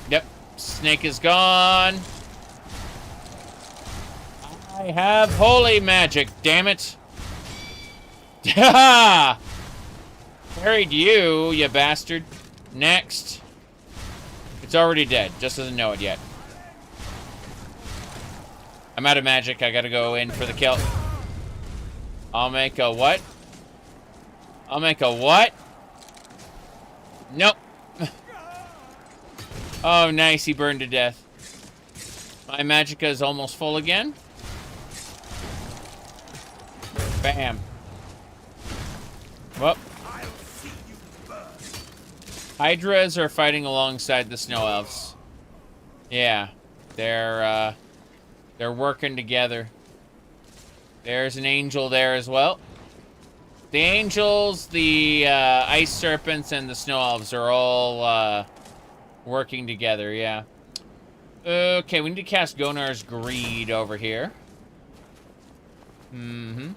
S1: Yep. Snake is gone. I have holy magic. Damn it. Ha! Buried you bastard. Next. It's already dead. Just doesn't know it yet. I'm out of magic. I gotta go in for the kill. I'll make a what? I'll make a what? Nope. Oh, nice. He burned to death. My magicka is almost full again. Bam. Well. Hydras are fighting alongside the snow elves. Yeah. They're working together. There's an angel there as well. The angels, the ice serpents, and the snow elves are all working together, yeah. Okay, we need to cast Gonar's Greed over here. Mm-hmm.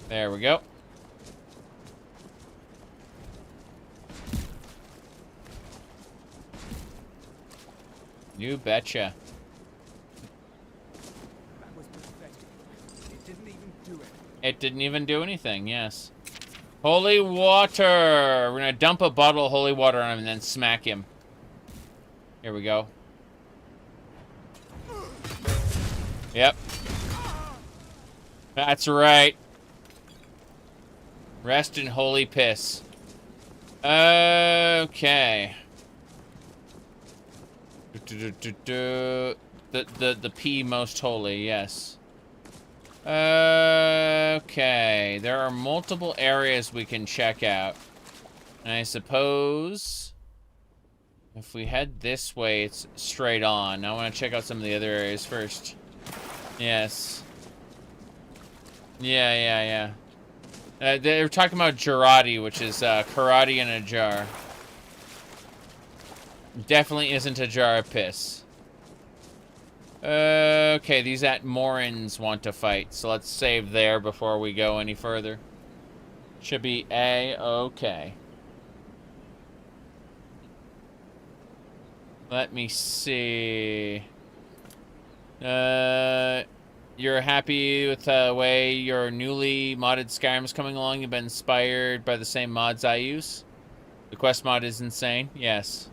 S1: There we go. You betcha.
S8: That was pathetic. It didn't even do it.
S1: It didn't even do anything, yes. Holy water! We're gonna dump a bottle of holy water on him and then smack him. Here we go. Yep. That's right. Rest in holy piss. Okay. The P most holy, yes. Okay. There are multiple areas we can check out. And I suppose if we head this way, it's straight on. I want to check out some of the other areas first. Yes. Yeah. They were talking about Jarati, which is karate in a jar. Definitely isn't a jar of piss. Okay, these Atmorans want to fight, so let's save there before we go any further. Should be A-okay. Let me see. You're happy with the way your newly modded Skyrim is coming along? You've been inspired by the same mods I use? The quest mod is insane? Yes.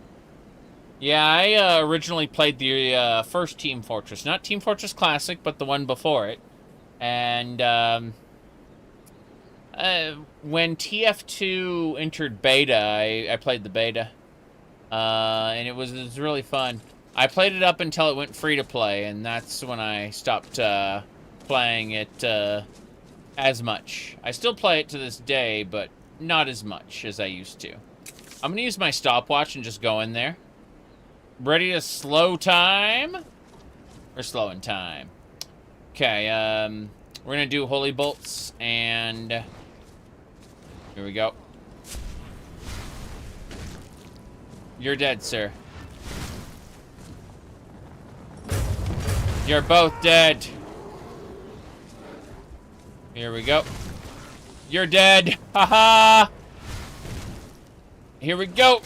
S1: Yeah, I originally played the first Team Fortress. Not Team Fortress Classic, but the one before it. And when TF2 entered beta, I played the beta. And it was really fun. I played it up until it went free to play, and that's when I stopped playing it as much. I still play it to this day, but not as much as I used to. I'm gonna use my stopwatch and just go in there. Ready to slow time? We're slowing time. Okay, we're gonna do holy bolts, and here we go. You're dead, sir. You're both dead. Here we go. You're dead. Haha. Here we go.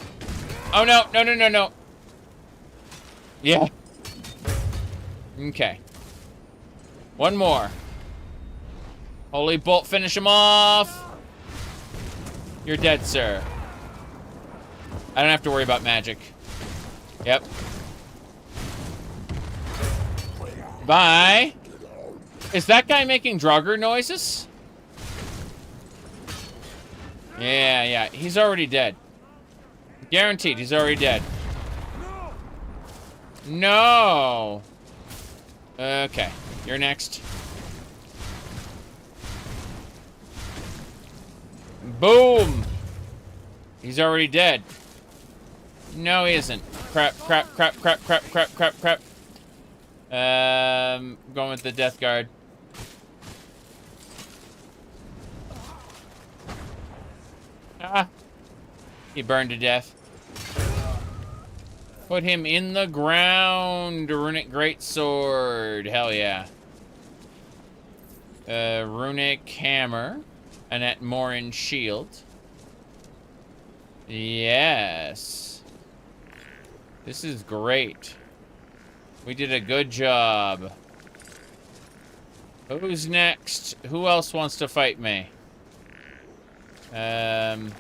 S1: Oh no, no. Yeah. Okay. One more. Holy bolt, finish him off. You're dead, sir. I don't have to worry about magic. Yep. Bye. Is that guy making Draugr noises? Yeah. He's already dead. Guaranteed, he's already dead. No. Okay, you're next. Boom. He's already dead. No, he isn't. Crap. Going with the death guard. Ah. He burned to death. Put him in the ground. Runic greatsword. Hell yeah. Runic hammer. An Atmoran shield. Yes. This is great. We did a good job. Who's next? Who else wants to fight me? I'm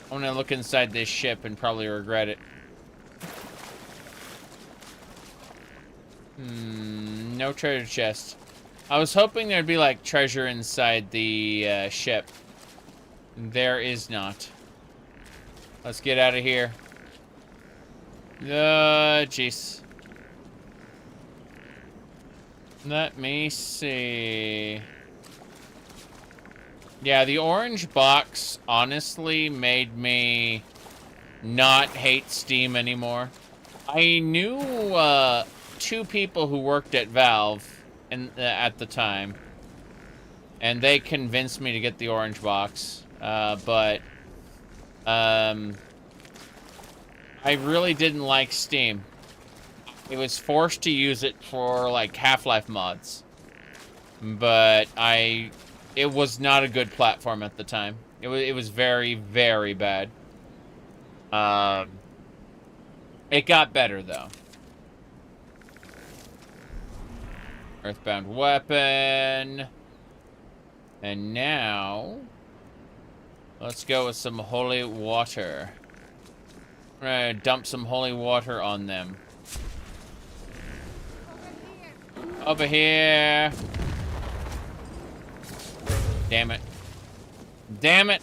S1: gonna look inside this ship and probably regret it. No treasure chest. I was hoping there'd be like treasure inside the ship. There is not. Let's get out of here. Jeez. Let me see. Yeah, the orange box honestly made me not hate Steam anymore. I knew 2 people who worked at Valve at the time, and they convinced me to get the orange box. But I really didn't like Steam. I was forced to use it for like Half-Life mods, but it was not a good platform at the time. It was very, very bad. It got better though. Earthbound weapon. And now let's go with some holy water. I'm gonna dump some holy water on them. Over here. Damn it. Damn it.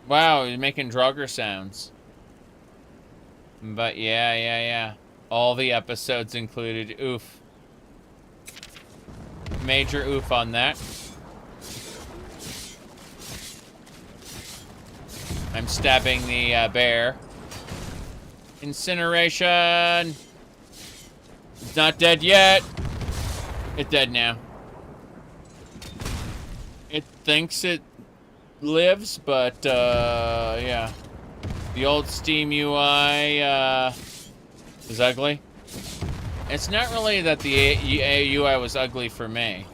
S1: Wow, he's making Draugr sounds. But yeah. All the episodes included. Oof. Major oof on that. I'm stabbing the bear. Incineration. It's not dead yet. It's dead now. It thinks it lives, but yeah. The old Steam UI is ugly. It's not really that the UI was ugly for me.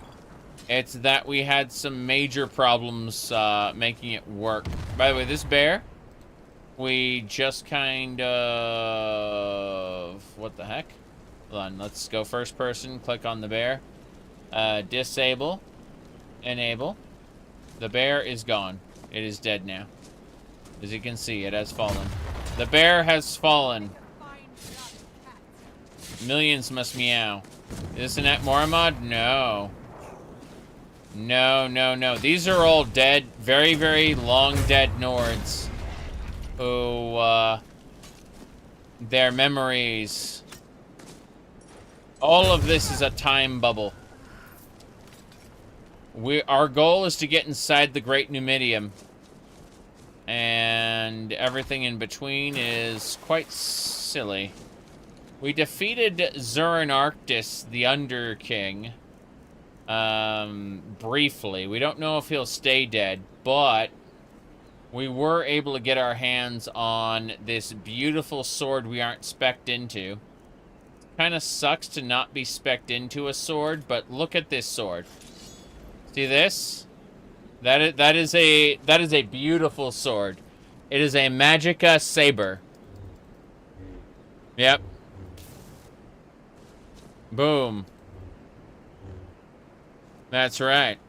S1: It's that we had some major problems making it work. By the way, this bear, we just kind of... What the heck? Hold on, let's go first person, click on the bear. Disable. Enable. The bear is gone. It is dead now. As you can see, it has fallen. The bear has fallen. Millions must meow. Is this an Atmora mod? No. No. These are all dead, very, very long dead Nords. Who, their memories. All of this is a time bubble. Our goal is to get inside the Great Numidium. And everything in between is quite silly. We defeated Zuranarctus, the Under King, briefly. We don't know if he'll stay dead, but we were able to get our hands on this beautiful sword we aren't spec'd into. Kind of sucks to not be spec'd into a sword, but look at this sword. See this? That is a beautiful sword. It is a Magicka saber. Yep. Boom. That's right.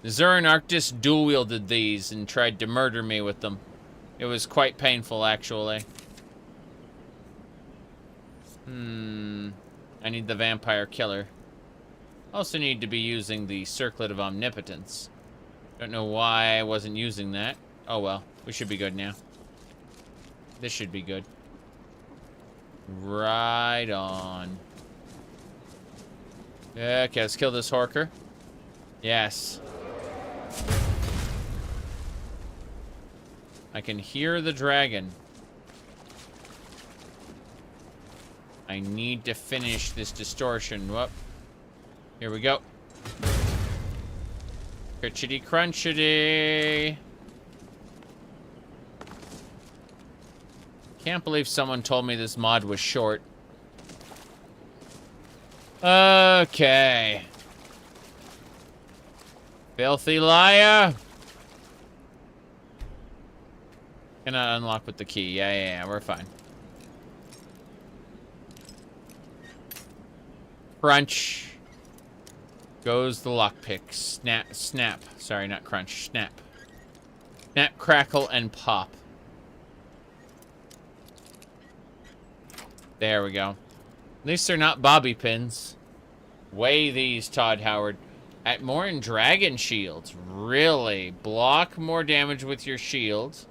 S1: Zuranarctus dual-wielded these and tried to murder me with them. It was quite painful, actually. I need the vampire killer. Also need to be using the Circlet of Omnipotence. Don't know why I wasn't using that. Oh well, we should be good now. This should be good. Right on. Okay, let's kill this Horker. Yes. I can hear the dragon. I need to finish this distortion. Whoop. Here we go. Crunchity crunchity. Can't believe someone told me this mod was short. Okay. Filthy liar. Cannot unlock with the key. Yeah, we're fine. Crunch. Goes the lockpick. Snap. Sorry, not crunch. Snap. Snap, crackle, and pop. There we go. At least they're not bobby pins. Weigh these, Todd Howard. At more in dragon shields. Really? Block more damage with your shields.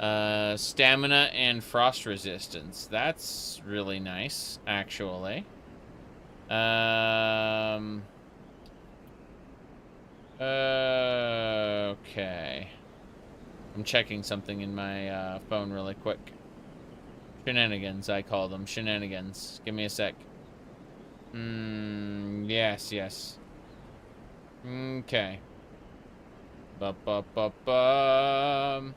S1: Stamina and frost resistance. That's really nice, actually. Okay. I'm checking something in my phone really quick. Shenanigans, I call them. Shenanigans. Give me a sec. Yes, yes. Okay. Ba-ba-ba-bum.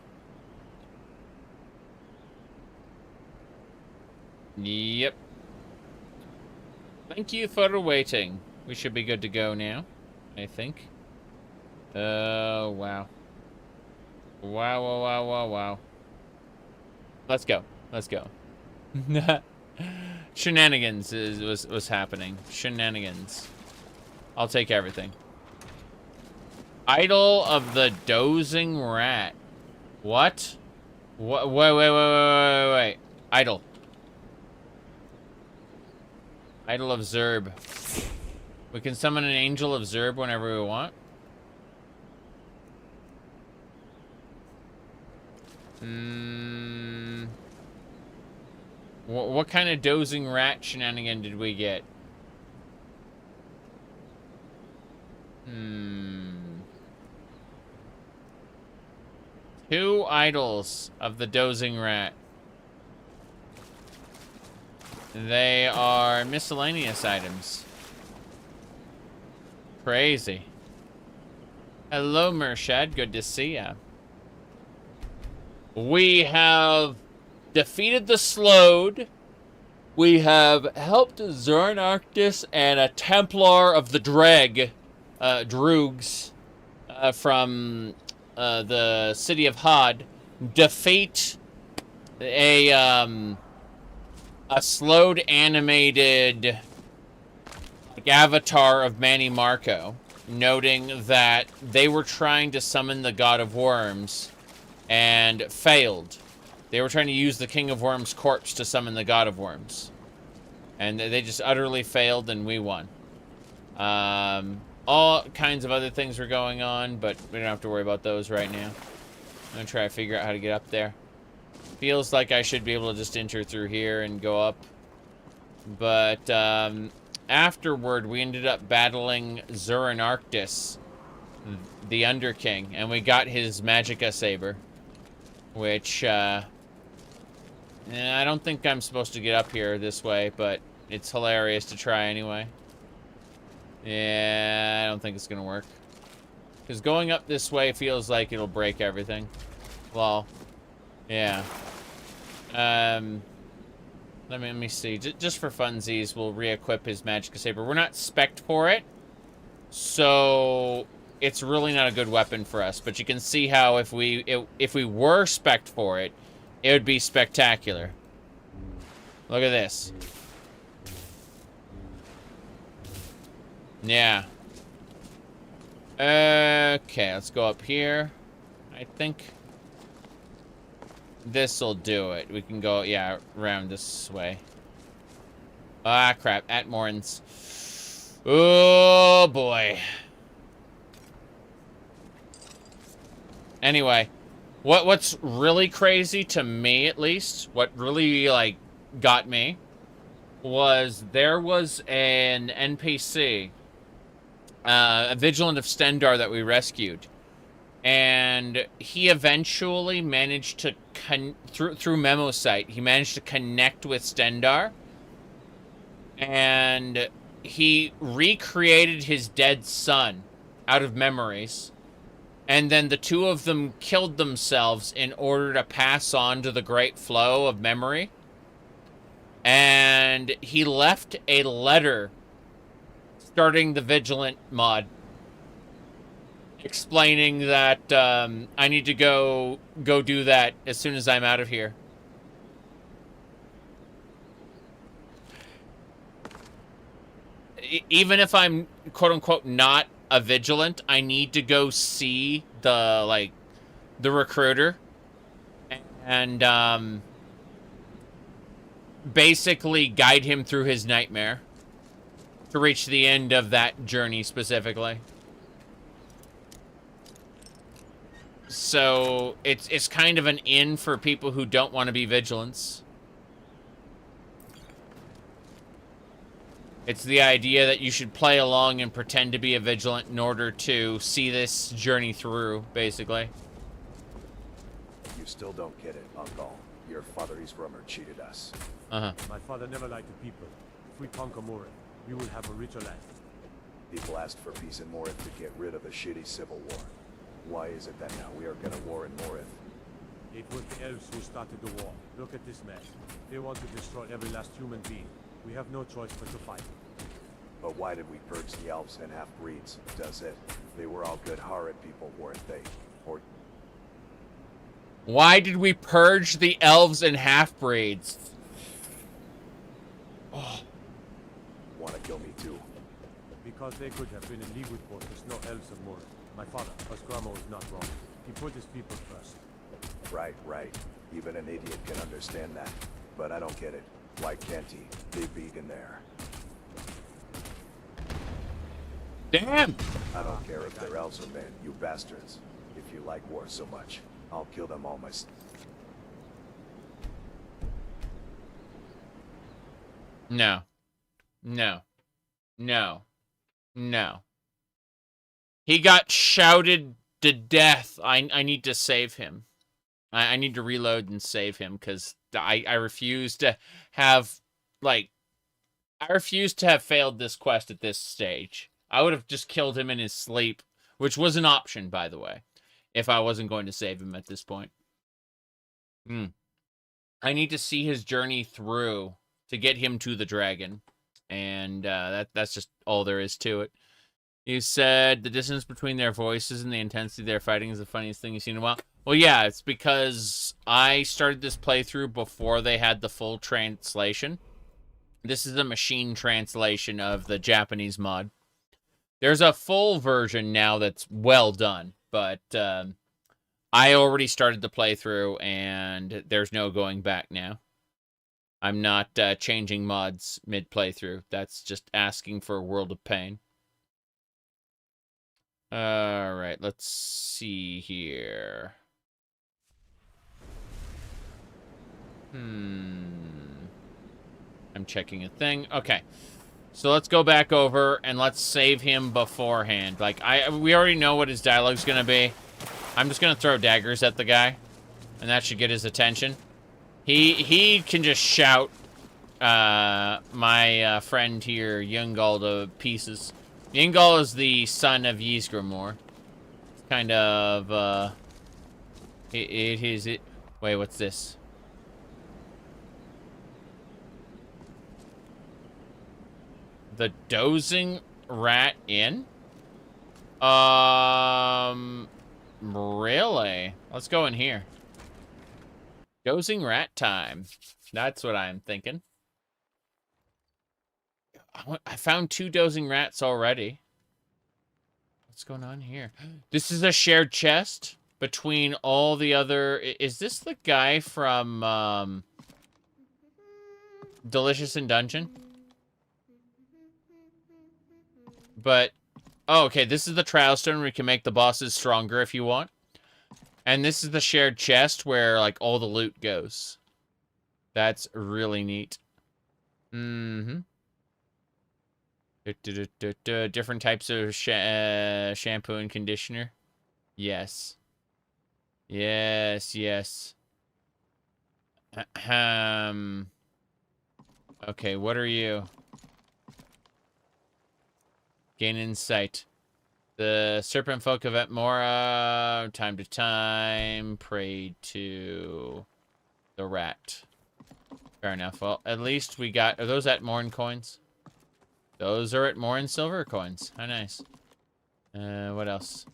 S1: Yep. Thank you for waiting. We should be good to go now, I think. Oh, wow. Wow, wow, wow, wow, wow. Let's go. Let's go. Shenanigans was happening. Shenanigans. I'll take everything. Idol of the Dozing Rat. What? Wait. Idol. Idol of Zerb. We can summon an Angel of Zerb whenever we want. What kind of Dozing Rat shenanigan did we get? Two idols of the Dozing Rat. They are miscellaneous items. Crazy. Hello, Mershad. Good to see ya. We have defeated the Slowed. We have helped Zernarctis and a Templar of the Droogs, from the city of Hod, defeat a Slowed animated avatar of Manny Marco, noting that they were trying to summon the God of Worms and failed. They were trying to use the King of Worms corpse to summon the God of Worms. And they just utterly failed, and we won. All kinds of other things were going on, but we don't have to worry about those right now. I'm going to try to figure out how to get up there. Feels like I should be able to just enter through here and go up. But afterward, we ended up battling Zernarctis, the Underking, and we got his Magicka Saber. Which, I don't think I'm supposed to get up here this way, but it's hilarious to try anyway. Yeah, I don't think it's gonna work. Because going up this way feels like it'll break everything. Lol. Yeah. Let me see. Just for funsies, we'll re-equip his Magicka Saber. We're not spec'd for it, so it's really not a good weapon for us. But you can see how if we were spec'd for it, it would be spectacular. Look at this. Yeah. Okay, let's go up here. I think this'll do it. We can go, yeah, around this way. Ah, crap. At Morns. Oh, boy. Anyway, what's really crazy to me, at least, what really, like, got me, was there was an NPC, a Vigilant of Stendarr that we rescued. And he eventually managed to, through Mnemolichite, he managed to connect with Stendarr. And he recreated his dead son out of memories. And then the two of them killed themselves in order to pass on to the great flow of memory. And he left a letter starting the Vigilant mod, explaining that I need to go do that as soon as I'm out of here. Even if I'm quote-unquote not a Vigilant, I need to go see the recruiter and basically guide him through his nightmare to reach the end of that journey specifically. So it's kind of an in for people who don't want to be vigilants. It's the idea that you should play along and pretend to be a vigilant in order to see this journey through, basically.
S2: You still don't get it, Uncle. Your father is rumor cheated us.
S1: Uh-huh.
S16: My father never lied to people. If we conquer Morith, we will have a richer land.
S2: People asked for peace in Morith to get rid of the shitty civil war. Why is it that now we are gonna war in Morith?
S16: It was the elves who started the war. Look at this mess. They want to destroy every last human being. We have no choice but to fight.
S2: But why did we purge the elves and half-breeds? Does it? They were all good Harad people, weren't they? Or...
S1: Why did we purge the elves and half-breeds? Oh.
S2: Wanna kill me too?
S16: Because they could have been in league with us, no elves of Morith. My father, Osgramo, is not wrong. He put his people first.
S2: Right, right. Even an idiot can understand that. But I don't get it. Why can't he? They vegan there.
S1: Damn!
S2: I don't care if they're elves or men, you bastards. If you like war so much, I'll kill them all myself.
S1: No. No. No. No. He got shouted to death. I need to save him. I need to reload and save him, because I refuse to have, like... I refuse to have failed this quest at this stage. I would have just killed him in his sleep, which was an option, by the way, if I wasn't going to save him at this point. I need to see his journey through to get him to the dragon, and that's just all there is to it. You said the distance between their voices and the intensity of their fighting is the funniest thing you've seen in a while. Well, yeah, it's because I started this playthrough before they had the full translation. This is a machine translation of the Japanese mod. There's a full version now that's well done, but I already started the playthrough, and there's no going back now. I'm not changing mods mid-playthrough. That's just asking for a world of pain. Alright, let's see here. I'm checking a thing. Okay. So let's go back over and let's save him beforehand. Like, we already know what his dialogue's gonna be. I'm just gonna throw daggers at the guy, and that should get his attention. He can just shout my friend here, Gall, to pieces. Gall is the son of Ysgramor. It's kind of it. Wait, what's this? The Dozing Rat Inn? Really? Let's go in here. Dozing Rat time. That's what I'm thinking. I found 2 dozing rats already. What's going on here? This is a shared chest between all the other... Is this the guy from Delicious in Dungeon? But, oh, okay, this is the trial stone where you can make the bosses stronger if you want. And this is the shared chest where, like, all the loot goes. That's really neat. Different types of shampoo and conditioner. Yes. Yes, yes. Okay, what are you? Gain insight. The serpent folk of Atmora, time to time, prayed to the rat. Fair enough. Well, at least we got... Are those Atmoran coins? Those are Atmoran silver coins. How nice. What else?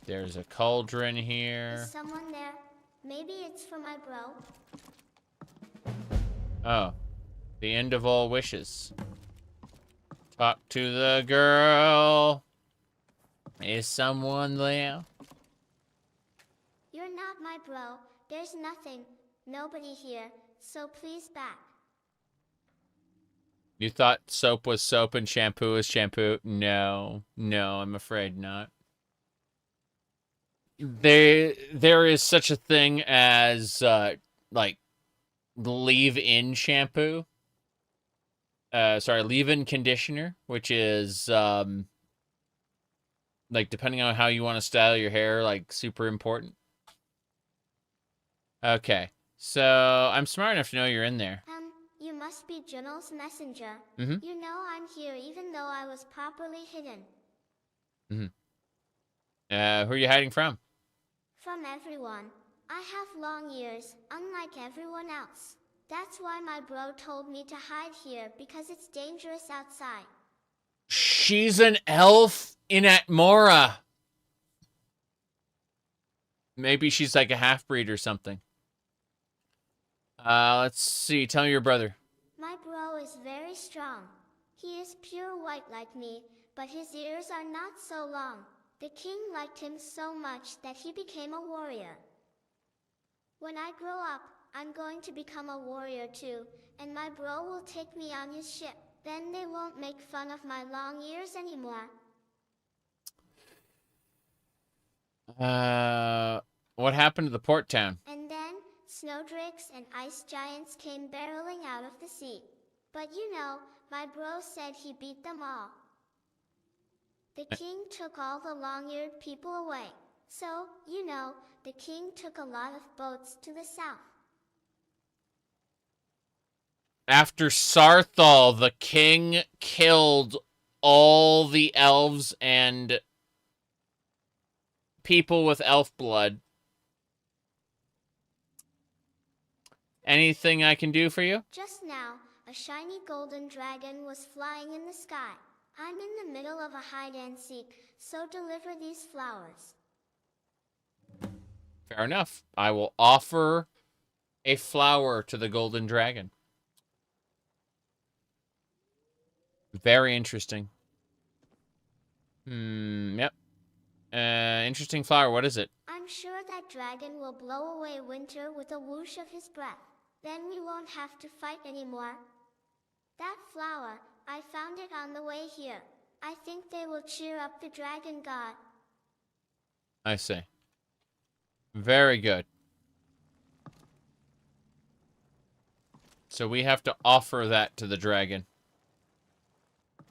S1: There's a cauldron here.
S18: Is someone there? Maybe it's for my bro.
S1: Oh. The end of all wishes. Talk to the girl. Is someone there?
S18: You're not my bro. There's nothing. Nobody here. So please back.
S1: You thought soap was soap and shampoo was shampoo? No. No, I'm afraid not. there is such a thing as like leave-in shampoo. Sorry, leave-in conditioner, which is like depending on how you want to style your hair, like super important. Okay, so I'm smart enough to know you're in there.
S18: You must be General's messenger.
S1: Mm-hmm.
S18: You know I'm here even though I was properly hidden.
S1: Mm-hmm. Who are you hiding from?
S18: From everyone. I have long ears, unlike everyone else. That's why my bro told me to hide here, because it's dangerous outside.
S1: She's an elf in Atmora. Maybe she's like a half-breed or something. Let's see. Tell me your brother.
S18: My bro is very strong. He is pure white like me, but his ears are not so long. The king liked him so much that he became a warrior. When I grow up, I'm going to become a warrior too, and my bro will take me on his ship. Then they won't make fun of my long ears anymore.
S1: What happened to the port town?
S18: And then, snowdrakes and ice giants came barreling out of the sea. But you know, my bro said he beat them all. The king took all the long-eared people away. So, you know, the king took a lot of boats to the south.
S1: After Sarthal, the king killed all the elves and people with elf blood. Anything I can do for you?
S18: Just now, a shiny golden dragon was flying in the sky. I'm in the middle of a hide-and-seek, so deliver these flowers.
S1: Fair enough. I will offer a flower to the golden dragon. Very interesting. Yep. Interesting flower. What is it?
S18: I'm sure that dragon will blow away winter with a whoosh of his breath. Then we won't have to fight anymore. That flower, I found it on the way here. I think they will cheer up the dragon god.
S1: I see. Very good. So we have to offer that to the dragon.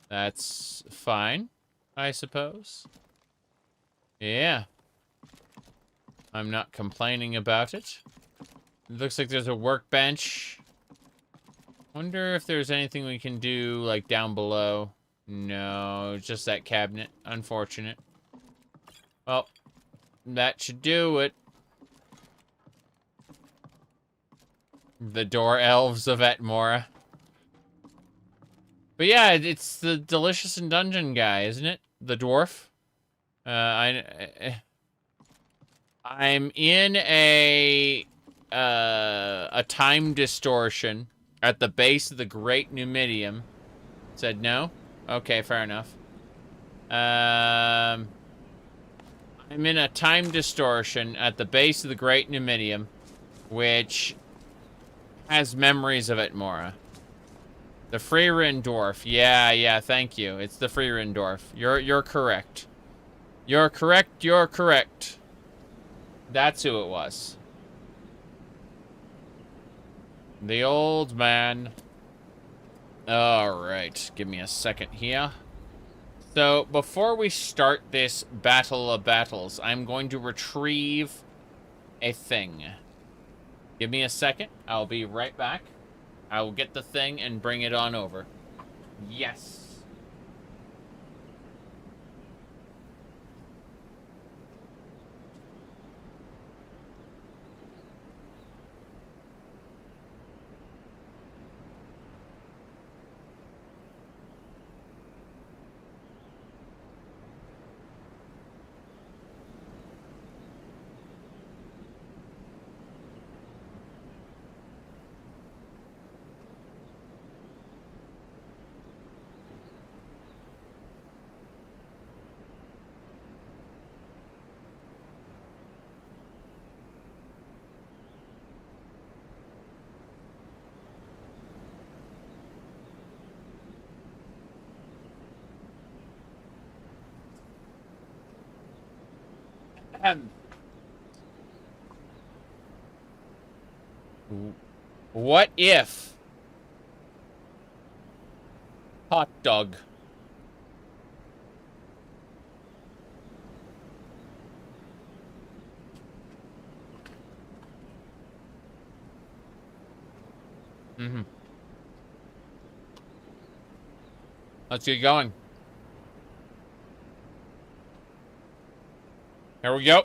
S1: That's fine, I suppose. Yeah. I'm not complaining about it. It looks like there's a workbench. Wonder if there's anything we can do, like, down below. No, just that cabinet. Unfortunate. Well, that should do it. The door elves of Atmora. But yeah, it's the Delicious and Dungeon guy, isn't it? The dwarf. I'm in a time distortion at the base of the Great Numidium. Said no? Okay, fair enough. I'm in a time distortion at the base of the Great Numidium, which has memories of Atmora. The Freerin dwarf. Yeah, thank you. It's the Freerin dwarf. You're correct. You're correct. That's who it was. The old man. Alright, give me a second here. So, before we start this Battle of Battles, I'm going to retrieve a thing. Give me a second. I'll be right back. I will get the thing and bring it on over. Yes. What if... Hot dog. Mm-hmm. Let's get going. Here we go.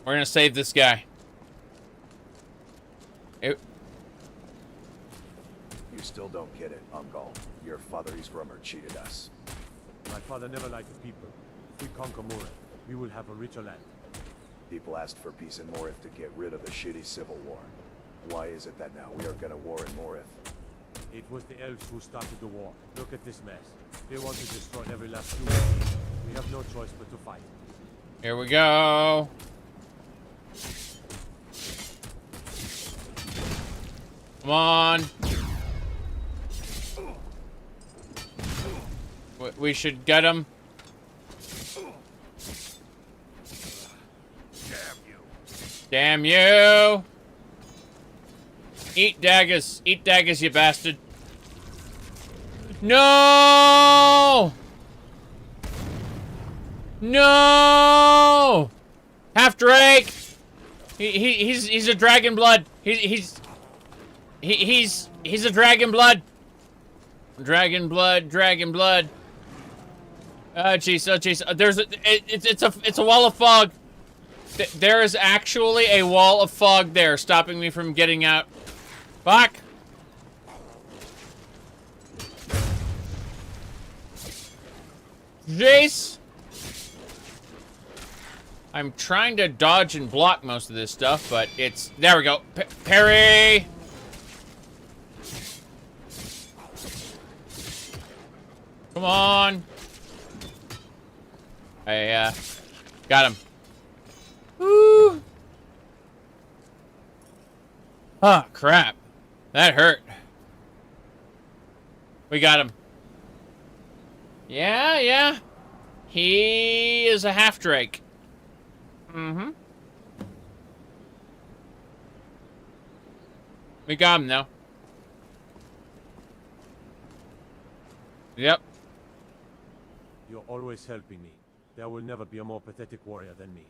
S1: We're gonna save this guy.
S2: You still don't get it, Gall. Your father Isgrumer cheated us.
S16: My father never lied to people. If we conquer Morith, we will have a richer land.
S2: People asked for peace in Morith to get rid of the shitty civil war. Why is it that now we are gonna war in Morith?
S16: It was the elves who started the war. Look at this mess. They want to destroy every last human. We have no choice but to fight.
S1: Here we go. Come on. We should get him. Damn you. Eat daggers. Eat daggers, you bastard. No! No! Half Drake! He's a dragon blood. He's a dragon blood. Dragon blood, dragon blood. Oh jeez, oh jeez. It's a wall of fog. There is actually a wall of fog there stopping me from getting out. Fuck! Jace! I'm trying to dodge and block most of this stuff, but it's... There we go. Parry! Come on! I, got him. Woo! Oh, crap. That hurt. We got him. Yeah, yeah. He is a half Drake. Mm-hmm. We got him now. Yep.
S16: You're always helping me. There will never be a more pathetic warrior than me.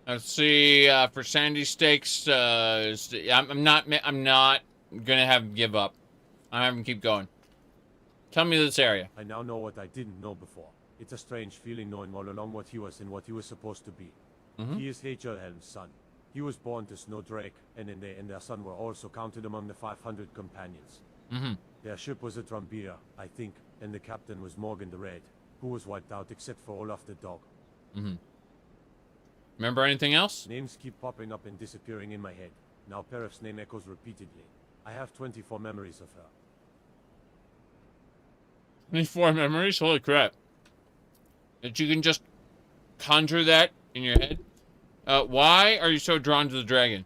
S1: Let's see, for Sandy Stakes, I'm not gonna give up. I'm having to keep going. Tell me this area.
S16: I now know what I didn't know before. It's a strange feeling knowing all along what he was and what he was supposed to be. He is Helm's son. He was born to Snow Drake, and their son were also counted among the 500 companions. Their ship was a Drumbira, I think, and the captain was Morgan the Red, who was wiped out except for Olaf the dog.
S1: Remember anything else?
S16: Names keep popping up and disappearing in my head. Now Perif's name echoes repeatedly. I have 24 memories of her.
S1: 24 memories? Holy crap. That you can just conjure that in your head? Why are you so drawn to the dragon?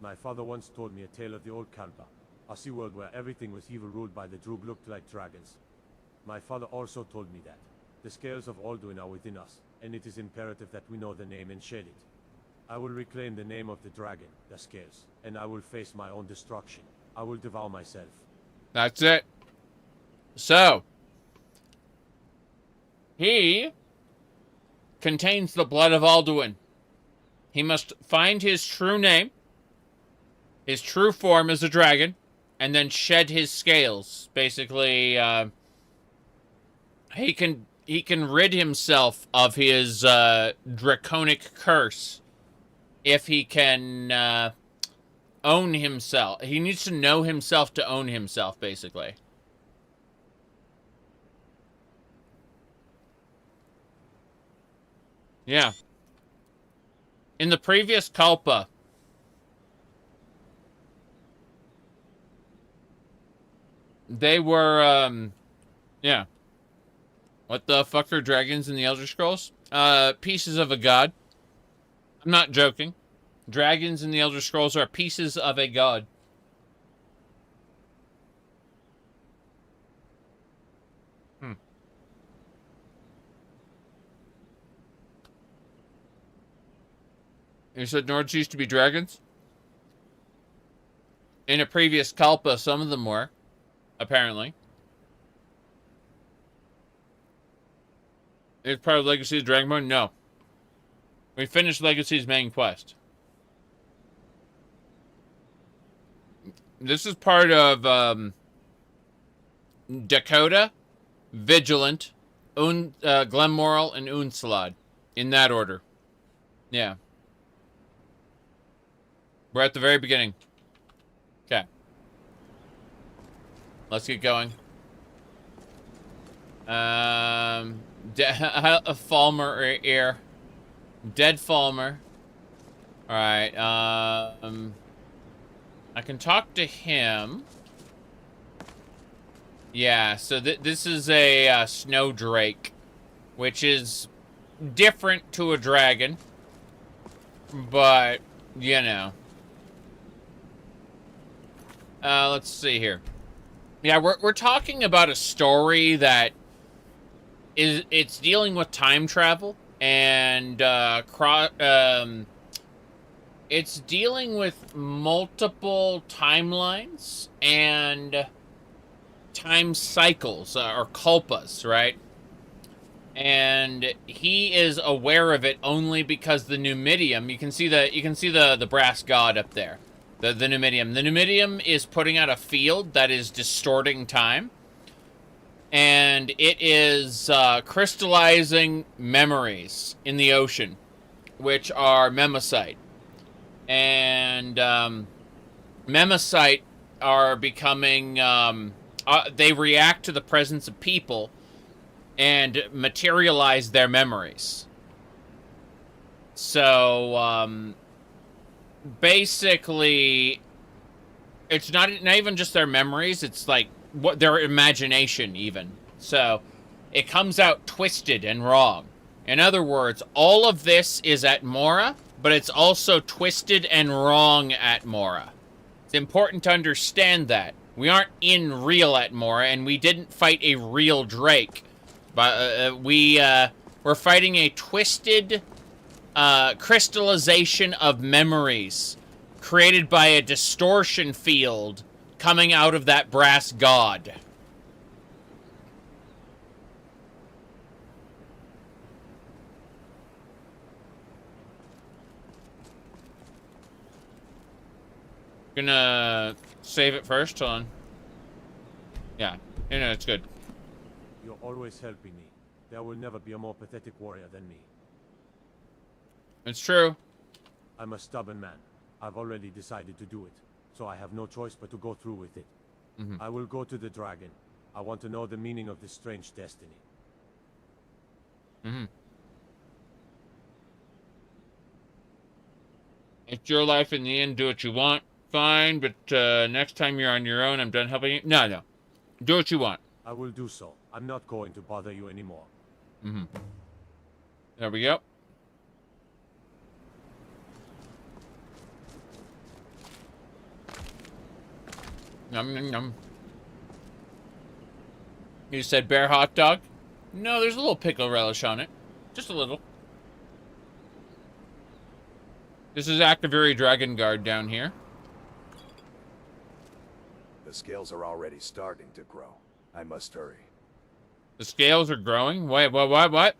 S16: My father once told me a tale of the old Kalpa, a sea world where everything was evil ruled by the Droog looked like dragons. My father also told me that the scales of Alduin are within us, and it is imperative that we know the name and shed it. I will reclaim the name of the dragon, the scales, and I will face my own destruction. I will devour myself.
S1: That's it. So, he contains the blood of Alduin. He must find his true name, his true form as a dragon, and then shed his scales. Basically, he can rid himself of his draconic curse if he can own himself. He needs to know himself to own himself, basically. Yeah. In the previous Kalpa, they were, yeah. What the fuck are dragons in the Elder Scrolls? Pieces of a god. I'm not joking. Dragons in the Elder Scrolls are pieces of a god. You said Nords used to be dragons? In a previous Kalpa, some of them were, apparently. It's part of Legacy of Dragonborn? No. We finished Legacy's main quest. This is part of Dac0da, Vigilant, Glenmoral, and Unslod. In that order. Yeah. We're at the very beginning. Okay. Let's get going. A Falmer here. Dead Falmer. Alright, I can talk to him. Yeah, so this is a snow drake, which is different to a dragon, but, you know. Let's see here. Yeah, we're talking about a story that it's dealing with time travel and it's dealing with multiple timelines and time cycles or kalpas, right? And he is aware of it only because the Numidium. You can see the brass god up there. The Numidium. The Numidium is putting out a field that is distorting time. And it is crystallizing memories in the ocean, which are Mnemosite. And Mnemosite are becoming... they react to the presence of people and materialize their memories. So, basically, it's not even just their memories, it's like what their imagination even. So, it comes out twisted and wrong. In other words, all of this is at Mora, but it's also twisted and wrong at Mora. It's important to understand that. We aren't in real at Mora, and we didn't fight a real Drake. But we're fighting a twisted crystallization of memories created by a distortion field coming out of that brass god. Gonna save it first, hold on. Yeah, it's good.
S16: You're always helping me. There will never be a more pathetic warrior than me.
S1: It's true.
S16: I'm a stubborn man. I've already decided to do it, so I have no choice but to go through with it. I will go to the dragon. I want to know the meaning of this strange destiny.
S1: It's your life in the end. Do what you want. Fine, but next time you're on your own, I'm done helping you. No. Do what you want.
S16: I will do so. I'm not going to bother you anymore.
S1: There we go. Yum, yum, yum. You said bear hot dog? No, there's a little pickle relish on it. Just a little. This is Activary Dragon Guard down here.
S2: The scales are already starting to grow. I must hurry.
S1: The scales are growing? Wait, what?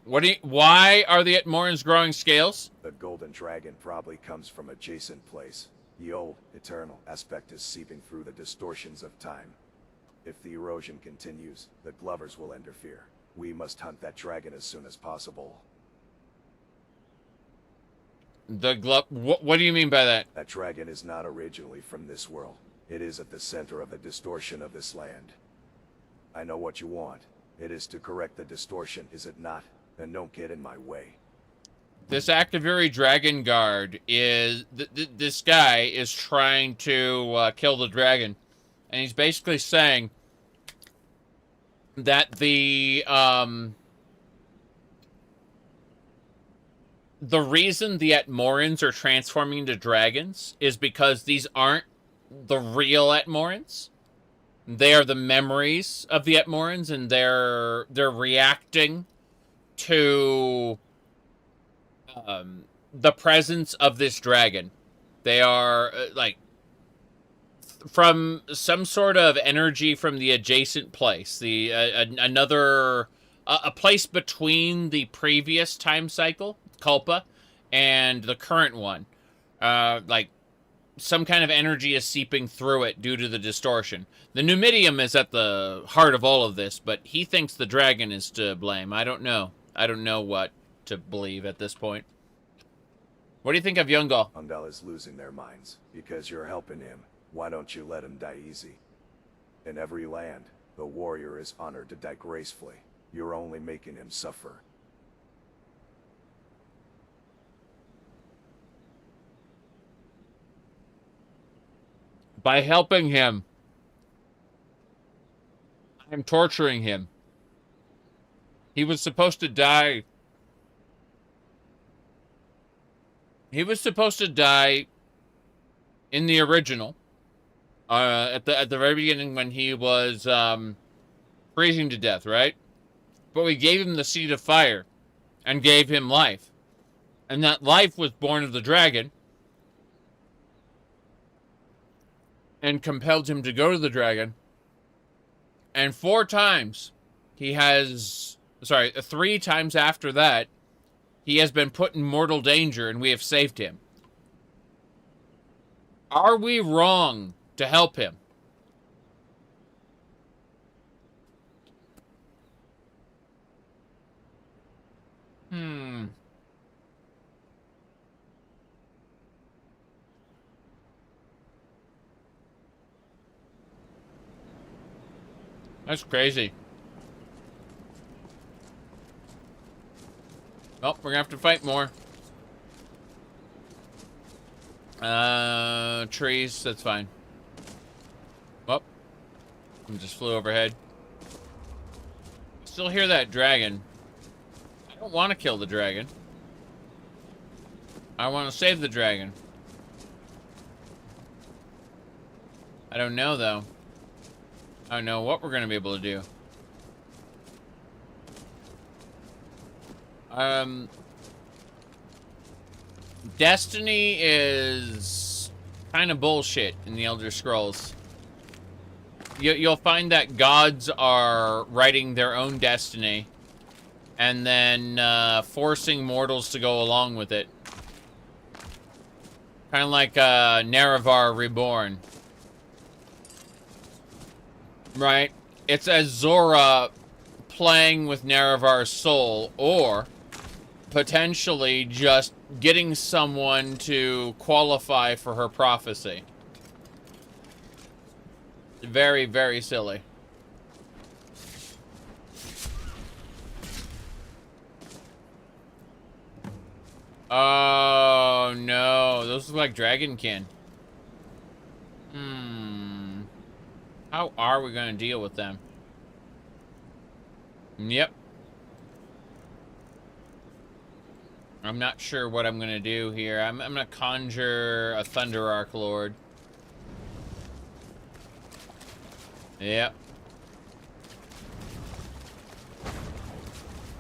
S1: Why are the Atmorans growing scales?
S2: The golden dragon probably comes from adjacent place. The old, eternal aspect is seeping through the distortions of time. If the erosion continues, the Glovers will interfere. We must hunt that dragon as soon as possible.
S1: What do you mean by that?
S2: That dragon is not originally from this world. It is at the center of the distortion of this land. I know what you want. It is to correct the distortion, is it not? Then don't get in my way.
S1: This Activary Dragon Guard is... this guy is trying to kill the dragon. And he's basically saying that the reason the Atmorans are transforming into dragons is because these aren't the real Atmorans. They are the memories of the Atmorans, and they're reacting to the presence of this dragon. They are, like, from some sort of energy from the adjacent place. Another... a place between the previous time cycle, Culpa, and the current one. Like, some kind of energy is seeping through it due to the distortion. The Numidium is at the heart of all of this, but he thinks the dragon is to blame. I don't know. I don't know what to believe at this point. What do you think of Gall?
S2: Undead is losing their minds because you're helping him. Why don't you let him die easy? In every land, the warrior is honored to die gracefully. You're only making him suffer.
S1: By helping him, I'm torturing him. He was supposed to die. He was supposed to die in the original. At the very beginning when he was freezing to death, right? But we gave him the seed of fire and gave him life. And that life was born of the dragon and compelled him to go to the dragon. And 4 times he has, 3 times after that, he has been put in mortal danger and we have saved him. Are we wrong to help him? That's crazy. Oh, we're gonna have to fight more. Trees, that's fine. Oh, I just flew overhead. Still hear that dragon. I don't want to kill the dragon. I want to save the dragon. I don't know, though. I don't know what we're going to be able to do. Destiny is kind of bullshit in the Elder Scrolls. You'll find that gods are writing their own destiny and then forcing mortals to go along with it. Kind of like Nerevar Reborn. Right? It's Azora playing with Nerevar's soul, or potentially just getting someone to qualify for her prophecy. Very, very silly. Oh, no. Those look like dragonkin. How are we going to deal with them? Yep. I'm not sure what I'm going to do here. I'm going to conjure a Thunder Arc Lord. Yep.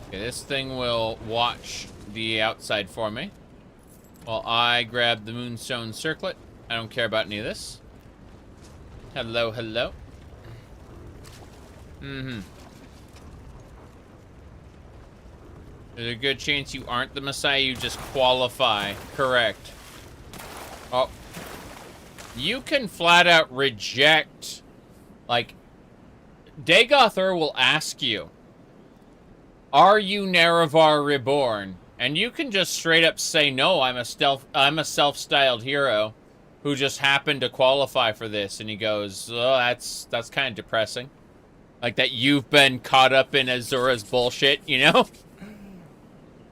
S1: Okay, this thing will watch the outside for me while I grab the Moonstone Circlet. I don't care about any of this. Hello, hello. There's a good chance you aren't the Messiah, you just qualify. Correct. Oh. You can flat out reject, like, Dac0da will ask you, are you Nerevar Reborn? And you can just straight up say, no, I'm a self-styled hero who just happened to qualify for this. And he goes, oh, that's kind of depressing. Like that you've been caught up in Azora's bullshit, you know?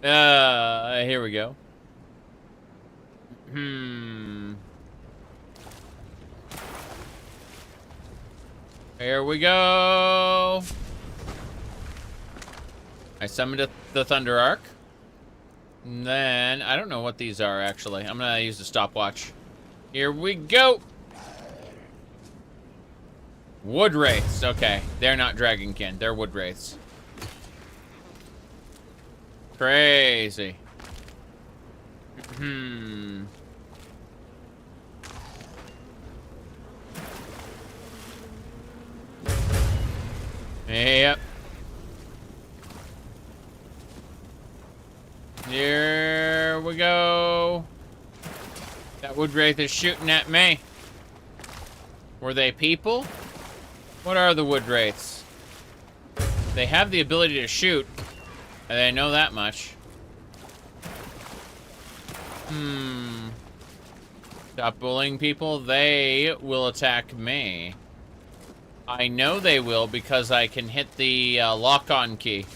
S1: Here we go. Here we go. I summoned the Thunder Arc. And then, I don't know what these are, actually. I'm gonna use the stopwatch. Here we go. Wood Wraiths. Okay, they're not Dragonkin. They're Wood Wraiths. Crazy. Hmm. Yep. Here we go. That wood wraith is shooting at me. Were they people? What are the wood wraiths? They have the ability to shoot, and I know that much. Stop bullying people. They will attack me. I know they will because I can hit the lock-on key.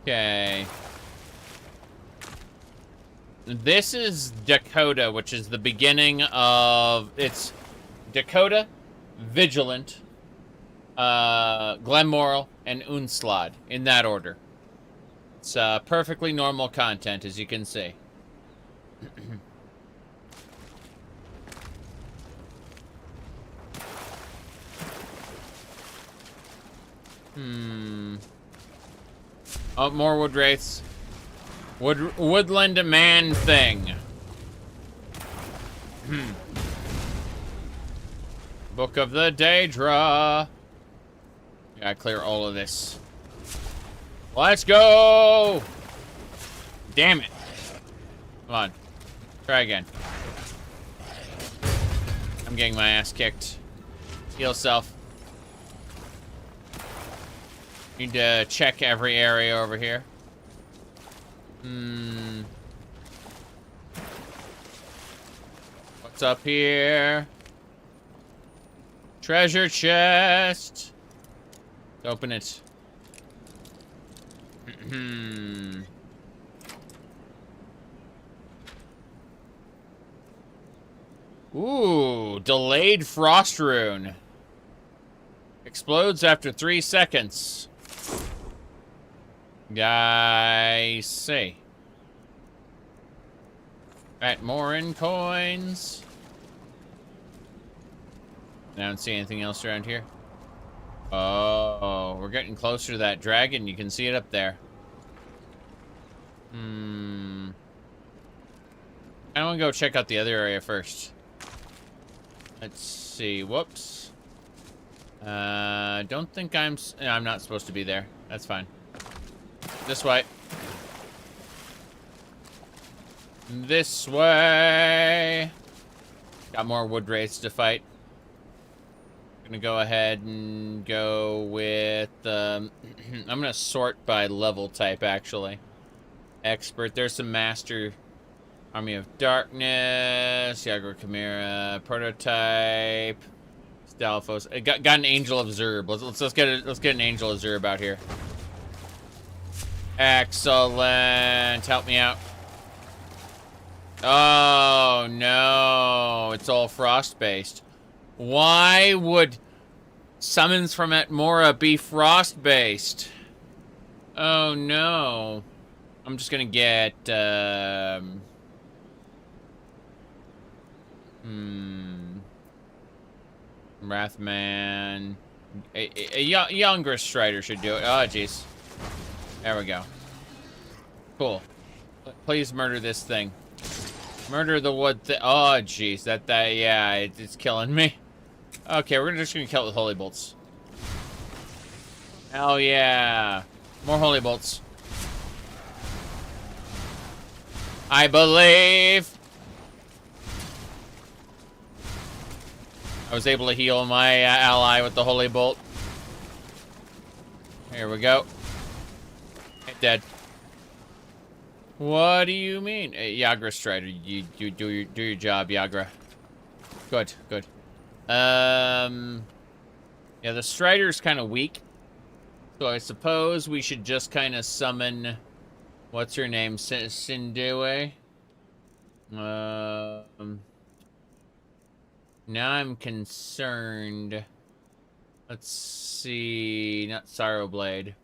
S1: Okay. This is Dac0da, which is the beginning of... It's Dac0da, Vigilant, Glenmoral, and Undead, in that order. It's perfectly normal content, as you can see. Oh, more wood wraiths. Woodland man thing. Book of the Dac0da. Gotta clear all of this. Let's go! Damn it. Come on. Try again. I'm getting my ass kicked. Heal self. Need to check every area over here. What's up here? Treasure chest. Open it. Ooh, delayed frost rune. Explodes after 3 seconds. I see. Right, more in coins. I don't see anything else around here. Oh, we're getting closer to that dragon. You can see it up there. I want to go check out the other area first. Let's see. Whoops. Don't think I'm not supposed to be there. That's fine. This way. This way. Got more wood wraiths to fight. Gonna go ahead and go with I'm gonna sort by level type, actually. Expert. There's some master. Army of Darkness, Yagra Chimera, Prototype, Stalfos. Got an Angel of Zerb. Let's get an Angel of Zerb out here. Excellent. Help me out. Oh no, it's all frost based. Why would summons from Atmora be frost based? Oh no. I'm just gonna get Wrathman. A younger Strider should do it. Oh, jeez. There we go. Cool. Please murder this thing. Murder the wood thing. Oh, jeez. Yeah, it's killing me. Okay, we're just gonna kill it with holy bolts. Hell yeah. More holy bolts. I believe. I was able to heal my ally with the holy bolt. Here we go. Dead. What do you mean? Yagra Strider, you do your job, Yagra. Good, good. Yeah, the Strider's kind of weak. So I suppose we should just kind of summon... What's her name? Sindewe? Now I'm concerned. Let's see... Not Sorrowblade.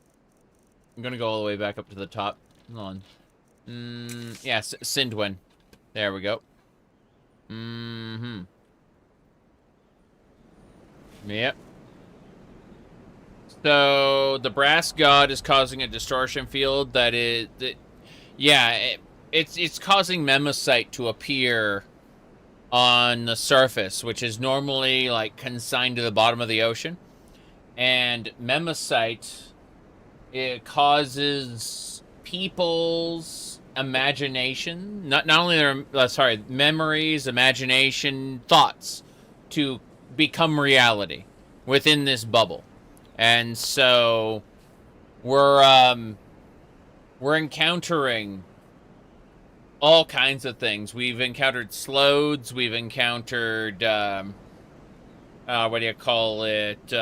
S1: I'm gonna go all the way back up to the top. Hold on. Yeah, Sindwin. There we go. Yep. So, the brass god is causing a distortion field that Yeah, it's causing Mnemosite to appear on the surface, which is normally like consigned to the bottom of the ocean. And Mnemosite, it causes people's imagination, not only their memories, imagination, thoughts to become reality within this bubble. And so we're encountering all kinds of things. We've encountered Slodes, we've encountered what do you call it?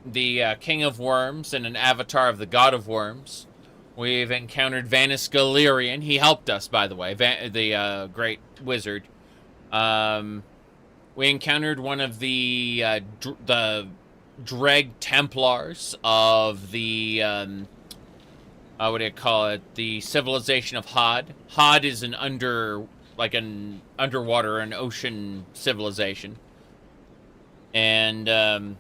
S1: The King of Worms and an avatar of the God of Worms. We've encountered Vanis Galerion. He helped us, by the way, the great wizard. We encountered one of the Dreg Templars of the what do you call it? The civilization of Hod. Hod is an underwater, an ocean civilization. And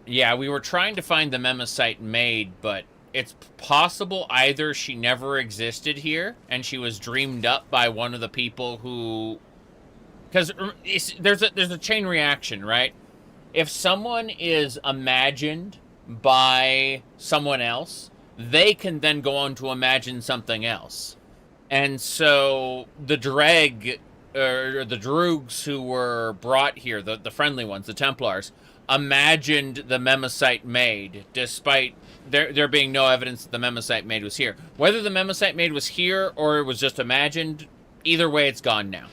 S1: yeah, we were trying to find the Mnemosite Maid, but it's possible either she never existed here and she was dreamed up by one of the people who, because there's a chain reaction, right? If someone is imagined by someone else, they can then go on to imagine something else. And so the Dreg, or the Droogs who were brought here, the friendly ones, the Templars, imagined the Mnemosite Maid, despite there being no evidence that the Mnemosite Maid was here. Whether the Mnemosite Maid was here or it was just imagined, either way, it's gone now.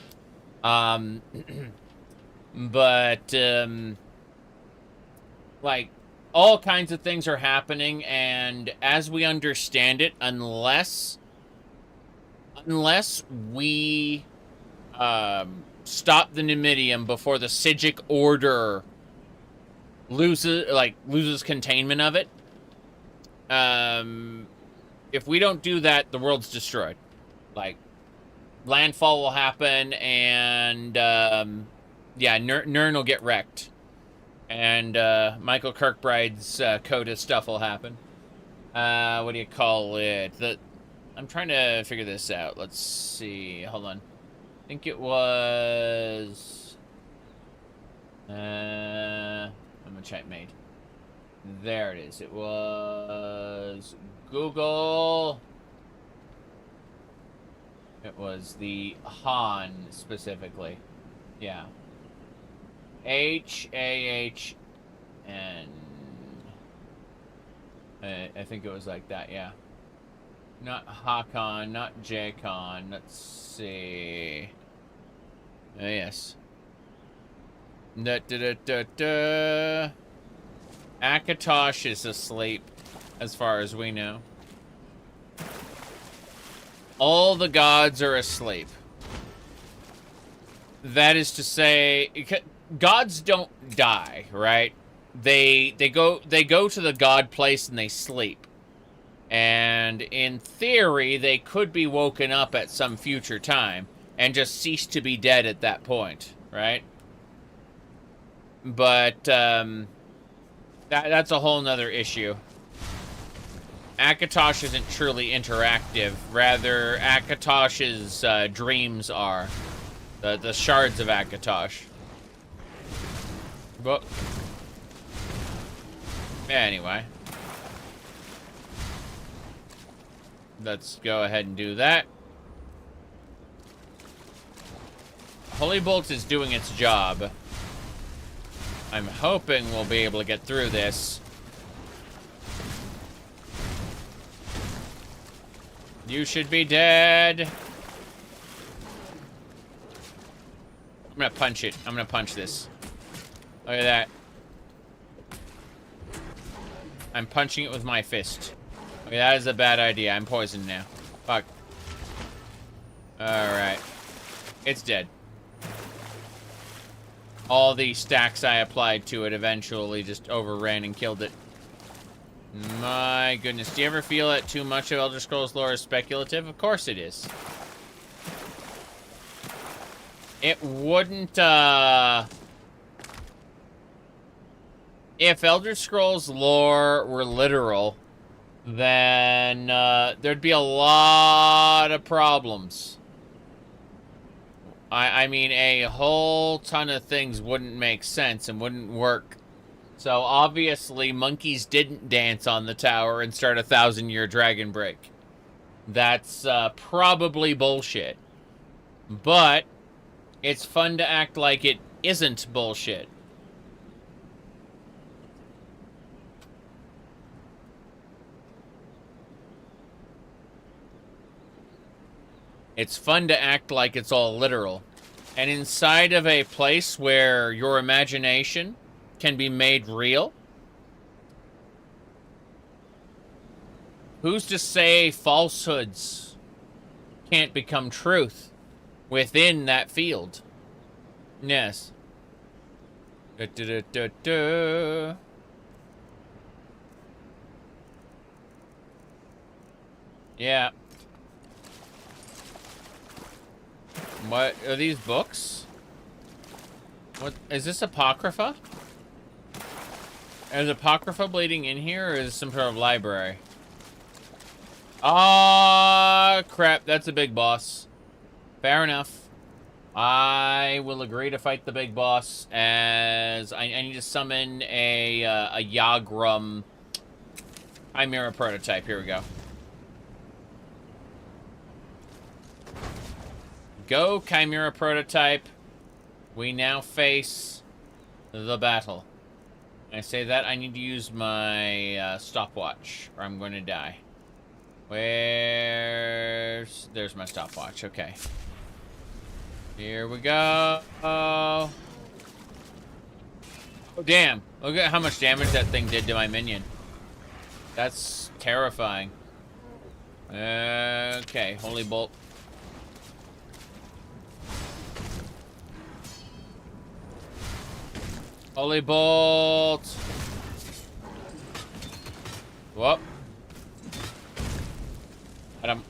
S1: Like, all kinds of things are happening, and as we understand it, unless we stop the Numidium before the Psijic Order loses containment of it, if we don't do that, the world's destroyed. Like, landfall will happen, and yeah, Nirn will get wrecked. And Michael Kirkbride's Coda stuff will happen. What do you call it? I'm trying to figure this out. Let's see. Hold on. I think it was... I'm gonna check Maid. There it is. It was... Google... It was the Han, specifically. Yeah. H-A-H-N. I think it was like that, yeah. Not Hakon, not Jacon. Let's see. Yes. Akatosh is asleep, as far as we know. All the gods are asleep. That is to say, gods don't die, right? They go to the god place and they sleep. And in theory, they could be woken up at some future time and just cease to be dead at that point, right? But that's a whole nother issue. Akatosh isn't truly interactive. Rather, Akatosh's dreams are. The shards of Akatosh. But anyway, let's go ahead and do that. Holy Bolt is doing its job. I'm hoping we'll be able to get through this. You should be dead. I'm gonna punch it. I'm gonna punch this. Look at that. I'm punching it with my fist. Okay, that is a bad idea. I'm poisoned now. Fuck. Alright. It's dead. All the stacks I applied to it eventually just overran and killed it. My goodness. Do you ever feel that too much of Elder Scrolls lore is speculative? Of course it is. It wouldn't, if Elder Scrolls lore were literal, then there'd be a lot of problems. I mean, a whole ton of things wouldn't make sense and wouldn't work. So obviously, monkeys didn't dance on the tower and start a 1,000-year dragon break. That's probably bullshit. But it's fun to act like it isn't bullshit. It's fun to act like it's all literal. And inside of a place where your imagination can be made real, who's to say falsehoods can't become truth within that field? Yes. Yeah. What are these books? What is this, Apocrypha? Is Apocrypha bleeding in here, or is it some sort of library? Ah, crap, that's a big boss. Fair enough. I will agree to fight the big boss, as I need to summon a Yagrum Chimera prototype. Here we go. Go, Chimera prototype. We now face the battle. When I say that, I need to use my stopwatch, or I'm going to die. There's my stopwatch. Okay. Here we go. Oh, damn. Look at how much damage that thing did to my minion. That's terrifying. Okay, Holy Bolt. Holy Bolt! Whoop. Got him.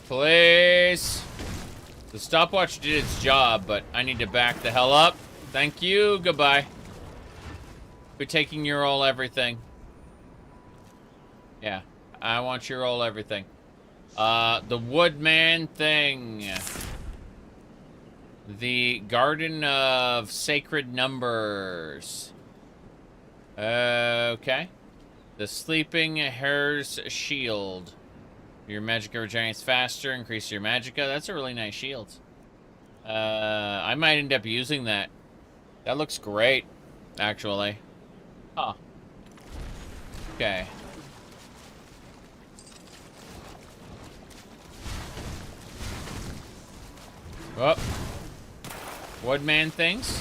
S1: Please. The stopwatch did its job, but I need to back the hell up. Thank you. Goodbye. We're taking your all everything. Yeah. I want your all everything. The Woodman thing. The Garden of Sacred Numbers. Okay. The Sleeping Hare's Shield. Your magicka regenerates faster, increase your magicka. That's a really nice shield. I might end up using that. That looks great, actually. Huh. Okay. Whoop. Woodman things?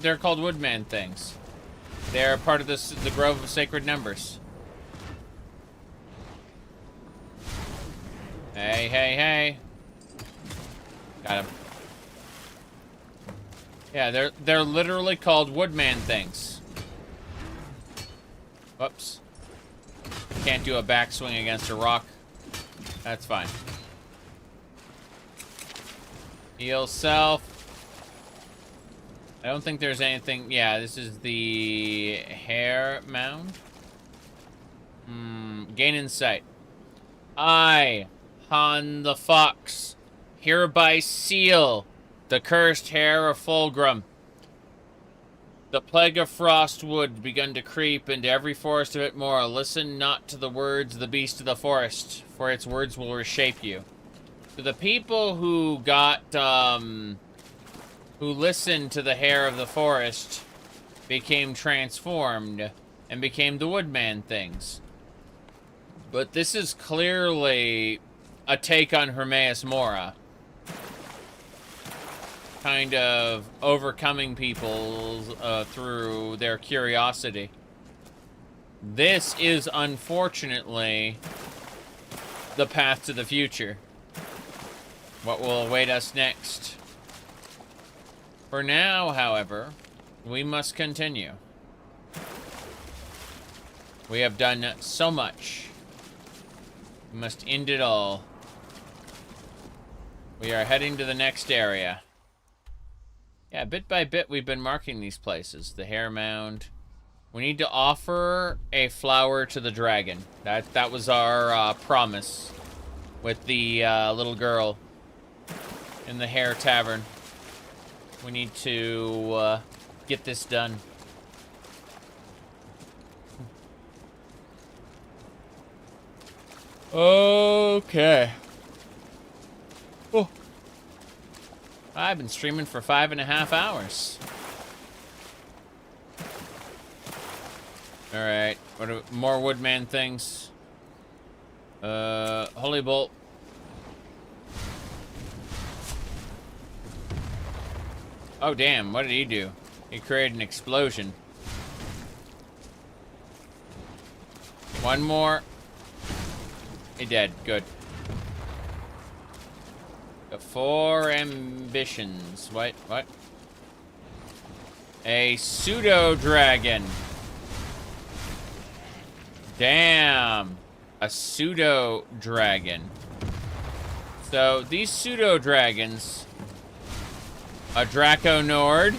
S1: They're called Woodman things. They're part of the Grove of Sacred Numbers. Hey, hey, hey. Got him. Yeah, they're literally called Woodman things. Whoops. Can't do a backswing against a rock. That's fine. Heal self. I don't think there's anything. Yeah, this is the hair mound. Gain insight. I, Han the Fox, hereby seal the cursed hair of Fulgrim. The plague of Frostwood begun to creep into every forest of it more. Listen not to the words of the beast of the forest, for its words will reshape you. To the people who got, who listened to the hair of the forest, became transformed and became the Woodman things. But this is clearly a take on Hermaeus-Mora. Kind of overcoming people through their curiosity. This is, unfortunately, the path to the future. What will await us next? For now, however, we must continue. We have done so much. We must end it all. We are heading to the next area. Yeah, bit by bit we've been marking these places. The hair mound. We need to offer a flower to the dragon. That was our promise with the little girl in the Hare Tavern. We need to get this done. Okay. Oh. I've been streaming for 5.5 hours. Alright. What are more woodman things? Holy bolt. Oh damn, what did he do? He created an explosion. One more. He dead. Good. Got 4 ambitions. What? A pseudo-dragon. Damn. A pseudo-dragon. So, these pseudo-dragons... A Draco Nord.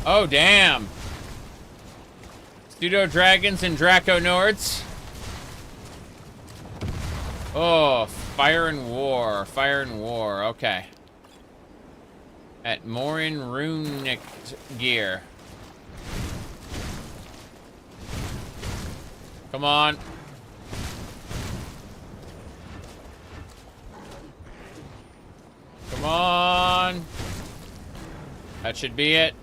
S1: Oh, damn. Pseudo-dragons and Draco Nords. Oh, fire and war. Fire and war. Okay. At Morin Runic Gear. Come on. Come on. That should be it.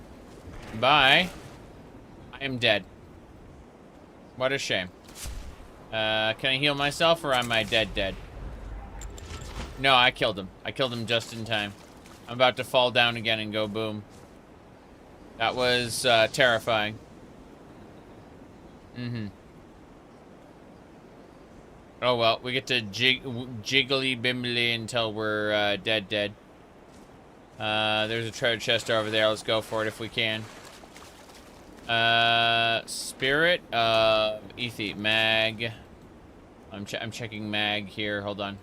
S1: Bye. I am dead. What a shame. Can I heal myself or am I dead? No, I killed him. I killed him just in time. I'm about to fall down again and go boom. That was terrifying. Mm-hmm. Oh well, we get to jiggly bimbly until we're dead. There's a treasure chest over there. Let's go for it if we can. Spirit of Ethi. Mag. I'm checking mag here. Hold on.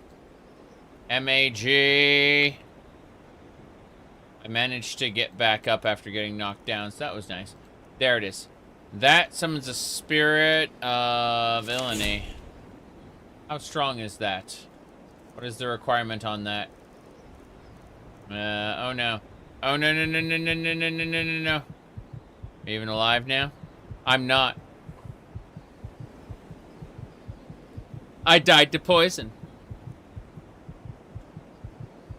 S1: MAG. I managed to get back up after getting knocked down, so that was nice. There it is. That summons a spirit of villainy. How strong is that? What is the requirement on that? Oh no. Oh no. Am I even alive now? I'm not. I died to poison.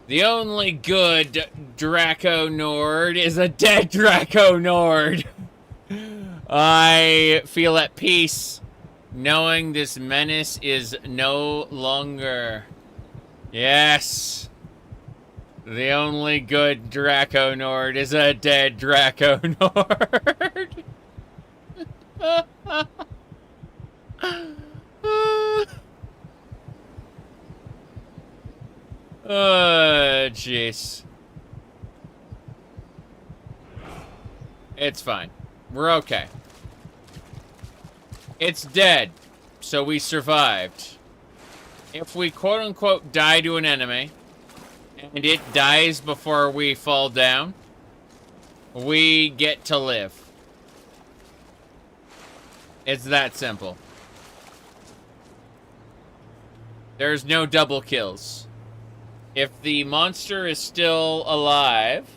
S1: The only good Draco Nord is a dead Draco Nord. I feel at peace knowing this menace is no longer. Yes. The only good Draco Nord is a dead Draco Nord. Oh, jeez. It's fine. We're okay. It's dead, so we survived. If we quote-unquote die to an enemy, and it dies before we fall down, we get to live. It's that simple. There's no double kills. If the monster is still alive,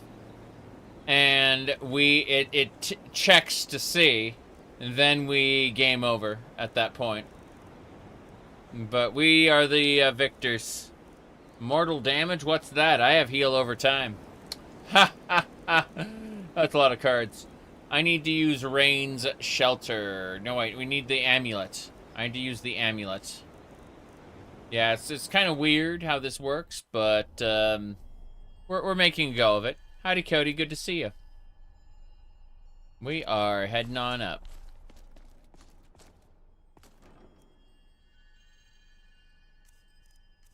S1: and it checks to see, then we game over at that point. But we are the victors. Mortal damage? What's that? I have heal over time. Ha ha ha. That's a lot of cards. I need to use Rain's Shelter. No, wait. We need the amulet. I need to use the amulet. Yeah, it's kind of weird how this works, but we're making a go of it. Howdy, Cody. Good to see you. We are heading on up.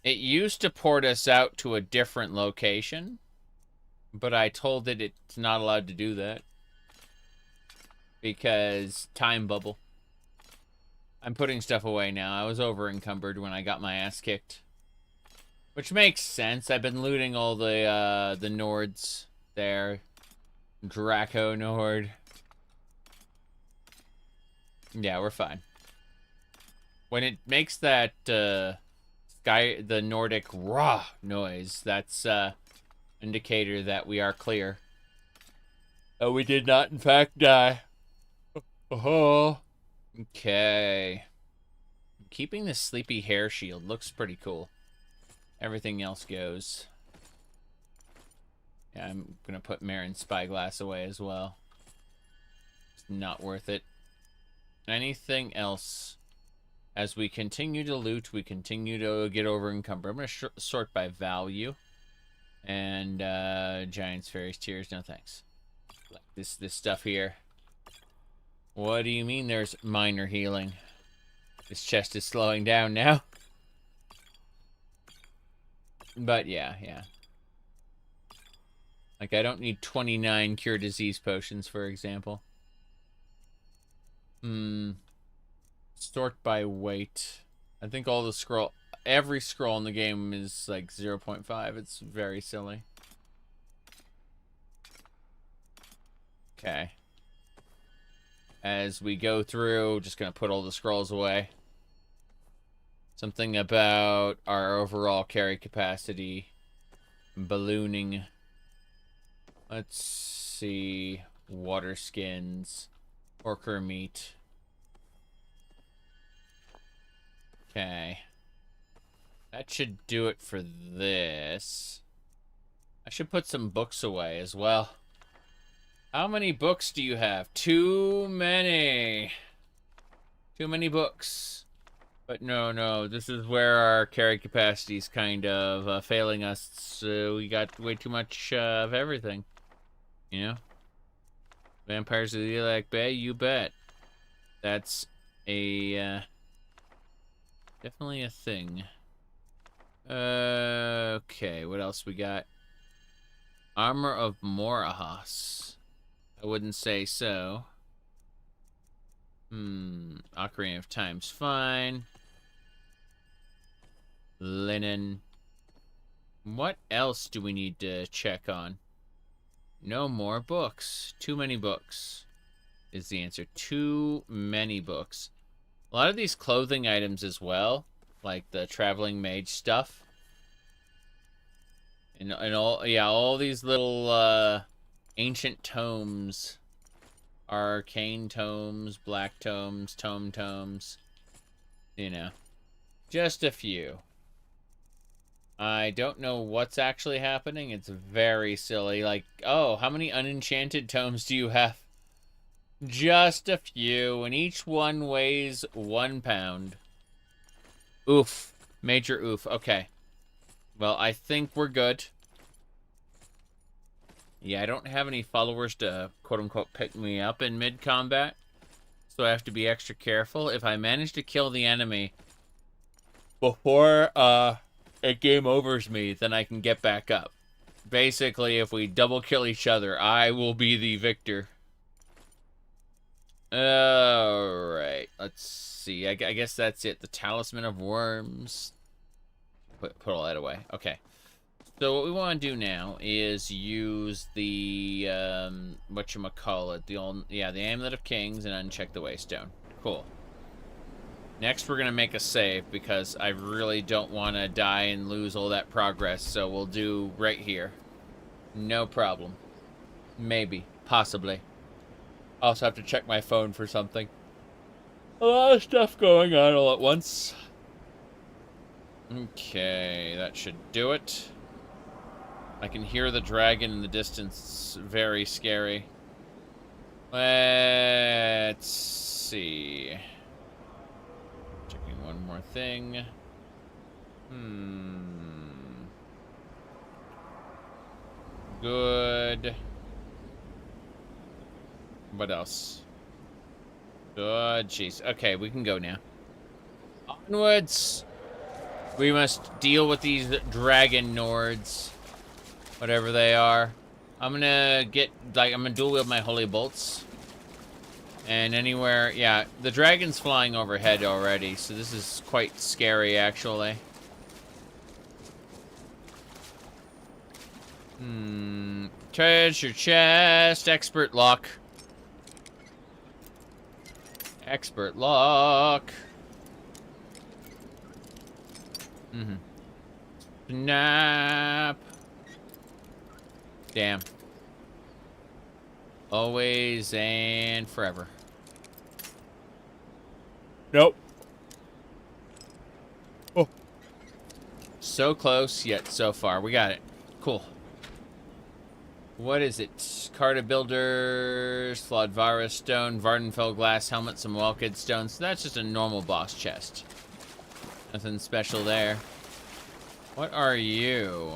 S1: It used to port us out to a different location, but I told it it's not allowed to do that. Because time bubble. I'm putting stuff away now. I was over encumbered when I got my ass kicked. Which makes sense. I've been looting all the Nords there. Draco Nord. Yeah, we're fine. When it makes that the Nordic rah noise, that's indicator that we are clear. Oh, we did not in fact die. Oh. Okay. Keeping the sleepy hair shield looks pretty cool. Everything else goes. Yeah, I'm gonna put Marin's spyglass away as well. It's not worth it. Anything else? As we continue to loot, we continue to get over encumbered. I'm gonna sort by value. And Giants, Fairies, Tears, no thanks. Like this stuff here. What do you mean there's minor healing? This chest is slowing down now. But yeah. Like, I don't need 29 cure disease potions, for example. Sort by weight. I think all the every scroll in the game is like 0.5. It's very silly. Okay. As we go through, just gonna put all the scrolls away. Something about our overall carry capacity ballooning. Let's see. Water skins. Orker meat. Okay. That should do it for this. I should put some books away as well. How many books do you have? Too many. Too many books. But no, this is where our carry capacity is kind of failing us. So we got way too much of everything. You know? Vampires of the Elec Bay, you bet. That's a definitely a thing. Okay, what else we got? Armor of Morahas. I wouldn't say so. Ocarina of Time's fine. Linen. What else do we need to check on? No more books. Too many books is the answer. Too many books. A lot of these clothing items as well, like the traveling mage stuff. And all these little ancient tomes, arcane tomes, black tomes, tomes, you know, just a few. I don't know what's actually happening. It's very silly. Like, oh, how many unenchanted tomes do you have? Just a few, and each one weighs 1 pound. Oof. Major oof. Okay. Well, I think we're good. Yeah, I don't have any followers to, quote-unquote, pick me up in mid-combat. So I have to be extra careful. If I manage to kill the enemy before, it game overs me, then I can get back up. Basically, if we double kill each other, I will be the victor. Alright, let's see. I guess that's it. The Talisman of Worms. Put all that away. Okay. So what we want to do now is use the, whatchamacallit, the Amulet of Kings and uncheck the Waystone. Cool. Next, we're going to make a save because I really don't want to die and lose all that progress, so we'll do right here. No problem. Maybe. Possibly. Also have to check my phone for something. A lot of stuff going on all at once. Okay, that should do it. I can hear the dragon in the distance. It's very scary. Let's see. Checking one more thing. Good. What else? Oh, jeez. Okay, we can go now. Onwards! We must deal with these dragon nords. Whatever they are. I'm gonna dual wield my holy bolts. And anywhere, yeah, the dragon's flying overhead already, so this is quite scary, actually. Treasure chest, expert lock. Expert lock. Snap. Damn. Always and forever. Nope. Oh. So close, yet so far. We got it. Cool. What is it? Carta Builders, Flodvara Stone, Vardenfell Glass Helmet, some Welkid Stones. So that's just a normal boss chest. Nothing special there. What are you?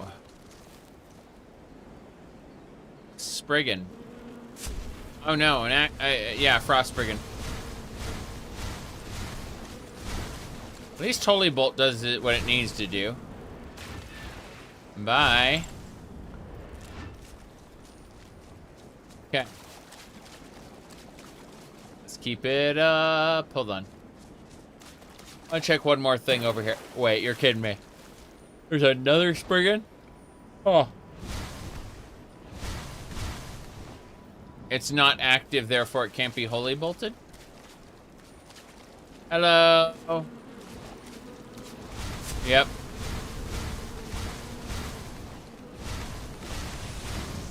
S1: Spriggan. Oh no, yeah, Frost Spriggan. At least Holy Bolt does what it needs to do. Bye. Okay. Let's keep it up. Hold on. I'll check one more thing over here. Wait, you're kidding me. There's another Spriggan? Oh. It's not active, therefore it can't be Holy Bolted? Hello? Yep.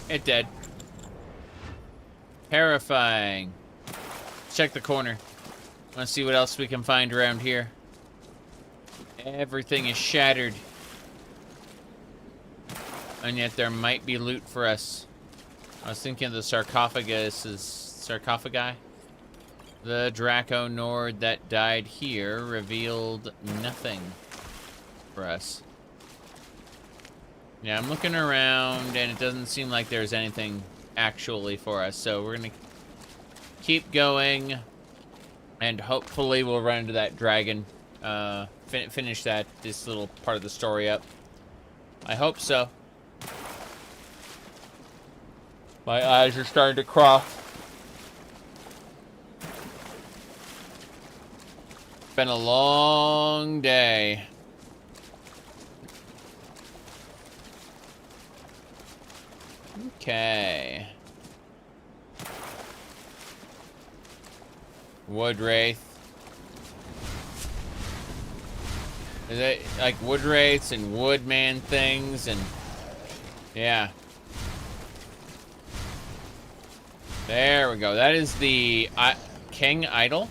S1: It dead. Terrifying. Let's check the corner. Let's see what else we can find around here. Everything is shattered. And yet there might be loot for us. I was thinking of the sarcophagi. The Draco Nord that died here revealed nothing for us. Yeah, I'm looking around and it doesn't seem like there's anything actually for us. So we're gonna keep going and hopefully we'll run into that dragon. Finish this little part of the story up. I hope so. My eyes are starting to cross. It's been a long day. Okay. Wood Wraith. Is it like wood wraiths and woodman things and yeah. There we go. That is the King Idol.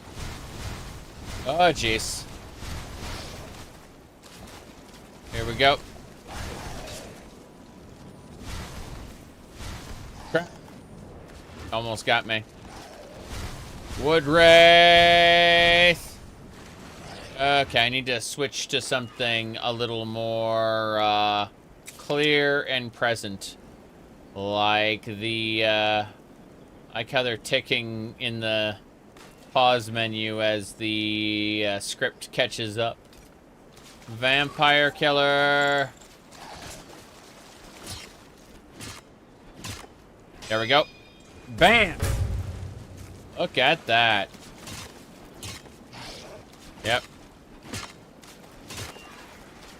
S1: Oh, jeez. Here we go. Crap. Almost got me. Wood Wraith. Okay, I need to switch to something a little more clear and present. Like the like how they're ticking in the pause menu as the script catches up. Vampire killer. There we go. Bam! Look at that. Yep.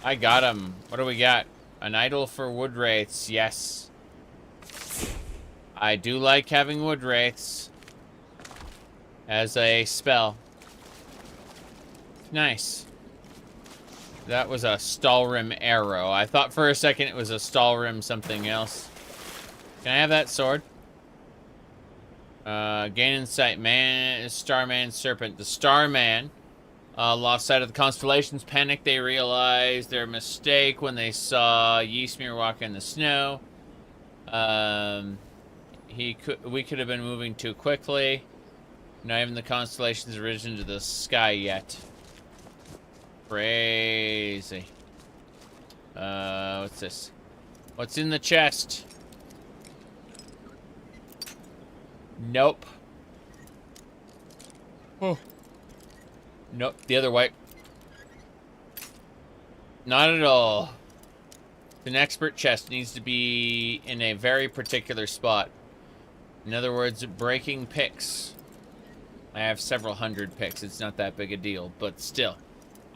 S1: I got him. What do we got? An idol for wood wraiths. Yes. I do like having wood wraiths as a spell. Nice. That was a Stalrim arrow. I thought for a second it was a Stalrim something else. Can I have that sword? Gain insight. Man, Starman Serpent. The Starman lost sight of the constellations. Panicked. They realized their mistake when they saw Ysmir walk in the snow. We could have been moving too quickly. Not even the constellations have risen to the sky yet. Crazy. What's this? What's in the chest? Nope. Oh. Nope, the other way. Not at all. An expert chest needs to be in a very particular spot. In other words, breaking picks. I have several hundred picks. It's not that big a deal, but still.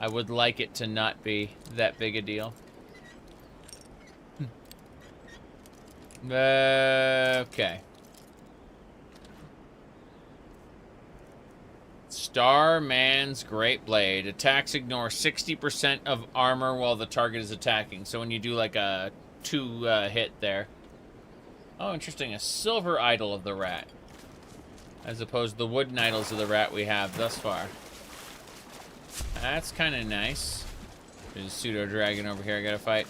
S1: I would like it to not be that big a deal. Okay. Let's Starman's Great Blade. Attacks ignore 60% of armor while the target is attacking. So when you do like a 2 hit there. Oh, interesting. A silver idol of the rat. As opposed to the wooden idols of the rat we have thus far. That's kind of nice. There's a pseudo-dragon over here I gotta fight.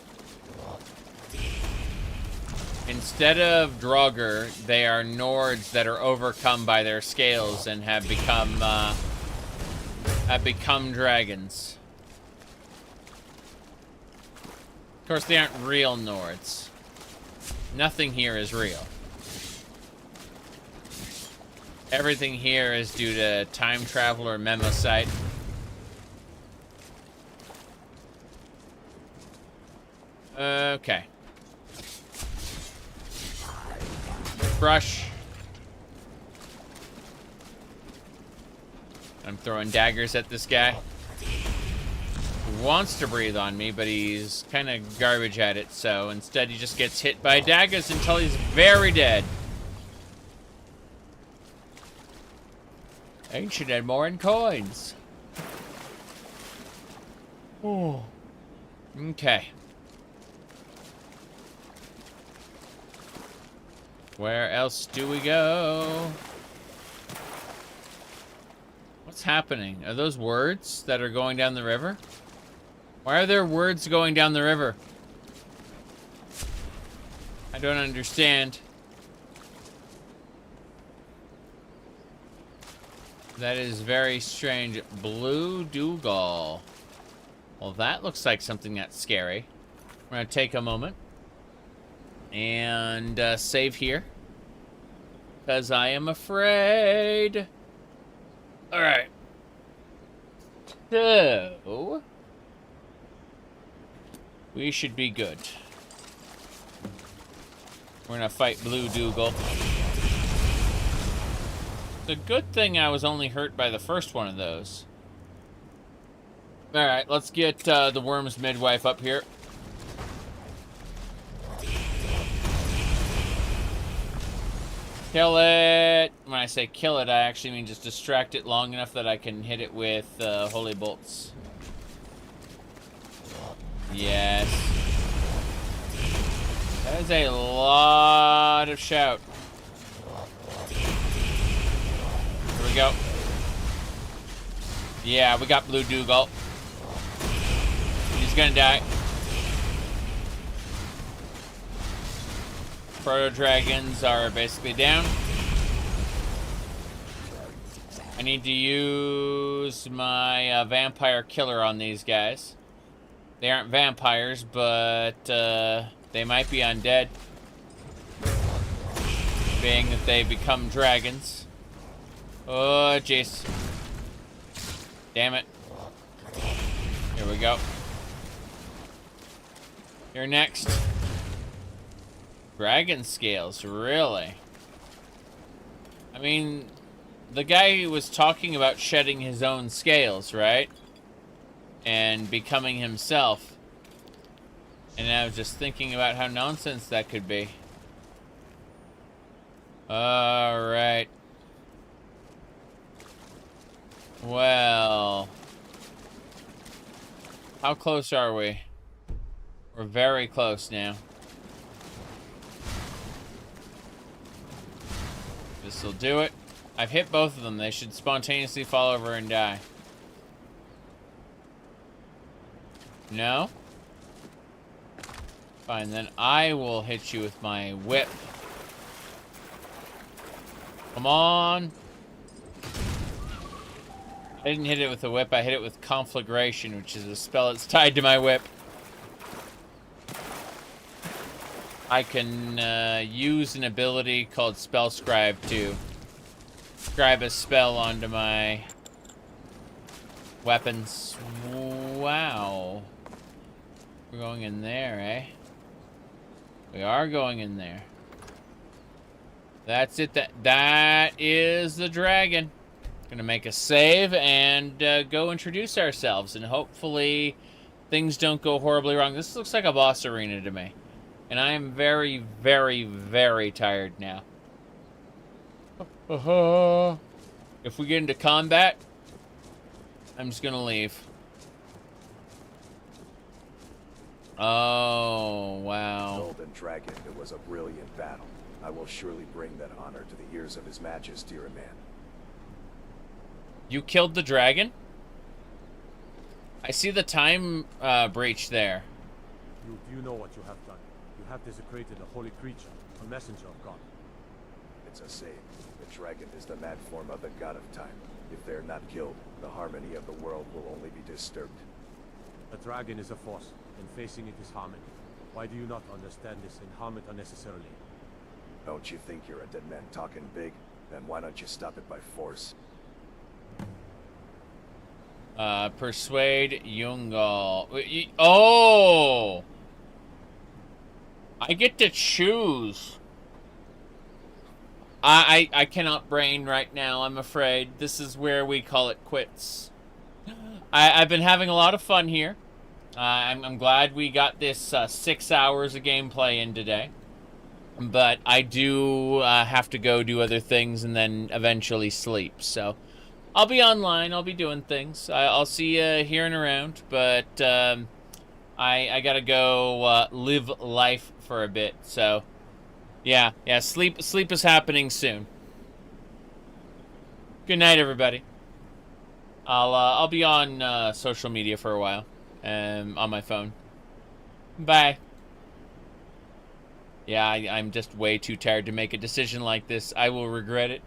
S1: Instead of Draugr, they are Nords that are overcome by their scales and have become dragons. Of course, they aren't real Nords. Nothing here is real. Everything here is due to time travel or Mnemolichite. Okay. Brush. I'm throwing daggers at this guy. He wants to breathe on me, but he's kind of garbage at it, so instead he just gets hit by daggers until he's very dead. Ancient and more in coins. Oh. Okay. Where else do we go? What's happening? Are those words that are going down the river? Why are there words going down the river? I don't understand. That is very strange. Blue Gall. Well, that looks like something that's scary. We're gonna take a moment and save here, because I am afraid. Alright. So, we should be good. We're gonna fight Blue Dougal. It's a good thing I was only hurt by the first one of those. Alright, let's get the Worm's midwife up here. Kill it! When I say kill it, I actually mean just distract it long enough that I can hit it with holy bolts. Yes. That is a lot of shout. Here we go. Yeah, we got Blue Dougal. He's gonna die. Proto-dragons are basically down. I need to use my vampire killer on these guys. They aren't vampires, but they might be undead. Being that they become dragons. Oh, jeez. Damn it. Here we go. You're next. Dragon scales, really? I mean, the guy was talking about shedding his own scales, right? And becoming himself. And I was just thinking about how nonsense that could be. Alright. Well. How close are we? We're very close now. This'll do it. I've hit both of them. They should spontaneously fall over and die. No? Fine, then I will hit you with my whip. Come on. I didn't hit it with a whip, I hit it with conflagration, which is a spell that's tied to my whip. I can use an ability called Spell Scribe to scribe a spell onto my weapons. Wow. We're going in there, eh? We are going in there. That's it. That is the dragon. Gonna make a save and go introduce ourselves, and hopefully things don't go horribly wrong. This looks like a boss arena to me. And I am very, very, very tired now. If we get into combat, I'm just gonna leave. Oh, wow.
S2: Golden Dragon, it was a brilliant battle. I will surely bring that honor to the ears of His Majesty, dear man.
S1: You killed the dragon? I see the time breach there.
S16: You know what you have done. You have desecrated a holy creature, a messenger of God.
S2: It's a saying. The dragon is the mad form of the god of time. If they're not killed, the harmony of the world will only be disturbed.
S16: A dragon is a force, and facing it is harmony. Why do you not understand this and harm it unnecessarily?
S2: Don't you think you're a dead man talking big? Then why don't you stop it by force?
S1: Persuade Gall. Oh! I get to choose. I cannot brain right now, I'm afraid. This is where we call it quits. I've been having a lot of fun here. I'm glad we got this 6 hours of gameplay in today. But I do have to go do other things and then eventually sleep. So I'll be online. I'll be doing things. I'll see you here and around. But I gotta go live life for a bit. So yeah. Sleep is happening soon. Good night, everybody. I'll be on social media for a while, on my phone. Bye. Yeah, I'm just way too tired to make a decision like this. I will regret it.